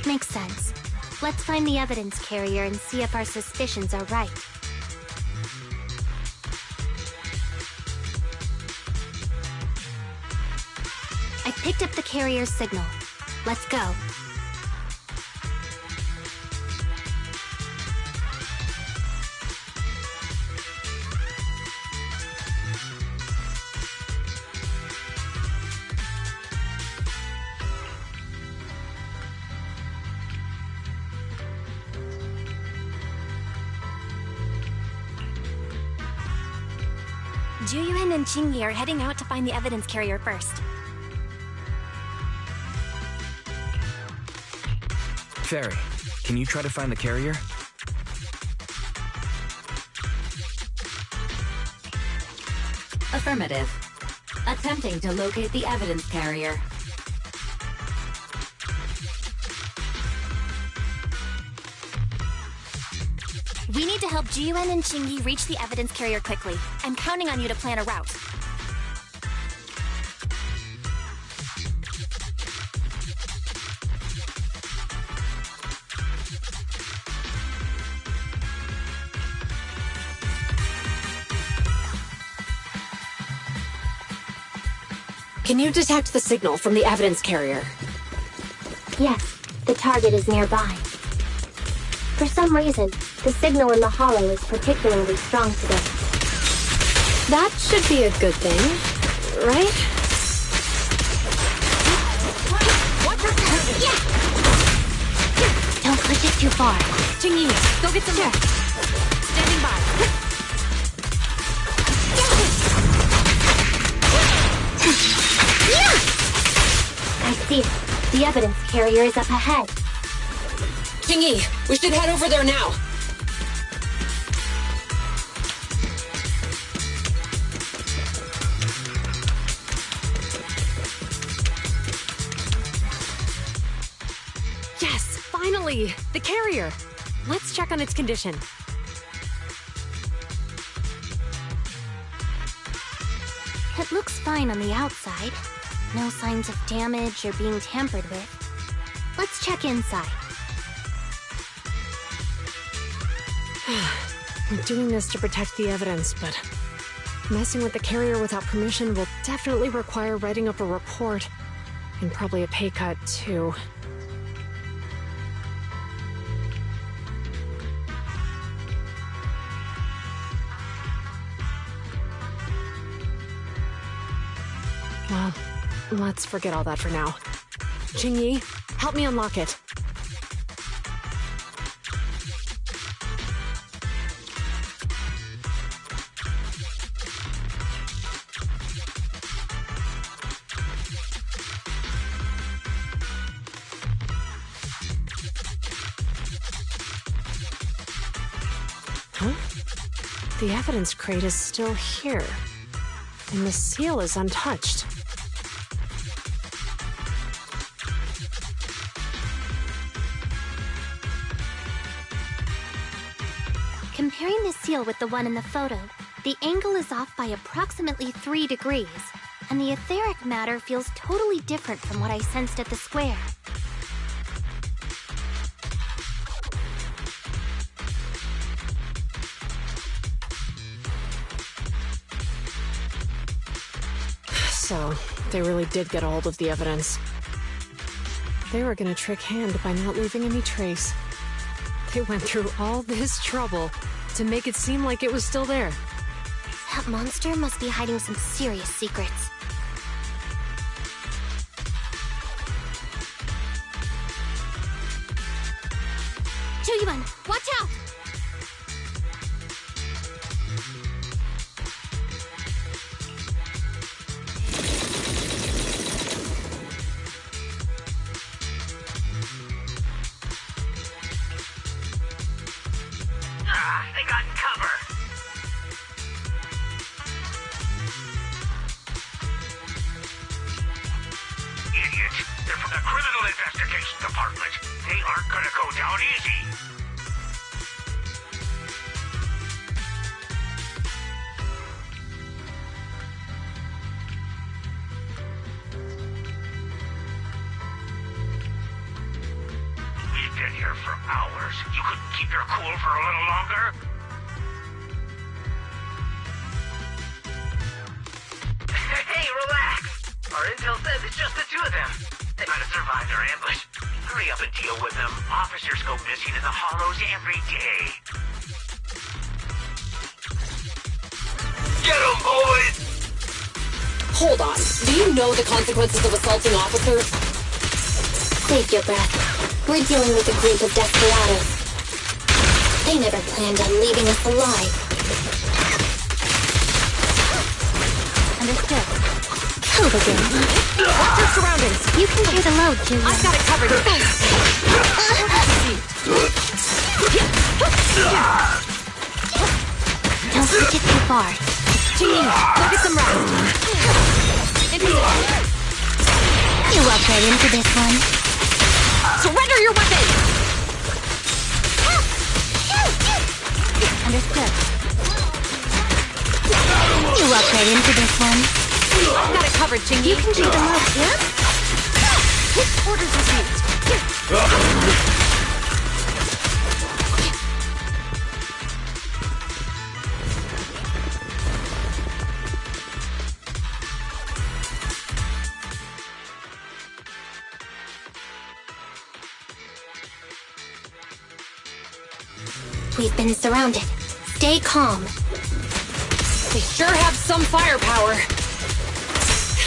Makes sense. Let's find the evidence carrier and see if our suspicions are right. I picked up the carrier's signal. Let's go. Juyuan and Qingyi are heading out to find the evidence carrier first. Fairy, can you try to find the carrier? Affirmative. Attempting to locate the evidence carrier. We need to help Juyuan and Qingyi reach the evidence carrier quickly. I'm counting on you to plan a route. Can you detect the signal from the evidence carrier? Yes, the target is nearby. For some reason, the signal in the hollow is particularly strong today. That should be a good thing, right? Don't push it too far. Qingyi, go get some rest. Standing by. I see it. The evidence carrier is up ahead. Qingyi, we should head over there now. Yes, finally! The carrier! Let's check on its condition. It looks fine on the outside. No signs of damage or being tampered with. Let's check inside. I'm doing this to protect the evidence, but messing with the carrier without permission will definitely require writing up a report. And probably a pay cut, too. Well, let's forget all that for now. Qingyi, help me unlock it. Huh? The evidence crate is still here, and the seal is untouched. Comparing the seal with the one in the photo, the angle is off by approximately 3 degrees, and the etheric matter feels totally different from what I sensed at the square. So, they really did get a hold of the evidence. They were gonna trick Hand by not leaving any trace. They went through all this trouble to make it seem like it was still there. That monster must be hiding some serious secrets. Juyuan, watch out! They got cover. Idiots. They're from the Criminal Investigation Department. They aren't gonna go down easy. We've been here for hours. You couldn't keep your cool for a little longer? Hey, relax. Our intel says it's just the two of them. They might have survived our ambush. Hurry up and deal with them. Officers go missing in the hollows every day. Get them, boys! Hold on. Do you know the consequences of assaulting officers? Save your breath. We're dealing with a group of desperados. They never planned on leaving us alive. Understood. Prove again. Watch your surroundings. You can clear the load, Julia. I've got it covered. Don't push it too far. Gene, go get some rest. You walked right into this one. Surrender your weapon! Understood. You walked right into this one. I've got it covered, Chingy. You can do the most, yeah? Orders received. We've been surrounded. Stay calm. They sure have some firepower.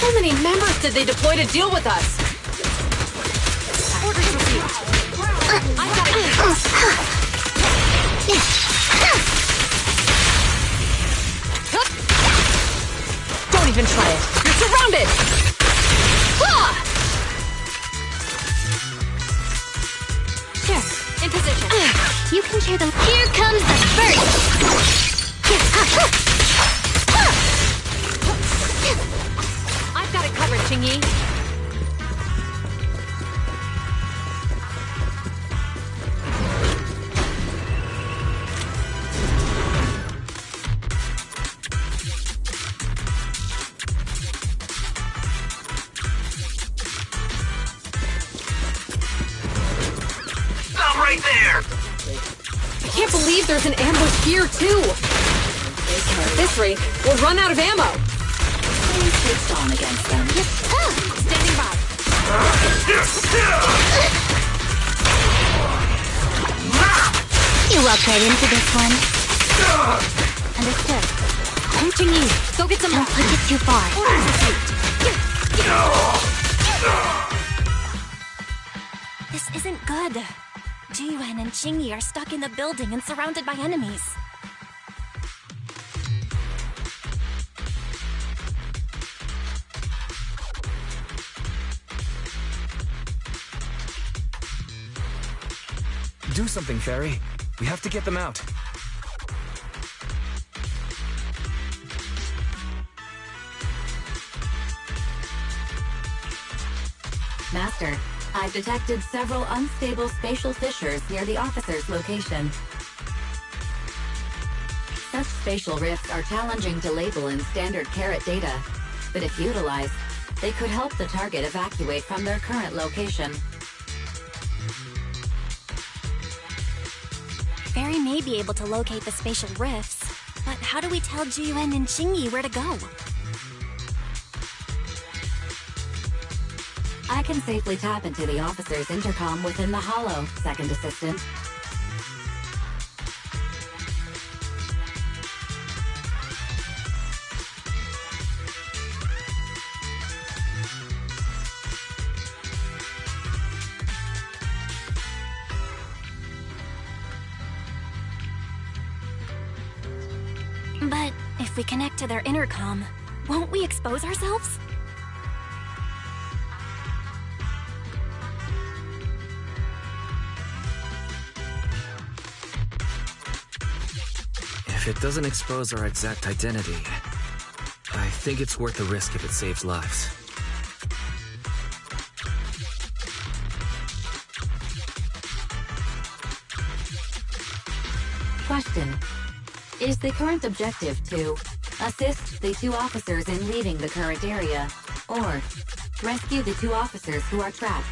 How many members did they deploy to deal with us? Orders received. I've got it. Don't even try it. You're surrounded! Sure. In position. You can share the... Here comes the first! I've got it covered, Chingy. Stop right there! I can't believe there's an ambush here, too. At this rate, we'll run out of ammo. Switched on against them. Standing by. You walked right into this one. Understood. Come, Chingy. Go get some... Don't push it too far. Orders received. This isn't good. Jiyuan and Chingy are stuck in the building and surrounded by enemies. Do something, Fairy. We have to get them out. Master, I've detected several unstable spatial fissures near the officer's location. Such spatial rifts are challenging to label in standard carat data, but if utilized, they could help the target evacuate from their current location. Fairy may be able to locate the spatial rifts, but how do we tell Jiyuan and Chingy where to go? I can safely tap into the officer's intercom within the hollow, Second Assistant. But if we connect to their intercom, won't we expose ourselves? If it doesn't expose our exact identity, I think it's worth the risk if it saves lives. Question. Is the current objective to assist the 2 officers in leaving the current area, or rescue the 2 officers who are trapped?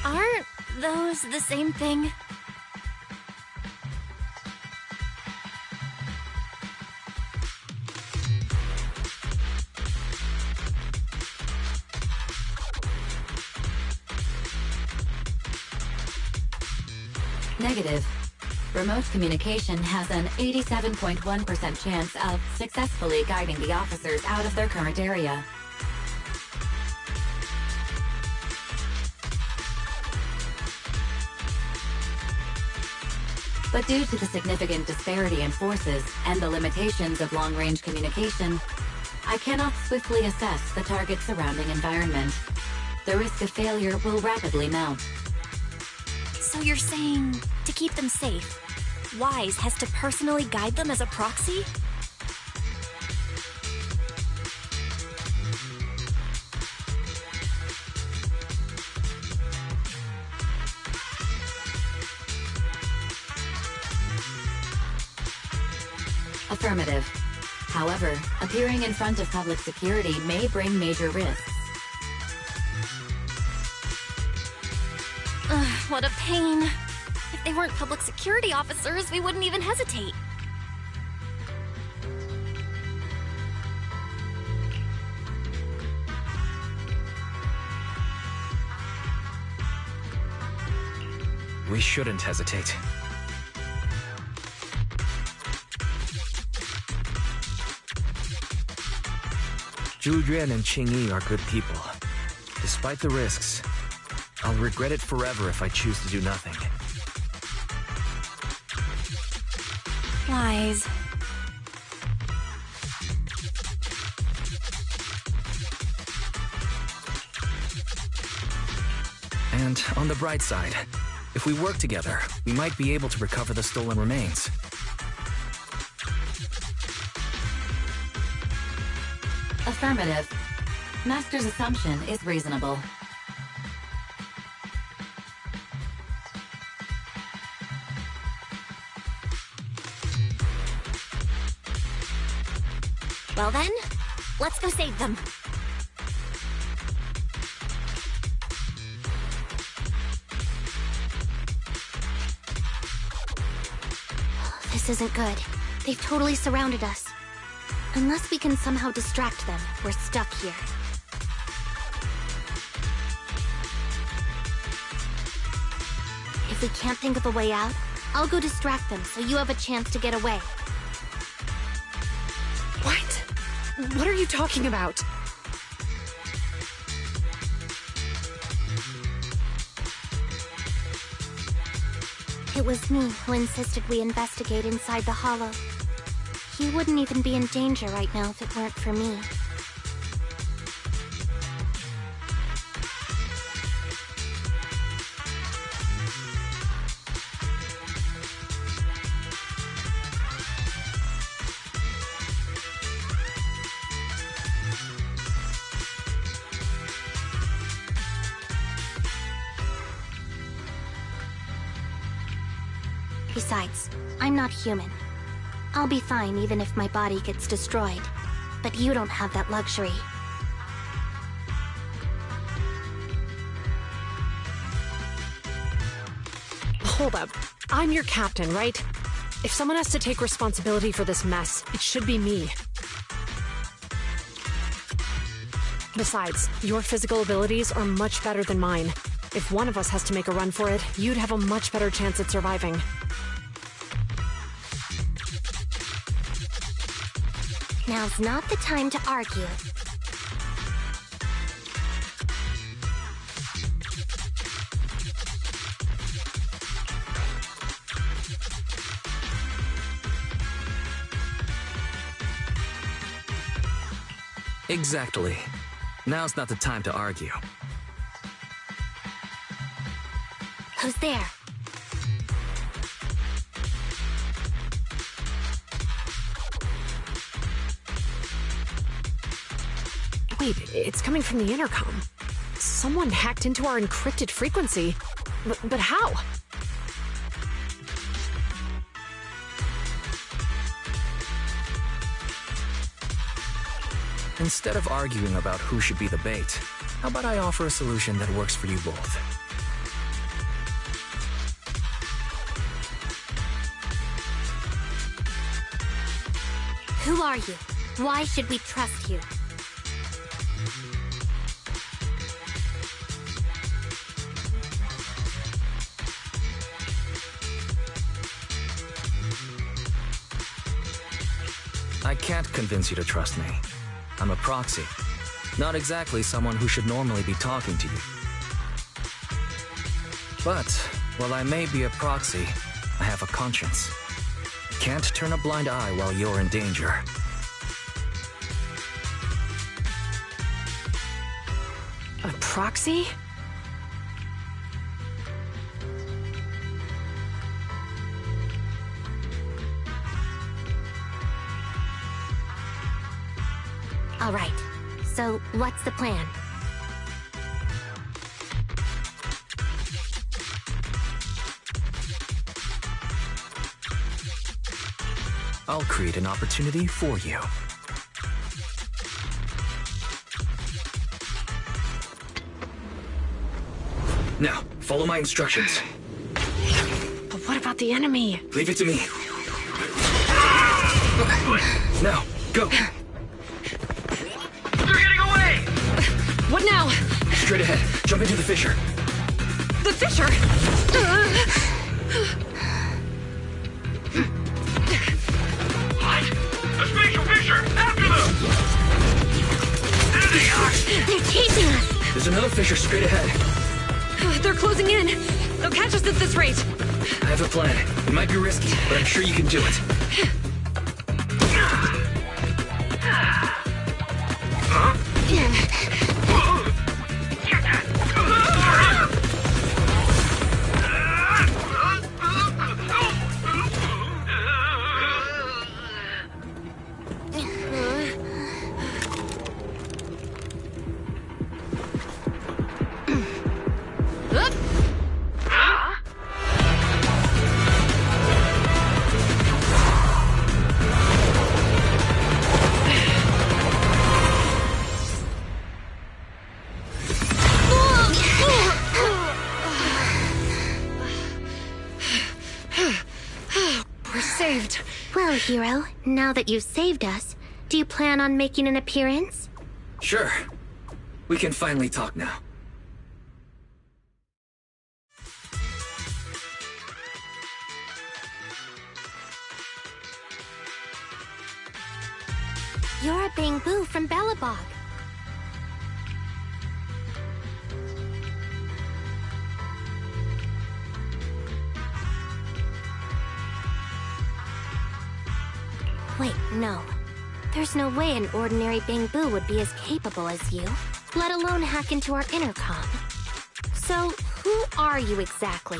Aren't those the same thing? Negative. Remote communication has an 87.1% chance of successfully guiding the officers out of their current area. But due to the significant disparity in forces and the limitations of long-range communication, I cannot swiftly assess the target's surrounding environment. The risk of failure will rapidly mount. So you're saying, to keep them safe, Wise has to personally guide them as a proxy? Affirmative. However, appearing in front of public security may bring major risks. Ugh, what a pain. If they weren't public security officers, we wouldn't even hesitate. We shouldn't hesitate. Zhu Yuan and Qing Yi are good people. Despite the risks, I'll regret it forever if I choose to do nothing. Wise. And on the bright side, if we work together, we might be able to recover the stolen remains. Affirmative. Master's assumption is reasonable. Well then, let's go save them. This isn't good. They've totally surrounded us. Unless we can somehow distract them, we're stuck here. If we can't think of a way out, I'll go distract them so you have a chance to get away. What? What are you talking about? It was me who insisted we investigate inside the hollow. He wouldn't even be in danger right now if it weren't for me. Besides, I'm not human. I'll be fine even if my body gets destroyed. But you don't have that luxury. Hold up. I'm your captain, right? If someone has to take responsibility for this mess, it should be me. Besides, your physical abilities are much better than mine. If one of us has to make a run for it, you'd have a much better chance at surviving. Now's not the time to argue. Exactly. Now's not the time to argue. Who's there? Wait, it's coming from the intercom. Someone hacked into our encrypted frequency. But how? Instead of arguing about who should be the bait, how about I offer a solution that works for you both? Who are you? Why should we trust you? I can't convince you to trust me. I'm a proxy. Not exactly someone who should normally be talking to you. But, while I may be a proxy, I have a conscience. Can't turn a blind eye while you're in danger. A proxy? All right. So, what's the plan? I'll create an opportunity for you. Now, follow my instructions. But what about the enemy? Leave it to me. Now, go. They're getting away! What now? Straight ahead. Jump into the fissure. The fissure? What? A spatial fissure! After them! There they are! They're chasing us! There's another fissure straight ahead. They're closing in. They'll catch us at this rate. I have a plan. It might be risky, but I'm sure you can do it. Well, hero, now that you've saved us, do you plan on making an appearance? Sure. We can finally talk now. You're a Bamboo from Belobog. Wait, no. There's no way an ordinary Bamboo would be as capable as you, let alone hack into our intercom. So, who are you exactly?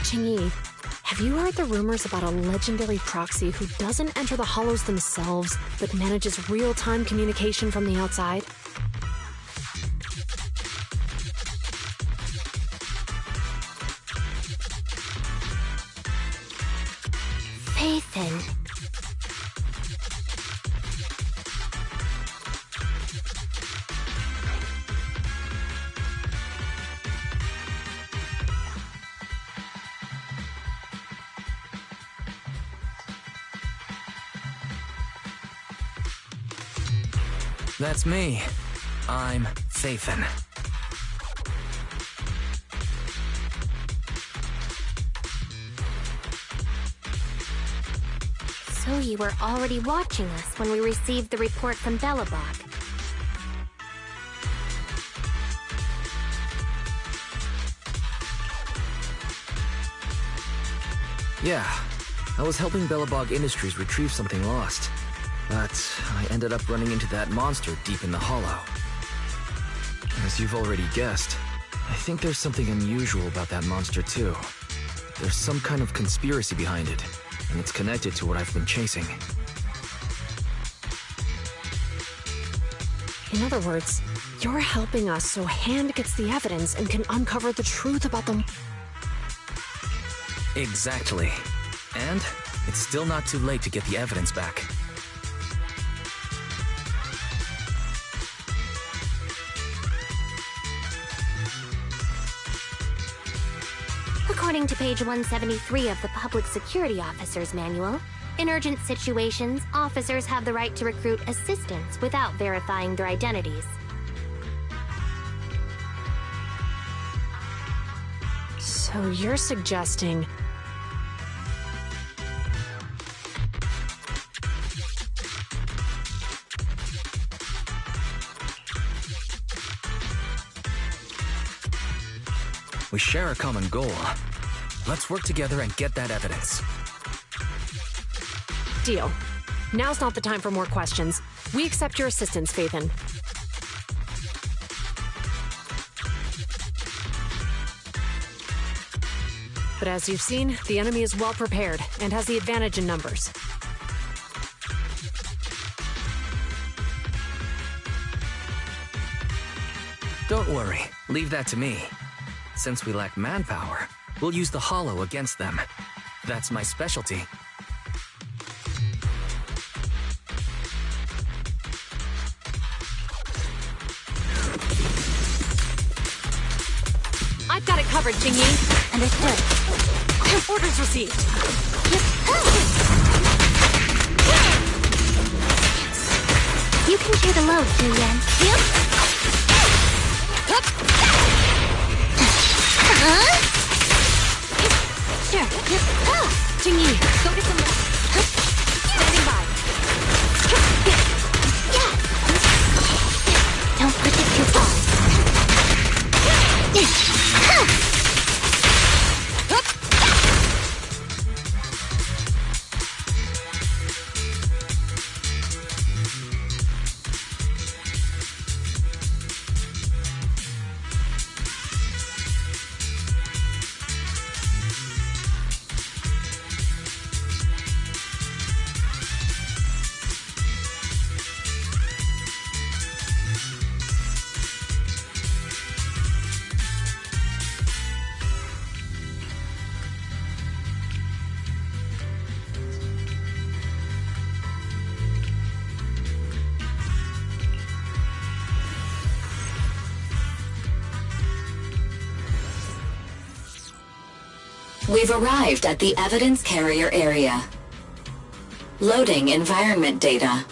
Qingyi, have you heard the rumors about a legendary proxy who doesn't enter the hollows themselves, but manages real-time communication from the outside? Nathan. That's me. I'm Sathan. So you were already watching us when we received the report from Belobog. Yeah, I was helping Belobog Industries retrieve something lost. But I ended up running into that monster deep in the hollow. As you've already guessed, I think there's something unusual about that monster too. There's some kind of conspiracy behind it, and it's connected to what I've been chasing. In other words, you're helping us so Hand gets the evidence and can uncover the truth about them. Exactly. And it's still not too late to get the evidence back. According to page 173 of the Public Security Officer's Manual, in urgent situations, officers have the right to recruit assistants without verifying their identities. So you're suggesting... We share a common goal. Let's work together and get that evidence. Deal. Now's not the time for more questions. We accept your assistance, Phaethon. But as you've seen, the enemy is well prepared and has the advantage in numbers. Don't worry, leave that to me. Since we lack manpower, we'll use the hollow against them. That's my specialty. I've got it covered, Jingyi. Understood. Orders received. You can share the load, Julian. Yep. Sure. Jingyi, go get some more. Standing by. Don't push it too far. We've arrived at the evidence carrier area. Loading environment data.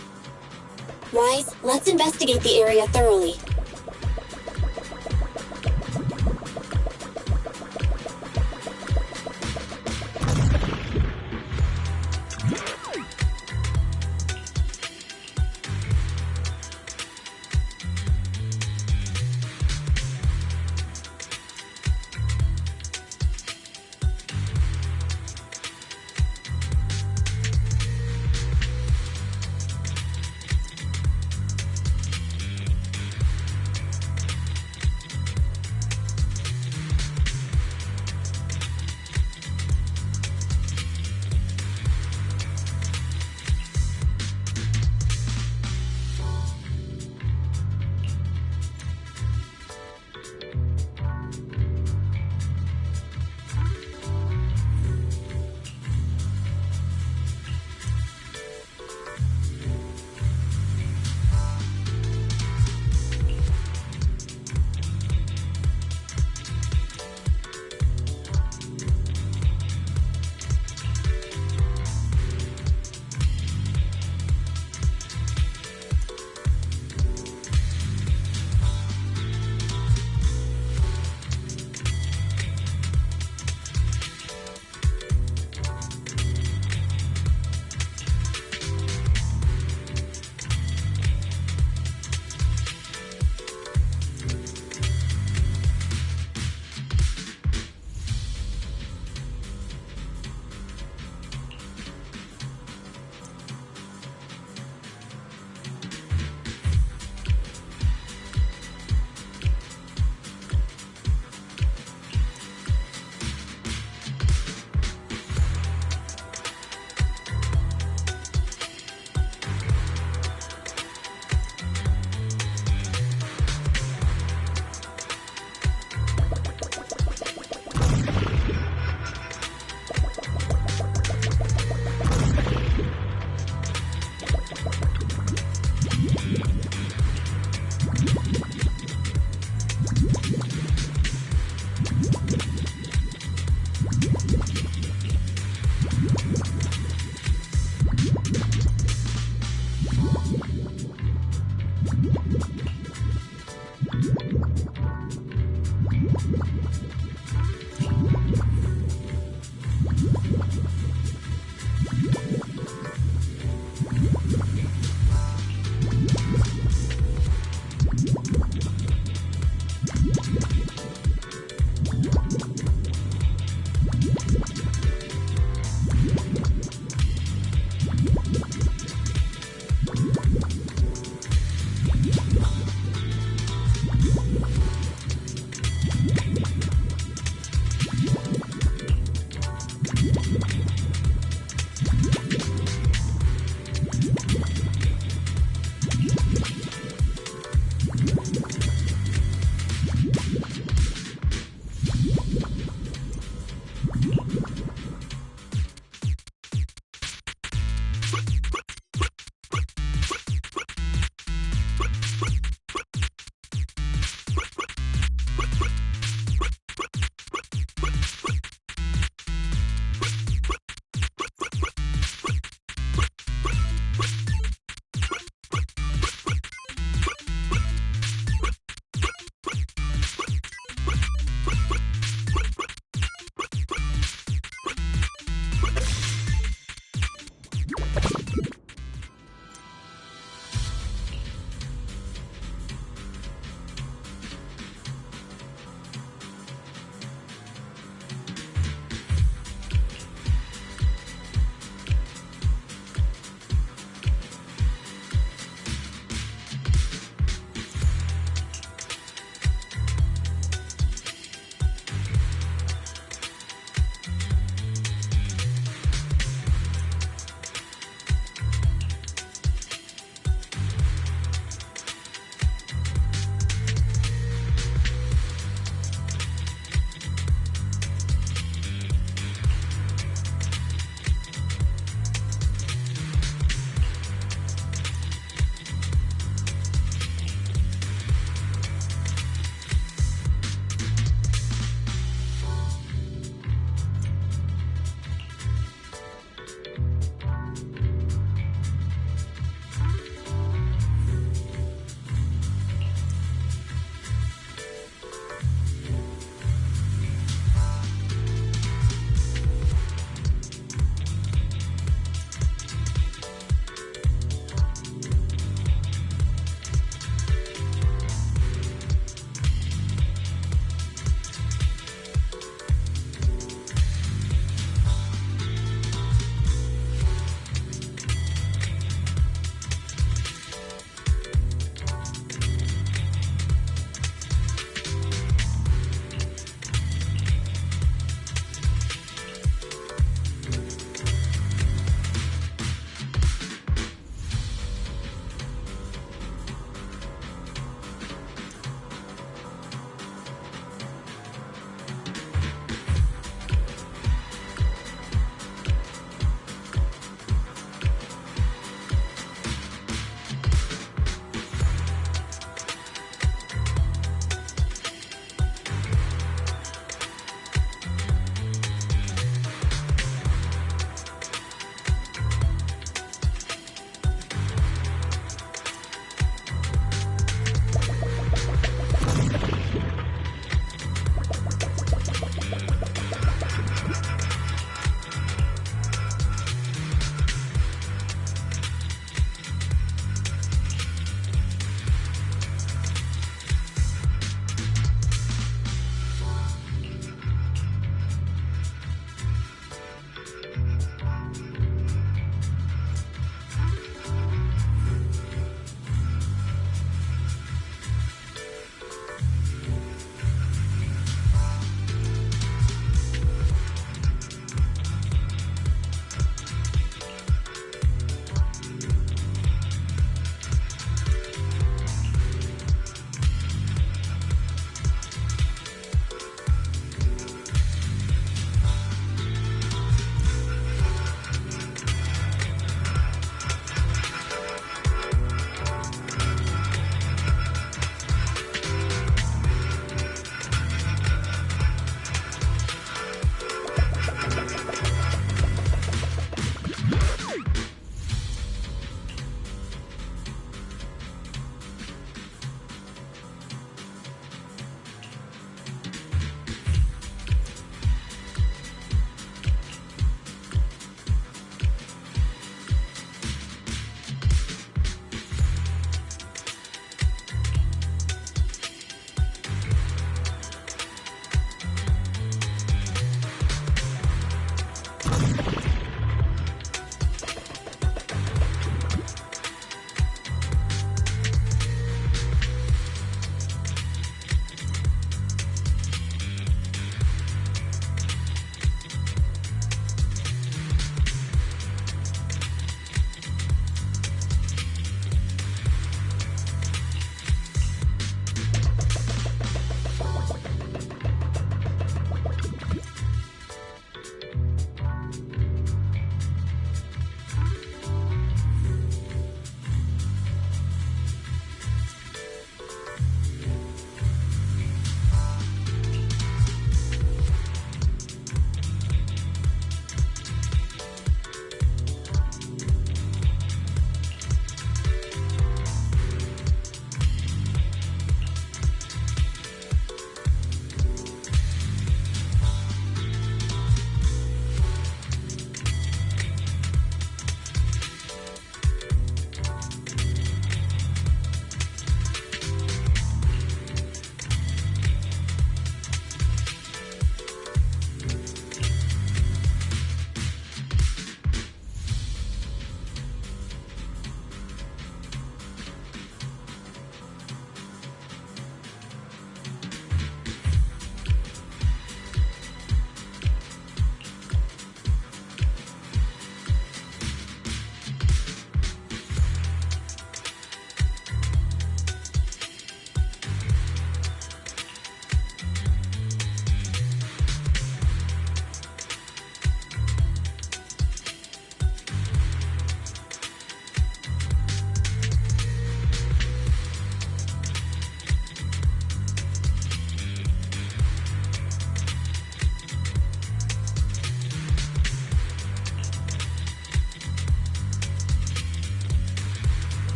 Wise, let's investigate the area thoroughly.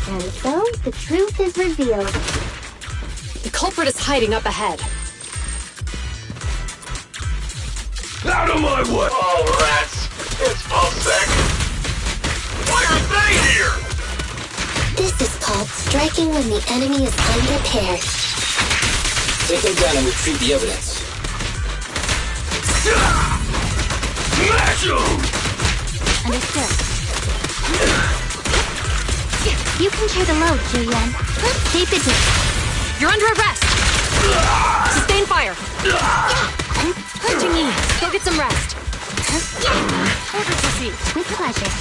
And so, the truth is revealed. The culprit is hiding up ahead. Out of my way! Oh, rats! It's Pulsec! Why are they here? This is called striking when the enemy is unprepared. Take them down and retrieve the evidence. Smash them! Understood. You can share the load, Julian. Stay vigilant. You're under arrest! Sustain fire! Jingyi, go get some rest. Orders received. With pleasure.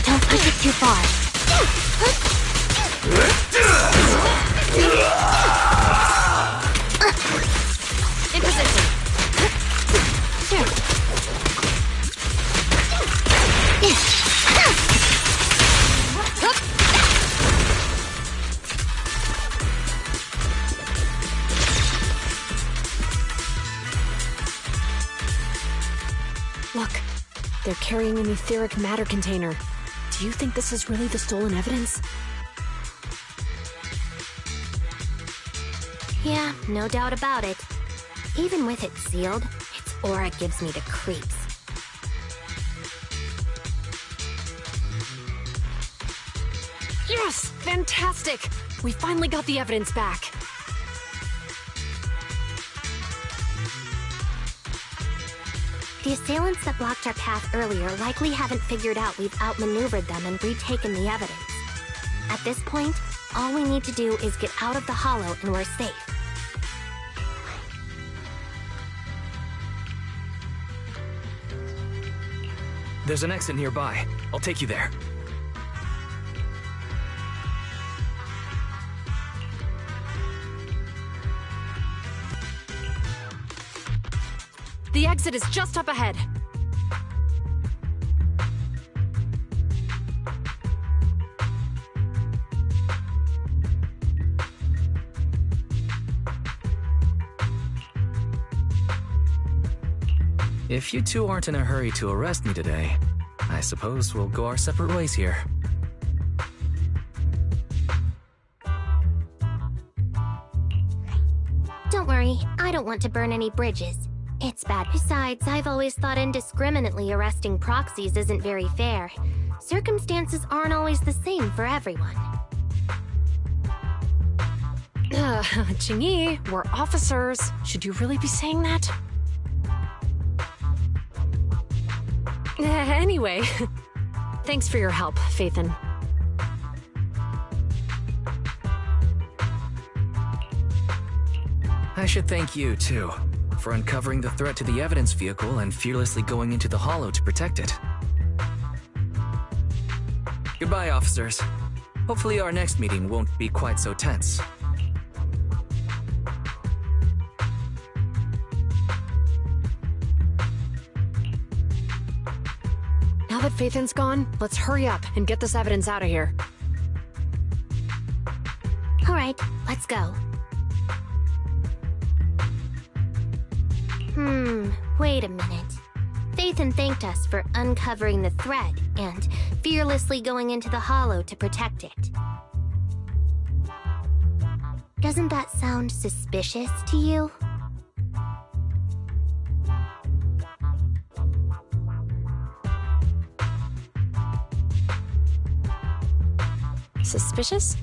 Don't push it too far. In position. Sure. Look, they're carrying an etheric matter container. Do you think this is really the stolen evidence? Yeah, no doubt about it. Even with it sealed, its aura gives me the creeps. Yes! Fantastic! We finally got the evidence back. The assailants that blocked our path earlier likely haven't figured out we've outmaneuvered them and retaken the evidence. At this point, all we need to do is get out of the hollow and we're safe. There's an exit nearby. I'll take you there. The exit is just up ahead. If you two aren't in a hurry to arrest me today, I suppose we'll go our separate ways here. Don't worry, I don't want to burn any bridges. It's bad. Besides, I've always thought indiscriminately arresting proxies isn't very fair. Circumstances aren't always the same for everyone. Jingyi, we're officers. Should you really be saying that? Anyway, thanks for your help, Phaethon. I should thank you, too, for uncovering the threat to the evidence vehicle and fearlessly going into the hollow to protect it. Goodbye, officers. Hopefully our next meeting won't be quite so tense. Now that Phaethon's gone, let's hurry up and get this evidence out of here. All right, let's go. Wait a minute. Phaethon thanked us for uncovering the threat and fearlessly going into the hollow to protect it. Doesn't that sound suspicious to you? Suspicious?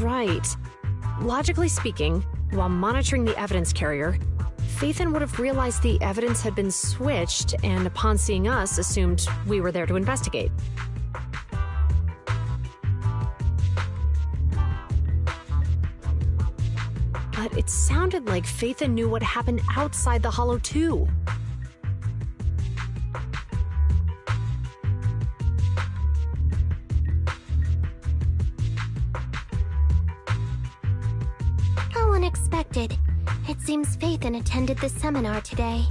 Right. Logically speaking, while monitoring the evidence carrier, Phaethon would have realized the evidence had been switched and upon seeing us, assumed we were there to investigate. But it sounded like Phaethon knew what happened outside the hollow too. How unexpected. It seems Phaethon attended the seminar today.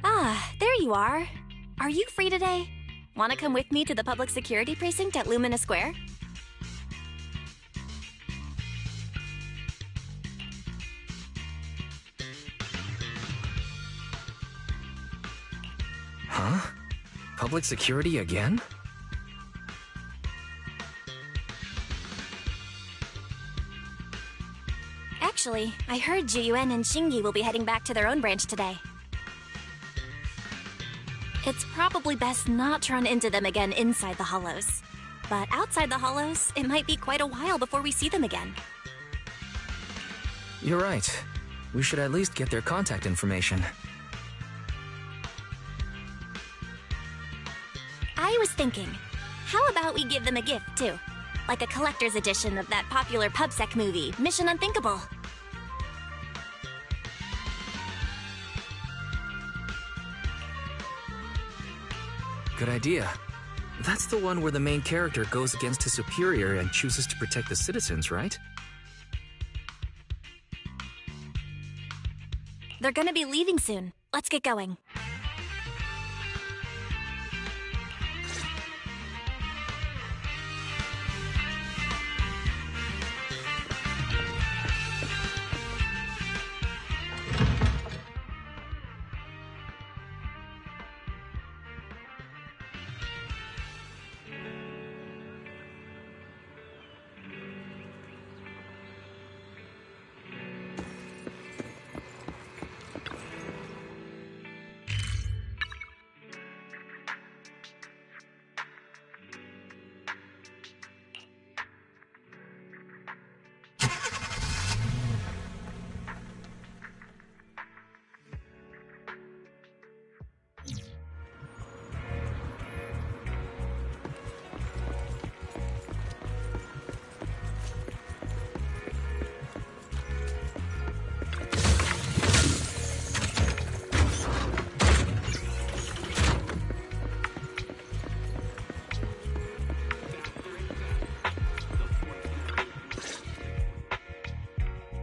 Ah, there you are. Are you free today? Want to come with me to the public security precinct at Lumina Square? Huh? Public security again? Actually, I heard Juyuan and Shingi will be heading back to their own branch today. It's probably best not to run into them again inside the hollows. But outside the hollows, it might be quite a while before we see them again. You're right. We should at least get their contact information. I was thinking, how about we give them a gift, too? Like a collector's edition of that popular PubSec movie, Mission Unthinkable. Good idea. That's the one where the main character goes against his superior and chooses to protect the citizens, right? They're gonna be leaving soon. Let's get going.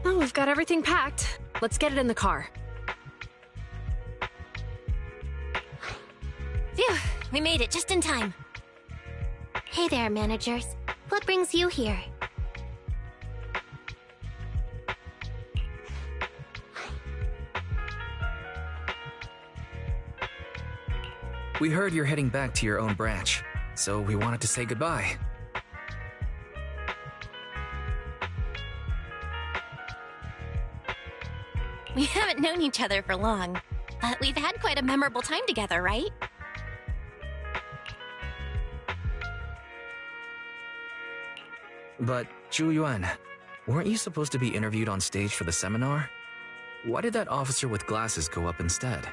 Oh, we've got everything packed. Let's get it in the car. Phew, we made it just in time. Hey there, managers. What brings you here? We heard you're heading back to your own branch, so we wanted to say goodbye. We haven't known each other for long, but we've had quite a memorable time together, right? But, Zhu weren't you supposed to be interviewed on stage for the seminar? Why did that officer with glasses go up instead?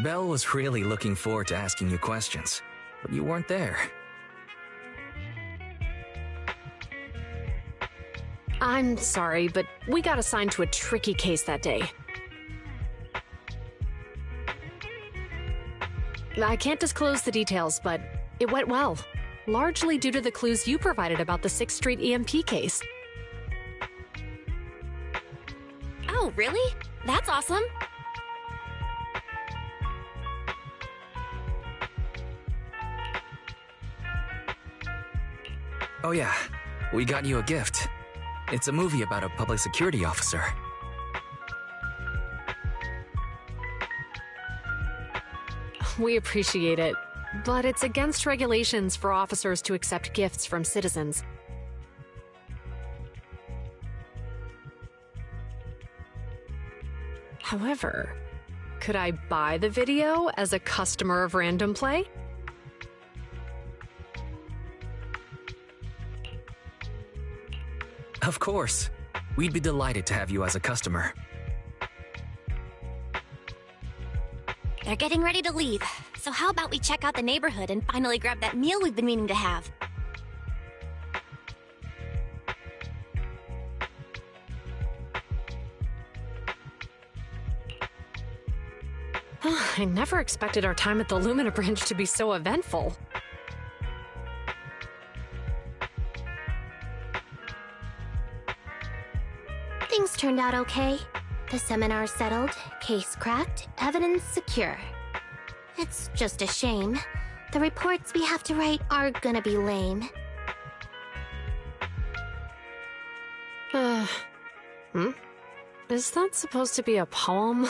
Belle was really looking forward to asking you questions, but you weren't there. I'm sorry, but we got assigned to a tricky case that day. I can't disclose the details, but it went well. Largely due to the clues you provided about the 6th Street EMP case. Oh, really? That's awesome. Oh yeah, we got you a gift. It's a movie about a public security officer. We appreciate it, but it's against regulations for officers to accept gifts from citizens. However, could I buy the video as a customer of Random Play? Of course. We'd be delighted to have you as a customer. They're getting ready to leave, so how about we check out the neighborhood and finally grab that meal we've been meaning to have? I never expected our time at the Lumina branch to be so eventful. Things turned out okay. The seminar settled, case cracked, evidence secure. It's just a shame. The reports we have to write are gonna be lame. Is that supposed to be a poem?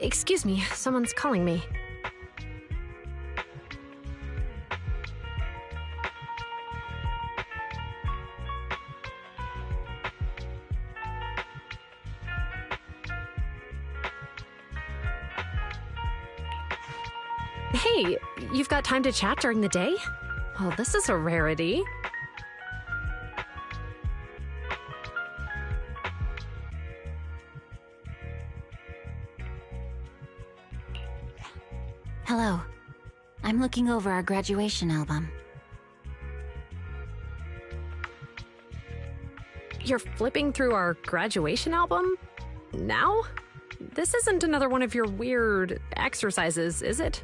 Excuse me, someone's calling me. Hey, you've got time to chat during the day? Well, this is a rarity. Hello. I'm looking over our graduation album. You're flipping through our graduation album? Now? This isn't another one of your weird exercises, is it?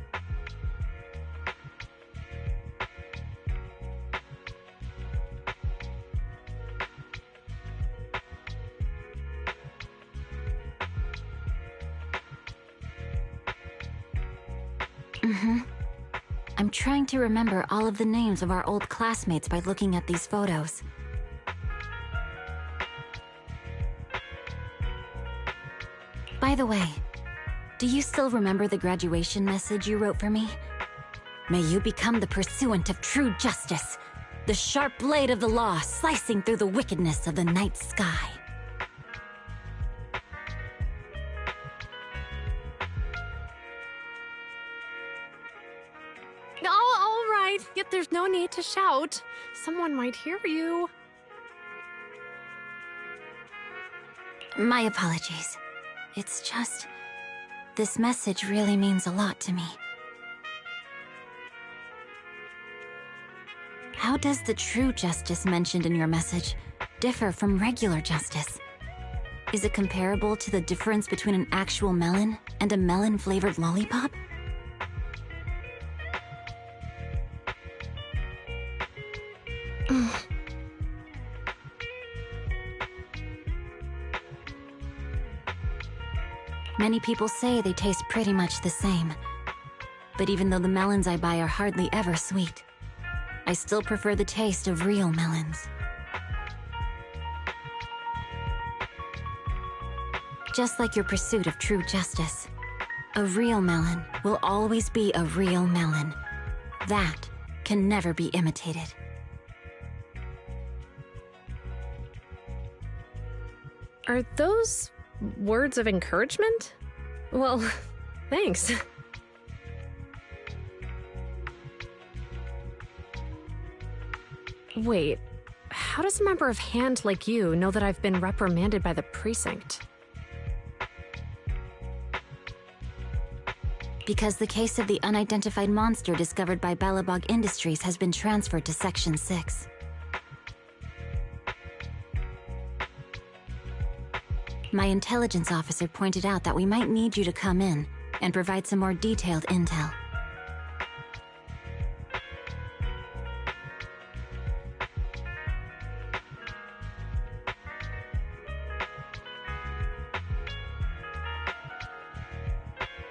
I'm trying to remember all of the names of our old classmates by looking at these photos. By the way, do you still remember the graduation message you wrote for me? May you become the pursuant of true justice, the sharp blade of the law slicing through the wickedness of the night sky. Yet there's no need to shout. Someone might hear you. My apologies. It's just... this message really means a lot to me. How does the true justice mentioned in your message differ from regular justice? Is it comparable to the difference between an actual melon and a melon-flavored lollipop? Many people say they taste pretty much the same. But even though the melons I buy are hardly ever sweet, I still prefer the taste of real melons. Just like your pursuit of true justice, a real melon will always be a real melon. That can never be imitated. Are those words of encouragement? Well, thanks. Wait, how does a member of Hand like you know that I've been reprimanded by the precinct? Because the case of the unidentified monster discovered by Balabog Industries has been transferred to Section 6. My intelligence officer pointed out that we might need you to come in and provide some more detailed intel.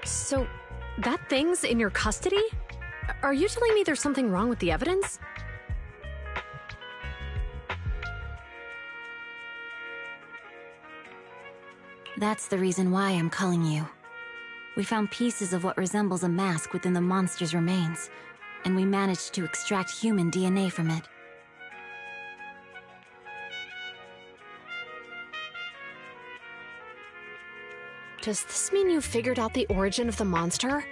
So, that thing's in your custody? Are you telling me there's something wrong with the evidence? That's the reason why I'm calling you. We found pieces of what resembles a mask within the monster's remains, and we managed to extract human DNA from it. Does this mean you figured out the origin of the monster?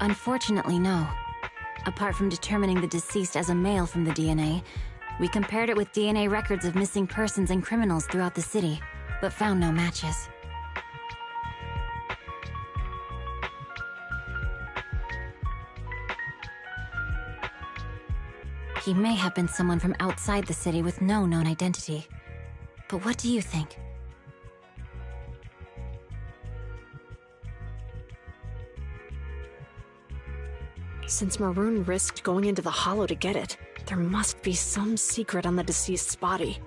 Unfortunately, no. Apart from determining the deceased as a male from the DNA, we compared it with DNA records of missing persons and criminals throughout the city, but found no matches. He may have been someone from outside the city with no known identity. But what do you think? Since Maroon risked going into the Hollow to get it, there must be some secret on the deceased's body.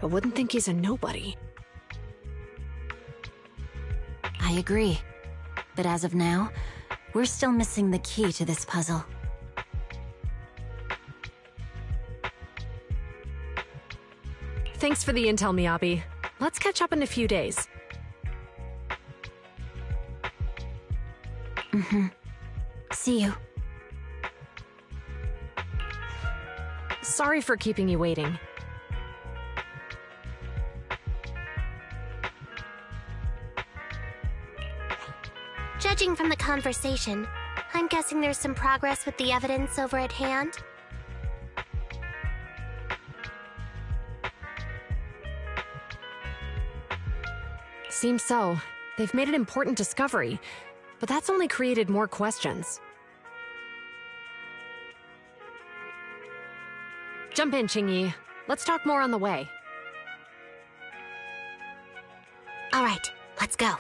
I wouldn't think he's a nobody. I agree. But as of now, we're still missing the key to this puzzle. Thanks for the intel, Miyabi. Let's catch up in a few days. Mm-hmm. See you. Sorry for keeping you waiting. Judging from the conversation, I'm guessing there's some progress with the evidence over at hand? Seems so. They've made an important discovery, but that's only created more questions. Jump in, Qingyi. Let's talk more on the way. All right, let's go.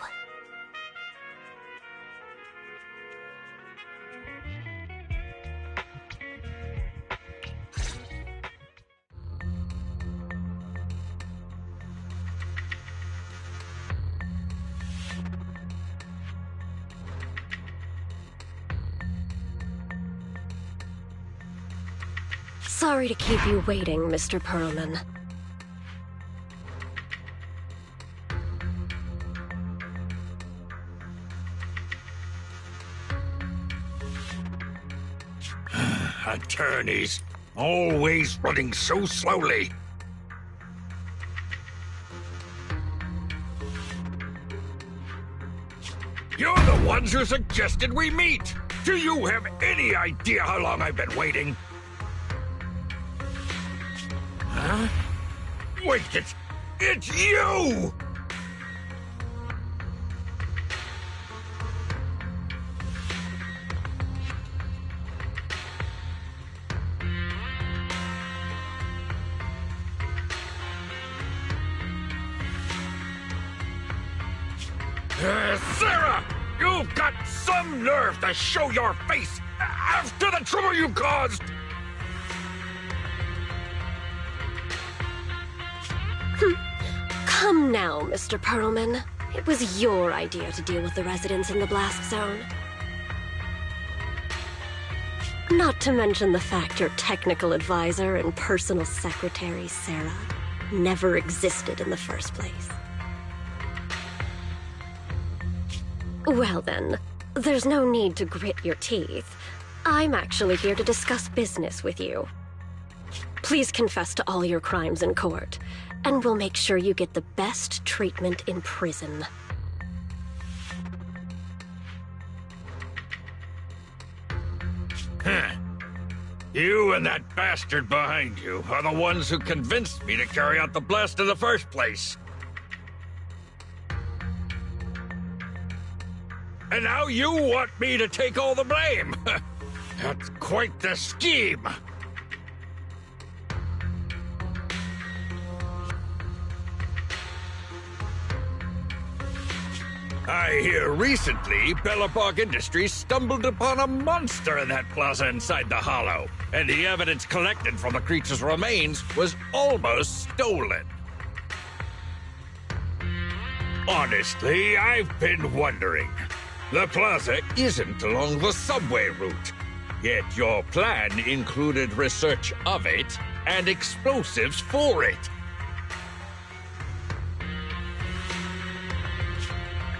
Sorry to keep you waiting, Mr. Perlman. Attorneys, always running so slowly. You're the ones who suggested we meet. Do you have any idea how long I've been waiting? Huh? Wait, it's you! Sarah! You've got some nerve to show your face after the trouble you caused! Come now, Mr. Perlman. It was your idea to deal with the residents in the blast zone. Not to mention the fact your technical advisor and personal secretary, Sarah, never existed in the first place. Well then, there's no need to grit your teeth. I'm actually here to discuss business with you. Please confess to all your crimes in court, and we'll make sure you get the best treatment in prison. Huh. You and that bastard behind you are the ones who convinced me to carry out the blast in the first place. And now you want me to take all the blame. That's quite the scheme. I hear recently Bellabog Industries stumbled upon a monster in that plaza inside the Hollow, and the evidence collected from the creature's remains was almost stolen. Honestly, I've been wondering. The plaza isn't along the subway route, yet your plan included research of it and explosives for it.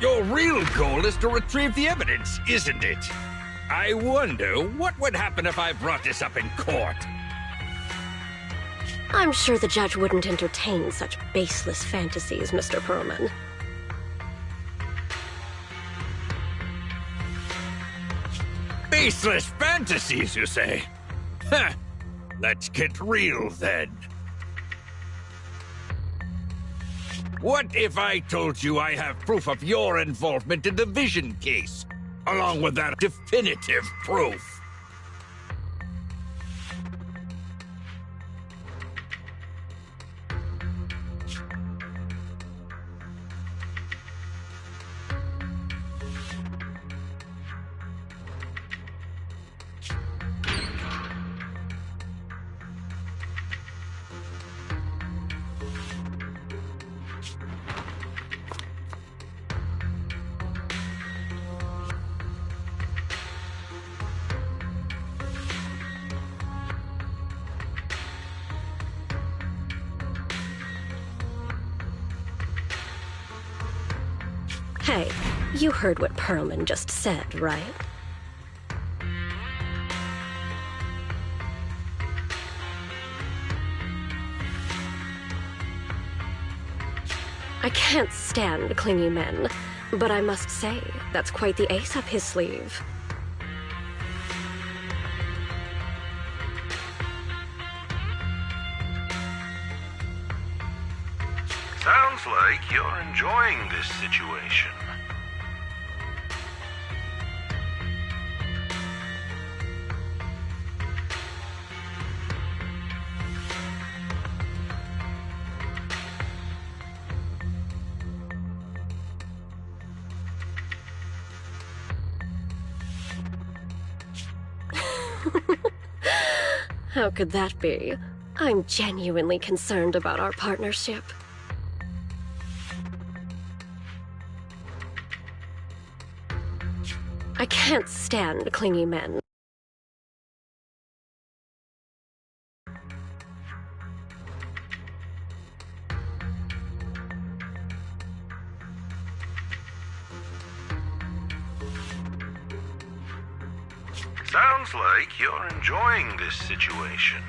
Your real goal is to retrieve the evidence, isn't it? I wonder what would happen if I brought this up in court. I'm sure the judge wouldn't entertain such baseless fantasies, Mr. Perlman. Baseless fantasies, you say? Heh. Let's get real then. What if I told you I have proof of your involvement in the Vision case, along with that definitive proof? Hey, you heard what Perlman just said, right? I can't stand clingy men, but I must say, that's quite the ace up his sleeve. Sounds like you're enjoying this situation. How could that be? I'm genuinely concerned about our partnership. I can't stand clingy men. Sounds like you're enjoying this situation.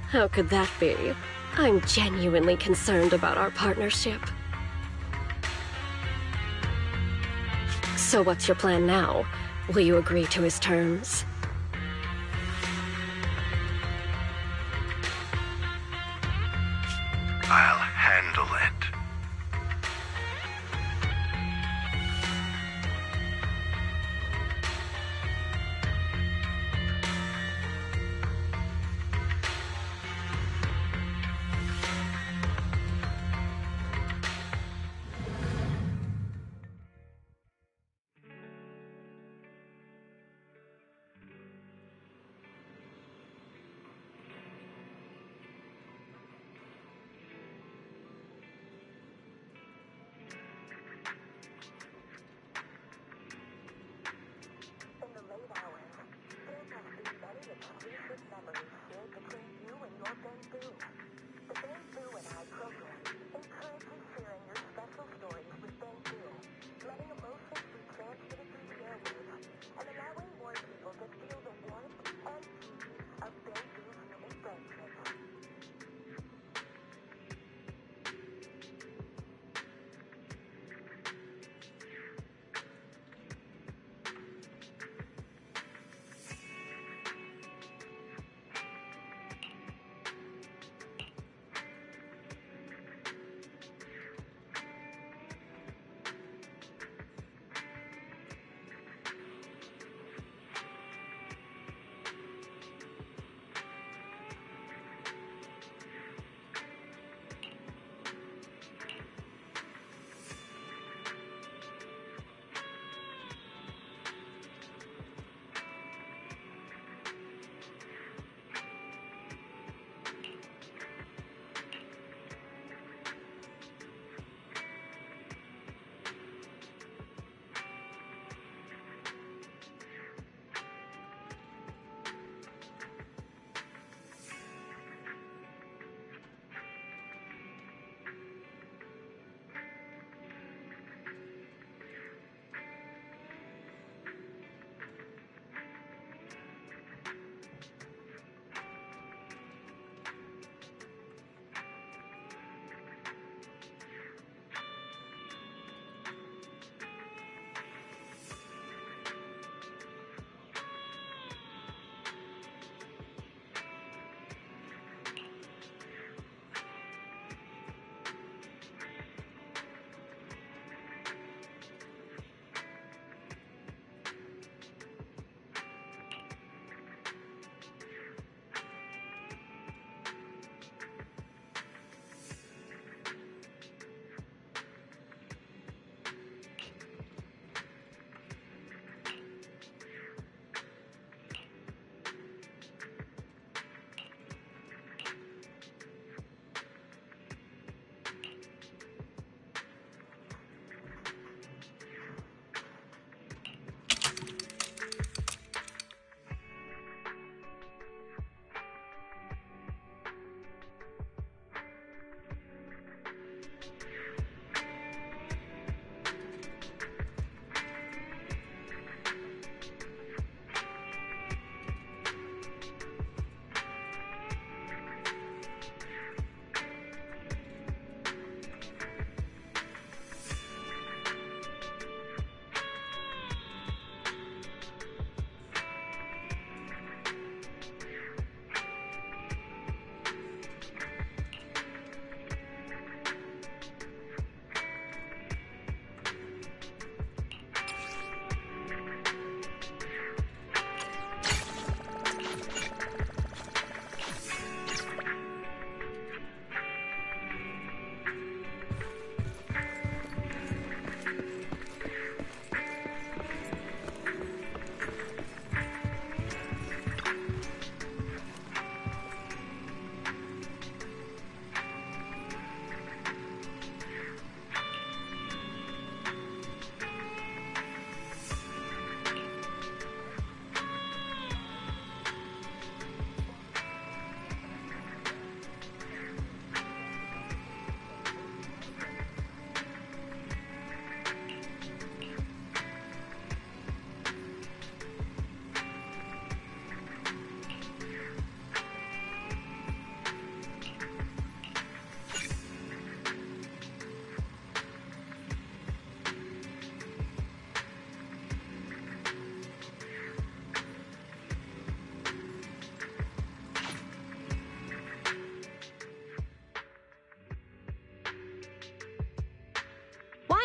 How could that be? I'm genuinely concerned about our partnership. So what's your plan now? Will you agree to his terms? I'll handle it.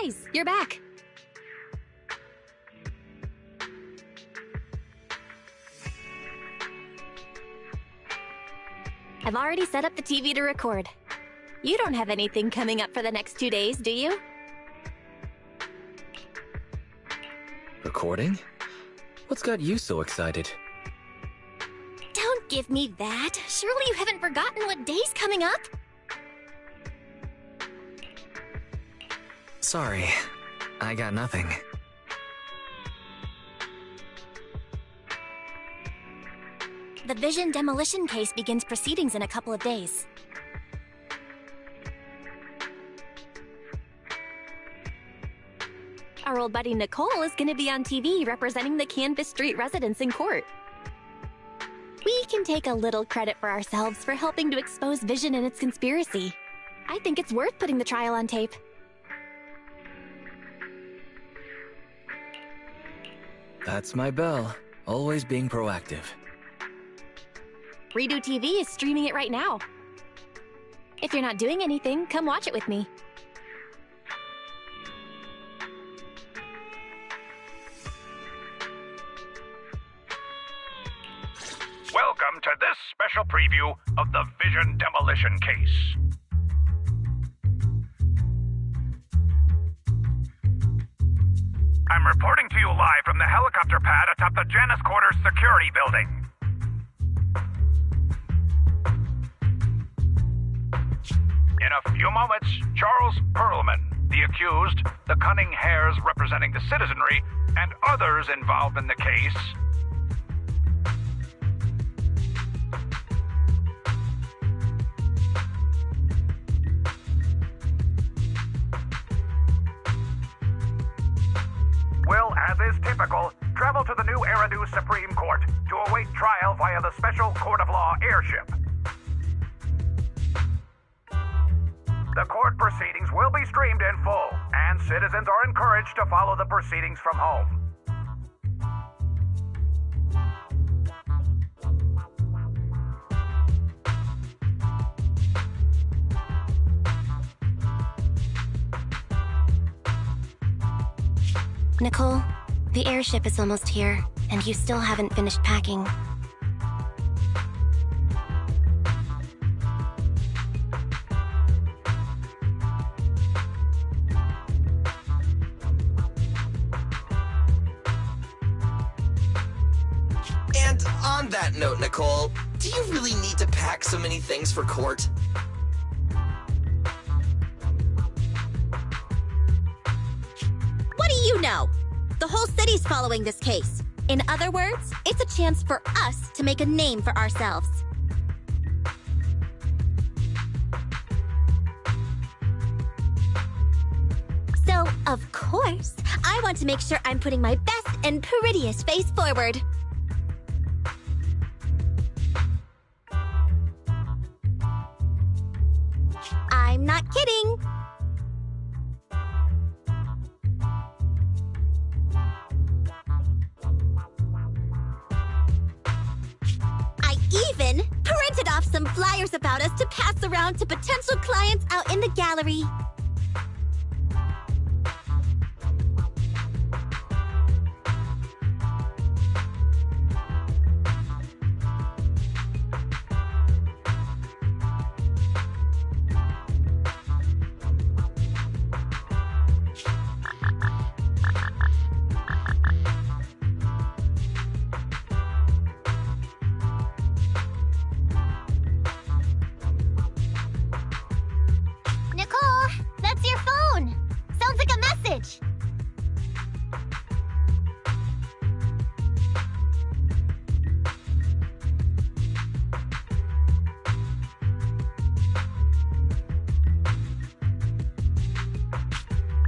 Surprise! You're back. I've already set up the TV to record. You don't have anything coming up for the next 2 days, do you? Recording? What's got you so excited? Don't give me that. Surely you haven't forgotten what day's coming up? Sorry, I got nothing. The Vision demolition case begins proceedings in a couple of days. Our old buddy Nicole is going to be on TV representing the Canvas Street residents in court. We can take a little credit for ourselves for helping to expose Vision and its conspiracy. I think it's worth putting the trial on tape. That's my bell, always being proactive. Redo TV is streaming it right now. If you're not doing anything, come watch it with me. Welcome to this special preview of the Vision demolition case. I'm reporting to you live from the helicopter pad atop the Janus Quarters security building. In a few moments, Charles Perlman, the accused, the cunning hares representing the citizenry, and others involved in the case will, as is typical, travel to the new Eridu Supreme Court to await trial via the Special Court of Law airship. The court proceedings will be streamed in full, and citizens are encouraged to follow the proceedings from home. Nicole, the airship is almost here, and you still haven't finished packing. And on that note, Nicole, do you really need to pack so many things for court? What do you know? The whole city's following this case. In other words, it's a chance for us to make a name for ourselves. So, of course, I want to make sure I'm putting my best and prettiest face forward. I'm not kidding. I even printed off some flyers about us to pass around to potential clients out in the gallery. Nicole, that's your phone. Sounds like a message.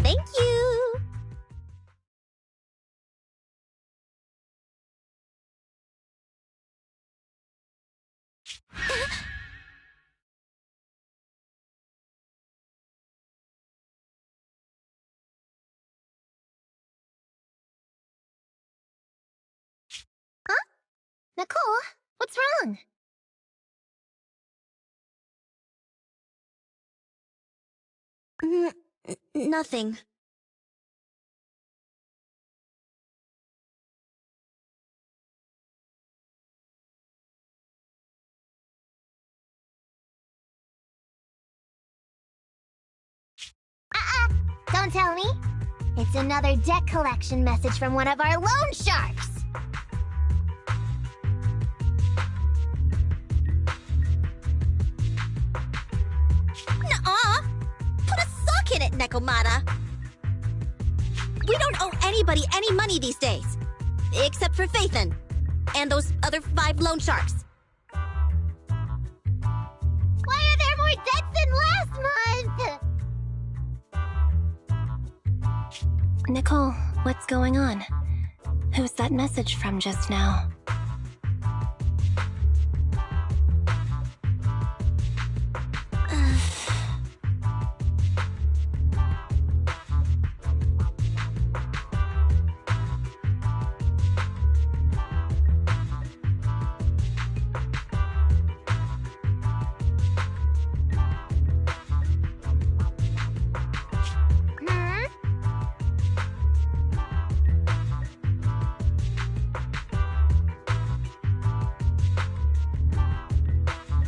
Thank you. Huh? Nicole, what's wrong? Nothing. Don't tell me. It's another debt collection message from one of our loan sharks. Nuh-uh! Put a sock in it, Nekomata! We don't owe anybody any money these days. Except for Faithin. And those other 5 loan sharks. Why are there more debts than last month? Nicole, what's going on? Who's that message from just now?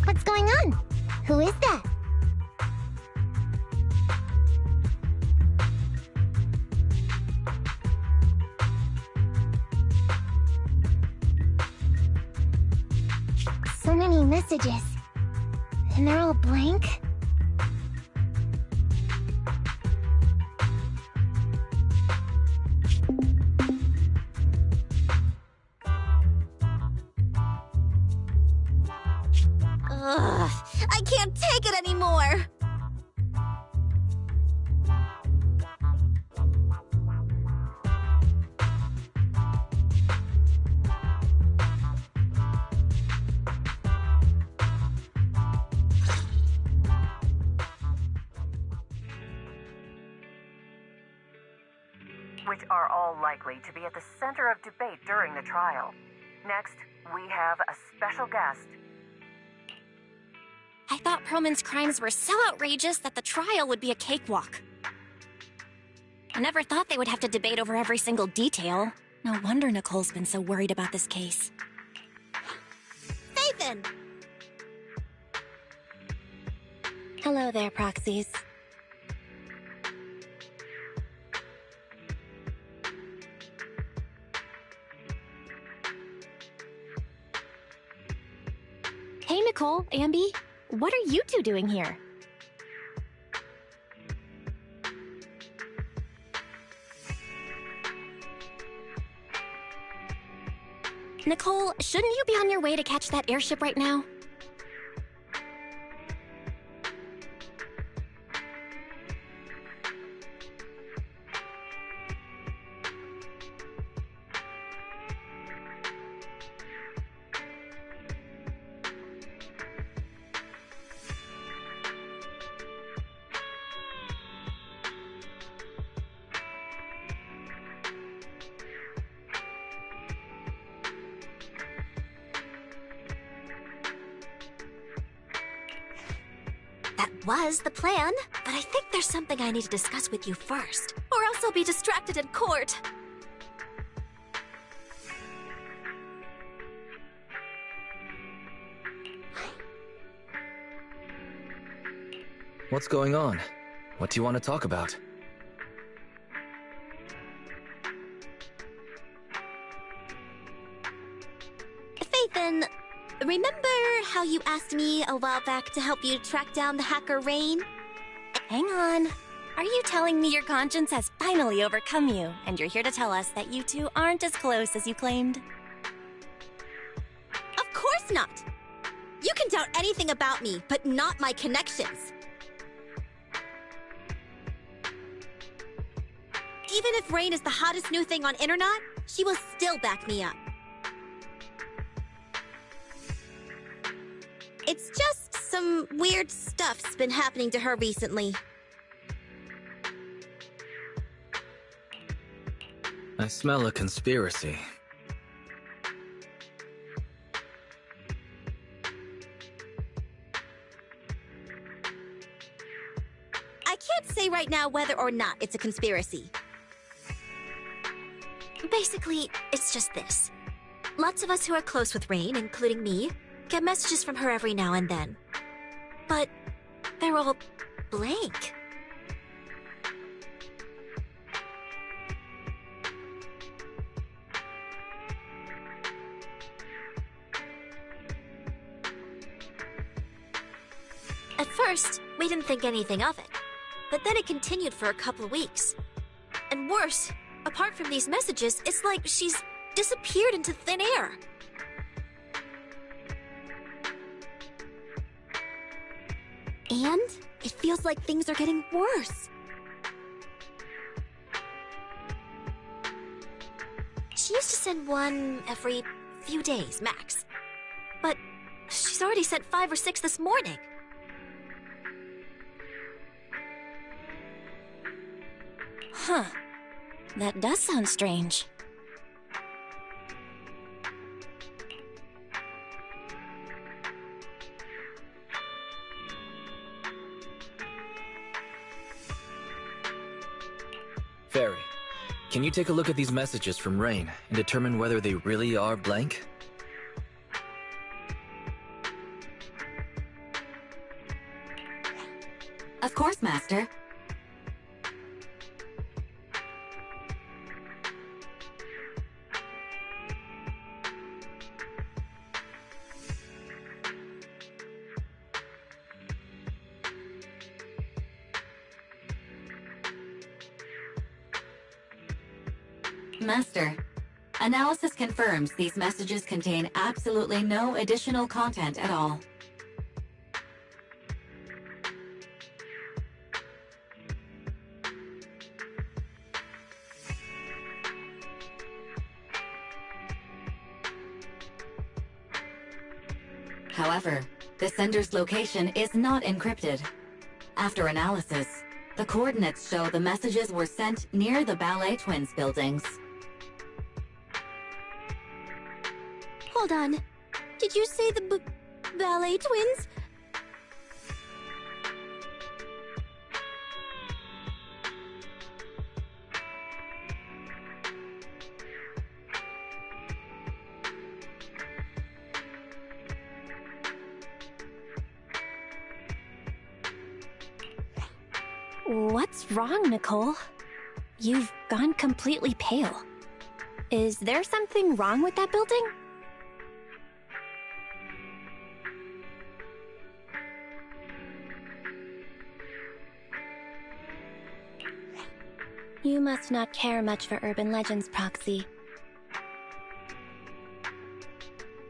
What's going on? Who is that? So many messages. And they're all blank? Ugh, I can't take it anymore! Which are all likely to be at the center of debate during the trial. Next, we have a special guest. I thought Perlman's crimes were so outrageous that the trial would be a cakewalk. I never thought they would have to debate over every single detail. No wonder Nicole's been so worried about this case. Faithin! Hello there, Proxies. Hey, Nicole, Ambi. What are you two doing here? Nicole, shouldn't you be on your way to catch that airship right now? That was the plan, but I think there's something I need to discuss with you first, or else I'll be distracted in court. What's going on? What do you want to talk about? Faithin, remember how you asked me a while back to help you track down the hacker Rain? Hang on. Are you telling me your conscience has finally overcome you, and you're here to tell us that you two aren't as close as you claimed? Of course not! You can doubt anything about me, but not my connections. Even if Rain is the hottest new thing on internet, she will still back me up. It's just some weird stuff's been happening to her recently. I smell a conspiracy. I can't say right now whether or not it's a conspiracy. Basically, it's just this. Lots of us who are close with Rain, including me, get messages from her every now and then. But they're all blank. first, we didn't think anything of it. But then it continued for a couple of weeks. And worse, apart from these messages, it's like she's disappeared into thin air. And it feels like things are getting worse. She used to send one every few days, max. But she's already sent 5 or 6 this morning. Huh. That does sound strange. Fairy, can you take a look at these messages from Rain and determine whether they really are blank? Of course, Master. Master, analysis confirms these messages contain absolutely no additional content at all. However, the sender's location is not encrypted. After analysis, the coordinates show the messages were sent near the Ballet Twins buildings. Hold on. Did you say the Ballet Twins? What's wrong, Nicole? You've gone completely pale. Is there something wrong with that building? You must not care much for urban legends, Proxy.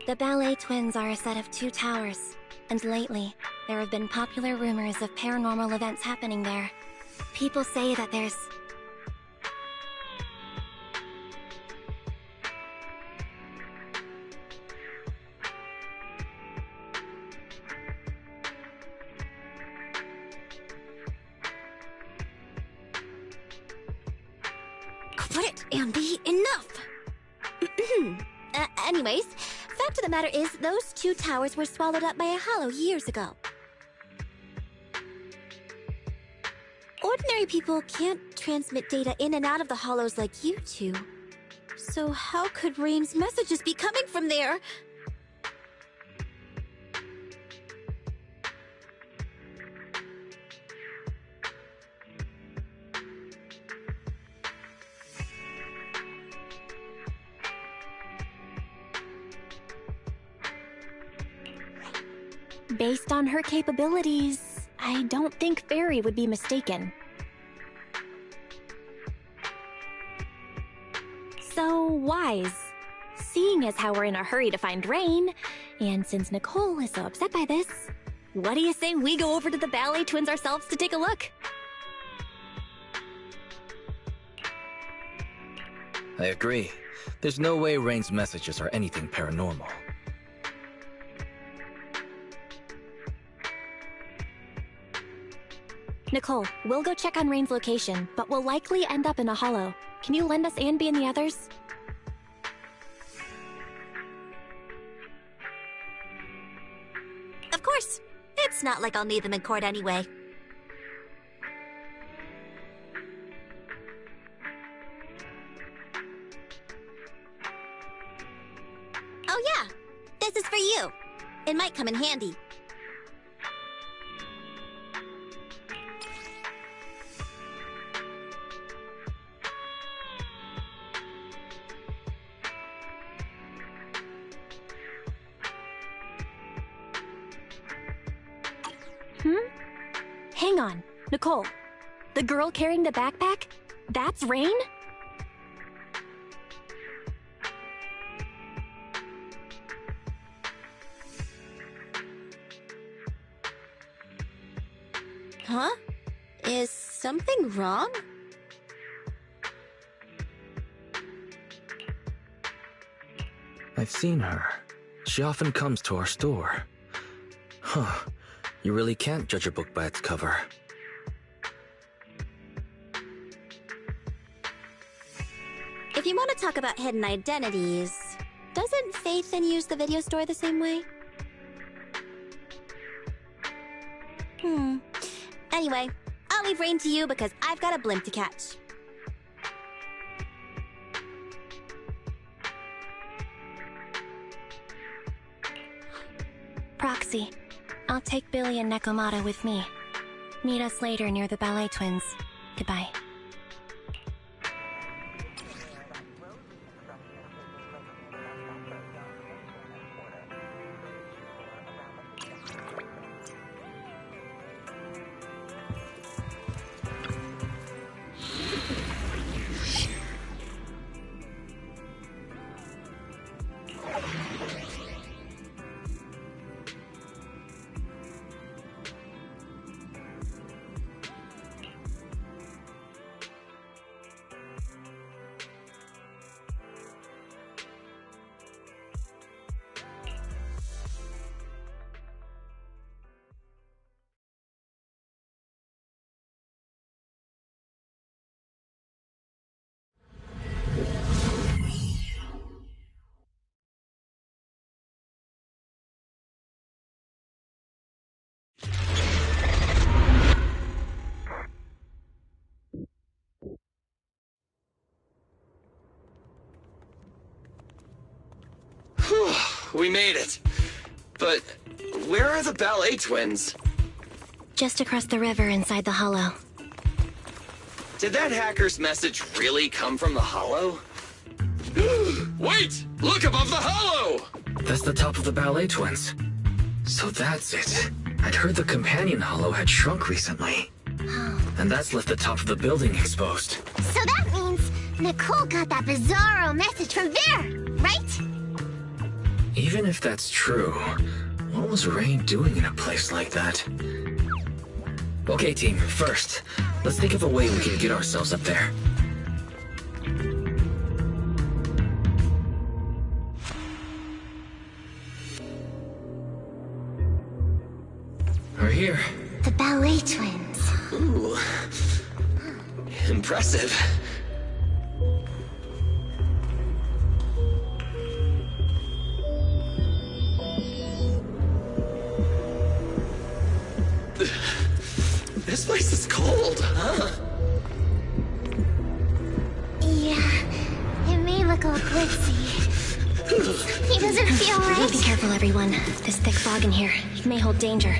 The Ballet Twins are a set of 2 towers, and lately, there have been popular rumors of paranormal events happening there. People say that there's... Quit it, Andy! Enough! Anyways, fact of the matter is, those 2 towers were swallowed up by a hollow years ago. Ordinary people can't transmit data in and out of the hollows like you two. So how could Rain's messages be coming from there? Based on her capabilities, I don't think Fairy would be mistaken. So wise. Seeing as how we're in a hurry to find Rain, and since Nicole is so upset by this, what do you say we go over to the Ballet Twins ourselves to take a look? I agree. There's no way Rain's messages are anything paranormal. Nicole, we'll go check on Rain's location, but we'll likely end up in a hollow. Can you lend us Anby and the others? Of course. It's not like I'll need them in court anyway. Oh yeah, this is for you. It might come in handy. hang on. Nicole, the girl carrying the backpack? That's Rain? Huh? Is something wrong? I've seen her. She often comes to our store. Huh. You really can't judge a book by its cover. If you want to talk about hidden identities, doesn't Faith then use the video store the same way? Anyway, I'll leave Rain to you because I've got a blimp to catch. Proxy, I'll take Billy and Nekomata with me. Meet us later near the ballet twins. Goodbye. We made it. But where are the ballet twins? Just across the river inside the hollow. Did that hacker's message really come from the hollow? Wait! Look above the hollow! That's the top of the ballet twins. So that's it. I'd heard the companion hollow had shrunk recently. And that's left the top of the building exposed. So that means Nicole got that bizarro message from there, right? Even if that's true, what was Rain doing in a place like that? Okay, team, first, let's think of a way we can get ourselves up there. We're here. The ballet twins. Ooh. Impressive. This place is cold, huh? Yeah, it may look all glitzy. He doesn't feel right. Be careful, everyone. There's thick fog in here. It may hold danger.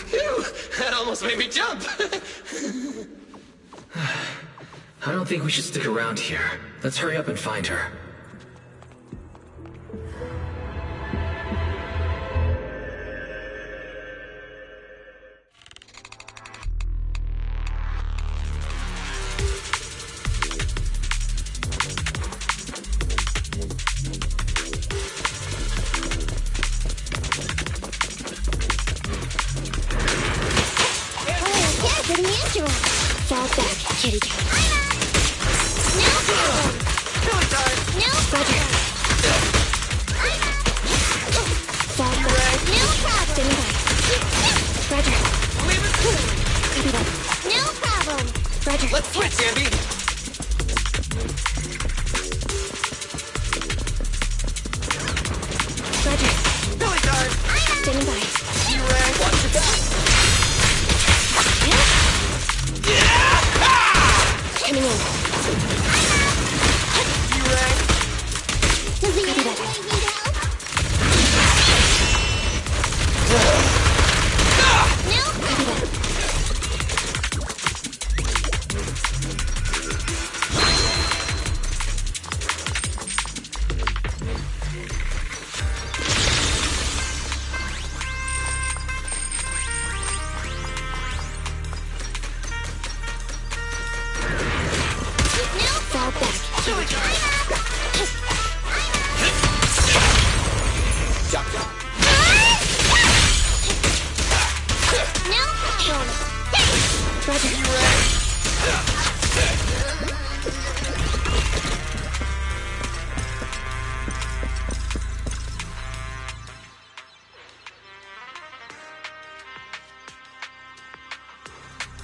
Phew, that almost made me jump. I don't think we should stick around here. Let's hurry up and find her. Fall back, kitty cat. No problem. No problem. Fall back. No problem. Roger. Copy that. No problem. Roger. Let's switch, Andy. Roger. Billy time. Standing by. T-Rag, watch your back. Coming in. T-Rag.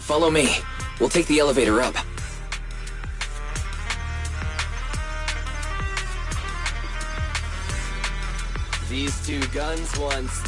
Follow me. We'll take the elevator up. These two guns once...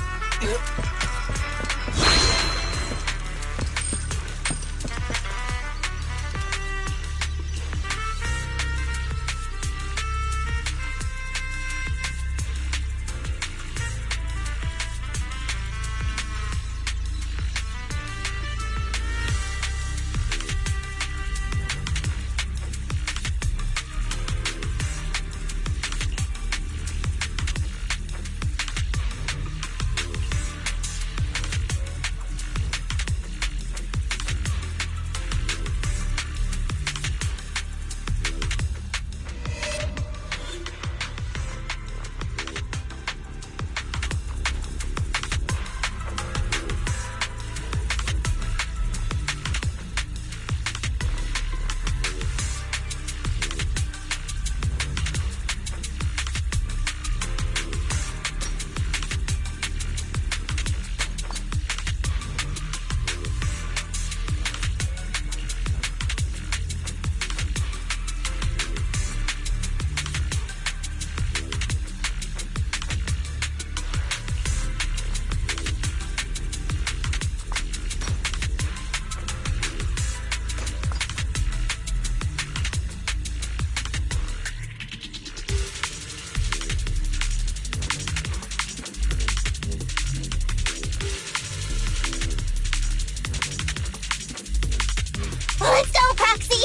Let's go, Proxy!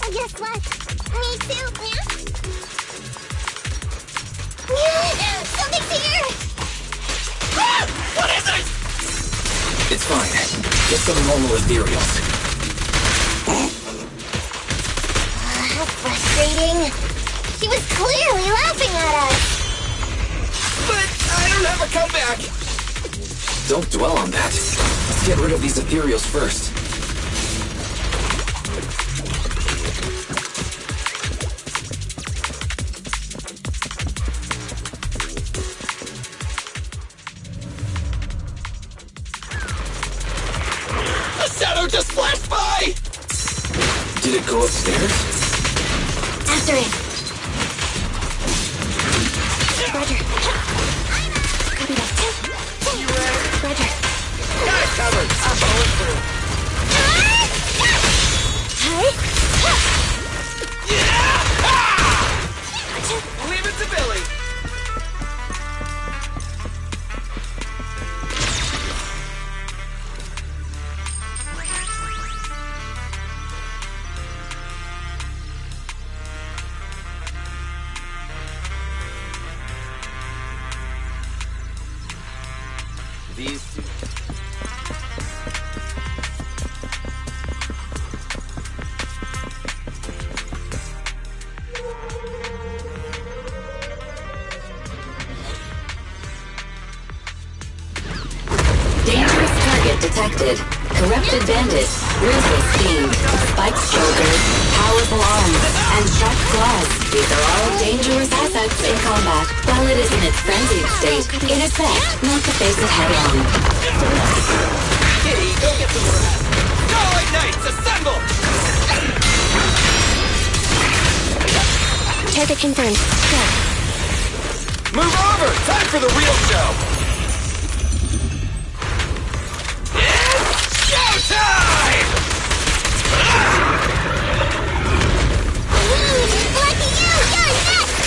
Oh, guess what? Me too, meow. Something's here! Ah! What is it? It's fine. Just some normal ethereals. How frustrating. She was clearly laughing at us. But I don't have a comeback! Don't dwell on that. Let's get rid of these ethereals first. A shadow just flashed by! Did it go upstairs? After it. Roger. Copy that. You ready? Roger. Got it covered! I'm going through. Yeah! Leave it to Billy! These two... Dangerous target detected. Corrupted bandit, ruthless fiend, spiked shoulders, powerful arms, and sharp claws. These are all dangerous assets in combat. While it is in its frenzied state, it is best not to face it head on. Kitty, go get some rest! Starlight Knights, assemble! Target confirmed. Go. Move over! Time for the real show! It's showtime! Lucky you! You're next!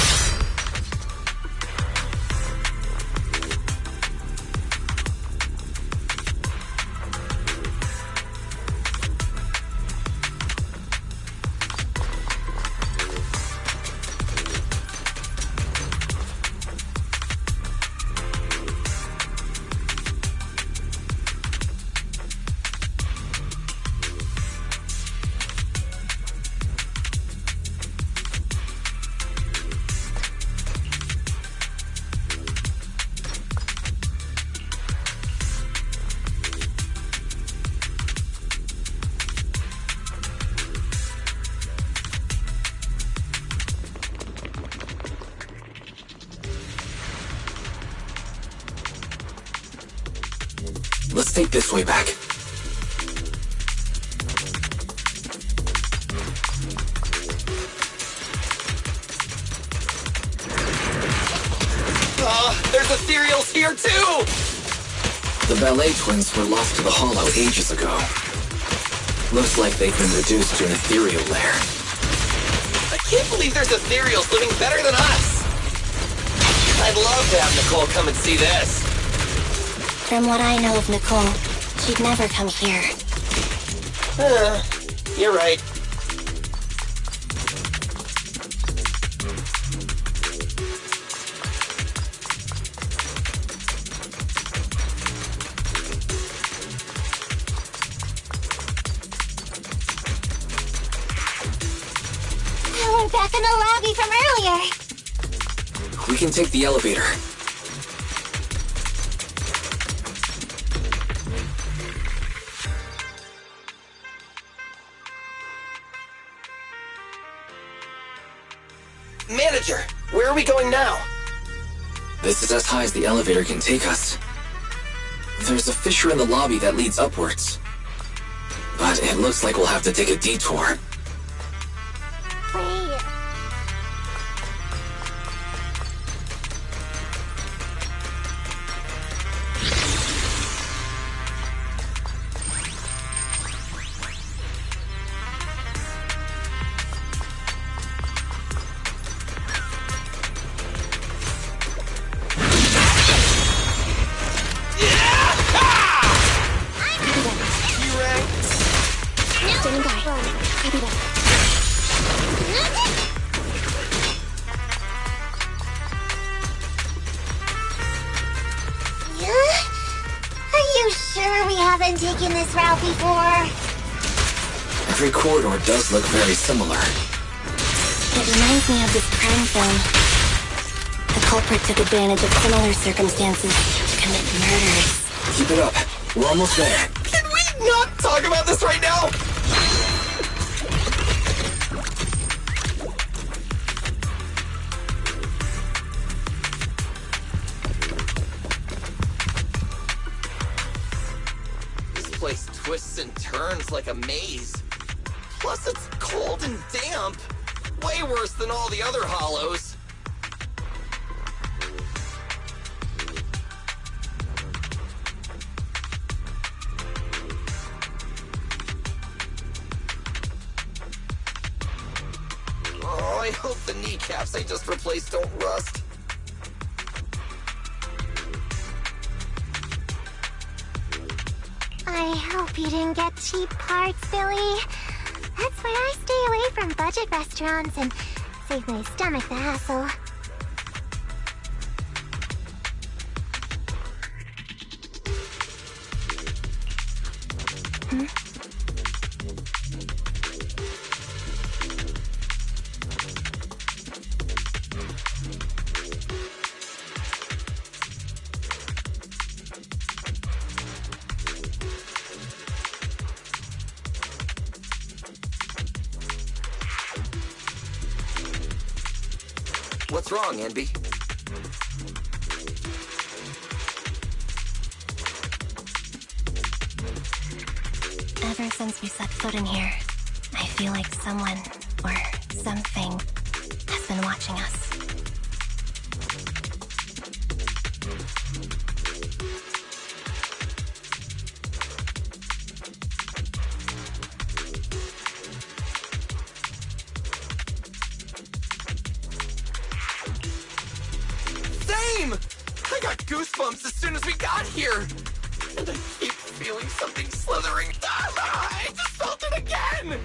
Let's take this way back. There's ethereals here too! The ballet twins were lost to the hollow ages ago. Looks like they've been reduced to an ethereal lair. I can't believe there's ethereals living better than us! I'd love to have Nicole come and see this. From what I know of Nicole, she'd never come here. You're right. We're back in the lobby from earlier. We can take the elevator. Manager, where are we going now? This is as high as the elevator can take us. There's a fissure in the lobby that leads upwards. But it looks like we'll have to take a detour. Wait. Standing by. Copy that. Are you sure we haven't taken this route before? Every corridor does look very similar. It reminds me of this crime film. The culprit took advantage of similar circumstances to commit murders. Keep it up. We're almost there. Can we not talk about this right now? This place twists and turns like a maze. Plus it's cold and damp. Way worse than all the other hollows. Oh, I hope the kneecaps I just replaced don't rust. I hope you didn't get cheap parts, Billy. That's why I stay away from budget restaurants and save my stomach the hassle. What's wrong, Envy? Ever since we set foot in here, I feel like someone, or something, has been watching us. Same! I got goosebumps as soon as we got here! And I keep feeling something slithering. I just felt it again!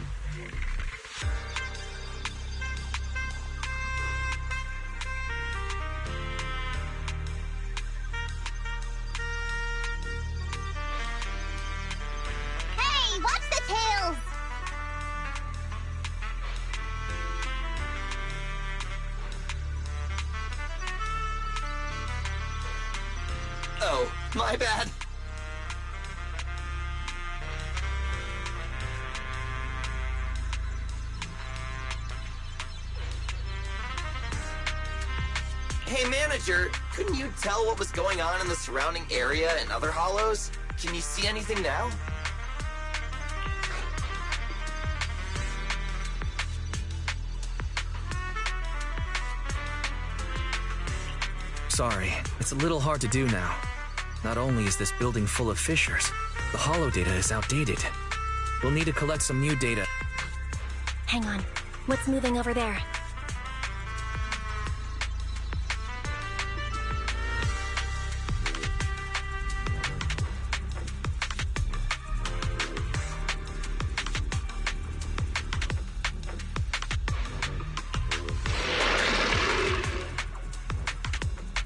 Hey, watch the tails! Oh, my bad. Hey, manager, couldn't you tell what was going on in the surrounding area and other hollows? Can you see anything now? Sorry, it's a little hard to do now. Not only is this building full of fissures, the holo data is outdated. We'll need to collect some new data. Hang on. What's moving over there?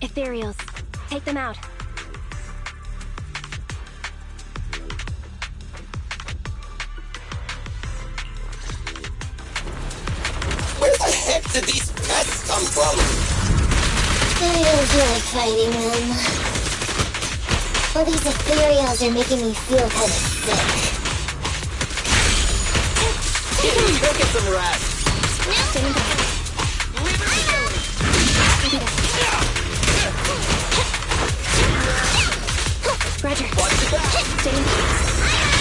Ethereals. Take them out. Where the heck did these pests come from? I don't feel like fighting them. Well, these ethereals are making me feel kind of sick. Go get some rest. Stand back. Roger. Staying back.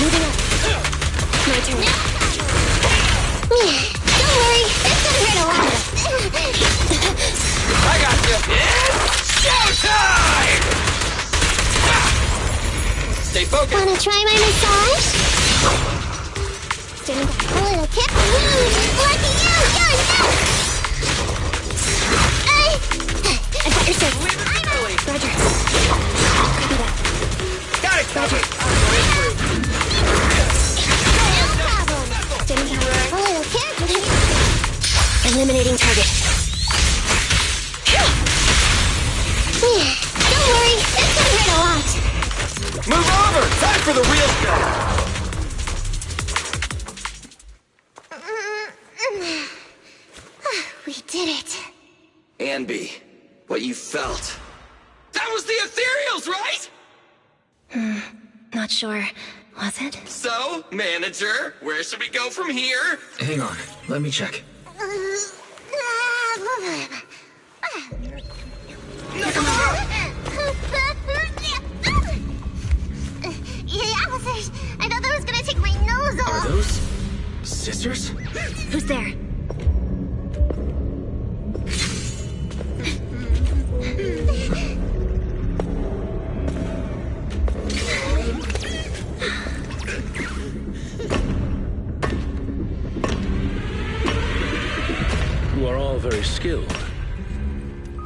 Moving up. My turn. Don't worry, it's gonna hurt a lot. I got you. It's showtime! Stay focused. Wanna try my massage? Standing back. A little tip. Lucky you! I got your six. Roger. Copy that. Got it, Roger. No problem. Standing back. A little tip. Eliminating target. Don't worry, it's gonna hurt a lot. Move over! Time for the real stuff! We did it. Anby, what you felt. That was the ethereals, right? Not sure. Was it? So, manager, where should we go from here? Hang on, let me check. Yeah, officers, I thought that was gonna take my nose off. Are those scissors? Who's there? You are all very skilled.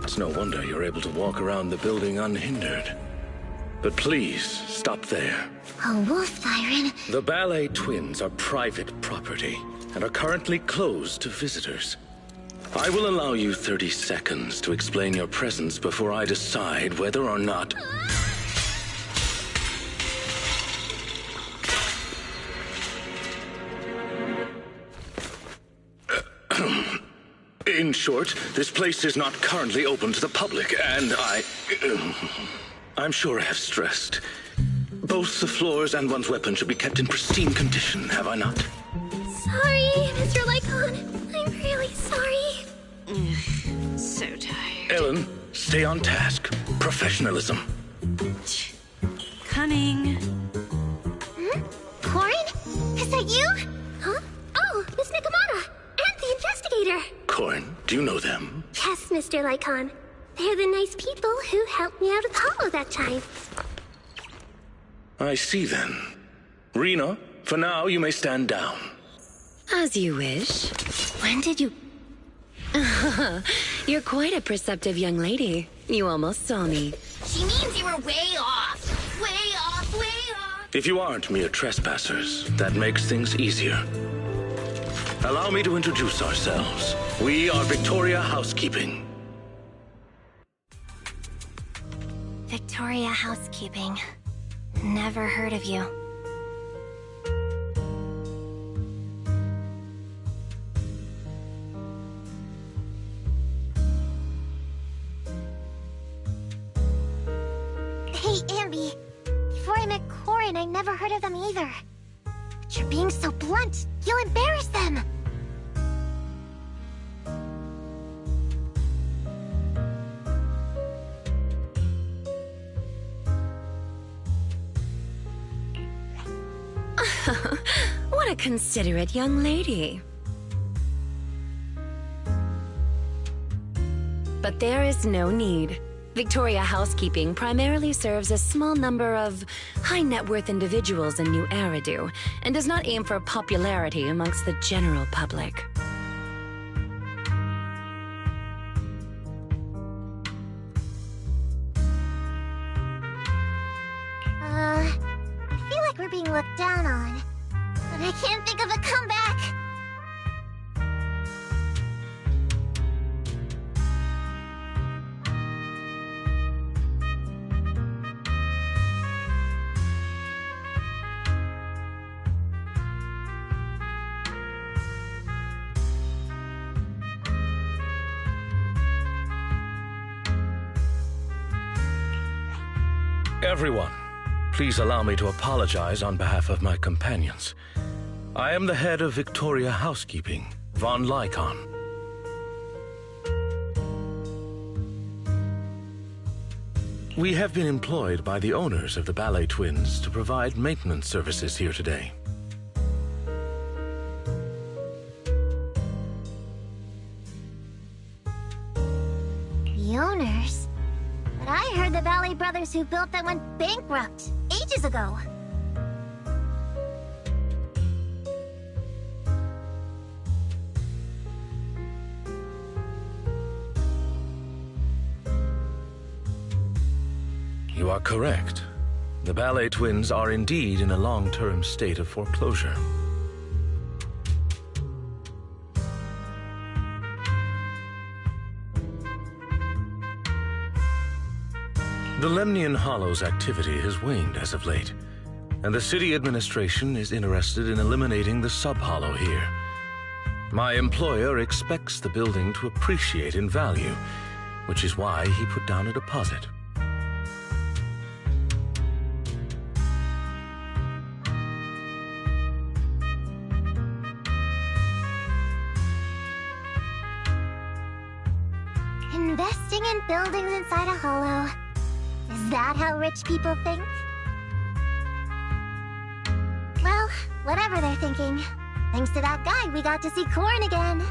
It's no wonder you're able to walk around the building unhindered. But please, stop there. A wolf siren. The ballet twins are private property and are currently closed to visitors. I will allow you 30 seconds to explain your presence before I decide whether or not... In short, this place is not currently open to the public, and I'm sure I have stressed. Both the floors and one's weapon should be kept in pristine condition, have I not? Sorry, Mr. Lycon. I'm really sorry. So tired. Ellen, stay on task. Professionalism. Coming. Corin? Is that you? Huh? Oh, Miss Nikamata. And the investigator. Corin, do you know them? Yes, Mr. Lycon. They're the nice people who helped me out of Hollow that time. I see then. Rena, for now you may stand down. As you wish. When did you... You're quite a perceptive young lady. You almost saw me. She means you were way off. Way off, way off. If you aren't mere trespassers, that makes things easier. Allow me to introduce ourselves. We are Victoria Housekeeping. Victoria Housekeeping. Never heard of you. Hey, Ambi. Before I met Corin, I never heard of them either. But you're being so blunt. You'll embarrass them. What a considerate young lady. But there is no need. Victoria Housekeeping primarily serves a small number of high-net-worth individuals in New Eridu, and does not aim for popularity amongst the general public. I feel like we're being looked down on, but I can't think of a comeback. Everyone, please allow me to apologize on behalf of my companions. I am the head of Victoria Housekeeping, Von Lycon. We have been employed by the owners of the Ballet Twins to provide maintenance services here today. The owners? But I heard the Ballet brothers who built that went bankrupt ages ago. You are correct. The Ballet Twins are indeed in a long-term state of foreclosure. The Lemnian Hollow's activity has waned as of late, and the city administration is interested in eliminating the sub-hollow here. My employer expects the building to appreciate in value, which is why he put down a deposit. Investing in buildings inside a hollow. Is that how rich people think? Well, whatever they're thinking. Thanks to that guy, we got to see Corn again.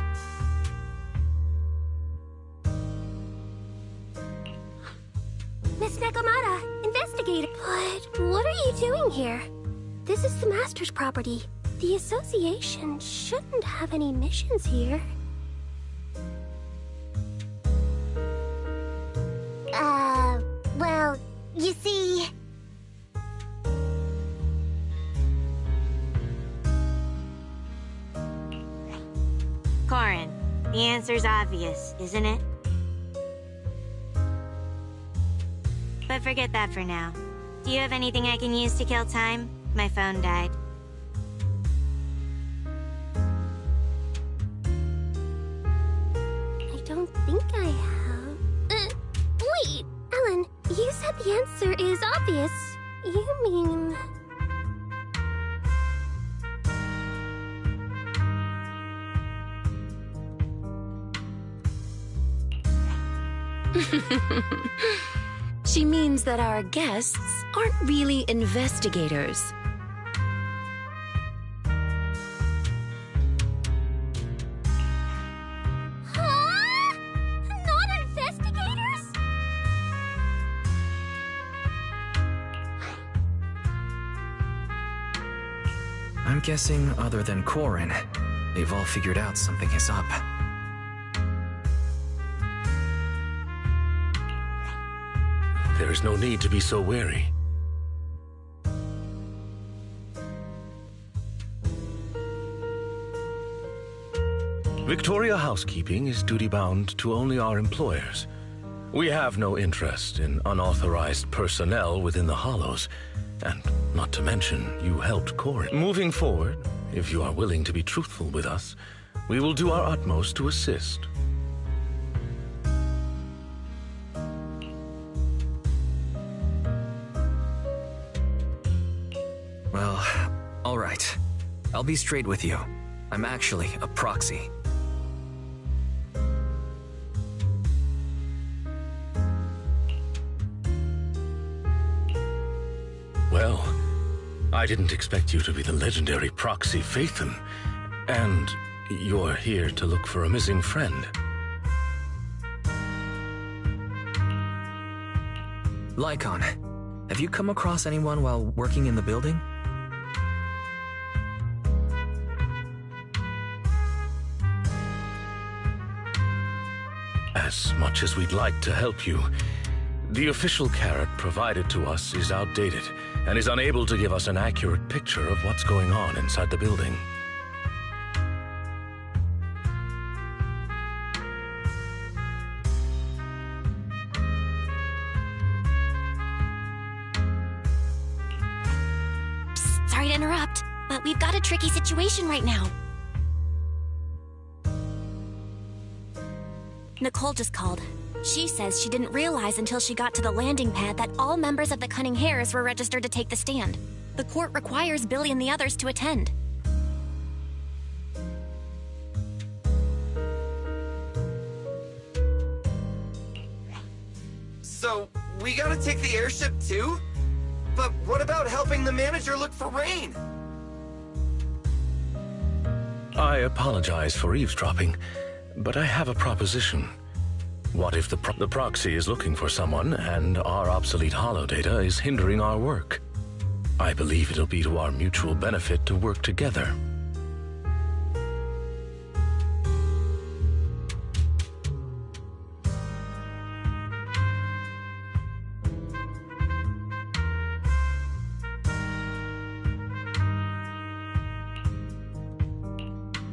Miss Nakamata, investigator. But what are you doing here? This is the Master's property. The association shouldn't have any missions here. Well, you see... Corin, the answer's obvious, isn't it? But forget that for now. Do you have anything I can use to kill time? My phone died. I don't think I have. Wait! Ellen, you said the answer is obvious. You mean... She means that our guests aren't really investigators. Huh? Not investigators? I'm guessing, other than Corin, they've all figured out something is up. There is no need to be so wary. Victoria Housekeeping is duty-bound to only our employers. We have no interest in unauthorized personnel within the Hollows, and not to mention, you helped Corin. Moving forward, if you are willing to be truthful with us, we will do our utmost to assist. Well, all right. I'll be straight with you. I'm actually a proxy. Well, I didn't expect you to be the legendary Proxy Phaethon. And you're here to look for a missing friend. Lycon, have you come across anyone while working in the building? As much as we'd like to help you, the official carrot provided to us is outdated and is unable to give us an accurate picture of what's going on inside the building. Psst, sorry to interrupt, but we've got a tricky situation right now. Nicole just called. She says she didn't realize until she got to the landing pad that all members of the Cunning Hares were registered to take the stand. The court requires Billy and the others to attend. So, we gotta take the airship too? But what about helping the manager look for Rain? I apologize for eavesdropping, but I have a proposition. What if the Proxy is looking for someone and our obsolete holo data is hindering our work? I believe it'll be to our mutual benefit to work together.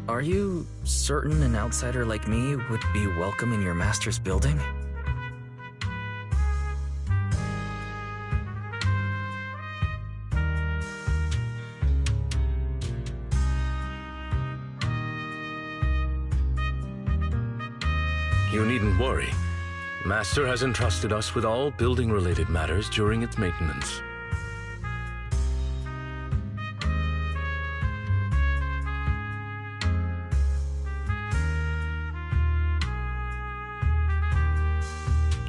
Are you certain an outsider like me would be welcome in your master's building? You needn't worry. Master has entrusted us with all building-related matters during its maintenance.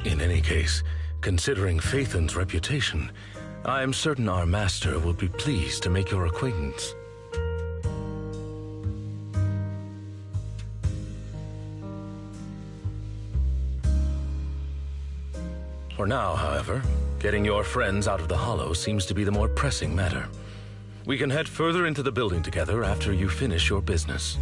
In any case, considering Phaethon's reputation, I am certain our master will be pleased to make your acquaintance. For now, however, getting your friends out of the holo seems to be the more pressing matter. We can head further into the building together after you finish your business.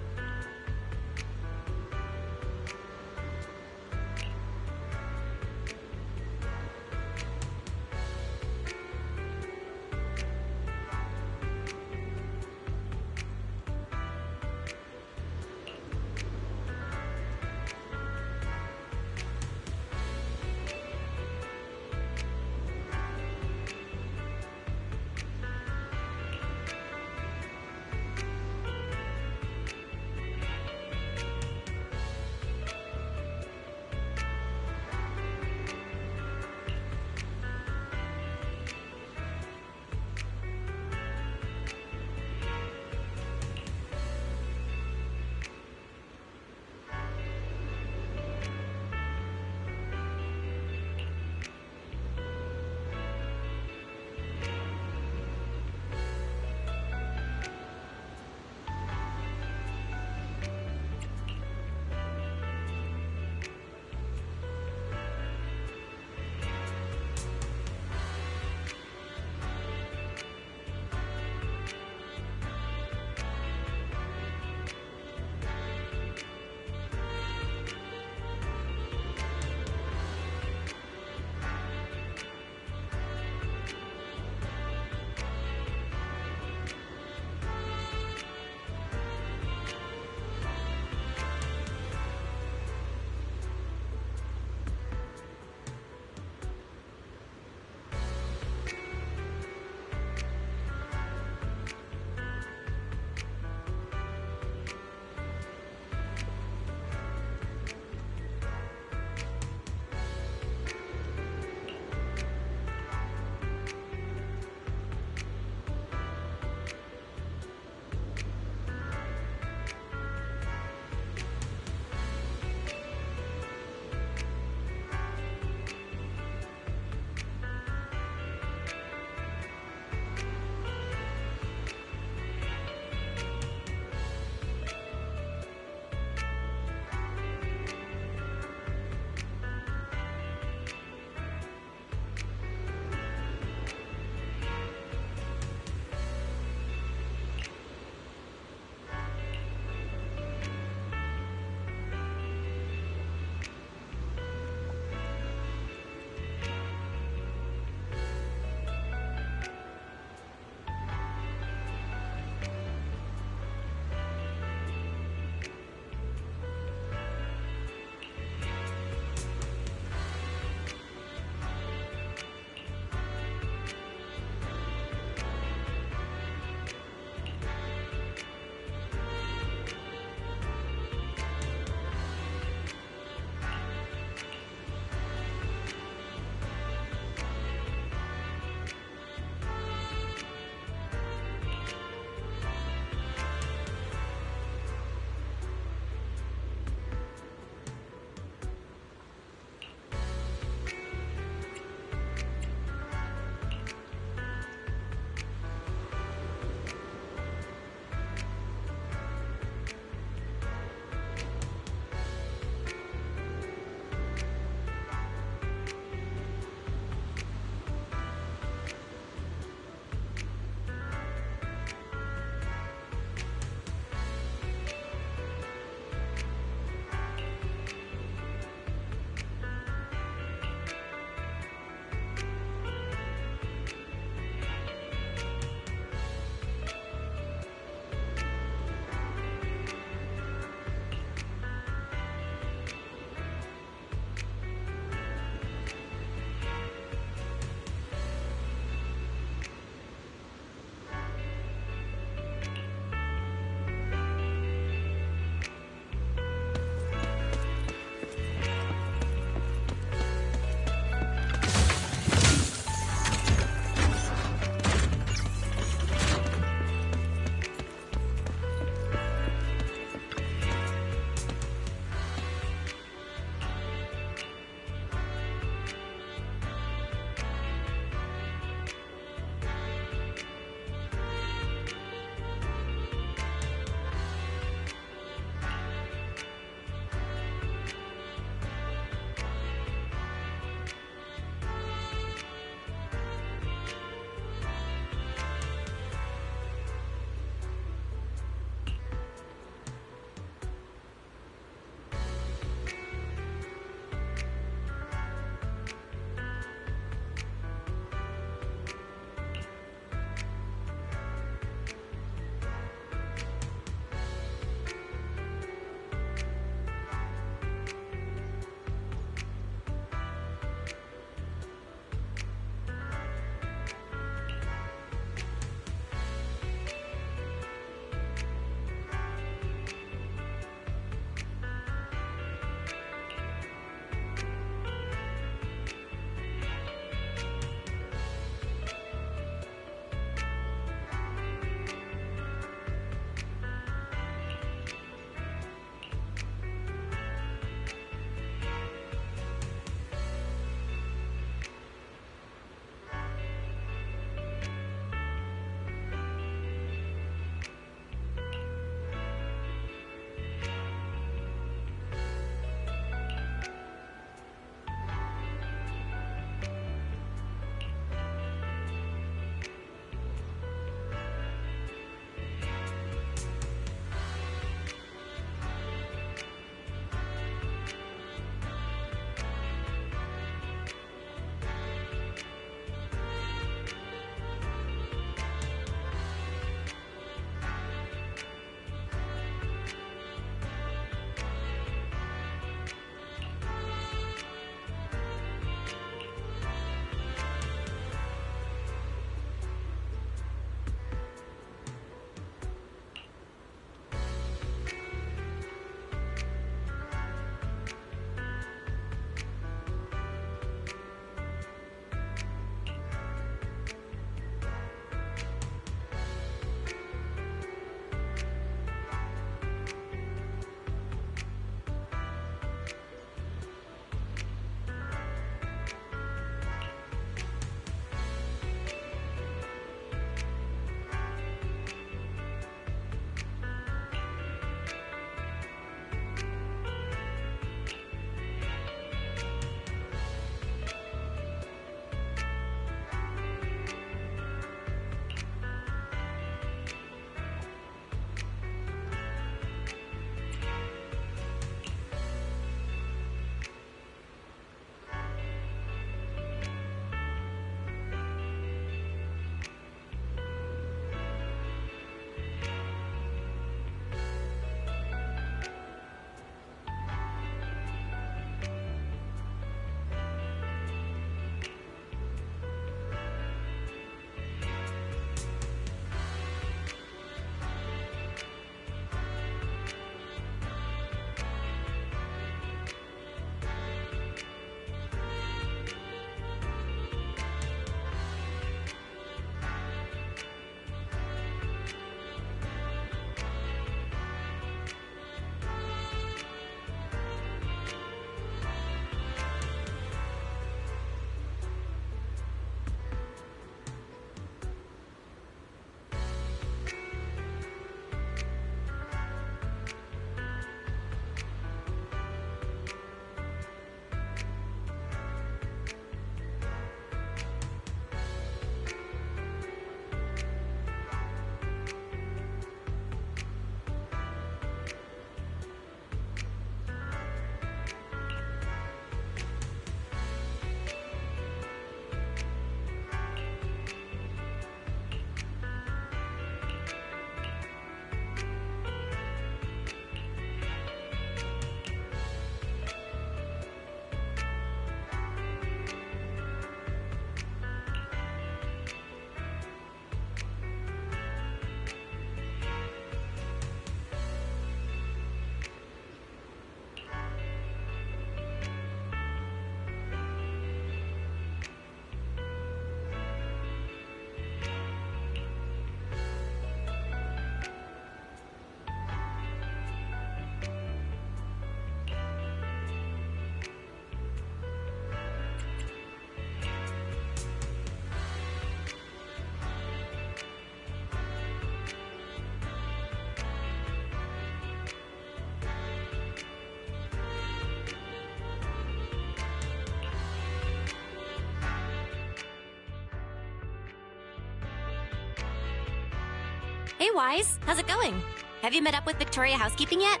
Hey, Wise. How's it going? Have you met up with Victoria Housekeeping yet?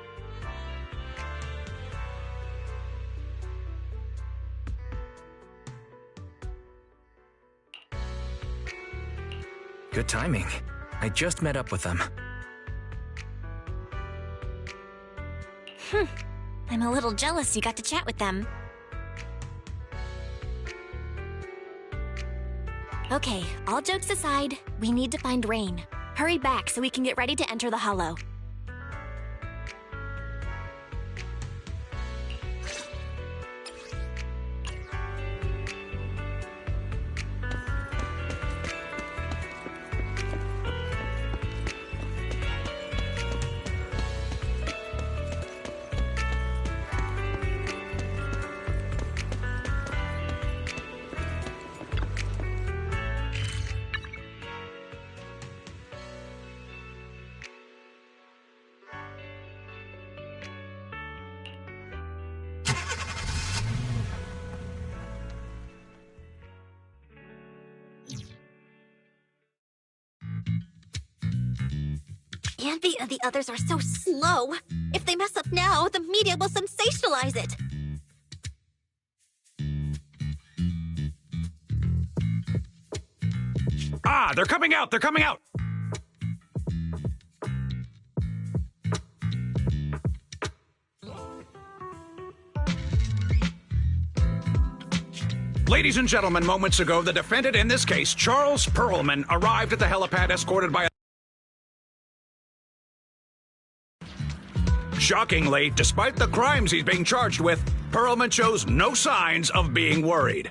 Good timing. I just met up with them. I'm a little jealous you got to chat with them. Okay, all jokes aside, we need to find Rain. Hurry back so we can get ready to enter the Hollow. Andy and the others are so slow. If they mess up now, the media will sensationalize it. Ah, they're coming out! They're coming out! Ladies and gentlemen, moments ago, the defendant in this case, Charles Perlman, arrived at the helipad escorted by a... Shockingly, despite the crimes he's being charged with, Perlman shows no signs of being worried.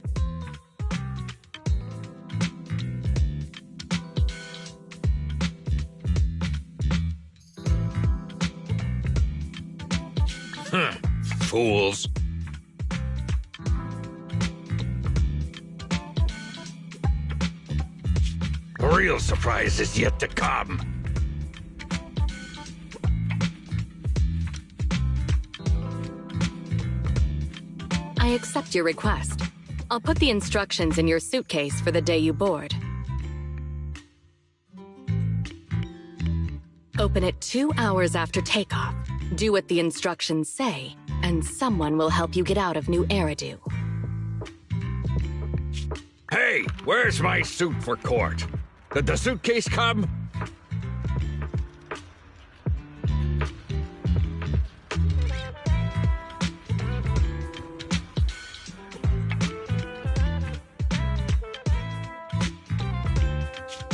Fools. The real surprise is yet to come. I accept your request. I'll put the instructions in your suitcase for the day you board. Open it 2 hours after takeoff. Do what the instructions say, and someone will help you get out of New Eridu. Hey, where's my suit for court? Did the suitcase come?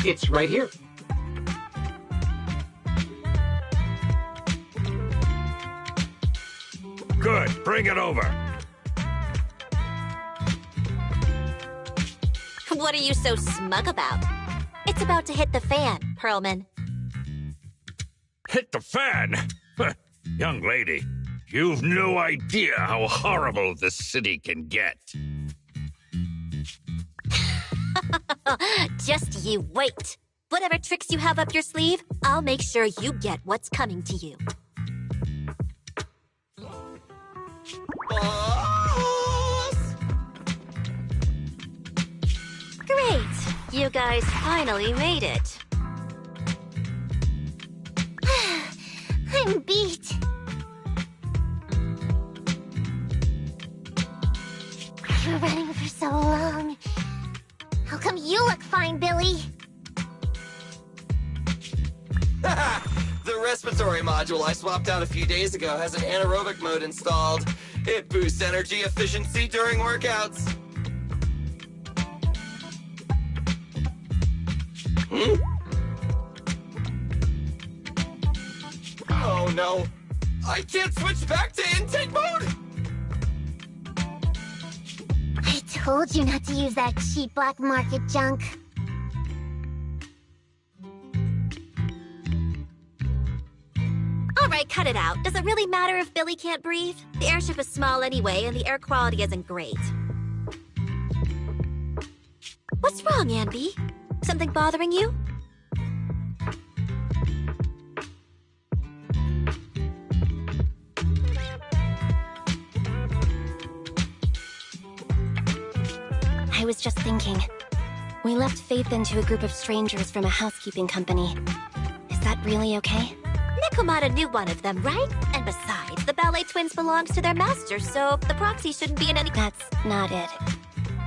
It's right here. Good, bring it over. What are you so smug about? It's about to hit the fan, Perlman. Hit the fan? Young lady, you've no idea how horrible this city can get. Just you wait. Whatever tricks you have up your sleeve, I'll make sure you get what's coming to you. Great! You guys finally made it. I'm beat. We were running for so long. How come you look fine, Billy? The respiratory module I swapped out a few days ago has an anaerobic mode installed. It boosts energy efficiency during workouts. Oh no! I can't switch back to intake mode! I told you not to use that cheap black market junk. Alright, cut it out. Does it really matter if Billy can't breathe? The airship is small anyway, and the air quality isn't great. What's wrong, Anby? Something bothering you? I was just thinking. We left Faith into a group of strangers from a housekeeping company. Is that really okay? Nekomata knew one of them, right? And besides, the ballet twins belongs to their master, so the Proxy shouldn't be in any— That's not it.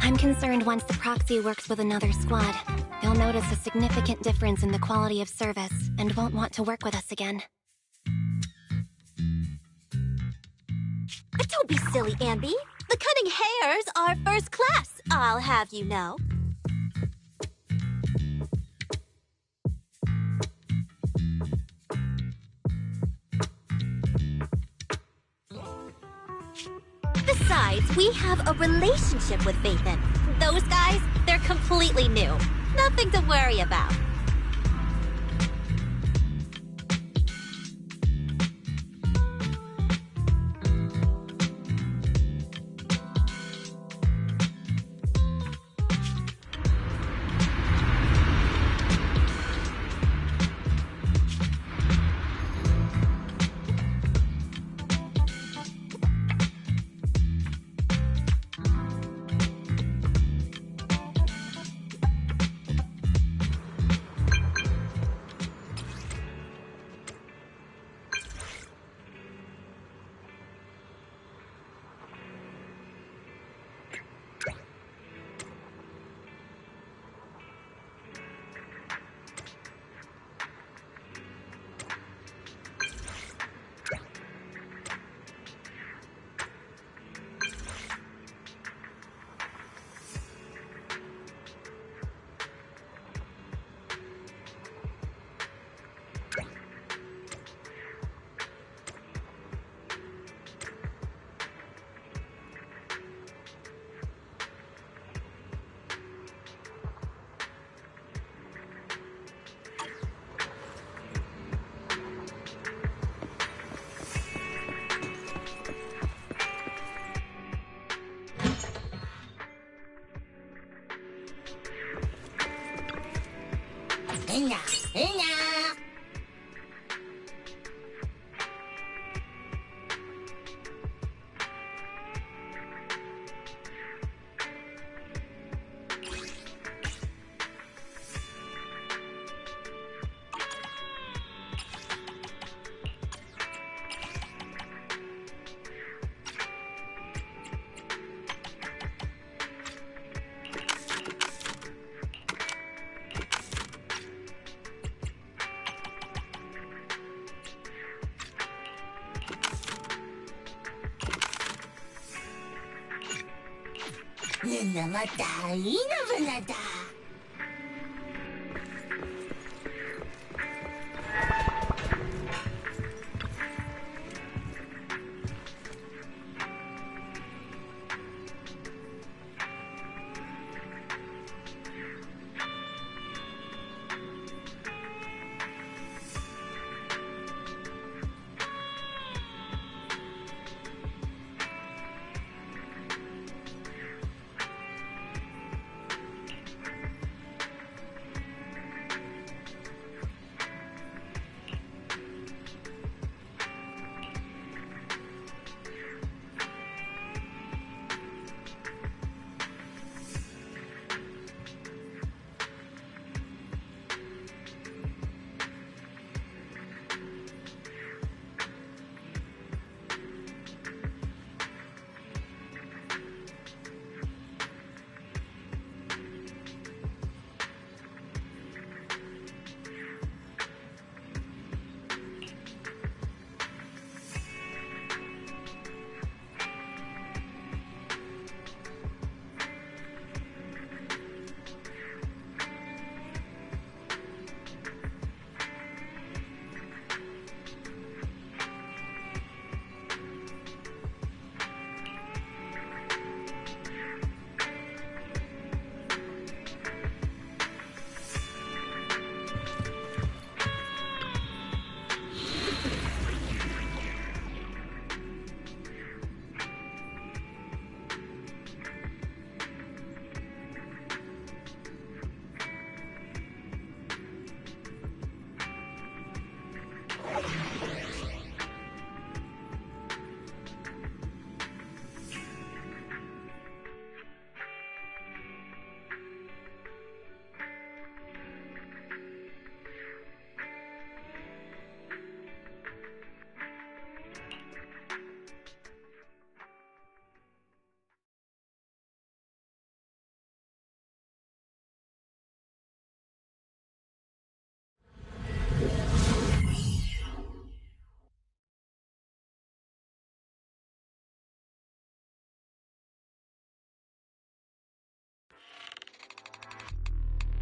I'm concerned once the Proxy works with another squad, they'll notice a significant difference in the quality of service and won't want to work with us again. Don't be silly, Ambi. The cunning hairs are first class, I'll have you know. Besides, we have a relationship with Vathan. Those guys, they're completely new. Nothing to worry about.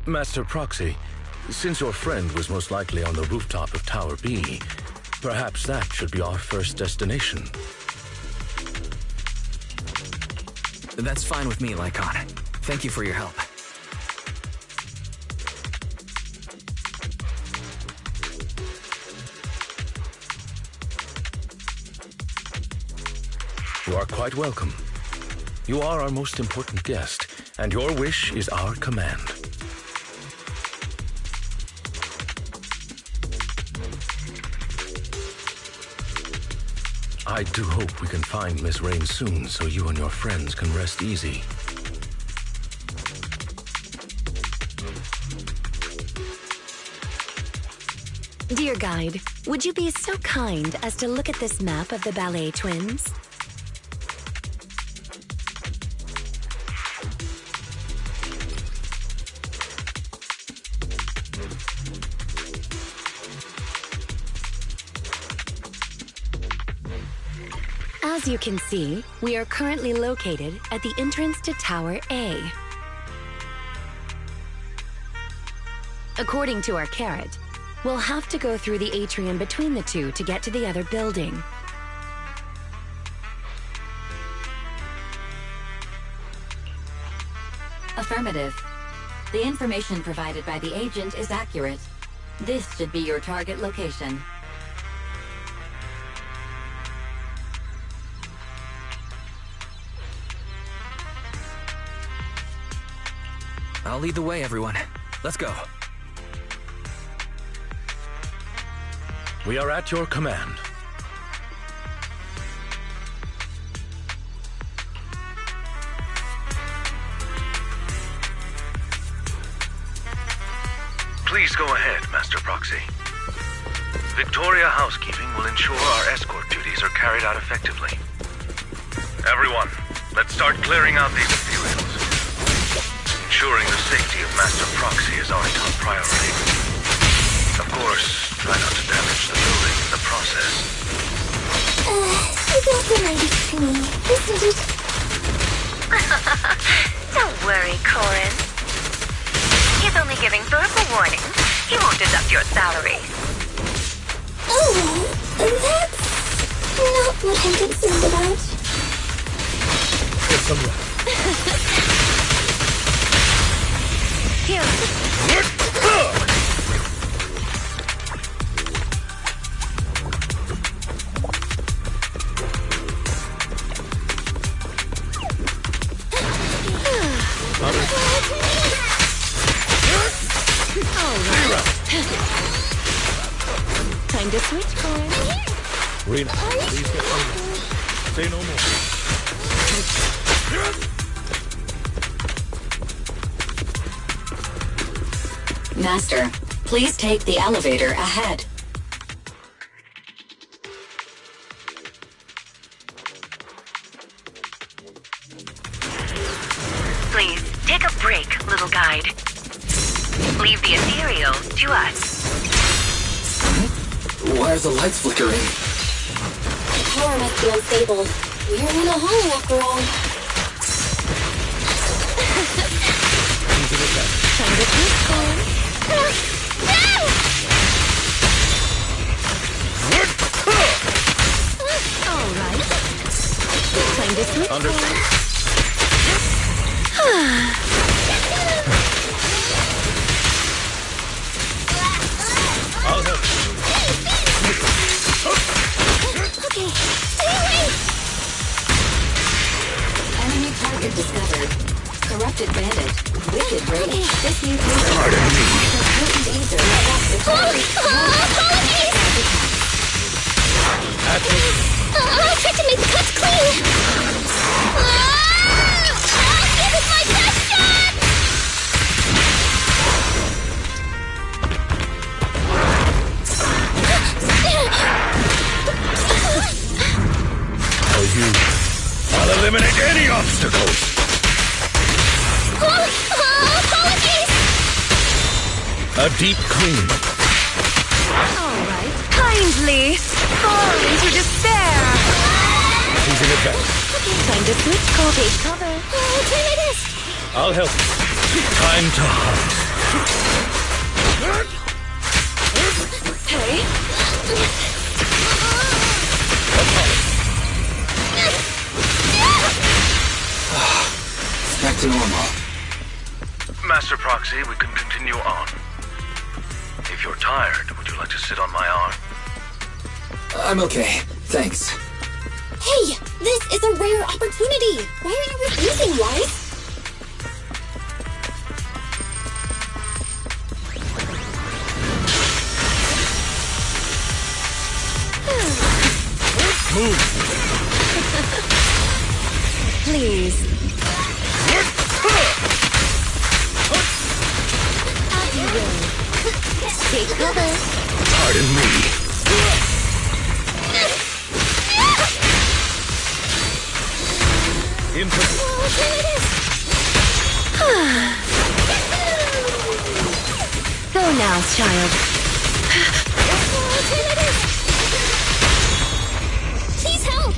Master Proxy, since your friend was most likely on the rooftop of Tower B, perhaps that should be our first destination. That's fine with me, Lycon. Thank you for your help. You are quite welcome. You are our most important guest, and your wish is our command. I do hope we can find Miss Rain soon so you and your friends can rest easy. Dear guide, would you be so kind as to look at this map of the ballet twins? As you can see, we are currently located at the entrance to Tower A. According to our carrot, we'll have to go through the atrium between the two to get to the other building. Affirmative. The information provided by the agent is accurate. This should be your target location. I'll lead the way, everyone. Let's go. We are at your command. Please go ahead, Master Proxy. Victoria Housekeeping will ensure our escort duties are carried out effectively. Everyone, let's start clearing out these materials. Ensuring the safety of Master Proxy is our top priority. Of course, try not to damage the building in the process. It's also nice to me, isn't it? Don't worry, Corin. He's only giving verbal warning. He won't deduct your salary. Oh, that's not what I'm concerned about. Get some rest. Here. Time to switch, Corin. Rena, please get some rest. Say no more. Master, please take the elevator ahead. Please, take a break, little guide. Leave the ethereal to us. Why are the lights flickering? The power must be unstable. We're in a hole after all. Time to switch, Corin. All right. Time to switch. Understood. I'll help. Okay, stay away! Enemy target discovered. Corrupted bandit. Wicked rage. This new Pardon me. potent ether attacks the target. I tried to make the cuts clean! I'll give it my best shot! For you, I'll eliminate any obstacles. Apologies! A deep clean. All right. Kindly fall into despair. Using it back. Time to switch, Corin. Take cover. I'll try my best. I'll help you. Time to hunt. Hey. Back to normal. Master Proxy, we can continue on. If you're tired, would you like to sit on my arm? I'm okay, thanks. Hey, this is a rare opportunity. Why are you refusing, Wise? Move. Please. Have you will. Take cover. Pardon me. Go now, child. Please help!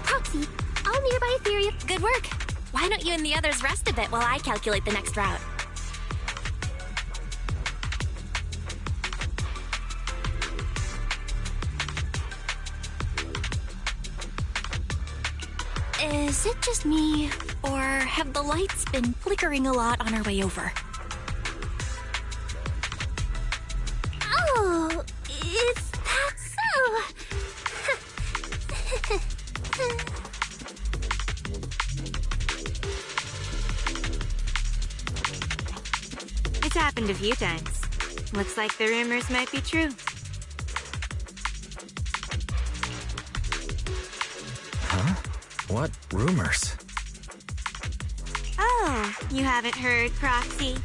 Proxy, all nearby theory. Good work. Why don't you and the others rest a bit while I calculate the next route? Is it just me, or have the lights been flickering a lot on our way over? Oh, is that so? It's happened a few times. Looks like the rumors might be true. Huh? What rumors? Oh, you haven't heard, Proxy?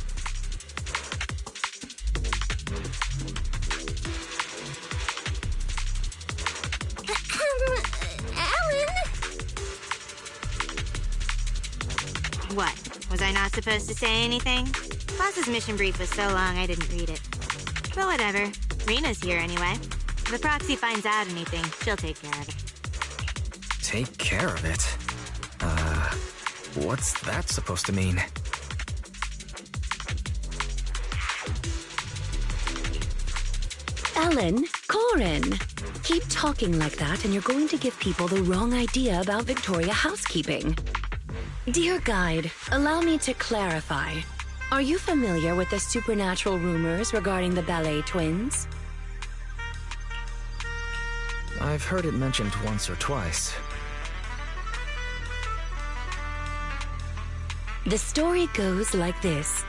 Alan? What? Was I not supposed to say anything? Boss's mission brief was so long I didn't read it. But whatever. Rena's here anyway. If the Proxy finds out anything, she'll take care of it. Take care of it? What's that supposed to mean? Ellen, Corin, keep talking like that and you're going to give people the wrong idea about Victoria housekeeping. Dear guide, allow me to clarify. Are you familiar with the supernatural rumors regarding the ballet twins? I've heard it mentioned once or twice. The story goes like this.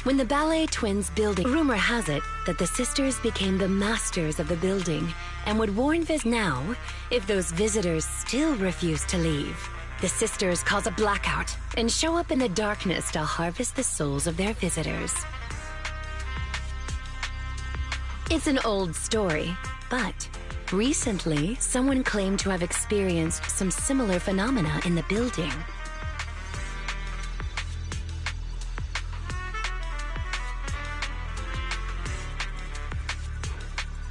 When the ballet twins building, rumor has it that the sisters became the masters of the building and would warn now if those visitors still refuse to leave. The sisters cause a blackout and show up in the darkness to harvest the souls of their visitors. It's an old story, but recently someone claimed to have experienced some similar phenomena in the building.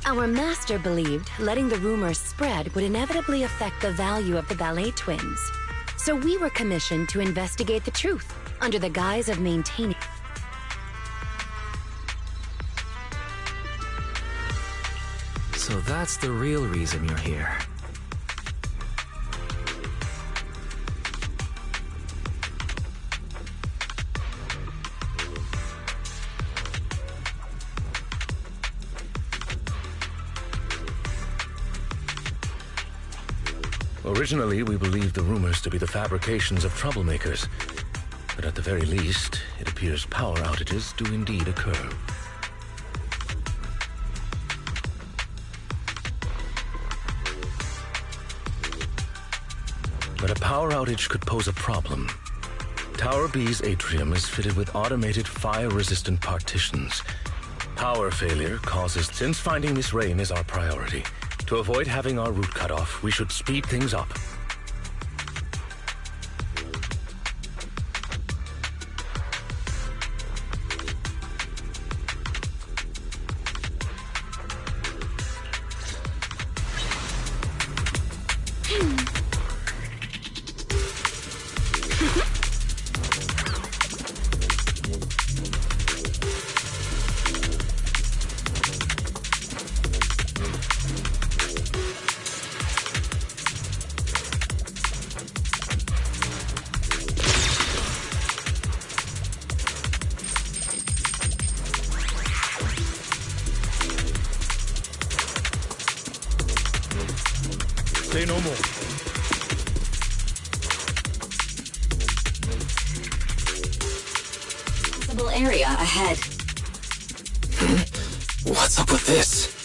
Our master believed letting the rumors spread would inevitably affect the value of the ballet twins. So we were commissioned to investigate the truth under the guise of maintaining. So that's the real reason you're here. Originally, we believed the rumors to be the fabrications of troublemakers. But at the very least, it appears power outages do indeed occur. But a power outage could pose a problem. Tower B's atrium is fitted with automated fire-resistant partitions. Power failure causes... Since finding Miss Rain is our priority, to avoid having our route cut off, we should speed things up. Say no more. Possible area ahead. What's up with this?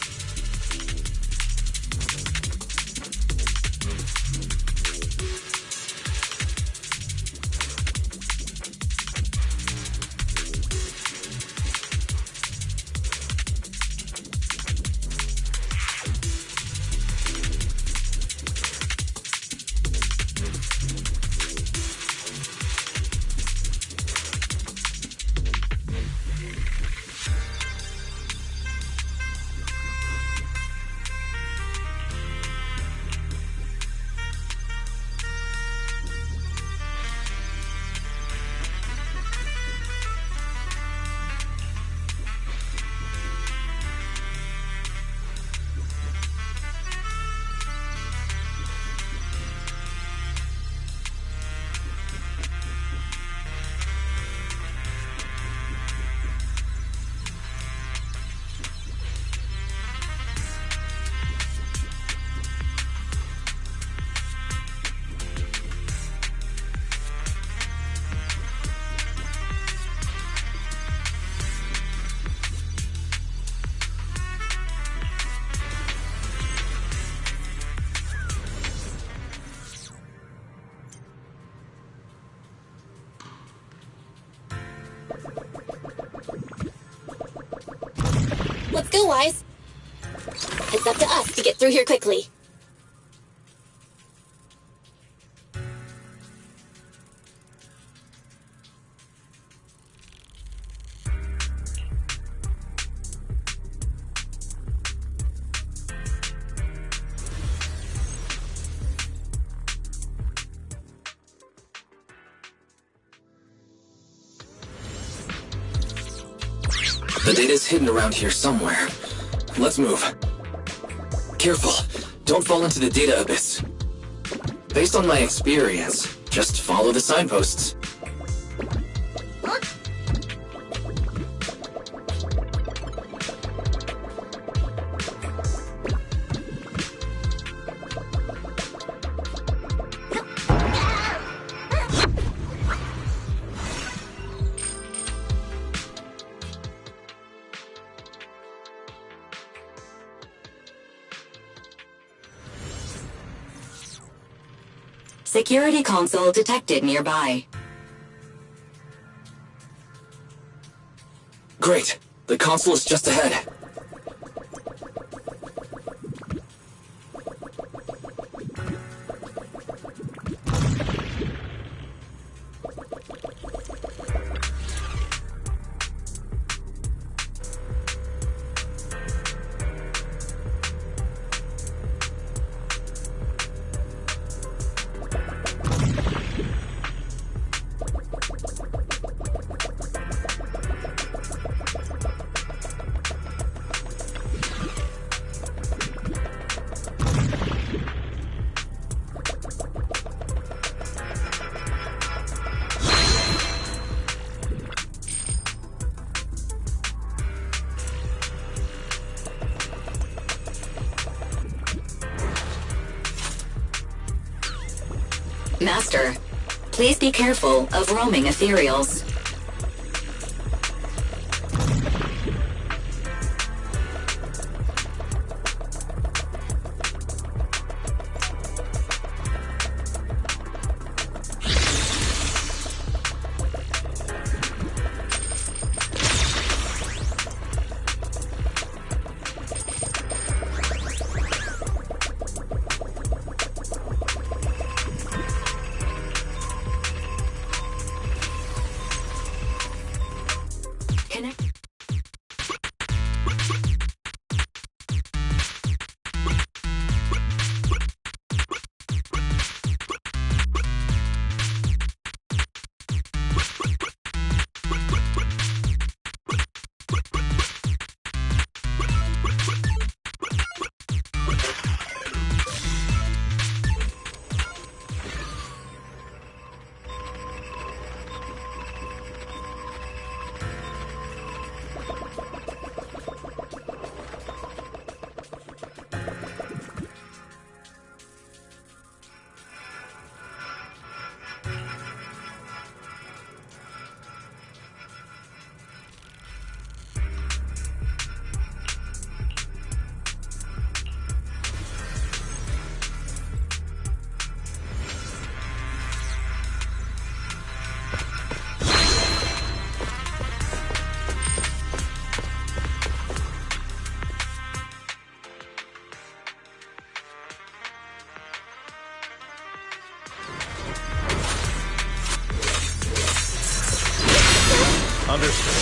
Let's go, Wise. It's up to us to get through here quickly. The data's hidden around here somewhere. Let's move. Careful, don't fall into the data abyss. Based on my experience, just follow the signposts. Security console detected nearby. Great, the console is just ahead. Master, please be careful of roaming ethereals. Understood.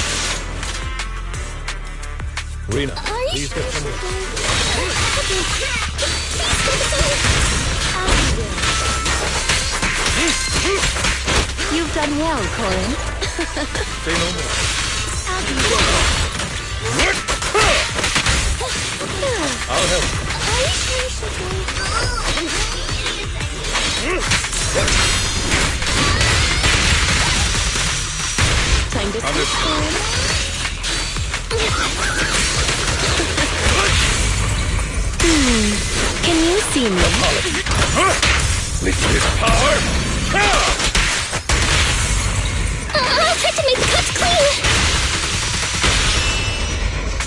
Rena, please get some... You've done well, Corin. Say no more. I'll help. Time to switch, Corin. Can you see me? With this power? I'll try to make the cuts clean!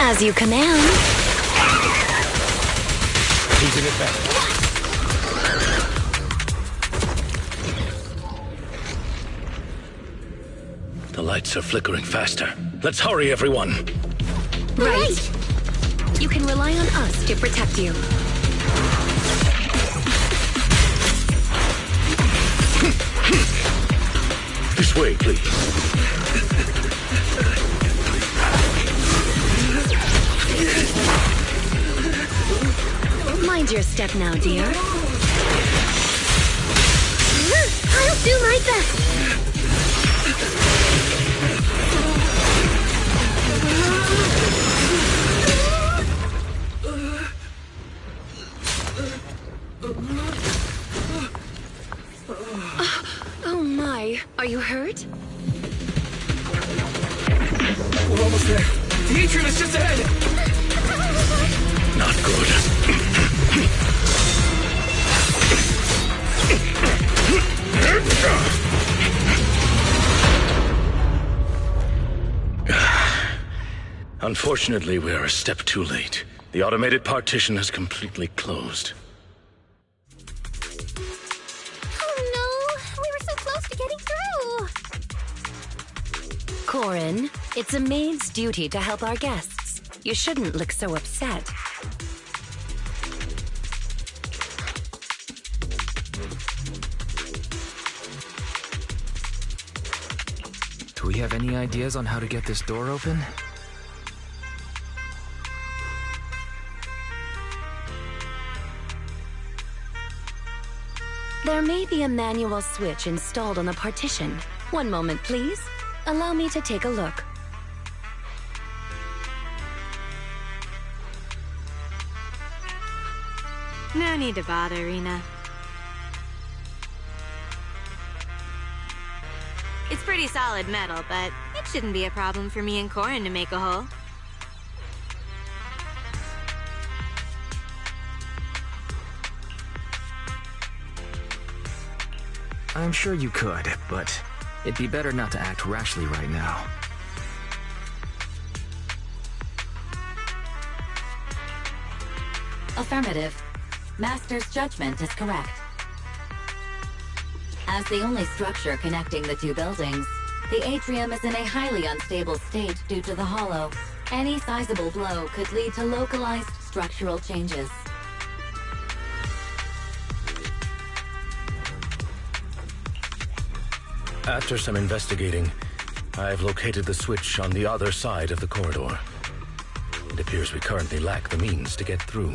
As you command. Keeping it back. The lights are flickering faster. Let's hurry, everyone. Right. You can rely on us to protect you. This way, please. Mind your step now, dear. I'll do my best! Oh my, are you hurt? We're almost there. The atrium is just ahead! Not good. Unfortunately, we are a step too late. The automated partition has completely closed. Oh no! We were so close to getting through! Corin, it's a maid's duty to help our guests. You shouldn't look so upset. Do we have any ideas on how to get this door open? There may be a manual switch installed on the partition. One moment, please. Allow me to take a look. No need to bother, Rena. It's pretty solid metal, but it shouldn't be a problem for me and Corin to make a hole. I'm sure you could, but it'd be better not to act rashly right now. Affirmative. Master's judgment is correct. As the only structure connecting the two buildings, the atrium is in a highly unstable state due to the hollow. Any sizable blow could lead to localized structural changes. After some investigating, I've located the switch on the other side of the corridor. It appears we currently lack the means to get through.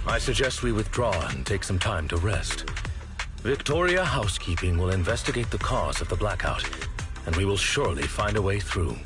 I suggest we withdraw and take some time to rest. Victoria Housekeeping will investigate the cause of the blackout, and we will surely find a way through.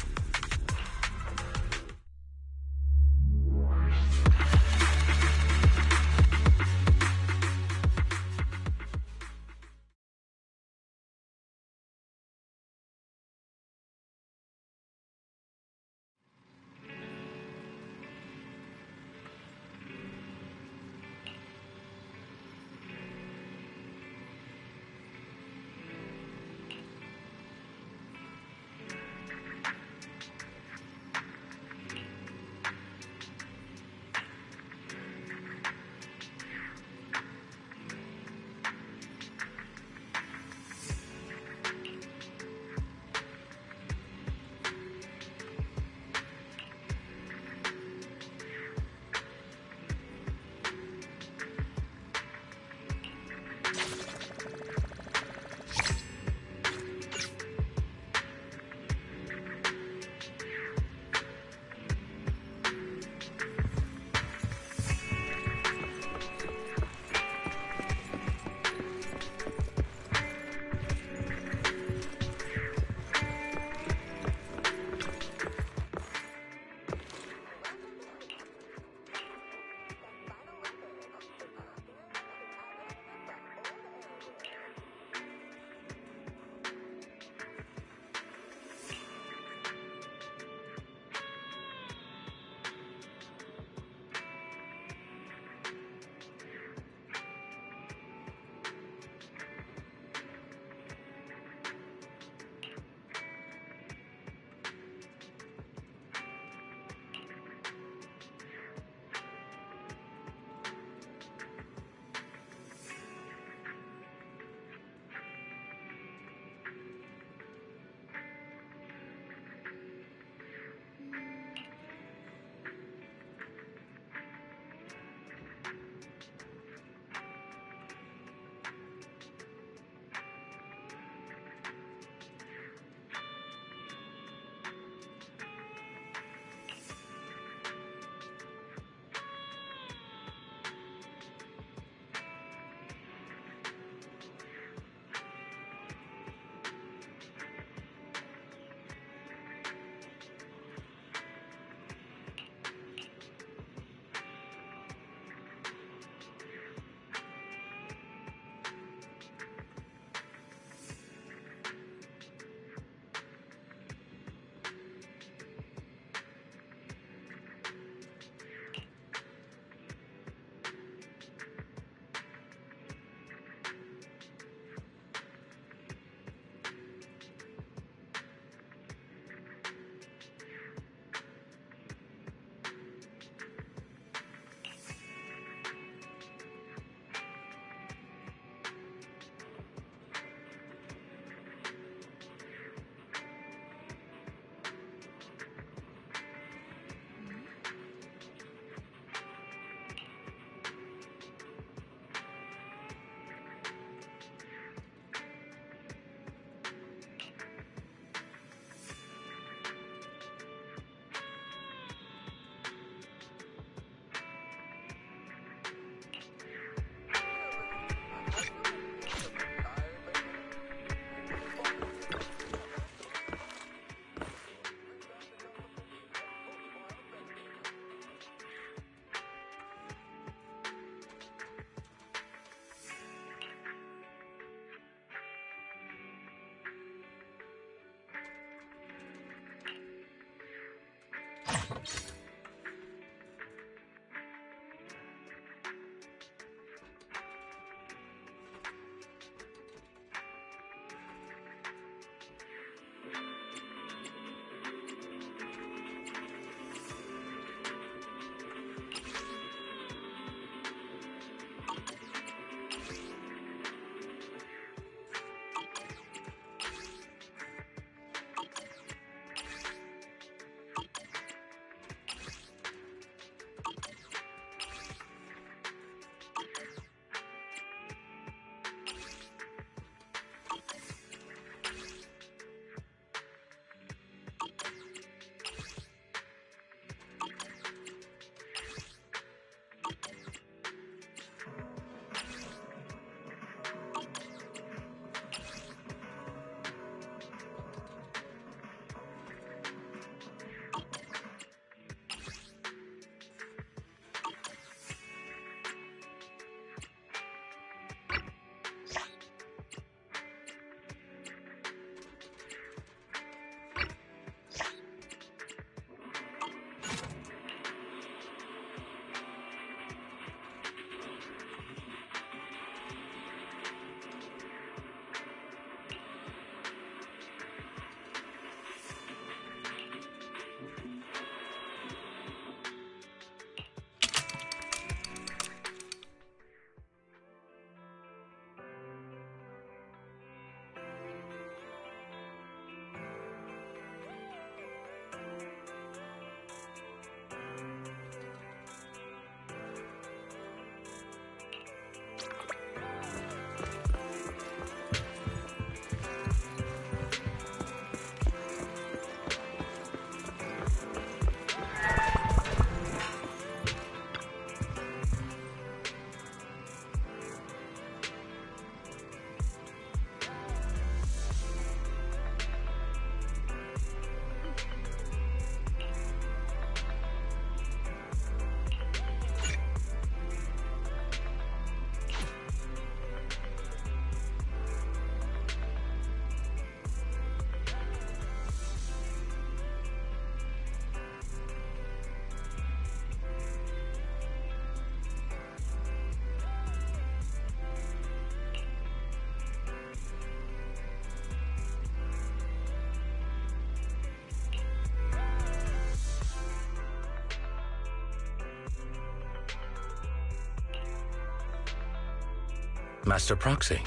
Master Proxy,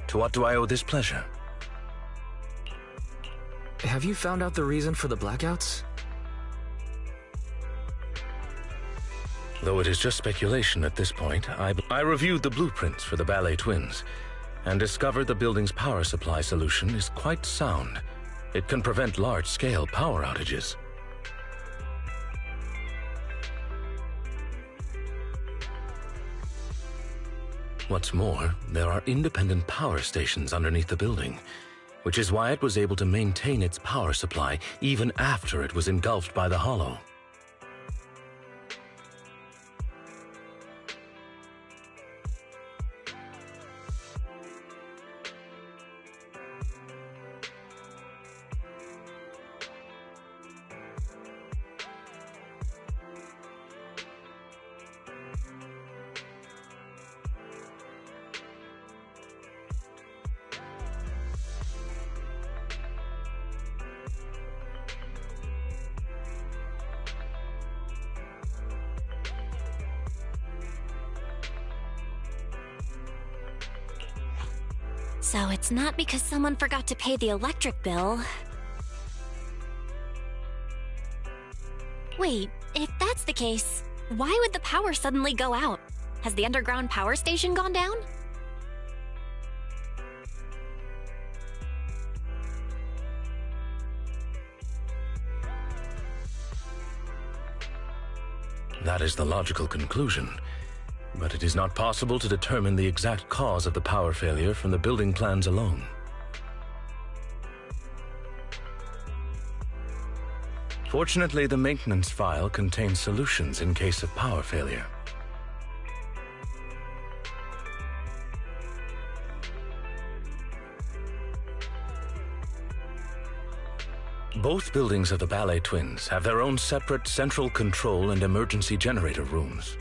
to what do I owe this pleasure? Have you found out the reason for the blackouts? Though it is just speculation at this point, I reviewed the blueprints for the Ballet Twins and discovered the building's power supply solution is quite sound. It can prevent large-scale power outages. What's more, there are independent power stations underneath the building, which is why it was able to maintain its power supply even after it was engulfed by the Hollow. So it's not because someone forgot to pay the electric bill. Wait, if that's the case, why would the power suddenly go out? Has the underground power station gone down? That is the logical conclusion. But it is not possible to determine the exact cause of the power failure from the building plans alone. Fortunately, the maintenance file contains solutions in case of power failure. Both buildings of the Ballet Twins have their own separate central control and emergency generator rooms.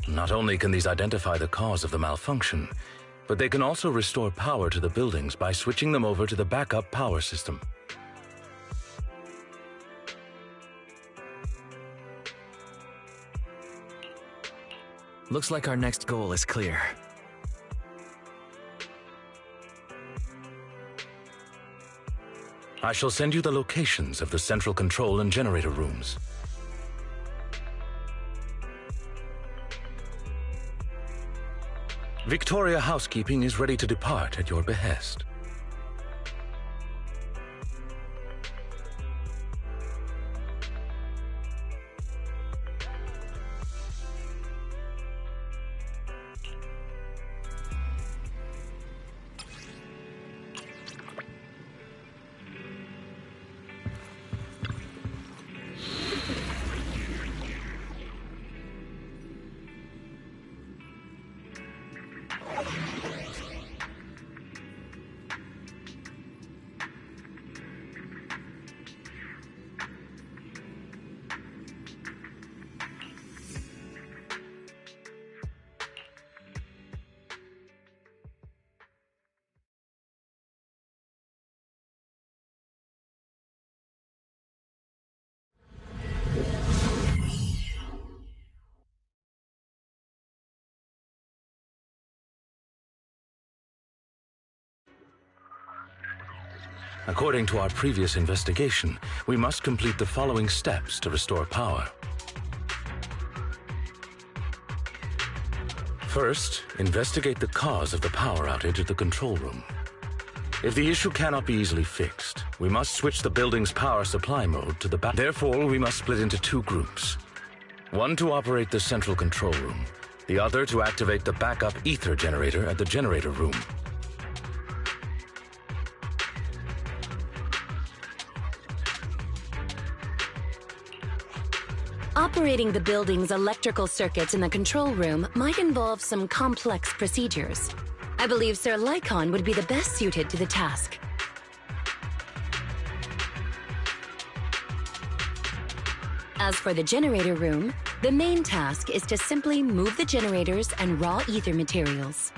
Not only can these identify the cause of the malfunction, but they can also restore power to the buildings by switching them over to the backup power system. Looks like our next goal is clear. I shall send you the locations of the central control and generator rooms. Victoria Housekeeping is ready to depart at your behest. According to our previous investigation, we must complete the following steps to restore power. First, investigate the cause of the power outage at the control room. If the issue cannot be easily fixed, we must switch the building's power supply mode to the back. Therefore, we must split into two groups. One to operate the central control room, the other to activate the backup ether generator at the generator room. Operating the building's electrical circuits in the control room might involve some complex procedures. I believe Sir Lycon would be the best suited to the task. As for the generator room, the main task is to simply move the generators and raw ether materials.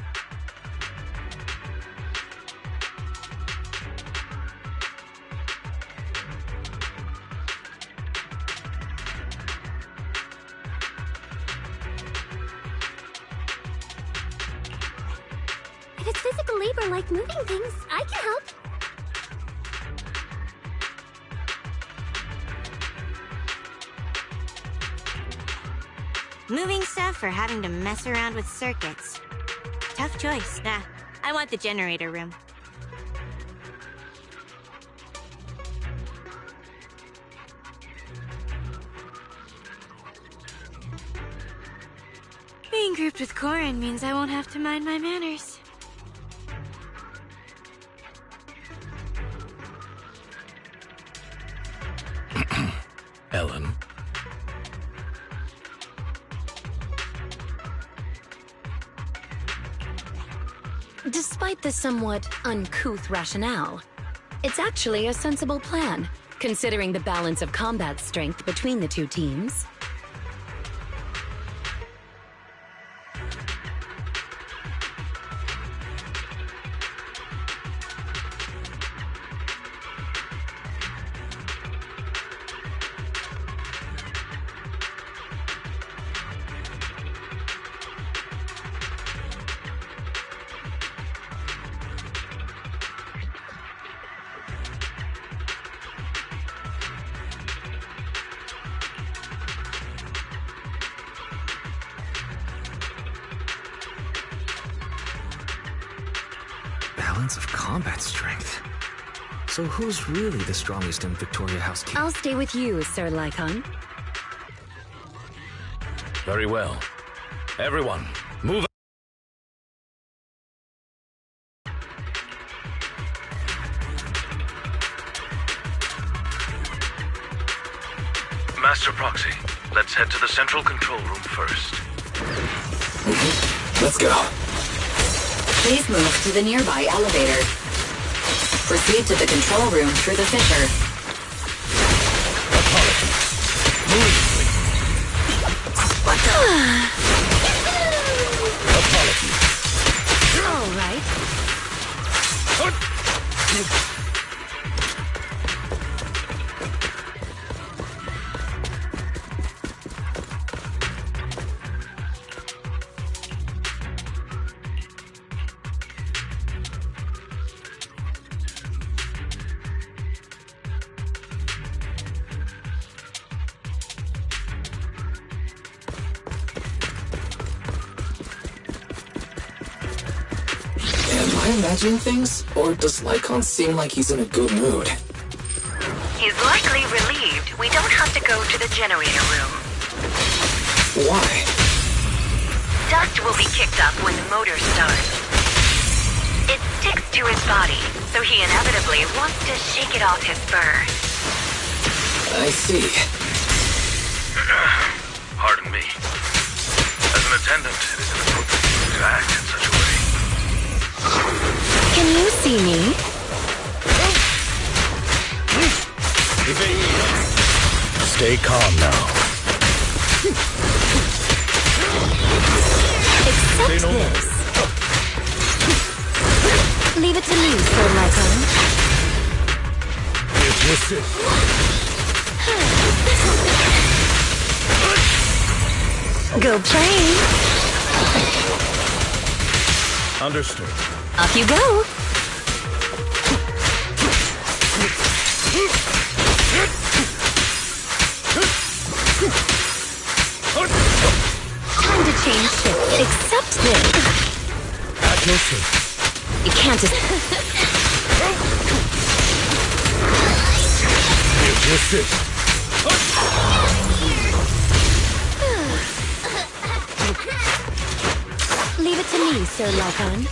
If it's physical labor like moving things, I can help. Moving stuff or having to mess around with circuits? Tough choice. Nah, I want the generator room. Being grouped with Corin means I won't have to mind my manners. Ellen. Despite the somewhat uncouth rationale, it's actually a sensible plan, considering the balance of combat strength between the two teams. Balance of combat strength. So who's really the strongest in Victoria House? I'll stay with you, Sir Lycon. Very well. Everyone, move. Master Proxy, let's head to the central control room first. Let's go. Please move to the nearby elevator. Proceed to the control room through the fissure. All right. Am I imagining things? Or does Lycon seem like he's in a good mood? He's likely relieved we don't have to go to the generator room. Why? Dust will be kicked up when the motors start. It sticks to his body, so he inevitably wants to shake it off his fur. I see. Pardon me. As an attendant, it is inappropriate to act in such a way. Can you see me? Stay calm now. Accept this. Leave it to me, Sir Lycon. Go play. Understood. Off you go. Time to change shift. Accept this. At your service. You can't just... Here's your assist. Leave it to me, Sir Lycon.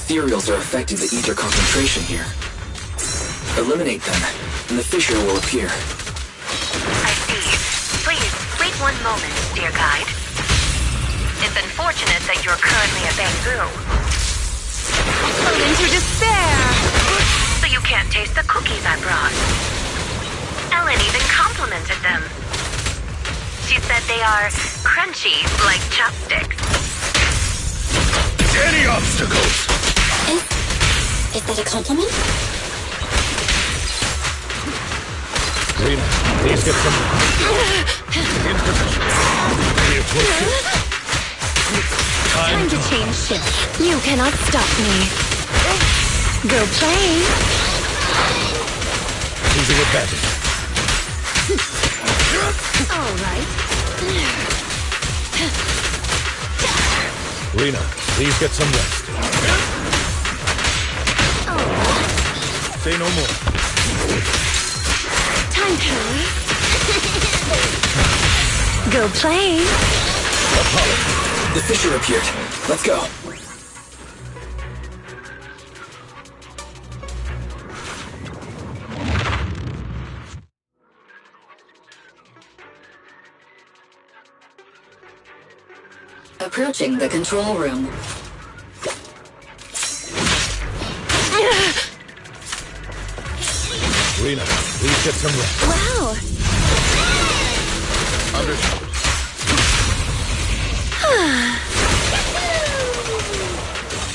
ethereals are affecting the ether concentration here. Eliminate them, and the fissure will appear. I see. Please, wait one moment, dear guide. It's unfortunate that you're currently a Bangu. Fall into despair! So you can't taste the cookies I brought. Ellen even complimented them. She said they are crunchy like chopsticks. Any obstacles? Is that a compliment? Rena, please get some... In position. Time to change shifts. You cannot stop me. Go play. Losing advantage. All right. Rena, please get some rest. Say no more. Time to... Go play. Apollo. The fissure appeared. Let's go. Approaching the control room. Rena, please get some rest. Wow. Understood.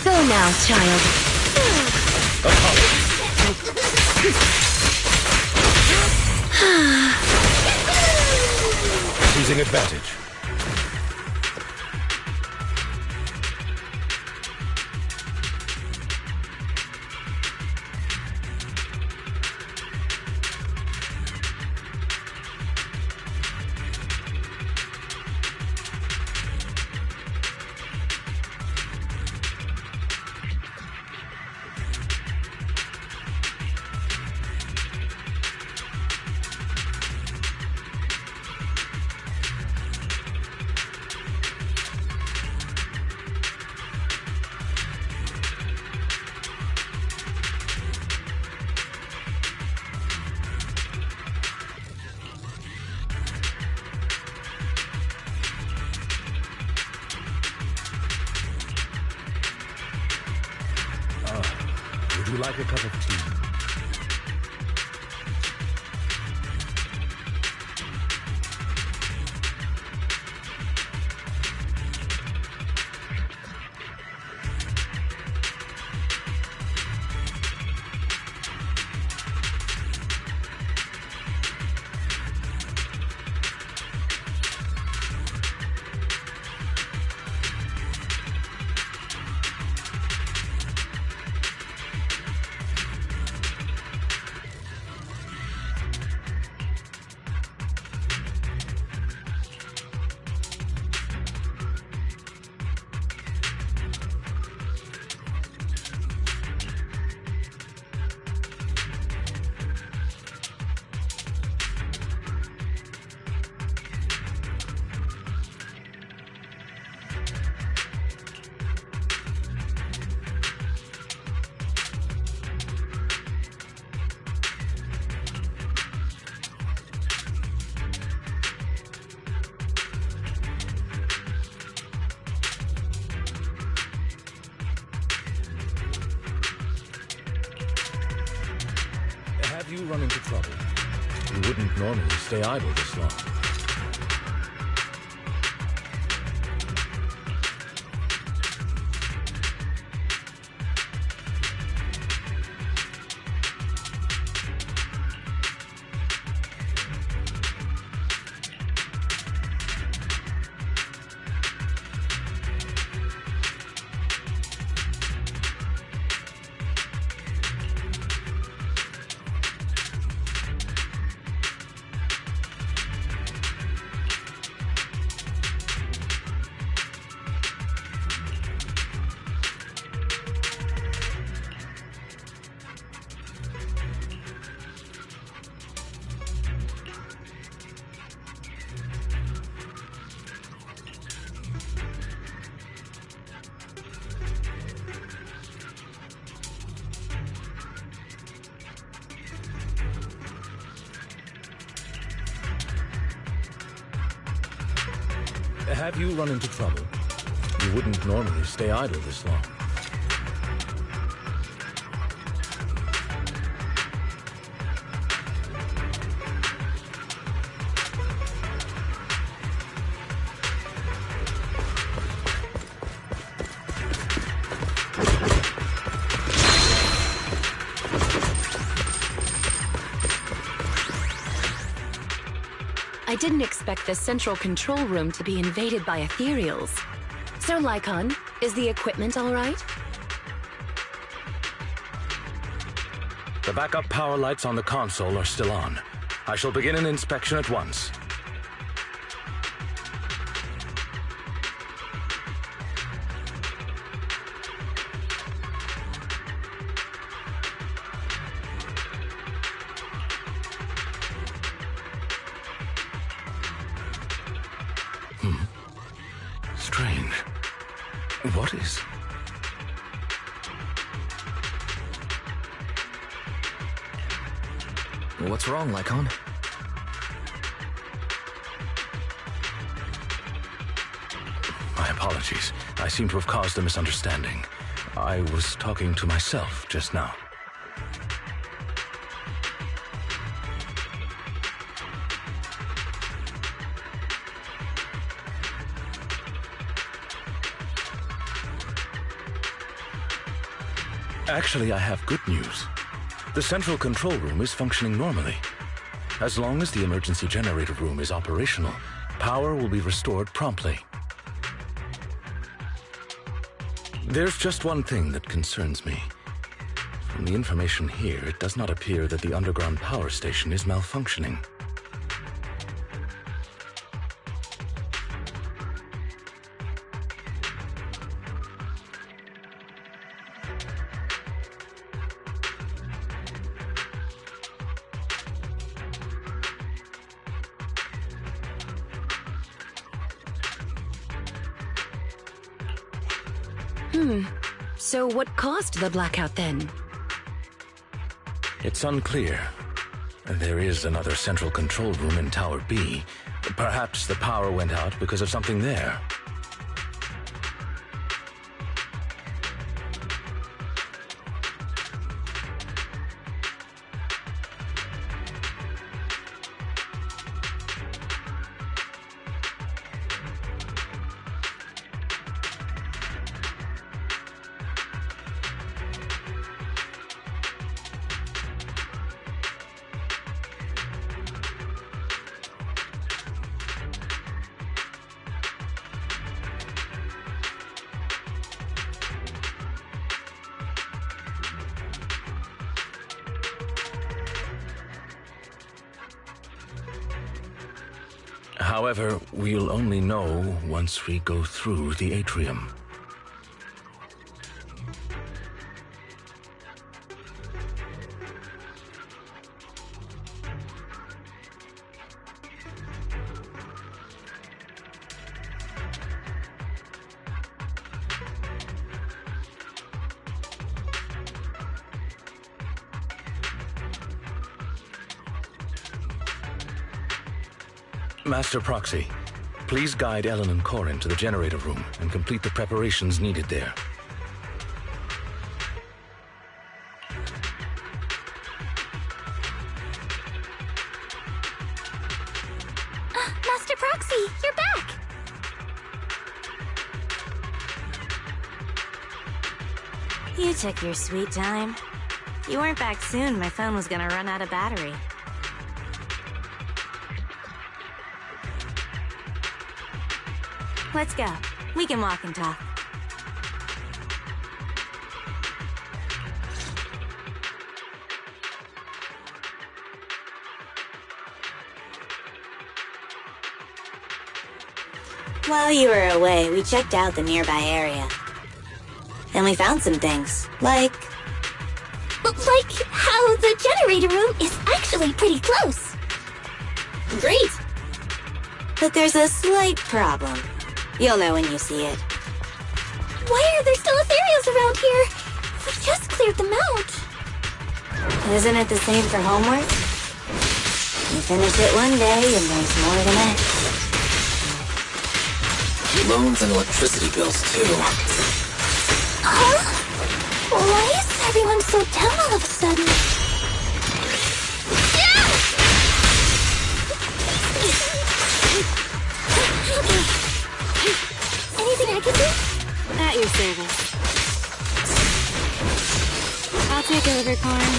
Go now, child. Losing advantage. Would you like a cup of tea? You run into trouble. You wouldn't normally stay idle this long. Have you run into trouble? You wouldn't normally stay idle this long. I didn't expect the central control room to be invaded by ethereals. So, Lycon, is the equipment all right? The backup power lights on the console are still on. I shall begin an inspection at once. Strange. What is... What's wrong, Lycon? My apologies. I seem to have caused a misunderstanding. I was talking to myself just now. Actually, I have good news. The central control room is functioning normally. As long as the emergency generator room is operational, power will be restored promptly. There's just one thing that concerns me. From the information here, it does not appear that the underground power station is malfunctioning. So what caused the blackout then? It's unclear. There is another central control room in Tower B. Perhaps the power went out because of something there. However, we'll only know once we go through the atrium. Master Proxy, please guide Ellen and Corin to the generator room and complete the preparations needed there. Master Proxy, you're back! You took your sweet time. If you weren't back soon, my phone was gonna run out of battery. Let's go. We can walk and talk. While you were away, we checked out the nearby area. And we found some things, like how the generator room is actually pretty close. Great! But there's a slight problem. You'll know when you see it. Why are there still ethereals around here? We just cleared them out. Isn't it the same for homework? You finish it one day and there's more the next. Loans and electricity bills, too. Huh? Why is everyone so down all of a sudden? Anything I can do? At your service. I'll take over, Corn.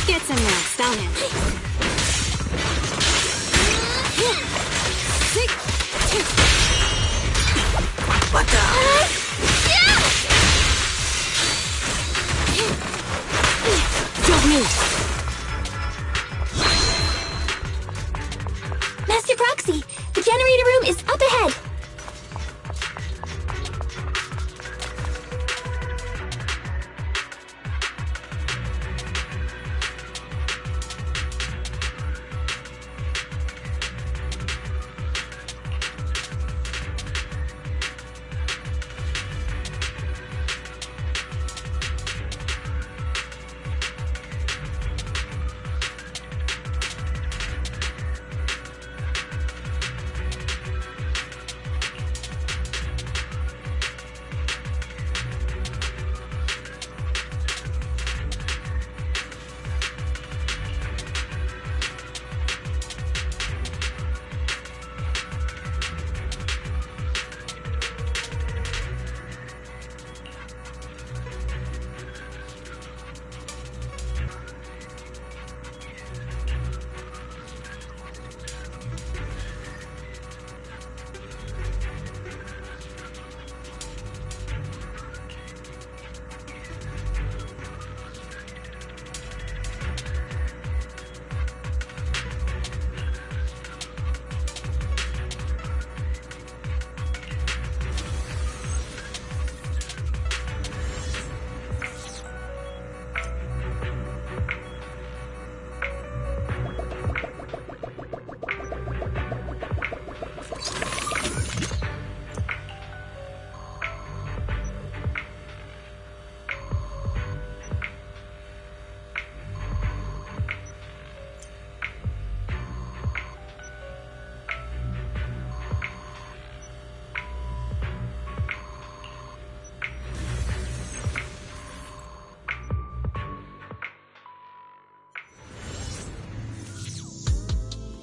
Get some rest, I'll handle it. What the? Don't move. Master Proxy, the generator room is up ahead.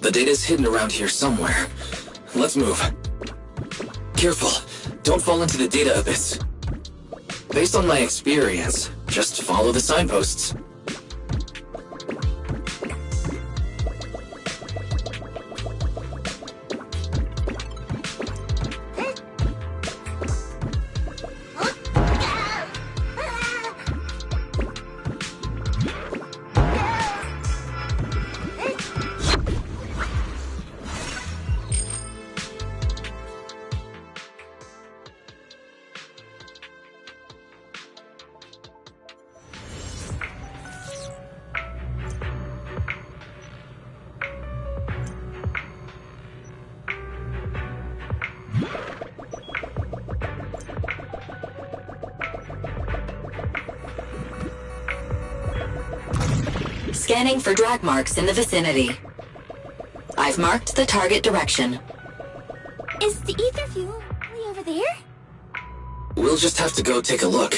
The data's hidden around here somewhere. Let's move. Careful, don't fall into the data abyss. Based on my experience, just follow the signposts. Scanning for drag marks in the vicinity. I've marked the target direction. Is the ether fuel way over there? We'll just have to go take a look.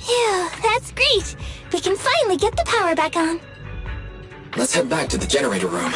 Phew, that's great! We can finally get the power back on. Let's head back to the generator room.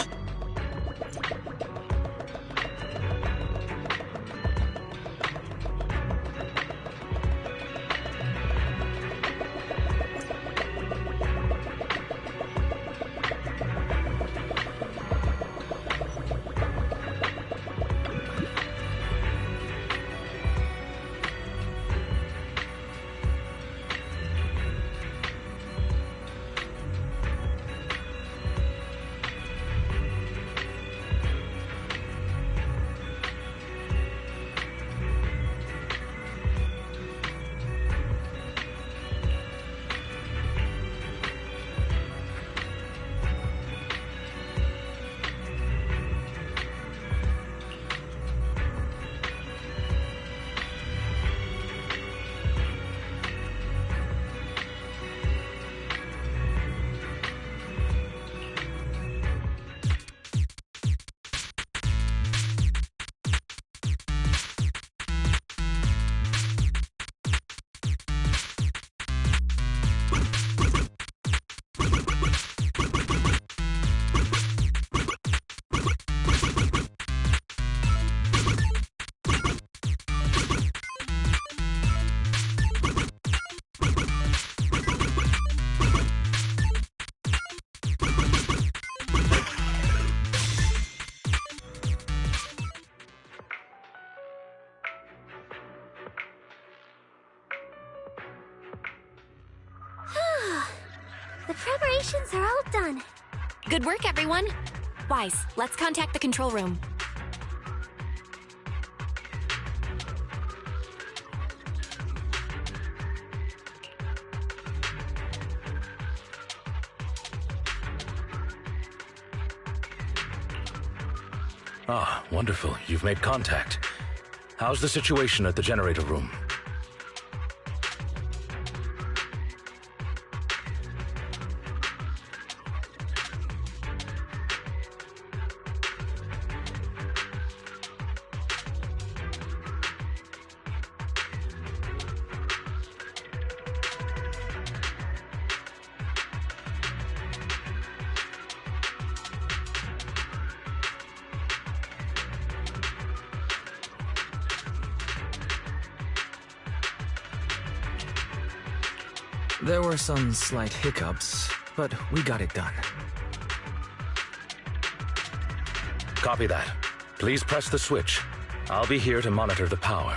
The preparations are all done. Good work, everyone. Wise, let's contact the control room. Ah, wonderful. You've made contact. How's the situation at the generator room? There were some slight hiccups, but we got it done. Copy that. Please press the switch. I'll be here to monitor the power.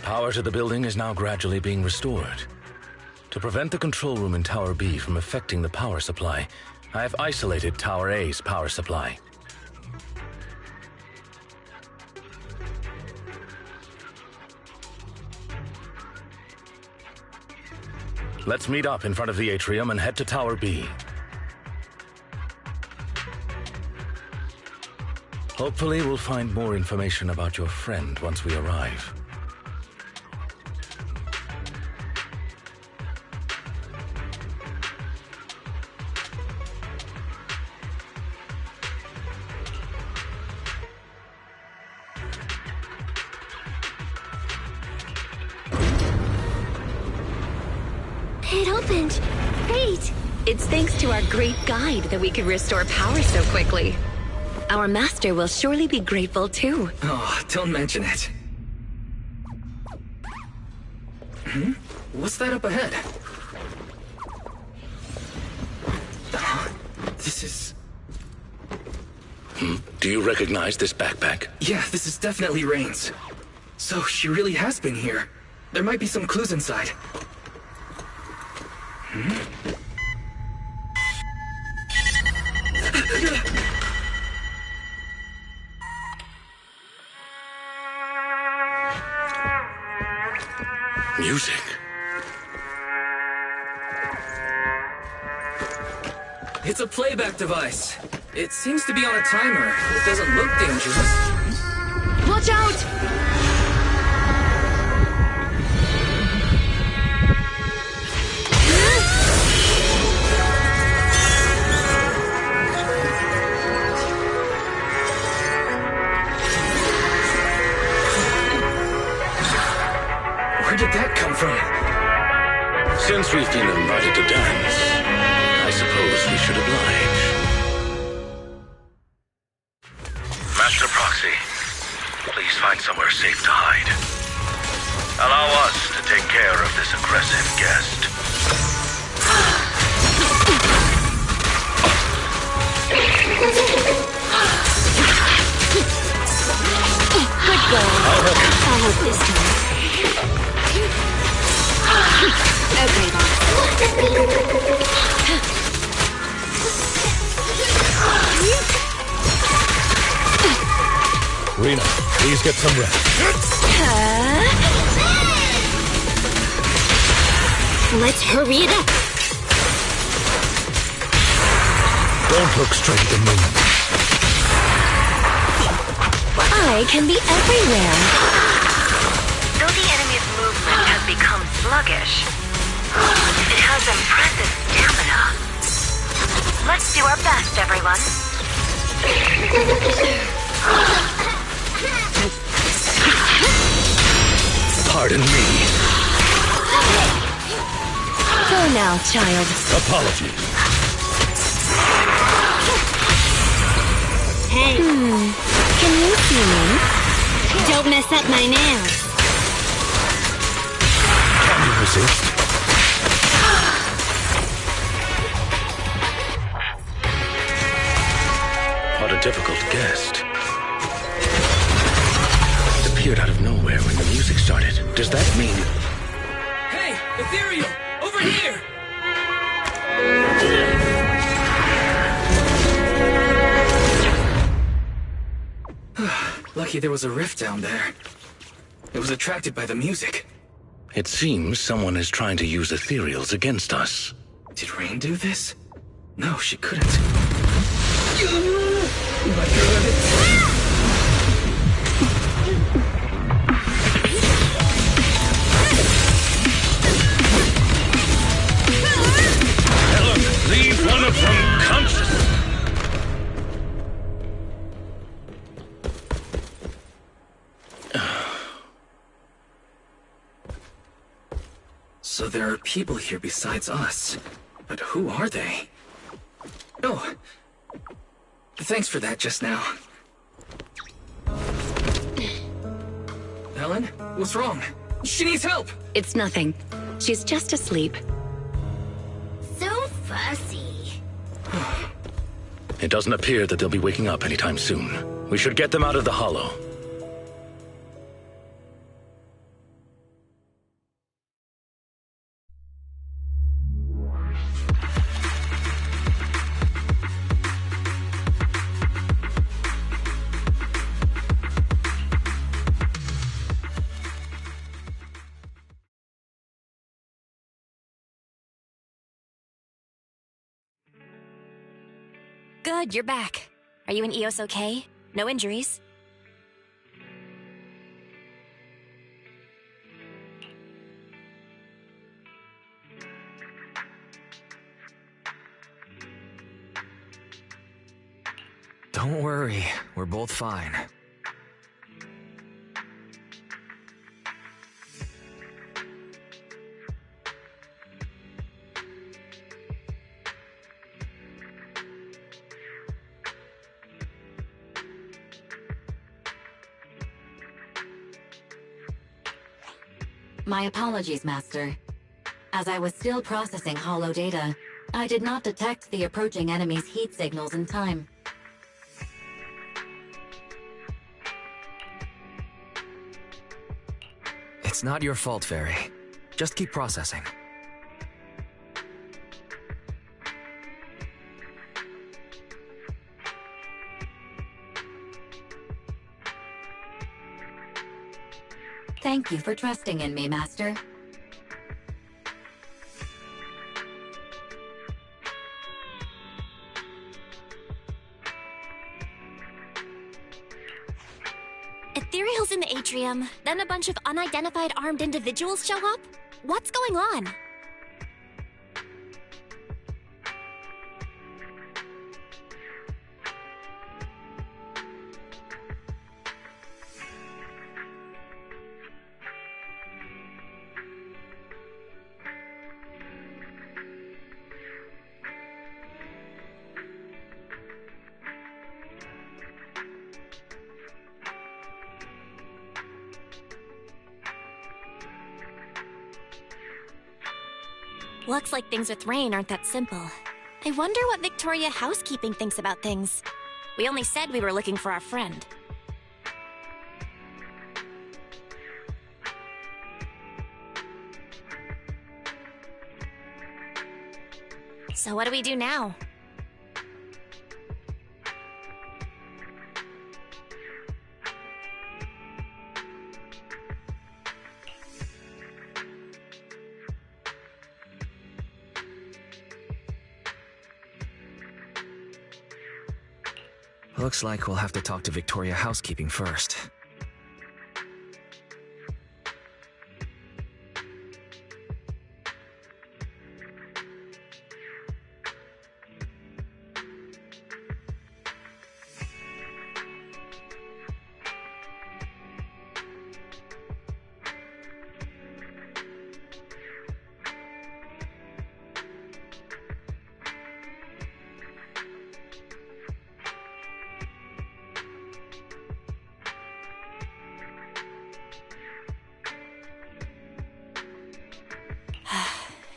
Power to the building is now gradually being restored. To prevent the control room in Tower B from affecting the power supply, I have isolated Tower A's power supply. Let's meet up in front of the atrium and head to Tower B. Hopefully we'll find more information about your friend once we arrive. It opened. Great. It's thanks to our great guide that we could restore power so quickly. Our master will surely be grateful too. Oh, don't mention it. What's that up ahead? This is... Do you recognize this backpack? Yeah, this is definitely Rain's. So she really has been here. There might be some clues inside. Music. It's a playback device. It seems to be on a timer. It doesn't look dangerous. Watch out! Where did that come from? Since we've been invited to dance, I suppose we should oblige. Master Proxy, please find somewhere safe to hide. Allow us to take care of this aggressive guest. Good girl. I'll help this time. Okay, boss. Rena, please get some rest. Let's hurry it up. Don't look straight at the moon. I can be everywhere. Though the enemy's movement has become sluggish, it has impressive stamina. Let's do our best, everyone. Pardon me. Go now, child. Apologies. Hey. Can you see me? Don't mess up my nails. Can you resist? What a difficult guest. It appeared out of nowhere when the music started. Does that mean... Hey, Ethereal! Over here! Lucky there was a rift down there. It was attracted by the music. It seems someone is trying to use ethereals against us. Did Rain do this? No, she couldn't. Oh my God. Leave one of them conscious! So there are people here besides us. But who are they? Oh. Thanks for that just now. Helen, what's wrong? She needs help! It's nothing. She's just asleep. So fussy. It doesn't appear that they'll be waking up anytime soon. We should get them out of the hollow. Good, you're back. Are you and Eos okay? No injuries? Don't worry, we're both fine. My apologies, Master. As I was still processing hollow data, I did not detect the approaching enemy's heat signals in time. It's not your fault, Fairy. Just keep processing. Thank you for trusting in me, Master. Ethereal's in the atrium, then a bunch of unidentified armed individuals show up? What's going on? Looks like things with Rain aren't that simple. I wonder what Victoria Housekeeping thinks about things. We only said we were looking for our friend. So what do we do now? Looks like we'll have to talk to Victoria Housekeeping first.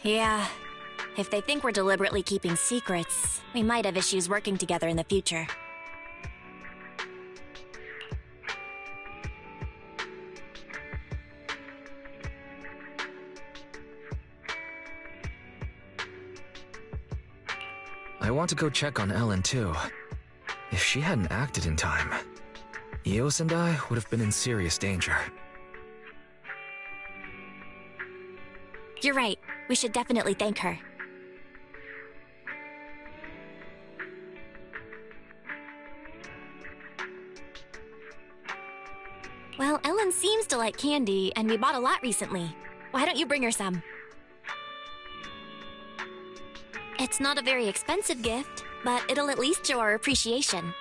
Yeah. If they think we're deliberately keeping secrets, we might have issues working together in the future. I want to go check on Ellen too. If she hadn't acted in time, Eos and I would have been in serious danger. You're right. We should definitely thank her. Well, Ellen seems to like candy, and we bought a lot recently. Why don't you bring her some? It's not a very expensive gift, but it'll at least show our appreciation.